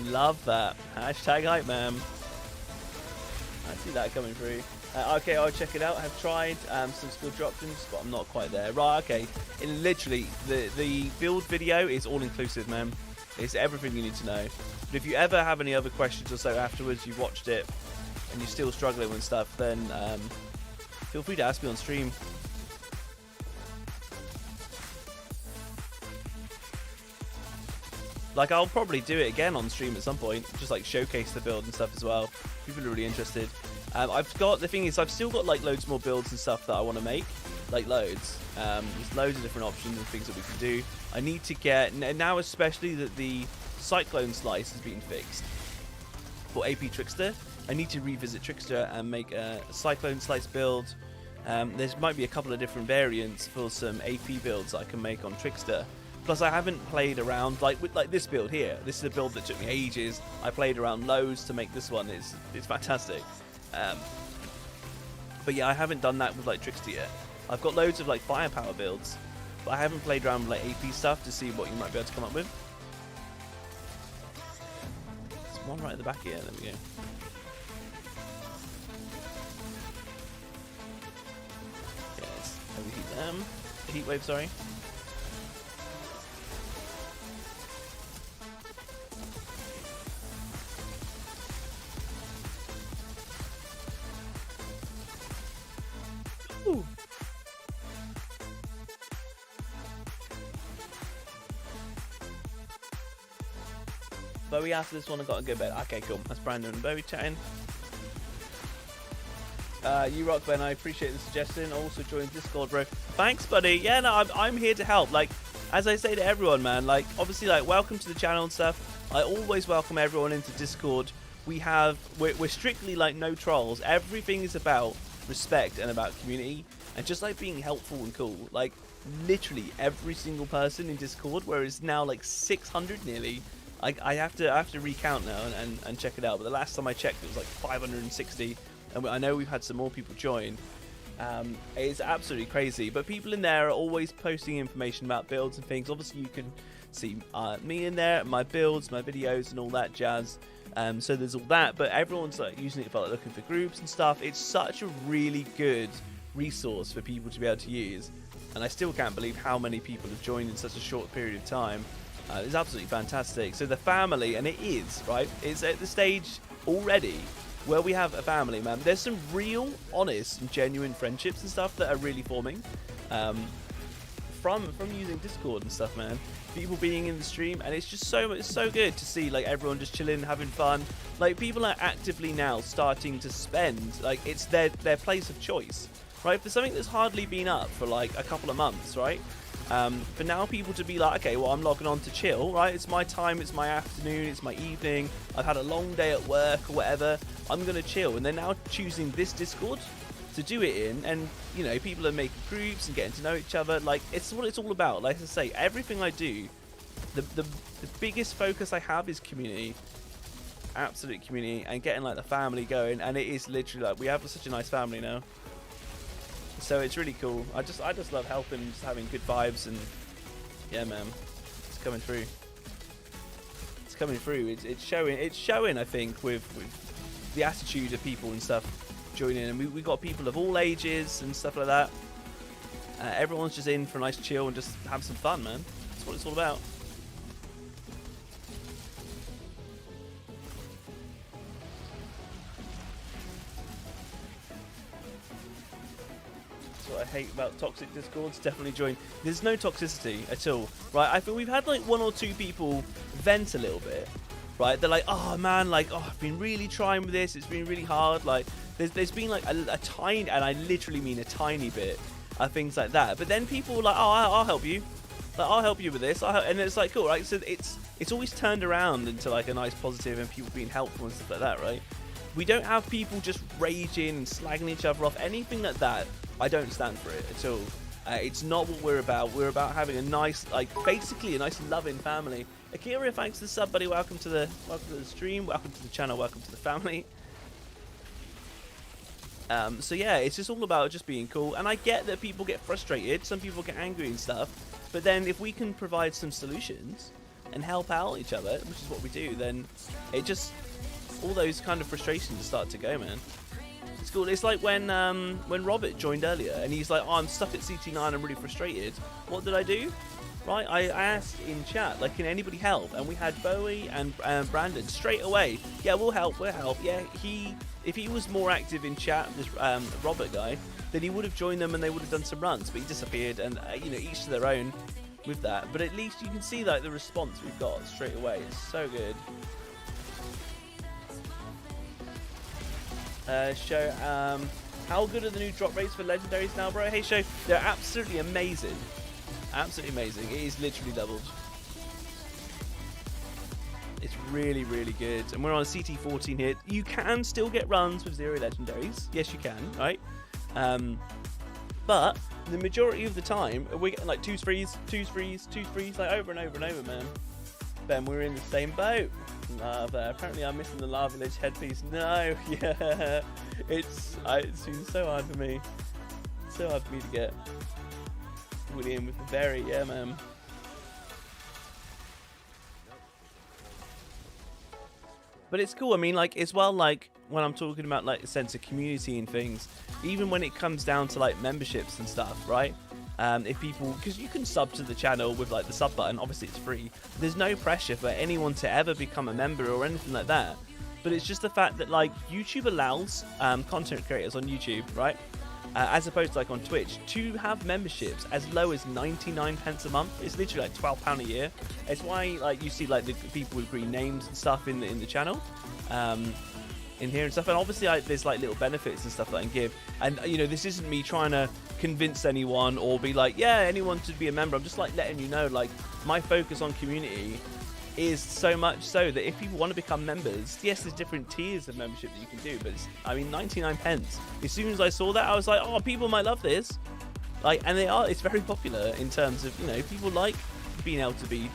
Love that. Hashtag hype, man. I see that coming through. Okay, I'll check it out. I have tried some skill drop-ins, but I'm not quite there. Right, okay. And literally, the build video is all-inclusive, man. It's everything you need to know. But if you ever have any other questions or so afterwards, you've watched it, and you're still struggling with stuff, then feel free to ask me on stream. Like, I'll probably do it again on stream at some point, just like showcase the build and stuff as well. People are really interested. The thing is, I've still got like loads more builds and stuff that I want to make, like loads. There's loads of different options and things that we can do. I need to get, now especially that the Cyclone Slice has been fixed for AP Trickster, I need to revisit Trickster and make a Cyclone Slice build. There might be a couple of different variants for some AP builds that I can make on Trickster. Plus, I haven't played around with this build here. This is a build that took me ages. I played around loads to make this one. It's fantastic. But yeah, I haven't done that with like Trickster yet. I've got loads of like firepower builds, but I haven't played around with like AP stuff to see what you might be able to come up with. There's one right at the back here. There we go. Yes, overheat them. Heat wave, sorry. Ooh. Bowie after this one, I gotta go bed. Okay, cool. That's Brandon and Bowie chatting. You rock, Ben. I appreciate the suggestion. Also join Discord, bro. Thanks, buddy. Yeah, no, I'm here to help. Like, as I say to everyone, man. Like, obviously, like, welcome to the channel and stuff. I always welcome everyone into Discord. We're strictly like no trolls. Everything is about respect and about community and just like being helpful and cool. Like, literally every single person in Discord, where it's now like 600 nearly. I have to recount now and check it out. But the last time I checked, it was like 560. And I know we've had some more people join. It's absolutely crazy. But people in there are always posting information about builds and things. Obviously, you can see me in there, my builds, my videos, and all that jazz. So there's all that. But everyone's like using it for like looking for groups and stuff. It's such a really good resource for people to be able to use. And I still can't believe how many people have joined in such a short period of time. It's absolutely fantastic. So the family, and it is, right? It's at the stage already where we have a family, man. There's some real, honest, and genuine friendships and stuff that are really forming from using Discord and stuff, man. People being in the stream, and it's just so good to see like everyone just chilling, having fun. Like people are actively now starting to spend, like it's their place of choice, right? For something that's hardly been up for like a couple of months, right? For now people to be like, okay, well I'm logging on to chill, right? It's my time, it's my afternoon, it's my evening, I've had a long day at work or whatever, I'm gonna chill. And they're now choosing this Discord to do it in, and you know, people are making groups and getting to know each other. Like it's what it's all about. Like I say, everything I do, the biggest focus I have is community, absolute community, and getting like the family going. And it is literally like we have such a nice family now. So it's really cool. I just love helping, just having good vibes, and yeah, man, it's coming through. It's coming through. It's showing. It's showing. I think with the attitude of people and stuff joining, and we got people of all ages and stuff like that. Everyone's just in for a nice chill and just have some fun, man. That's what it's all about. What I hate about toxic discords. Definitely join. There's no toxicity at all, right? I think we've had like 1 or 2 people vent a little bit, right? They're like, oh man, like, oh, I've been really trying with this, it's been really hard. Like there's been like a tiny, and I literally mean a tiny bit of things like that. But then people are like, oh, I'll help you, like I'll help you with this, and it's like cool, right? So it's always turned around into like a nice positive and people being helpful and stuff like that, right? We don't have people just raging and slagging each other off, anything like that. I don't stand for it at all. It's not what we're about. We're about having a nice, like, basically a nice loving family. Akira, thanks to the sub, buddy. Welcome to the stream. Welcome to the channel. Welcome to the family. So yeah, it's just all about just being cool. And I get that people get frustrated. Some people get angry and stuff. But then if we can provide some solutions and help out each other, which is what we do, then it just, all those kind of frustrations start to go, man. It's cool. It's like when Robert joined earlier, and he's like, oh, I'm stuck at CT9, I'm really frustrated. What did I do? Right, I asked in chat, like, can anybody help? And we had Bowie and Brandon straight away. Yeah, we'll help. Yeah, if he was more active in chat, this Robert guy, then he would have joined them and they would have done some runs. But he disappeared, and you know, each to their own with that. But at least you can see like the response we've got straight away. It's so good. Show, how good are the new drop rates for legendaries now, bro? Hey, Show, they're absolutely amazing. Absolutely amazing. It is literally doubled. It's really, really good. And we're on a CT14 here. You can still get runs with 0 legendaries. Yes, you can, right? But the majority of the time, we're getting like 2 sprees, like over and over and over, man. Ben, we're in the same boat. Lava. Apparently I'm missing the lava ledge headpiece. No, yeah. It's been so hard for me. So hard for me to get William with the berry. Yeah, man. But it's cool. I mean, like, as well, like, when I'm talking about, like, a sense of community and things, even when it comes down to, like, memberships and stuff, right? If people, because you can sub to the channel with like the sub button, obviously it's free. There's no pressure for anyone to ever become a member or anything like that. But it's just the fact that like YouTube allows content creators on YouTube, right? As opposed to like on Twitch, to have memberships as low as 99p a month. It's literally like £12 a year. It's why like you see like the people with green names and stuff in the channel. In here and stuff, and obviously there's like little benefits and stuff that I can give, and you know, this isn't me trying to convince anyone or be like, yeah, anyone should be a member. I'm just like letting you know, like, my focus on community is so much so that if people want to become members, yes, there's different tiers of membership that you can do, but it's, I mean, 99p. As soon as I saw that, I was like, oh, people might love this, like, and it's very popular in terms of, you know, people like being able to be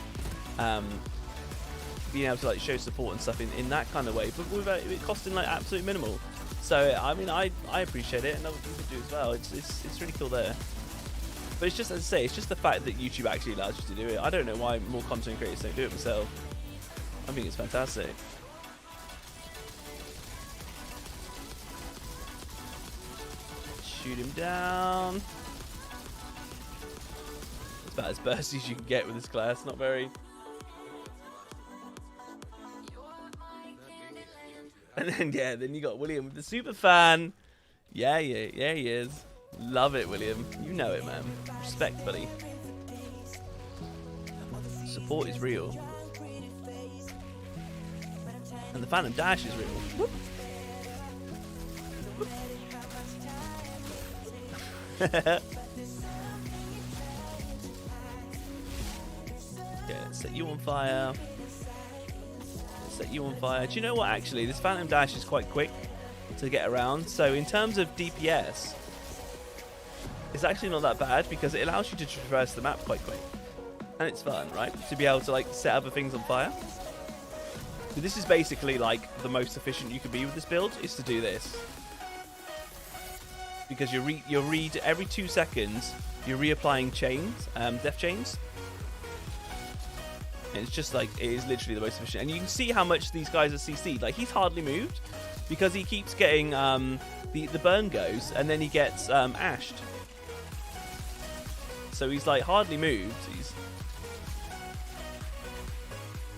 being able to like show support and stuff in that kind of way, but without it costing like absolute minimal. So I mean, I appreciate it, and other people do as well. It's really cool there. But it's just, as I say, it's just the fact that YouTube actually allows you to do it. I don't know why more content creators don't do it themselves. I think it's fantastic. Shoot him down. It's about as bursty as you can get with this class. Not very. And then, yeah, then you got William with the super fan. Yeah, he is. Love it, William. You know it, man. Respect, buddy. Support is real. And the Phantom Dash is real. Whoop. Whoop. Yeah, set you on fire. Set you on fire. Do you know what, actually? This Phantom Dash is quite quick to get around. So in terms of DPS, it's actually not that bad because it allows you to traverse the map quite quick. And it's fun, right? To be able to like set other things on fire. So this is basically like the most efficient you can be with this build, is to do this. Because you're every 2 seconds, you're reapplying chains, death chains. And it's just like, it is literally the most efficient. And you can see how much these guys are CC'd. Like, he's hardly moved because he keeps getting, the burn goes, and then he gets ashed. So he's like hardly moved. He's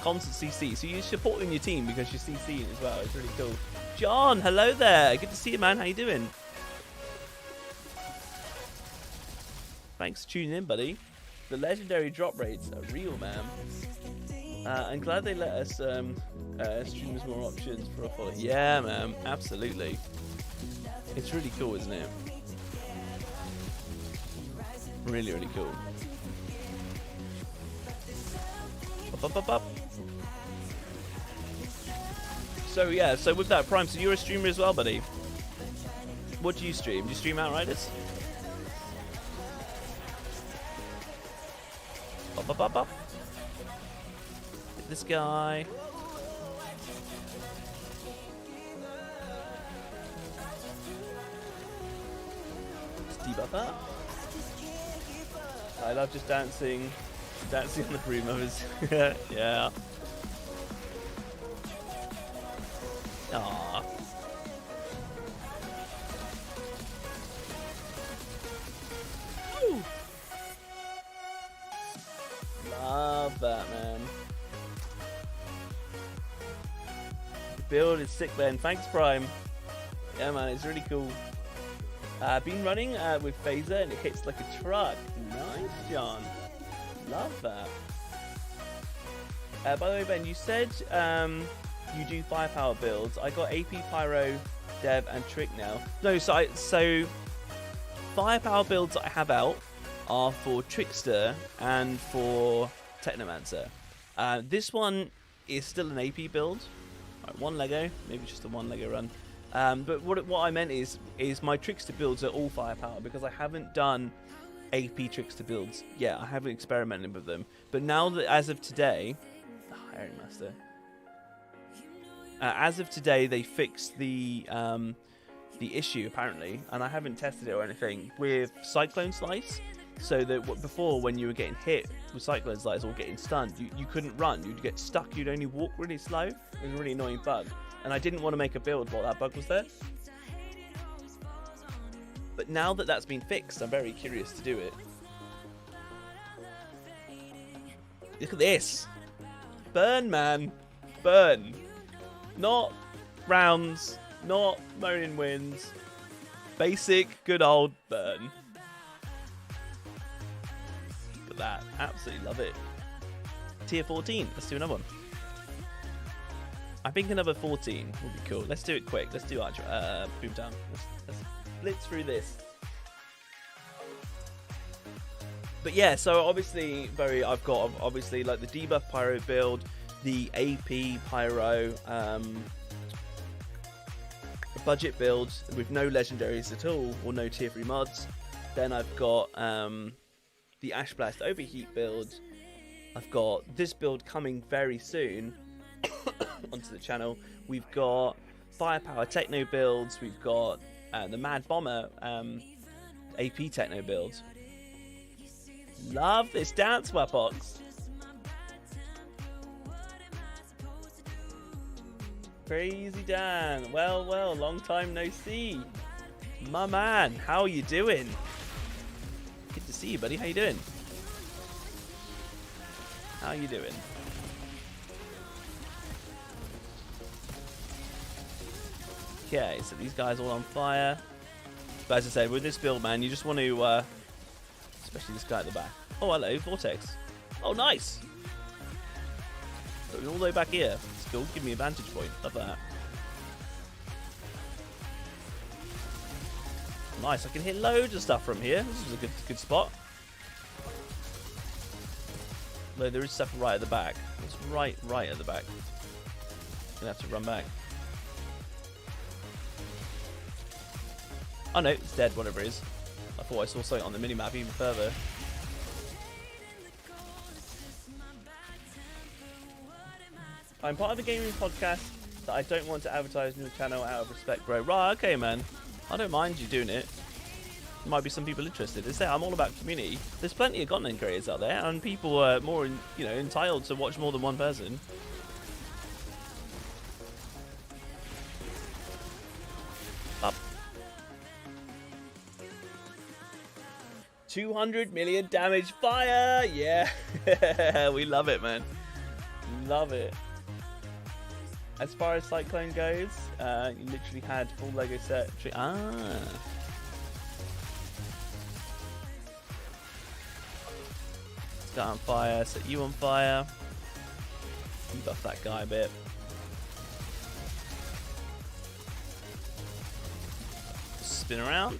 constant CC. So you're supporting your team because you're CCing as well. It's really cool. John, hello there. Good to see you, man. How you doing? Thanks for tuning in, buddy. The legendary drop rates are real, man. I'm glad they let us streamers more options for a follow. Yeah, man. Absolutely. It's really cool, isn't it? Really, really cool. Up. So yeah, so with that, Prime, so you're a streamer as well, buddy. What do you stream? Do you stream Outriders? Up. Hit this guy. Let's debuff up. I love just dancing on the broom movers. Yeah. Aww. Woo. Love that, man. The build is sick, Ben. Thanks, Prime. Yeah, man, it's really cool. Been running with Phaser and it hits like a truck. Nice, John. Love that. By the way, Ben, you said you do firepower builds. I got AP, Pyro, Dev, and Trick now. No, so firepower builds that I have out are for Trickster and for Technomancer. This one is still an AP build. Right, one Lego, maybe just a one Lego run. But what I meant is my Trickster builds are all firepower because I haven't done AP Trickster builds yet. I haven't experimented with them. But now that, as of today, Iron Master. As of today, they fixed the issue apparently, and I haven't tested it or anything with Cyclone Slice. So that before, when you were getting hit with Cyclone Slice or getting stunned, you couldn't run. You'd get stuck. You'd only walk really slow. It was a really annoying bug. And I didn't want to make a build while that bug was there. But now that that's been fixed, I'm very curious to do it. Look at this. Burn, man. Burn. Not rounds. Not moaning winds. Basic, good old burn. Look at that. Absolutely love it. Tier 14. Let's do another one. I think another 14 would be cool. Let's do it quick. Let's do Boomtown. Let's blitz through this. But yeah, so obviously I've got obviously like the debuff pyro build, the AP pyro, budget build with no legendaries at all or no tier 3 mods. Then I've got the Ash Blast overheat build. I've got this build coming very soon onto the channel. We've got firepower techno builds. We've got the Mad Bomber AP techno build. Love this dance, Wepox. Crazy Dan. Well, long time no see. My man, how are you doing? Good to see you, buddy. How you doing? How you doing? Okay, so these guys are all on fire. But as I said, with this build, man, you just want to, especially this guy at the back. Oh, hello, Vortex. Oh, nice. So all the way back here. It's cool. Give me a vantage point. Love that. Nice. I can hit loads of stuff from here. This is a good spot. Although there is stuff right at the back. It's right at the back. Gonna have to run back. Oh no, it's dead, whatever it is. I thought I saw something on the minimap even further. I'm part of a gaming podcast that I don't want to advertise on the channel out of respect, bro. Right, okay, man. I don't mind you doing it. There might be some people interested. As I say, I'm all about community. There's plenty of content creators out there, and people are more, entitled to watch more than one person. Up. 200 million damage fire! Yeah! We love it, man. Love it. As far as Cyclone goes, you literally had full Lego set. Got on fire, set you on fire. You buff that guy a bit. Spin around.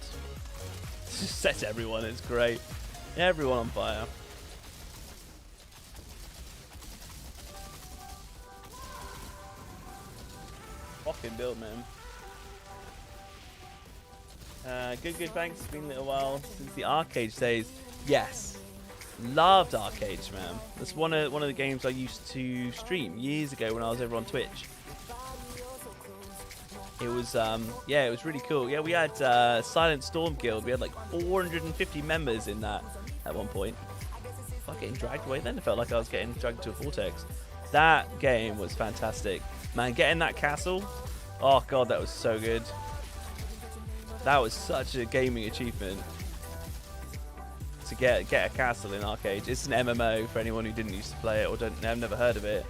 Just set everyone, it's great. Everyone on fire. Fucking build, man. Good, thanks. It's been a little while since the arcade days. Yes. Loved arcades, man. That's one of the games I used to stream years ago when I was over on Twitch. It was it was really cool. Yeah, we had Silent Storm Guild. We had like 450 members in that at one point. I was getting dragged away then. It felt like I was getting dragged to a vortex. That game was fantastic. Man, getting that castle. Oh god, that was so good. That was such a gaming achievement. To get a castle in arcade. It's an MMO for anyone who didn't used to play it or have never heard of it.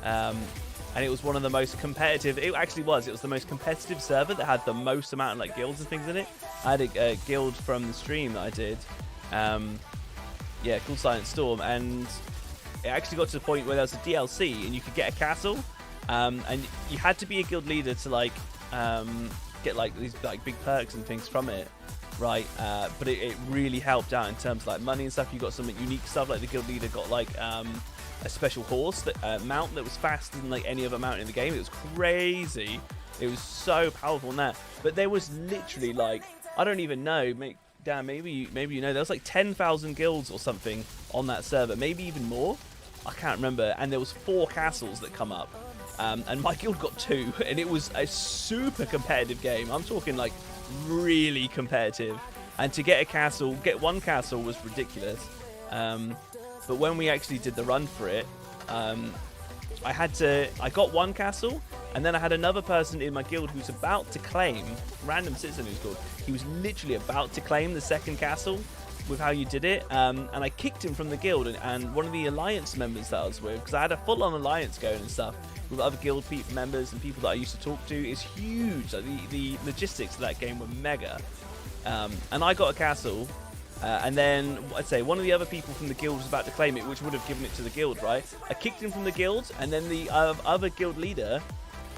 And it was one of the most competitive. It actually was. It was the most competitive server that had the most amount of like guilds and things in it. I had a guild from the stream that I did. Called Silent Storm, and it actually got to the point where there was a DLC and you could get a castle, and you had to be a guild leader to like get like these like big perks and things from it. Right, but it really helped out in terms of like money and stuff. You got some unique stuff, like the guild leader got like a special horse that mount that was faster than like any other mount in the game. It was crazy. It was so powerful in that. But there was literally like, I don't even know, Dan, maybe you know, there was like 10,000 guilds or something on that server, maybe even more. I can't remember. And there was 4 castles that come up, and my guild got 2, and it was a super competitive game. I'm talking like really competitive, and to get one castle was ridiculous. But when we actually did the run for it, I got one castle, and then I had another person in my guild who's about to claim, random citizen who's called, he was literally about to claim the second castle with how you did it, and I kicked him from the guild, and one of the alliance members that I was with, because I had a full-on alliance going and stuff with other guild members and people that I used to talk to, is huge. Like the logistics of that game were mega, and I got a castle, and then I'd say one of the other people from the guild was about to claim it, which would have given it to the guild, right? I kicked him from the guild, and then the other guild leader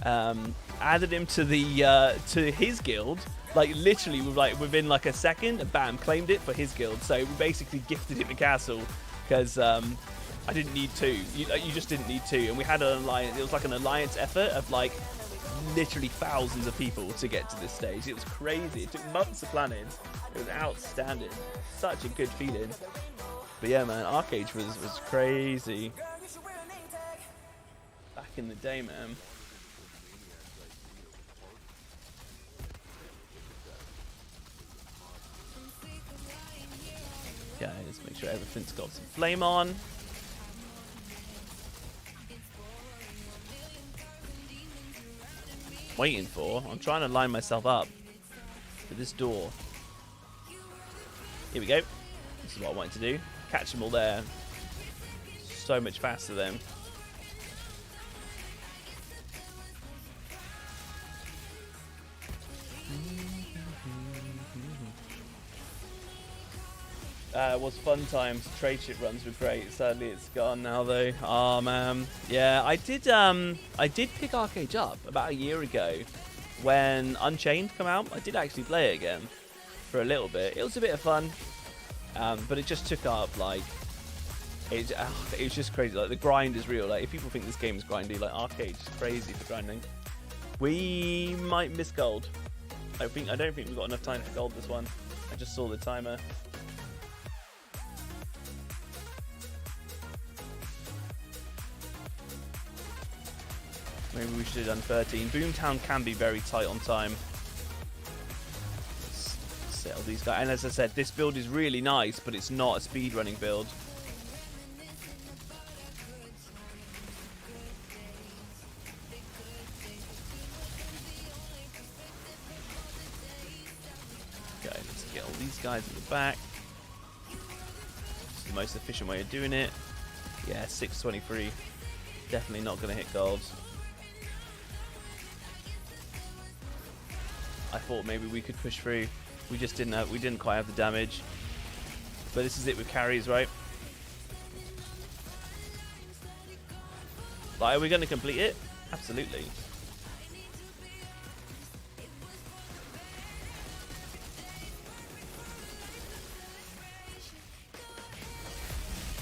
added him to to his guild. Like literally, within like a second, and bam, claimed it for his guild. So we basically gifted him the castle because I didn't need 2. You just didn't need 2, and we had an alliance. It was like an alliance effort of like literally thousands of people to get to this stage. It was crazy. It took months of planning. It was outstanding. Such a good feeling. But yeah, man, arcade was crazy back in the day, man. Okay, let's make sure everything's got some flame on. I'm trying to line myself up. to this door. Here we go. This is what I wanted to do. Catch them all there. So much faster then. It was fun times. Trade ship runs were great. Sadly, it's gone now, though. Oh man, yeah. I did pick Arcade up about a year ago when Unchained came out. I did actually play it again for a little bit. It was a bit of fun, but it just took up like it was just crazy. Like the grind is real. Like if people think this game is grindy, like Arcade's crazy for grinding. We might miss gold. I don't think we've got enough time for gold this one. I just saw the timer. Maybe we should have done 13. Boomtown can be very tight on time. Let's settle these guys. And as I said, this build is really nice, but it's not a speedrunning build. Okay, let's get all these guys in the back. This is the most efficient way of doing it. Yeah, 623. Definitely not going to hit gold. I thought maybe we could push through. We just didn't. We didn't quite have the damage. But this is it with carries, right? Like, are we going to complete it? Absolutely.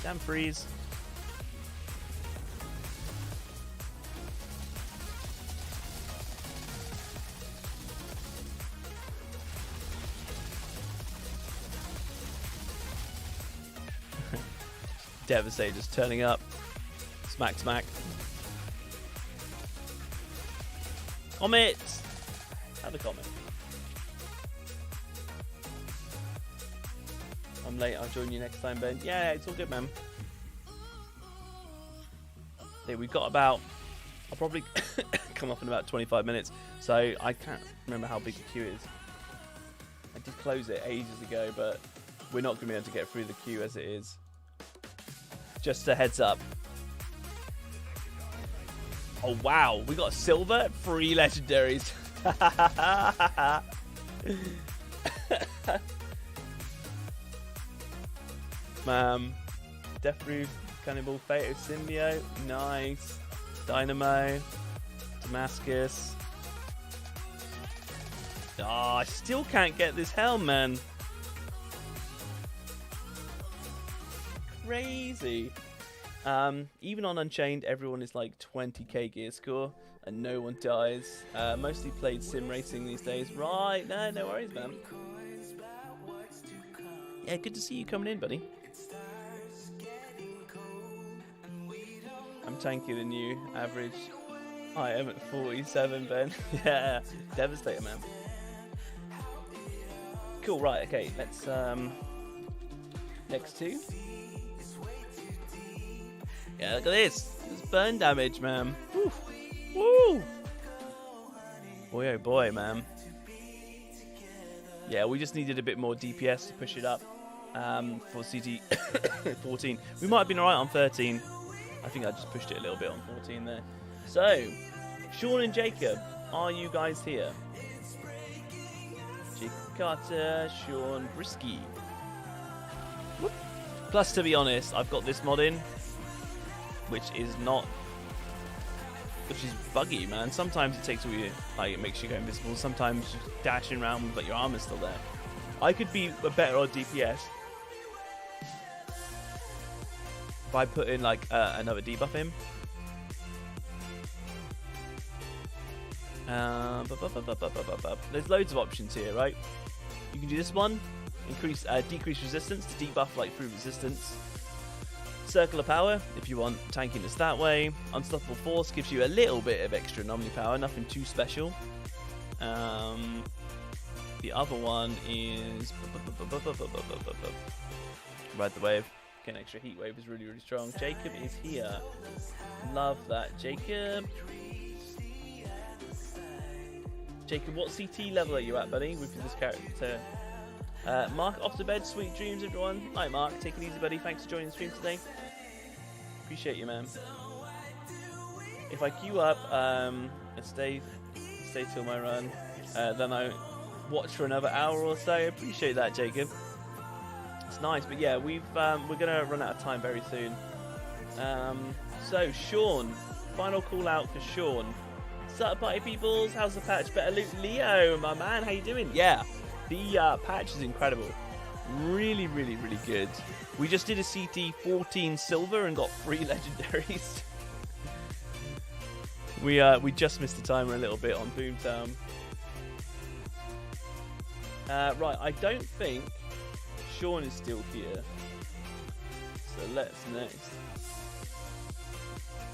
Damn freeze. Devastate just turning up. Smack, smack. Comet! Have a comment. I'm late, I'll join you next time, Ben. Yeah, it's all good, man. Yeah, we've got about... I'll probably come off in about 25 minutes. So I can't remember how big the queue is. I did close it ages ago, but we're not going to be able to get through the queue as it is. Just a heads up. Oh wow, we got silver, 3 legendaries. Deathproof, Cannibal, Fato, Symbiote, nice. Dynamo, Damascus. I still can't get this helm, man. Crazy. Even on Unchained, everyone is like 20k gear score and no one dies. Mostly played sim racing these days. Right, no worries, man. Yeah, good to see you coming in, buddy. I'm tankier than you, average. I am at 47, Ben. Yeah, devastator, man. Cool, right, okay, let's next 2. Yeah, look at this. This burn damage, man. Woo! Woo! Boy, oh boy, man. Yeah, we just needed a bit more DPS to push it up for CT 14. We might have been alright on 13. I think I just pushed it a little bit on 14 there. So, Sean and Jacob, are you guys here? Jacob Carter, Sean Brisky. Whoop. Plus, to be honest, I've got this mod in, which is buggy, man. Sometimes it takes away, like it makes you go invisible. Sometimes you're dashing around, but your armor's still there. I could be better on DPS if I put in like another debuff in. There's loads of options here, right? You can do this one, decrease resistance to debuff like through resistance. Circle of Power, if you want tankiness that way. Unstoppable Force gives you a little bit of extra anomaly power, nothing too special. The other one is Ride the Wave. Getting extra heat wave is really, really strong. Jacob is here. Love that, Jacob. Jacob, what CT level are you at, buddy, with this character? Mark, off to bed. Sweet dreams, everyone. Night, Mark. Take it easy, buddy. Thanks for joining the stream today. Appreciate you, man. If I queue up and stay till my run, then I watch for another hour or so. Appreciate that, Jacob. It's nice, but yeah, we're gonna run out of time very soon. So Sean, final call out for Sean. Sup, party peoples? How's the patch? Better loot, Leo, my man. How you doing? Yeah, the patch is incredible. Really, really, really good. We just did a CT 14 silver and got 3 legendaries. We just missed the timer a little bit on Boomtown. Right, I don't think Sean is still here. So let's next.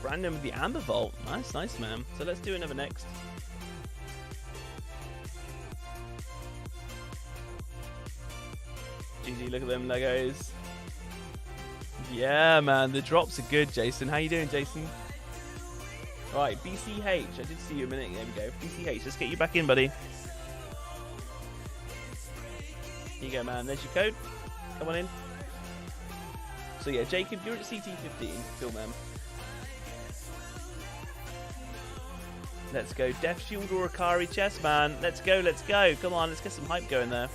Brandon with the Amber Vault. Nice, nice, man. So let's do another next. GG, look at them Legos. Yeah, man, the drops are good, Jason. How you doing, Jason? Right, BCH. I did see you a minute. There we go. BCH, let's get you back in, buddy. Here you go, man. There's your code. Come on in. So yeah, Jacob, you're at CT 15. Cool, man. Let's go. Death Shield or Akari chest, man. Let's go, let's go. Come on, let's get some hype going there.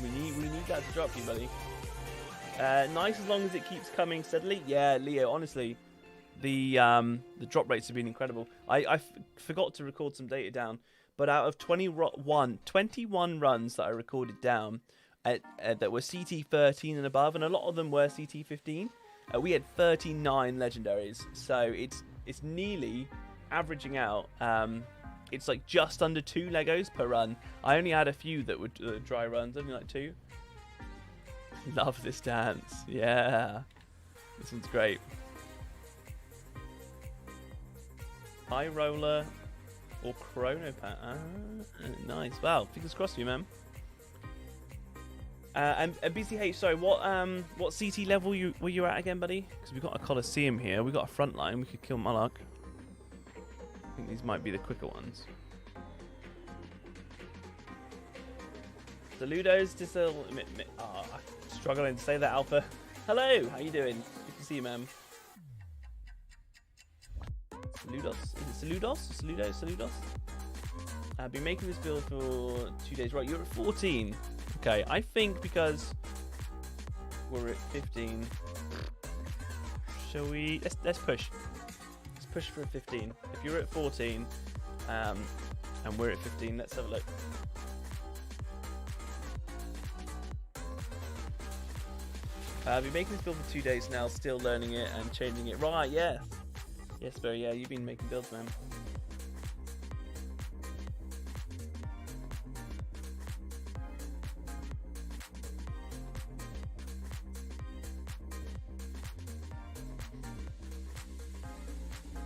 We need that to drop you, buddy. Nice as long as it keeps coming steadily. Yeah, Leo, honestly, the drop rates have been incredible. I forgot to record some data down, but out of 21 runs that I recorded down that were CT 13 and above, and a lot of them were CT 15, we had 39 legendaries. So it's nearly averaging out. It's like just under 2 Legos per run. I only had a few that were dry runs, only like 2. Love this dance. Yeah. This one's great. High roller or chronopat. Nice. Wow. Fingers crossed for you, man. And BCH, sorry, what CT level were you at again, buddy? Because we've got a Coliseum here. We've got a front line. We could kill Moloch. I think these might be the quicker ones. Saludos to struggling to say that, Alpha. Hello, how you doing? Good to see you, man. Saludos? Is it Saludos? Saludos? I've been making this build for 2 days. Right, you're at 14. Okay, I think because we're at 15, shall we? Let's push. Let's push for a 15. If you're at 14, and we're at 15, let's have a look. I've been making this build for 2 days now, still learning it and changing it. Right, yeah. Yes, Barry, yeah, you've been making builds, man.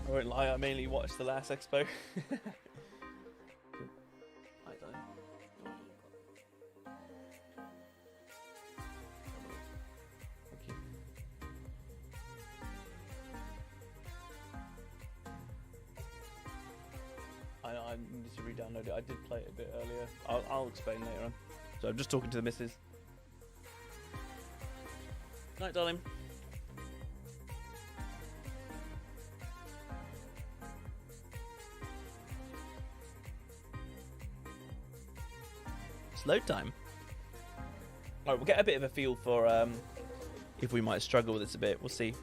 I won't lie, I mainly watched the last expo. I don't know. Thank you. I need to re-download it. I did play it a bit earlier. I'll explain later on. So I'm just talking to the missus. Night, darling. Load time. Alright, we'll get a bit of a feel for if we might struggle with this a bit. We'll see.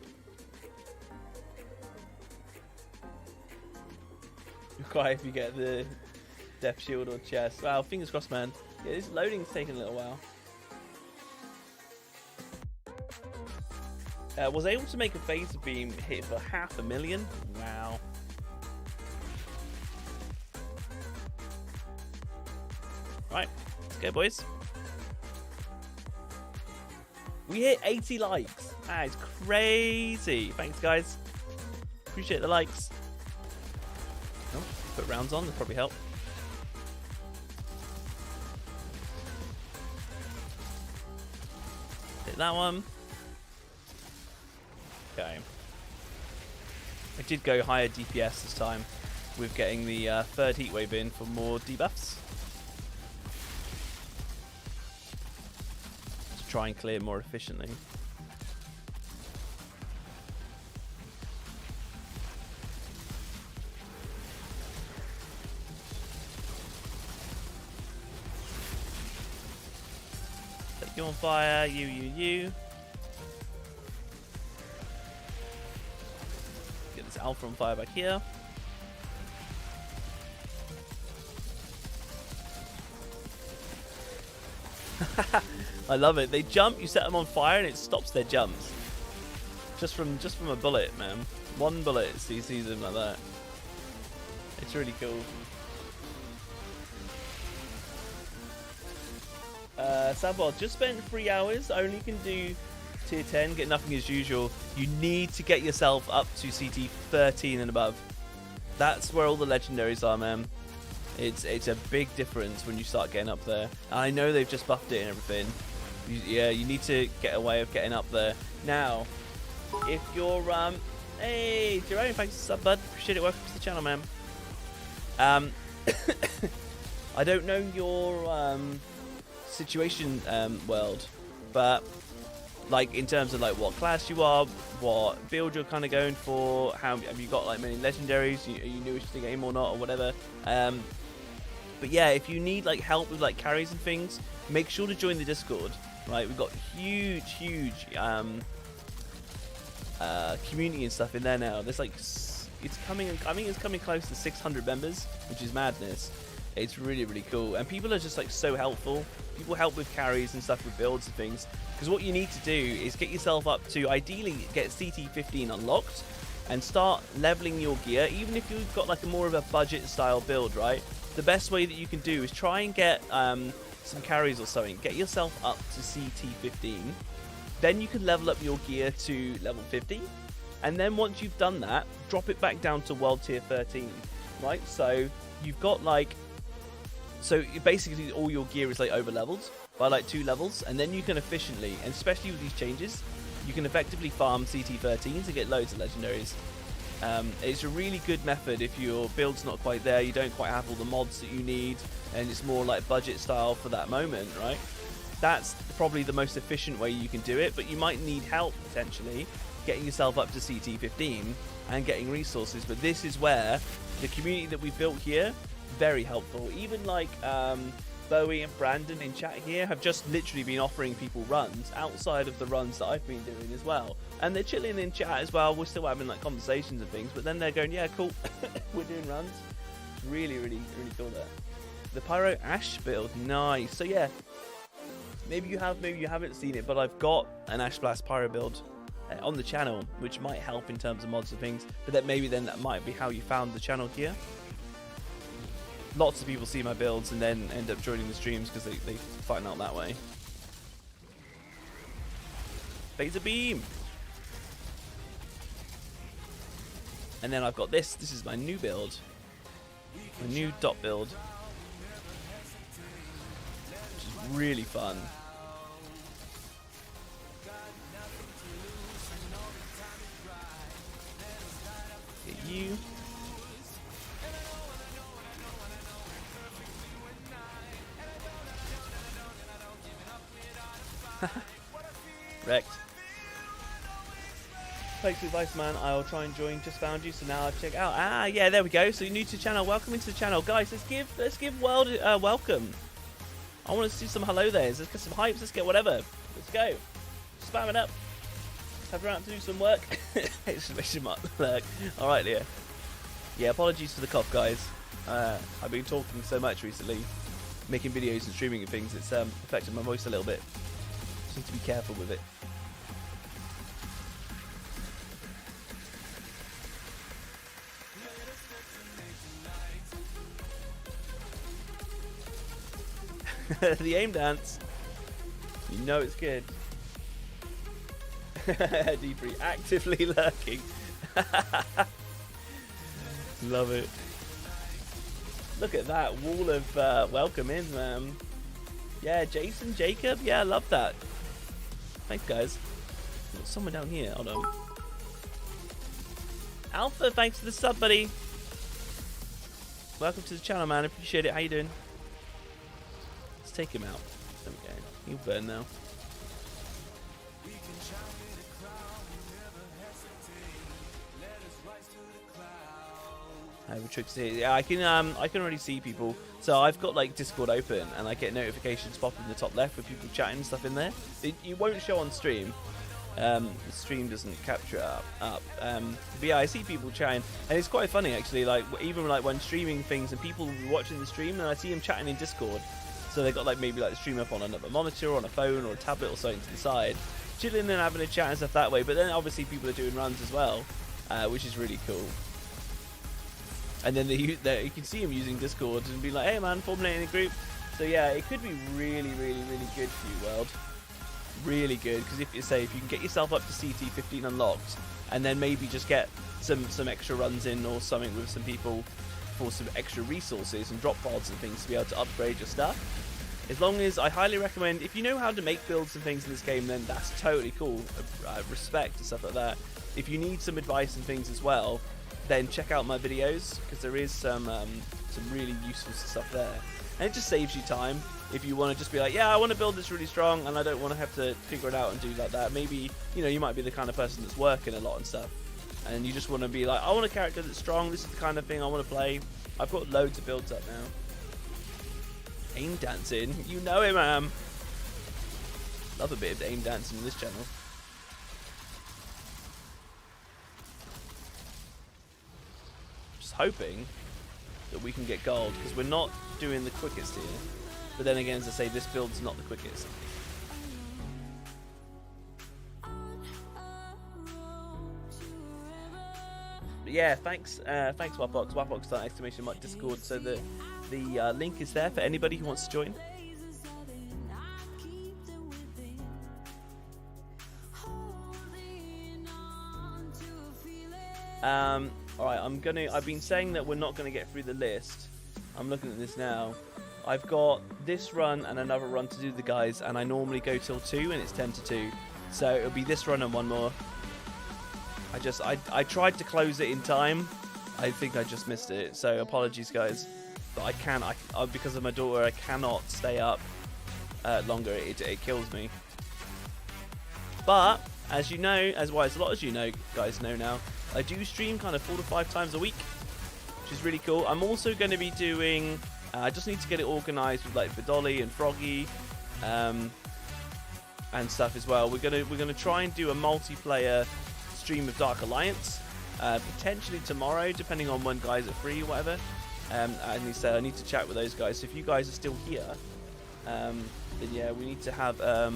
You're quiet if you get the Death Shield or chest. Wow, fingers crossed, man. Yeah, this loading's taking a little while. Was able to make a phaser beam hit for 500,000. Wow. Right. Go, boys. We hit 80 likes. That is crazy. Thanks, guys. Appreciate the likes. Oh, put rounds on. That'll probably help. Hit that one. Okay. I did go higher DPS this time. with getting the third heatwave in for more debuffs. To try and clear more efficiently. Set you on fire, you. Get this alpha on fire back here. I love it. They jump, you set them on fire, and it stops their jumps. Just from a bullet, man. One bullet sees them like that. It's really cool. Sabot, just spent 3 hours. Only can do tier 10. Get nothing as usual. You need to get yourself up to CT 13 and above. That's where all the legendaries are, man. It's a big difference when you start getting up there. I know they've just buffed it and everything. You need to get a way of getting up there. Now, if you're hey Jerome, thanks for the sub, bud. Appreciate it. Welcome to the channel, man. I don't know your situation, world, but like in terms of like what class you are, what build you're kind of going for, how have you got like many legendaries, are you newish to the game or not, or whatever. But yeah, if you need like help with like carries and things, make sure to join the Discord. Right, we've got huge community and stuff in there now. There's like it's coming close to 600 members, which is madness. It's really cool, and people are just like so helpful. People help with carries and stuff, with builds and things, because what you need to do is get yourself up to, ideally get CT 15 unlocked and start leveling your gear. Even if you've got like a more of a budget style build, right, the best way that you can do is try and get some carries or something, get yourself up to CT 15, then you can level up your gear to level 50, and then once you've done that, drop it back down to world tier 13, right? So you've got like, so basically all your gear is like over leveled by like 2 levels, and then you can efficiently, and especially with these changes, you can effectively farm CT 13 to get loads of legendaries. It's a really good method if your build's not quite there, you don't quite have all the mods that you need, and it's more like budget style for that moment, right? That's probably the most efficient way you can do it, but you might need help potentially getting yourself up to CT 15 and getting resources. But this is where the community that we've built here, very helpful. Even like Bowie and Brandon in chat here have just literally been offering people runs outside of the runs that I've been doing as well, and they're chilling in chat as well. We're still having like conversations and things, but then they're going, yeah, cool, we're doing runs. It's really cool there. The Pyro Ash build, nice. So yeah, maybe you have, maybe you haven't seen it, but I've got an Ash Blast Pyro build on the channel, which might help in terms of mods and things, but that maybe then that might be how you found the channel here. Lots of people see my builds and then end up joining the streams because they find out that way. Phaser Beam! And then I've got this. This is my new build. My new dot build. Which is really fun. Get you. Wrecked. Thanks for advice, man. I'll try and join. Just found you, so now I'll check out. Ah, yeah, there we go. So you're new to the channel. Welcome into the channel, guys. Let's give world welcome. I want to see some hello there's. Let's get some hypes. Let's get whatever. Let's go. Spam it up. Have her out to do some work. Exclamation mark. All right, Leah. Yeah, apologies for the cough, guys. I've been talking so much recently, making videos and streaming and things. It's affected my voice a little bit. Need to be careful with it. The aim dance. You know it's good. D3 actively lurking. Love it. Look at that wall of welcome in, man. Yeah, Jason, Jacob. Yeah, I love that. Thanks, guys. There's someone down here. Hold on. Alpha, thanks for the sub, buddy. Welcome to the channel, man. Appreciate it. How you doing? Let's take him out. There we go. He'll burn now. I have a trickster. Yeah, I can already see people. So I've got like Discord open, and I get notifications pop in the top left with people chatting and stuff in there. It won't show on stream. The stream doesn't capture it up. But yeah, I see people chatting, and it's quite funny actually. Like even like when streaming things, and people will be watching the stream, and I see them chatting in Discord. So they got like maybe like the stream up on another monitor, or on a phone, or a tablet, or something to the side, chilling and having a chat and stuff that way. But then obviously people are doing runs as well, which is really cool. And then you can see him using Discord and be like, hey man, formulating a group. So yeah, it could be really, really, really good for you, world. Really good, because if you can get yourself up to CT 15 unlocked, and then maybe just get some extra runs in or something with some people for some extra resources and drop pods and things to be able to upgrade your stuff. As long as, I highly recommend, if you know how to make builds and things in this game, then that's totally cool. Respect and stuff like that. If you need some advice and things as well, then check out my videos, because there is some really useful stuff there. And it just saves you time. If you want to just be like, yeah, I want to build this really strong, and I don't want to have to figure it out and do like that. Maybe, you know, you might be the kind of person that's working a lot and stuff, and you just want to be like, I want a character that's strong, this is the kind of thing I want to play. I've got loads of builds up now. Aim dancing, you know it, man. Love a bit of aim dancing in this channel. Just hoping that we can get gold, because we're not doing the quickest here. But then again, as I say, this build's not the quickest. But yeah, thanks Wapbox. Wapbox exclamation mark Discord. So the link is there for anybody who wants to join. All right, I've been saying that we're not gonna get through the list. I'm looking at this now. I've got this run and another run to do the guys, and I normally go till 2, and it's 10 to 2. So it'll be this run and one more. I tried to close it in time. I think I just missed it. So apologies, guys. But I because of my daughter, I cannot stay up longer. It kills me. But as you know, as a lot as you know, guys know now, I do stream kind of 4 to 5 times a week, which is really cool. I'm also going to be doing. I just need to get it organised with like Vidoli and Froggy, and stuff as well. We're gonna try and do a multiplayer stream of Dark Alliance, potentially tomorrow, depending on when guys are free or whatever. I need to chat with those guys. So if you guys are still here, then yeah, we need to have a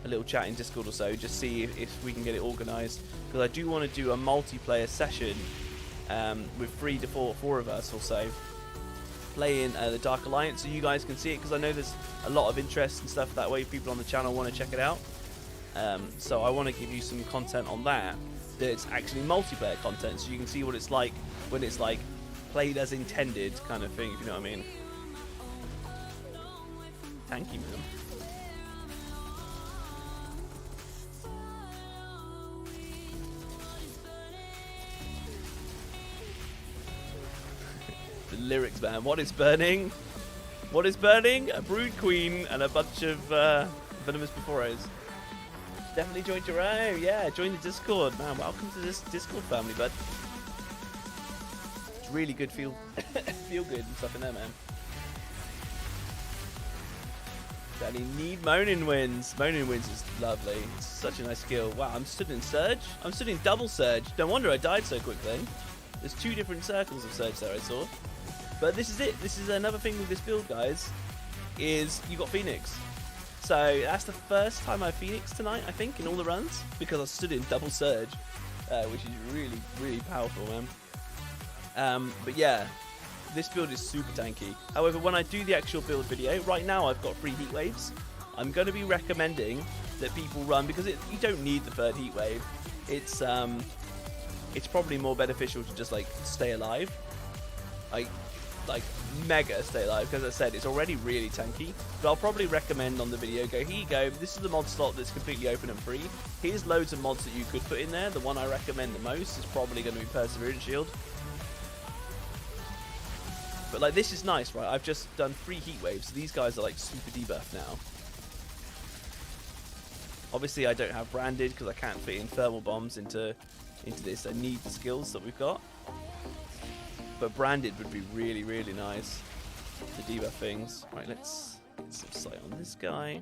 little chat in Discord or so, just see if we can get it organised. Because I do want to do a multiplayer session with 3 to 4 of us or so, playing the Dark Alliance, so you guys can see it, because I know there's a lot of interest and stuff that way. People on the channel want to check it out, so I want to give you some content on that's actually multiplayer content, so you can see what it's like when it's like played as intended kind of thing, if you know what I mean. Thank you, man. The lyrics, man. What is burning? What is burning? A brood queen and a bunch of venomous Biphoros. Definitely join Jerome. Yeah, join the Discord, man. Welcome to this Discord family, bud. It's really good. Feel good and stuff in there, man. Danny, need Moaning Winds. Moaning Winds is lovely. It's such a nice skill. Wow, I'm stood in Surge. I'm stood in double Surge. No wonder I died so quickly. There's 2 different circles of Surge there, I saw. But this is it. This is another thing with this build, guys, is you got Phoenix. So that's the first time I Phoenix tonight, I think, in all the runs, because I stood in double Surge, which is really, really powerful, man. But yeah, this build is super tanky. However, when I do the actual build video, right now I've got 3 heat waves. I'm going to be recommending that people run, because you don't need the 3rd heat wave. It's probably more beneficial to just like stay alive, like mega stay alive, because as I said, it's already really tanky. But I'll probably recommend on the video, go, here you go, this is the mod slot that's completely open and free. Here's loads of mods that you could put in there. The one I recommend the most is probably going to be Perseverance Shield. But like this is nice, right? I've just done 3 heat waves, so these guys are like super debuffed now. Obviously I don't have branded because I can't fit in thermal bombs into this. I need the skills that we've got. But branded would be really, really nice to debuff things. Right, let's get some sight on this guy.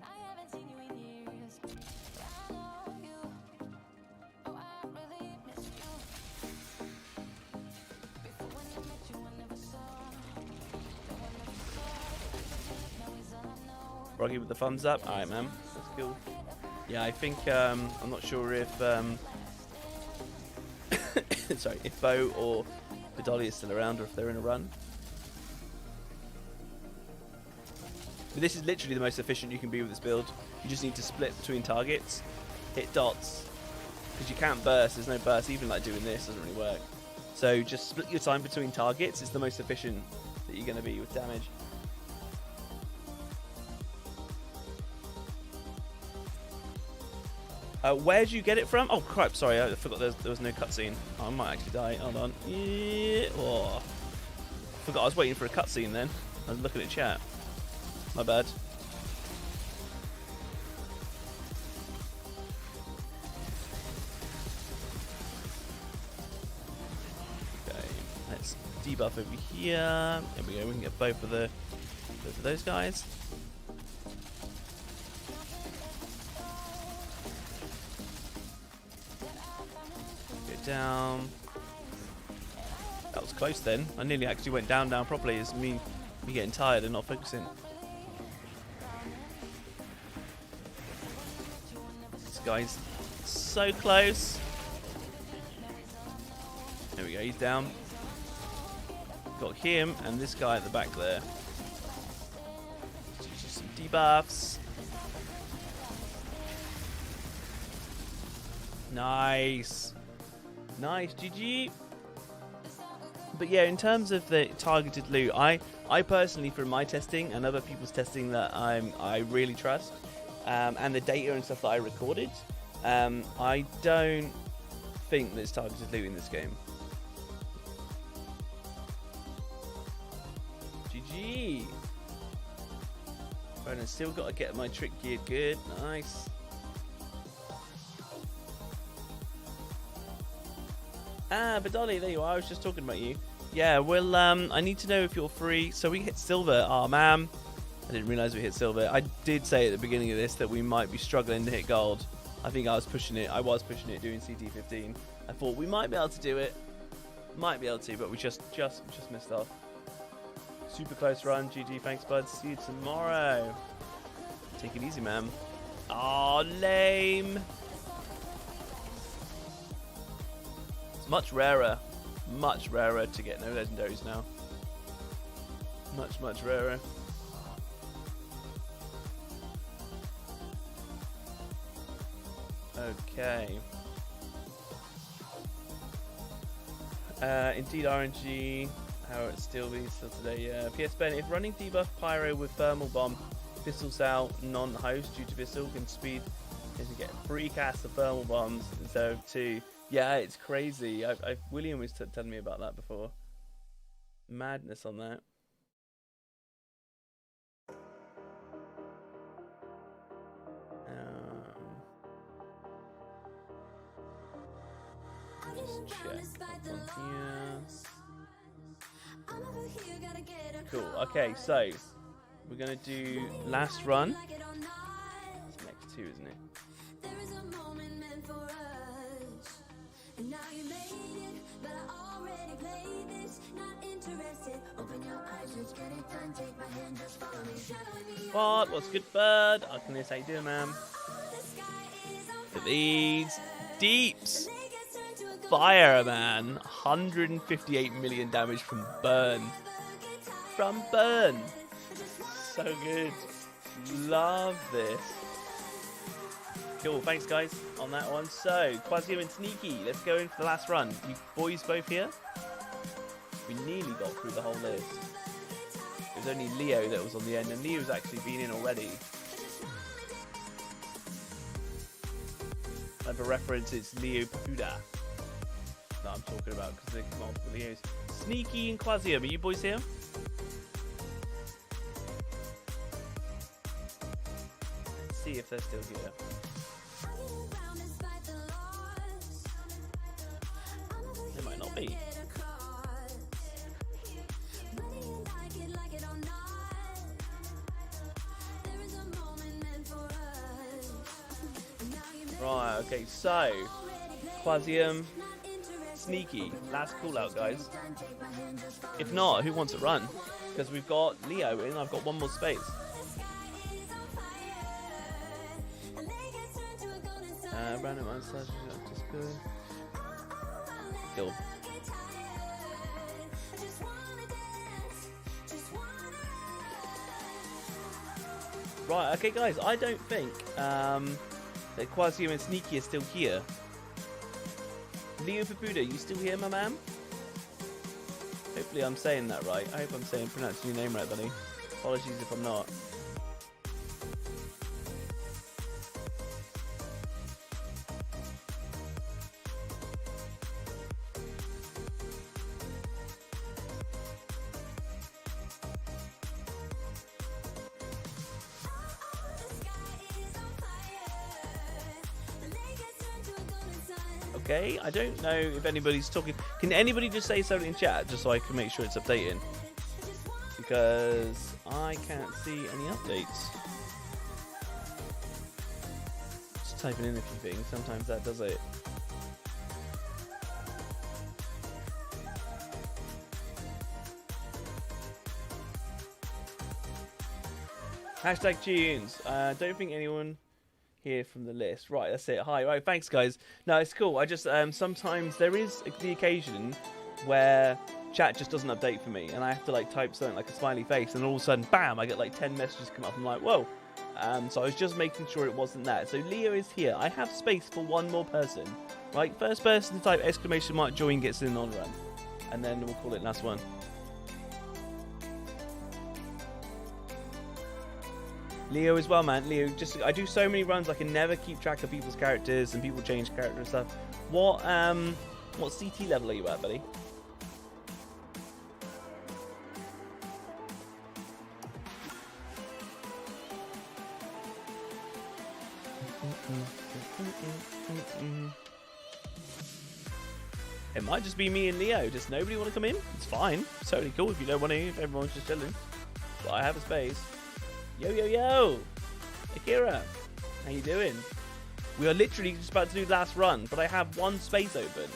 Rocky with the thumbs up. Alright, man. That's cool. Yeah, I think, I'm not sure if, sorry, if Bo or Vidali is still around or if they're in a run. But this is literally the most efficient you can be with this build. You just need to split between targets, hit dots, because you can't burst. There's no burst. Even like doing this doesn't really work. So just split your time between targets is the most efficient that you're going to be with damage. Where'd you get it from? Oh crap! Sorry, I forgot there was no cutscene. Oh, I might actually die. Hold on. Yeah. Oh. Forgot I was waiting for a cutscene then. I was looking at chat. My bad. Okay, let's debuff over here. There we go. We can get both of those guys. Get down. That was close then. I nearly actually went down properly. It's me getting tired and not focusing. This guy's so close. There we go, he's down. Got him and this guy at the back there. Just some debuffs. Nice. Nice, GG. But yeah, in terms of the targeted loot, I personally, from my testing and other people's testing that I really trust, and the data and stuff that I recorded, I don't think there's targeted loot in this game. GG. Right, I still got to get my trick geared good. Nice. Ah, Badali, there you are. I was just talking about you. Yeah, well, I need to know if you're free. So we hit silver. Oh, man. I didn't realize we hit silver. I did say at the beginning of this that we might be struggling to hit gold. I think I was pushing it. I was pushing it doing CT15. I thought we might be able to do it. Might be able to, but we just missed off. Super close run. GG. Thanks, bud. See you tomorrow. Take it easy, man. Oh, lame. Much rarer to get no legendaries now. Much rarer. Okay. Indeed RNG. How it still be still today? Yeah. PS Ben, if running debuff pyro with thermal bomb, pistols out non-host due to pistol can speed is to get free cast of thermal bombs instead of 2. Yeah, it's crazy. William was telling me about that before. Madness on that. Just check here. Cool. Okay, so we're gonna do last run. It's next 2, isn't it? What? What's good, bud? Arcanist, how you doing, man? Look at these deeps. Fire, man. 158 million damage from burn. From burn. So good. Love this. Cool. Thanks, guys, on that one. So, Quasio and Sneaky, let's go in for the last run. You boys both here? We nearly got through the whole list. It was only Leo that was on the end, and Leo's actually been in already. And for reference, it's Leo Papuda that I'm talking about, because there's multiple Leos. Sneaky and Quasio, are you boys here? see if they're still here. They might not be. Right, okay, so Quasium, Sneaky, last call out, guys. If not, who wants to run? Because we've got Leo in, I've got one more space. Random unslash, just good. Kill. Right, okay, guys, I don't think that Quasium and Sneaky are still here. Leo Papuda, you still here, my man? Hopefully I'm saying that right. I hope I'm pronouncing your name right, buddy. Apologies if I'm not. Okay, I don't know if anybody's talking. Can anybody just say something in chat just so I can make sure it's updating? Because I can't see any updates. Just typing in a few things, sometimes that does it. Hashtag tunes. Don't think anyone here from the list. Right, that's it. Hi. Right, thanks, guys. No, it's cool. I just sometimes there is the occasion where chat just doesn't update for me, and I have to like type something like a smiley face, and all of a sudden, bam! I get like 10 messages come up. I'm like, whoa. So I was just making sure it wasn't that. So Leo is here. I have space for one more person. Right, first person to type ! join gets in on run, and then we'll call it last one. Leo as well, man. Leo, just I do so many runs, I can never keep track of people's characters, and people change character and stuff. What CT level are you at, buddy? It might just be me and Leo. Does nobody want to come in? It's fine. It's totally cool if you don't want to, if everyone's just chilling. But I have a space. Yo, yo, yo! Akira, how you doing? We are literally just about to do the last run, but I have one space open.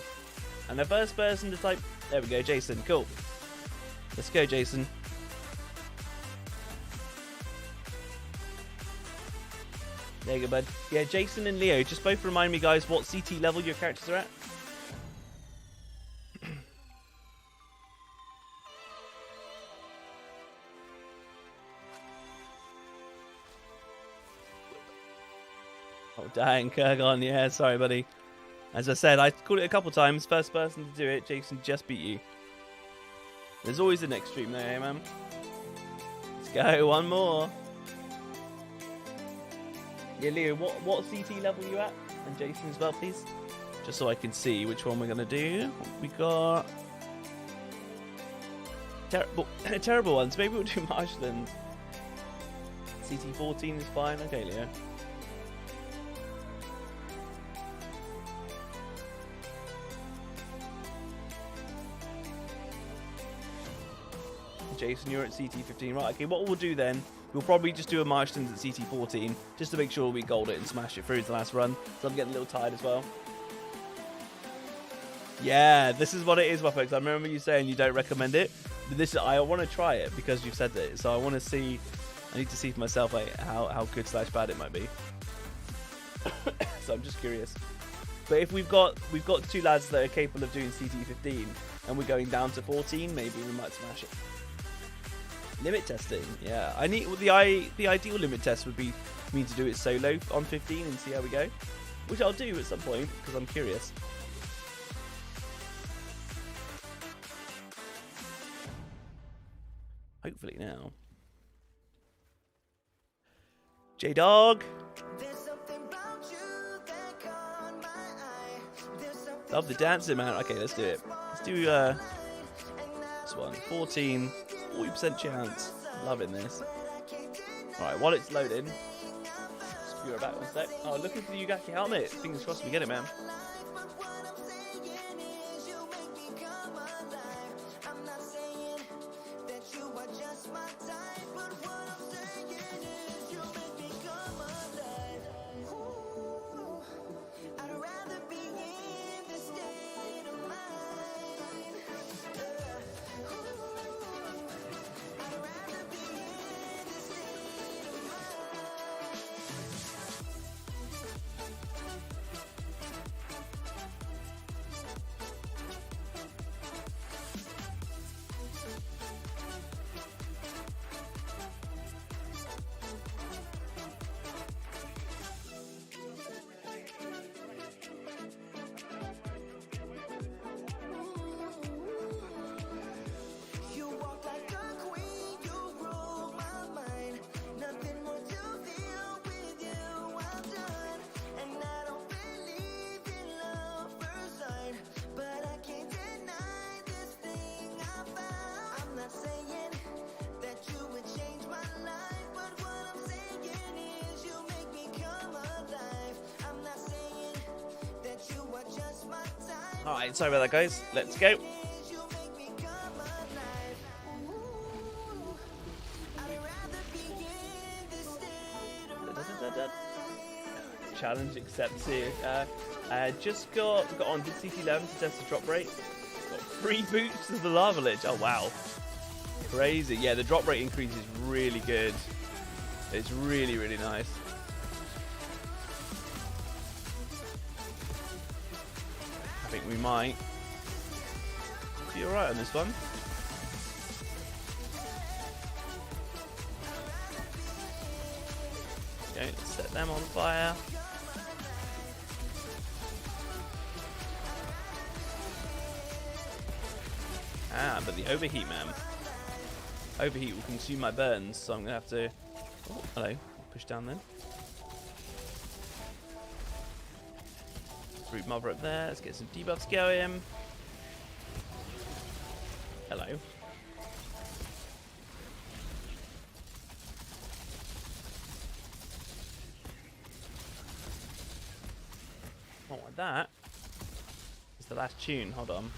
And the first person to type... There we go, Jason. Cool. Let's go, Jason. There you go, bud. Yeah, Jason and Leo, just both remind me, guys, what CT level your characters are at. Oh, dang, Kurgon. Yeah, sorry, buddy. As I said, I called it a couple times. First person to do it, Jason just beat you. There's always the next stream there, man. Let's go, one more. Yeah, Leo, what CT level are you at? And Jason as well, please. Just so I can see which one we're going to do. We got... terrible ones. Maybe we'll do Marshland. CT 14 is fine. Okay, Leo. Jason, you're at CT 15. Right, okay, what we'll do then, we'll probably just do a Marshlands at CT 14, just to make sure we gold it and smash it through to the last run. So I'm getting a little tired as well. Yeah, this is what it is, my folks. I remember you saying you don't recommend it. But I want to try it because you've said it. So I want to see, I need to see for myself like, how good / bad it might be. So I'm just curious. But if we've got two lads that are capable of doing CT 15 and we're going down to 14, maybe we might smash it. Limit testing, yeah. I need the ideal limit test would be me to do it solo on 15 and see how we go, which I'll do at some point because I'm curious. Hopefully now. J-Dog. Love the dancing, man. Okay, let's do it. Let's do this one. 14. 40% chance. Loving this. Alright, while it's loading, just Be right back, one sec. Oh, looking for the Yugaki helmet. Fingers crossed we get it, man. Alright, sorry about that, guys. Let's go. Challenge accepted. Just got on, did CT11 to test the drop rate. Got 3 boots to the lava lich. Oh, wow. Crazy. Yeah, the drop rate increase is really good. It's really, really nice. I think we might be alright on this one. Okay, let's set them on fire. Ah, but the overheat, man. Overheat will consume my burns, so I'm going to have to... Oh, hello. Push down then. Root mother up there. Let's get some debuffs going. Hello. Not like that. It's the last tune. Hold on.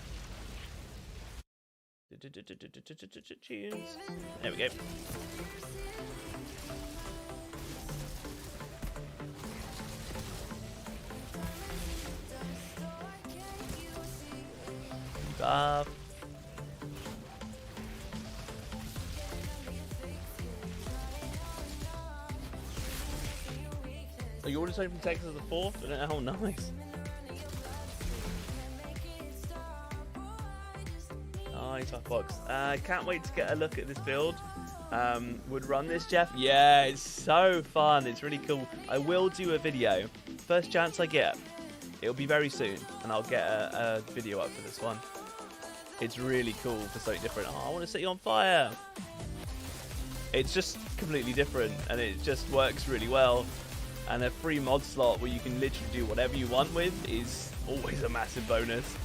Tunes. There we go. Buff. Oh, you already started from Texas the 4th? Oh, nice. Nice, box. Can't wait to get a look at this build. Would run this, Jeff? Yeah, it's so fun. It's really cool. I will do a video. First chance I get. It'll be very soon, and I'll get a video up for this one. It's really cool for something different. Oh, I want to set you on fire. It's just completely different, and it just works really well. And a free mod slot where you can literally do whatever you want with is always a massive bonus.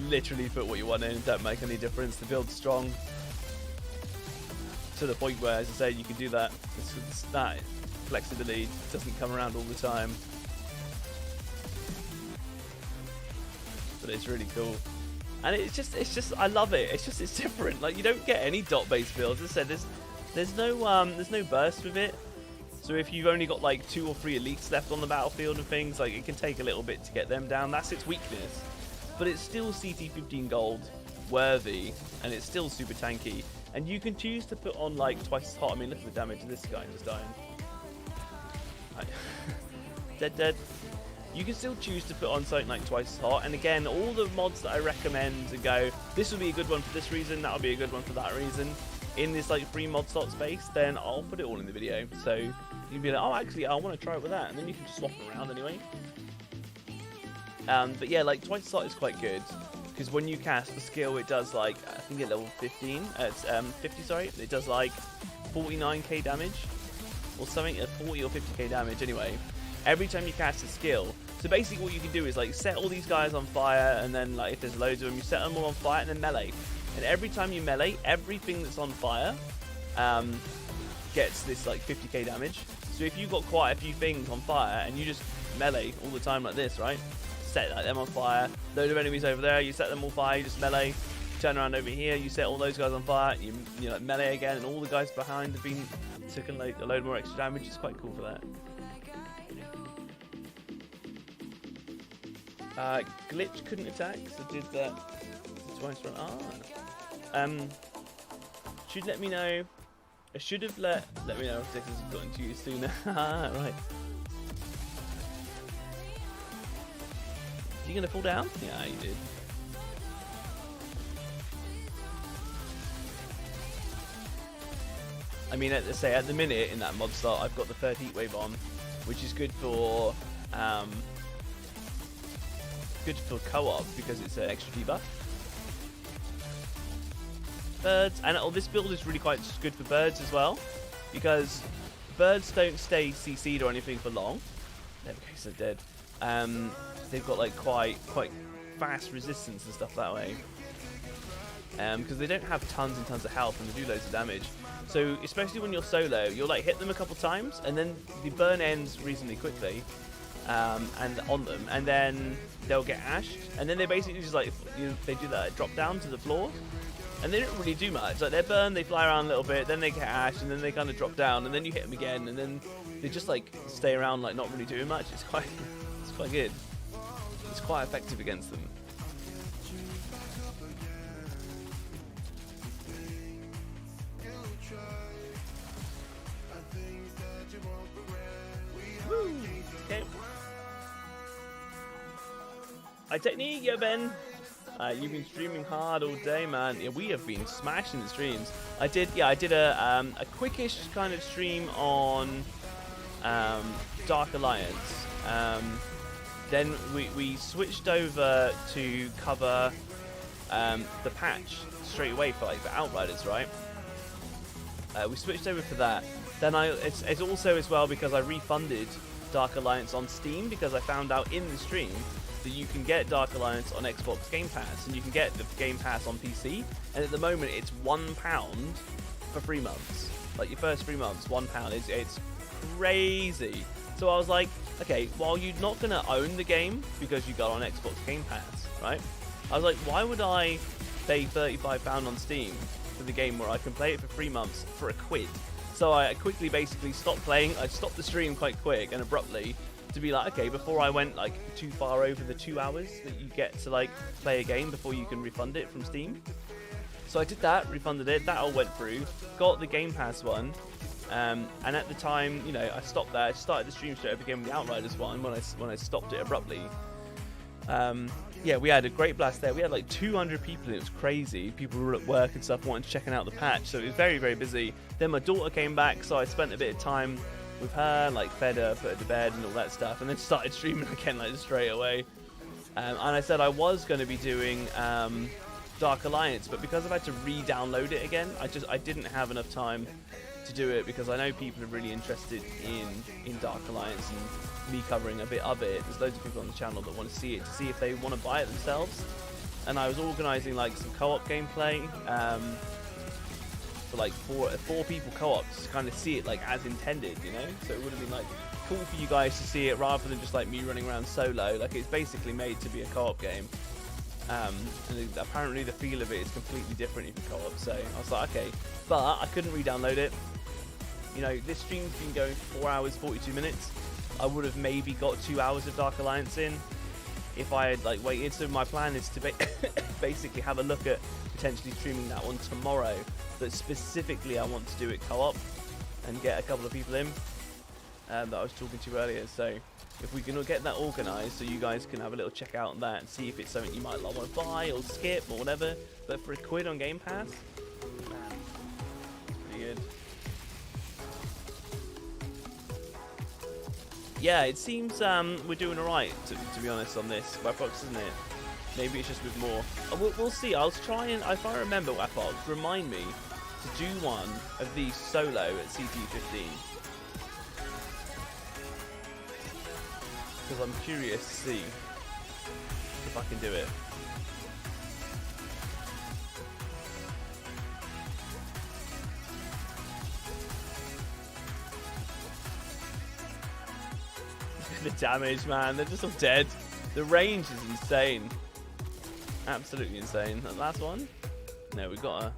Literally put what you want in, don't make any difference. The build's strong to the point where, as I say, you can do that. That flexibility doesn't come around all the time, but it's really cool. And it's just I love it. It's different. Like, you don't get any dot-based builds. As I said, there's no burst with it. So if you've only got like 2 or 3 elites left on the battlefield and things, like, it can take a little bit to get them down. That's its weakness. But it's still CT 15 gold worthy, and it's still super tanky. And you can choose to put on like twice as hot. I mean, look at the damage of this guy just dying. Dead. You can still choose to put on something like twice as hot. And again, all the mods that I recommend to go, this will be a good one for this reason, that'll be a good one for that reason, in this like free mod slot space, then I'll put it all in the video. So you can be like, oh, actually, I want to try it with that, and then you can just swap them around anyway. But yeah, like twice as hot is quite good, because when you cast the skill, it does like, I think at level 15, it's 50, sorry, it does like 49k damage or something, 40 or 50k damage anyway, every time you cast a skill. So basically what you can do is like set all these guys on fire, and then like if there's loads of them, you set them all on fire and then melee. And every time you melee, everything that's on fire gets this like 50k damage. So if you've got quite a few things on fire and you just melee all the time like this, right? Set like them on fire, load of enemies over there, you set them on fire, you just melee. Turn around over here, you set all those guys on fire, you like melee again, and all the guys behind have been taking like a load more extra damage. It's quite cool for that. Glitch couldn't attack, so did that twice run. Should let me know. I should have let me know if this has gotten to you sooner. Right. You gonna fall down? Yeah, you did. I mean, at the minute in that mob start, I've got the third heat wave on, which is good for co-op because it's an extra debuff. Birds, and this build is really quite good for birds as well, because birds don't stay CC'd or anything for long. There we go, so dead. They've got like quite fast resistance and stuff that way. Because they don't have tons and tons of health and they do loads of damage. So especially when you're solo, you'll like hit them a couple times and then the burn ends reasonably quickly, and on them, and then they'll get ashed, and then they basically just like they do that drop down to the floor, and they don't really do much. Like they burn, they fly around a little bit, then they get ashed, and then they kind of drop down, and then you hit them again, and then they just like stay around like not really doing much. It's quite good. It's quite effective against them. Woo. Okay. Hi Technique, yeah Ben. You've been streaming hard all day, man. Yeah, we have been smashing the streams. I did a quickish kind of stream on Dark Alliance. Then we switched over to cover the patch straight away for like the Outriders, right? We switched over for that. Then it's also as well because I refunded Dark Alliance on Steam because I found out in the stream that you can get Dark Alliance on Xbox Game Pass and you can get the Game Pass on PC. And at the moment it's £1 for 3 months. Like your first 3 months, £1. It's crazy. So I was like, okay, while you're not gonna own the game because you got on Xbox Game Pass, right? I was like, why would I pay £35 on Steam for the game where I can play it for 3 months for £1? So I quickly basically stopped playing. I stopped the stream quite quick and abruptly to be like, okay, before I went like too far over the 2 hours that you get to like play a game before you can refund it from Steam. So I did that, refunded it, that all went through, got the Game Pass one, and at the time, you know, I stopped there. I started the stream straight up again with the Outriders one when I stopped it abruptly. Yeah, we had a great blast there. We had like 200 people and it was crazy. People were at work and stuff wanting to check out the patch, so it was very, very busy. Then my daughter came back, so I spent a bit of time with her, like fed her, put her to bed and all that stuff, and then started streaming again like straight away. And I said I was going to be doing Dark Alliance, but because I've had to re-download it again, I didn't have enough time to do it, because I know people are really interested in Dark Alliance and me covering a bit of it. There's loads of people on the channel that want to see it, to see if they want to buy it themselves. And I was organising like some co-op gameplay for like four people co-op to kind of see it like as intended, you know. So it would have been like cool for you guys to see it rather than just like me running around solo. Like it's basically made to be a co-op game. And apparently the feel of it is completely different if you co-op. So I was like, okay, but I couldn't re-download it. You know, this stream's been going for 4 hours 42 minutes. I would have maybe got 2 hours of Dark Alliance in if I had like waited. So my plan is to basically have a look at potentially streaming that one tomorrow. But specifically, I want to do it co-op and get a couple of people in that I was talking to earlier. So if we can get that organised, so you guys can have a little check out on that and see if it's something you might want to buy or skip or whatever. But for £1 on Game Pass, man, it's pretty good. Yeah, it seems we're doing alright, to be honest, on this Weapbox, isn't it? Maybe it's just with more. We'll see. I'll try and, if I remember Weapbox, remind me to do one of these solo at CT15. Because I'm curious to see if I can do it. the damage, man. They're just all dead. The range is insane. Absolutely insane. That last one. No, we've got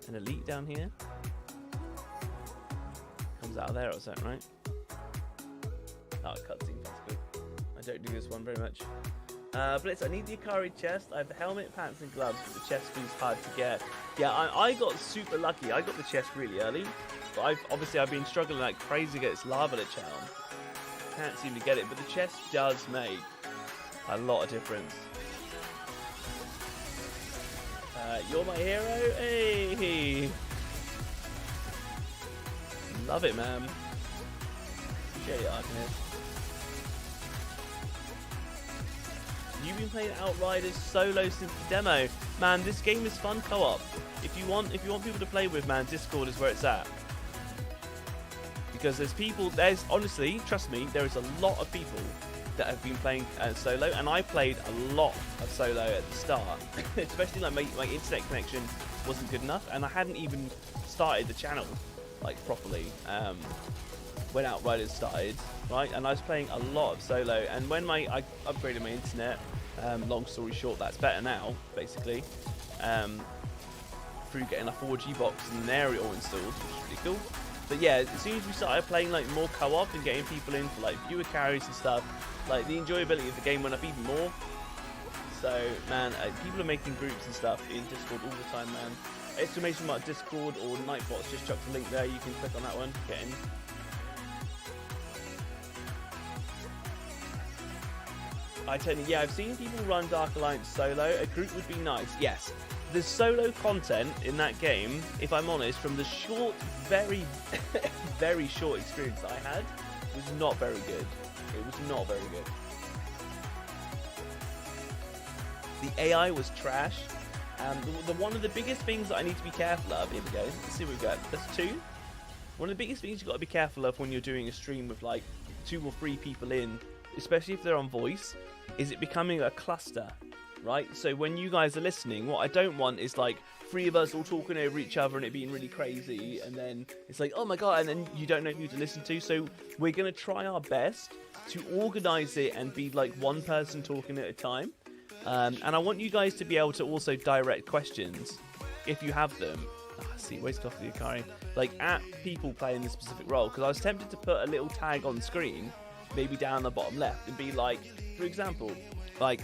an elite down here. Comes out of there or something, right? Oh, cutscene. That's good. I don't do this one very much. Blitz, I need the Akari chest. I have the helmet, pants, and gloves, but the chest feels hard to get. Yeah, I got super lucky. I got the chest really early, but I've been struggling like crazy to get this lava lich on. Can't seem to get it, but the chest does make a lot of difference. You're my hero, hey! Love it, man. Appreciate it, Arcanist. You've been playing Outriders solo since the demo. Man, this game is fun co-op. If you want people to play with, man, Discord is where it's at. Because there's honestly, trust me, there is a lot of people that have been playing solo, and I played a lot of solo at the start. Especially like my internet connection wasn't good enough, and I hadn't even started the channel like properly when Outriders started, right? And I was playing a lot of solo, and when I upgraded my internet, long story short, that's better now, basically, through getting a 4G box and an area all installed, which is really cool. But yeah, as soon as we started playing like more co-op and getting people in for like viewer carries and stuff, like the enjoyability of the game went up even more. So man, people are making groups and stuff in Discord all the time, man. Exclamation mark Discord or Nightbots, just chuck the link there, you can click on that one, get in. I tell you, yeah, I've seen people run Dark Alliance solo. A group would be nice, yes. The solo content in that game, if I'm honest, from the short, very, very short experience I had, was not very good. It was not very good. The AI was trash. One of the biggest things that I need to be careful of, here we go, let's see what we've got, that's 2. One of the biggest things you've got to be careful of when you're doing a stream with like 2 or 3 people in, especially if they're on voice, is it becoming a cluster, right? So when you guys are listening, what I don't want is like 3 of us all talking over each other and it being really crazy, and then it's like, oh my god, and then you don't know who to listen to. So we're going to try our best to organize it and be like one person talking at a time. And I want you guys to be able to also direct questions if you have them. See, waste off the Akari. Like at people playing this specific role, because I was tempted to put a little tag on screen, maybe down the bottom left, and be like, for example, like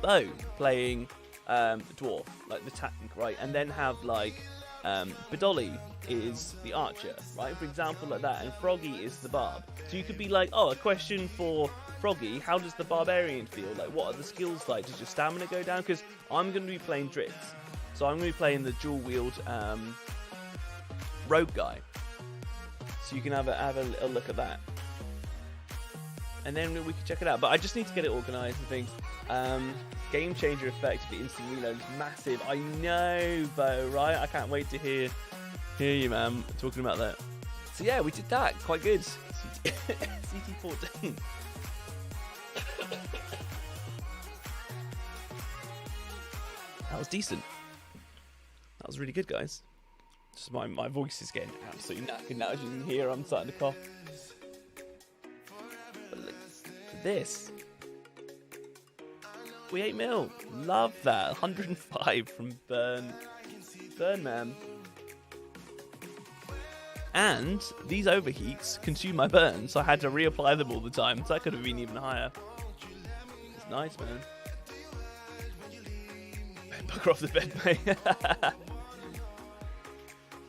Bo playing dwarf, like the tank, right? And then have like Bedolly is the archer, right? For example, like that, and Froggy is the barb. So you could be like, oh, a question for Froggy, how does the barbarian feel? Like, what are the skills like? Does your stamina go down? Because I'm going to be playing Dritz, so I'm going to be playing the dual wield rogue guy. So you can have a little look at that, and then we can check it out. But I just need to get it organised and things. Game changer effect of the instant reload is massive. I know, Bo, right? I can't wait to hear you, man, talking about that. So yeah, we did that. Quite good. CT14. That was decent. That was really good, guys. Just my voice is getting absolutely knackered now. As you can hear, I'm starting to cough. But look at this. 48 mil. Love that. 105 from Burn Man. And these overheats consume my burn, so I had to reapply them all the time. So that could have been even higher. It's nice, man. Bucker off the bed, mate.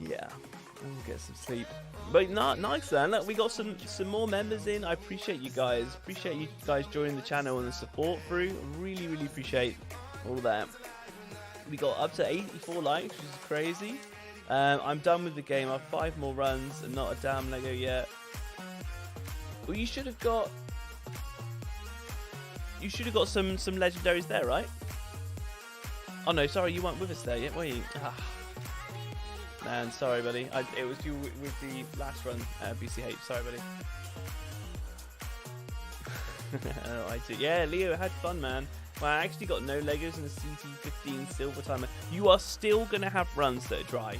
Yeah, I'll get some sleep. But nice, man. Look, we got some more members in. I appreciate you guys. Appreciate you guys joining the channel and the support through. Really, really appreciate all that. We got up to 84 likes, which is crazy. I'm done with the game. I have 5 more runs and not a damn Lego yet. Well, you should have got some legendaries there, right? Oh no, sorry, you weren't with us there yet, were you? Man, sorry, buddy. It was you with the last run at BCH. Sorry, buddy. Oh, I do. Yeah, Leo had fun, man. Well, I actually got no Legos in the CT15 silver timer. You are still gonna have runs that are dry.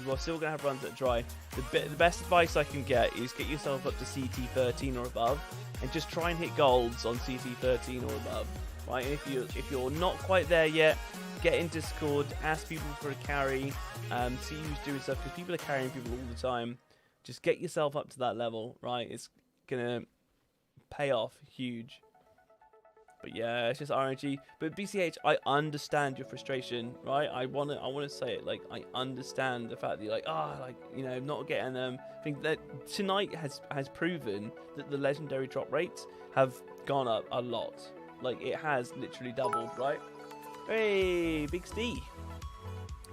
You are still gonna have runs that are dry. the best advice I can get is get yourself up to CT 13 or above, and just try and hit golds on CT 13 or above. Right? And if you're not quite there yet, get in Discord, ask people for a carry, see who's doing stuff, because people are carrying people all the time. Just get yourself up to that level, right? It's gonna pay off huge. But yeah, it's just RNG. But BCH, I understand your frustration, right? I wanna say it, like, I understand the fact that you're like, not getting them. I think that tonight has proven that the legendary drop rates have gone up a lot. Like, it has literally doubled, right? Hey, Big Steve.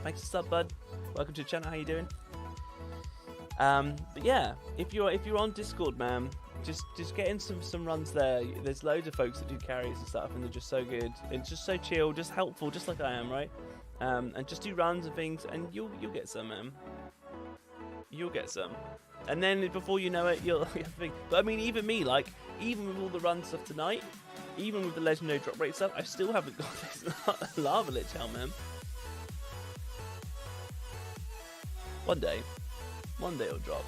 Thanks for the sub, bud. Welcome to the channel. How you doing? But yeah, if you're on Discord, man, just get in some runs there. There's loads of folks that do carries and stuff, and they're just so good and just so chill, just helpful, just like I am, right? And just do runs and things, and you'll get some, man. You'll get some, and then before you know it, you'll think. But I mean, even me, like, even with all the run stuff tonight, even with the legendary drop rate stuff, I still haven't got this lava lich helm, man. One day it'll drop.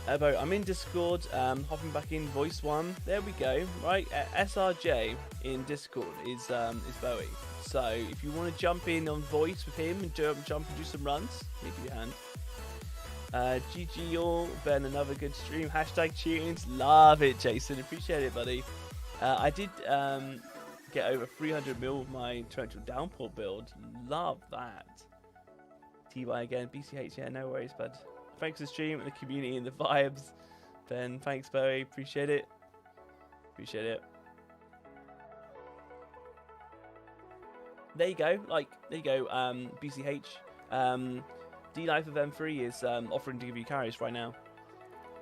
Evo, I'm in Discord, hopping back in voice 1. There we go. Right, SRJ in Discord is Bowie. So if you want to jump in on voice with him and jump and do some runs, give you a hand. GG all, Ben, another good stream. Hashtag tunes, love it, Jason. Appreciate it, buddy. I did get over 300 mil with my torrential downpour build. Love that. TY again, BCH, yeah, no worries, bud. Thanks for the stream and the community and the vibes. Ben, thanks, Bowie. Appreciate it. Appreciate it. There you go. BCH. D-Life of M3 is offering to give you carries right now.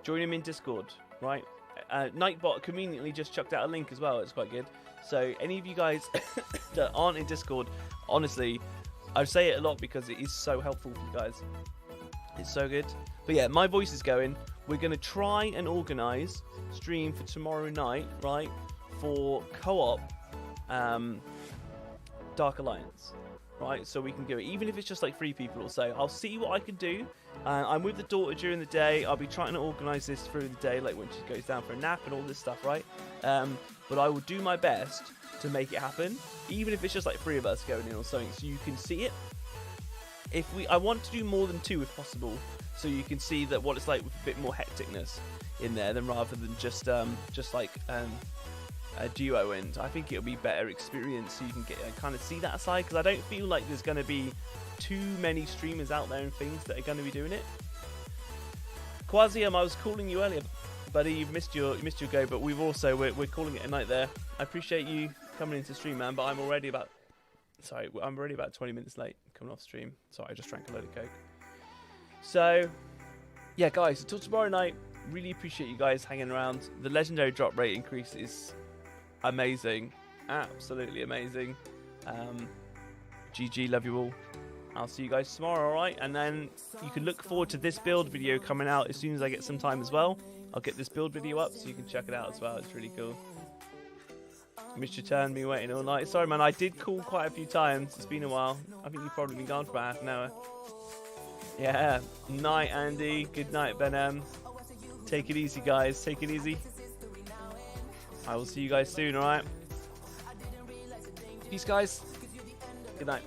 Join him in Discord, right? Nightbot conveniently just chucked out a link as well. It's quite good. So any of you guys that aren't in Discord, honestly, I say it a lot because it is so helpful for you guys. It's so good. But yeah, my voice is going. We're going to try and organise stream for tomorrow night, right? For co-op Dark Alliance, right? So we can do it, even if it's just like 3 people or so. I'll see what I can do. I'm with the daughter during the day. I'll be trying to organise this through the day, like when she goes down for a nap and all this stuff, right? But I will do my best to make it happen, even if it's just like 3 of us going in or something, so you can see it. I want to do more than 2 if possible, so you can see that what it's like with a bit more hecticness in there, than rather than just like a duo. And I think it'll be better experience, so you can get kind of see that side, because I don't feel like there's going to be too many streamers out there and things that are going to be doing it. Quasium, I was calling you earlier, buddy. You missed your go, but we're calling it a night there. I appreciate you coming into stream, man, but I'm already about 20 minutes late coming off stream. Sorry, I just drank a load of Coke. So, yeah, guys, until tomorrow night, really appreciate you guys hanging around. The legendary drop rate increase is amazing. Absolutely amazing. GG, love you all. I'll see you guys tomorrow, alright? And then you can look forward to this build video coming out as soon as I get some time as well. I'll get this build video up so you can check it out as well. It's really cool. Missed your turn, me waiting all night. Sorry, man, I did call quite a few times. It's been a while. I think you've probably been gone for about half an hour. Yeah. Night, Andy. Good night, Ben M. Take it easy, guys. Take it easy. I will see you guys soon, alright? Peace, guys. Good night.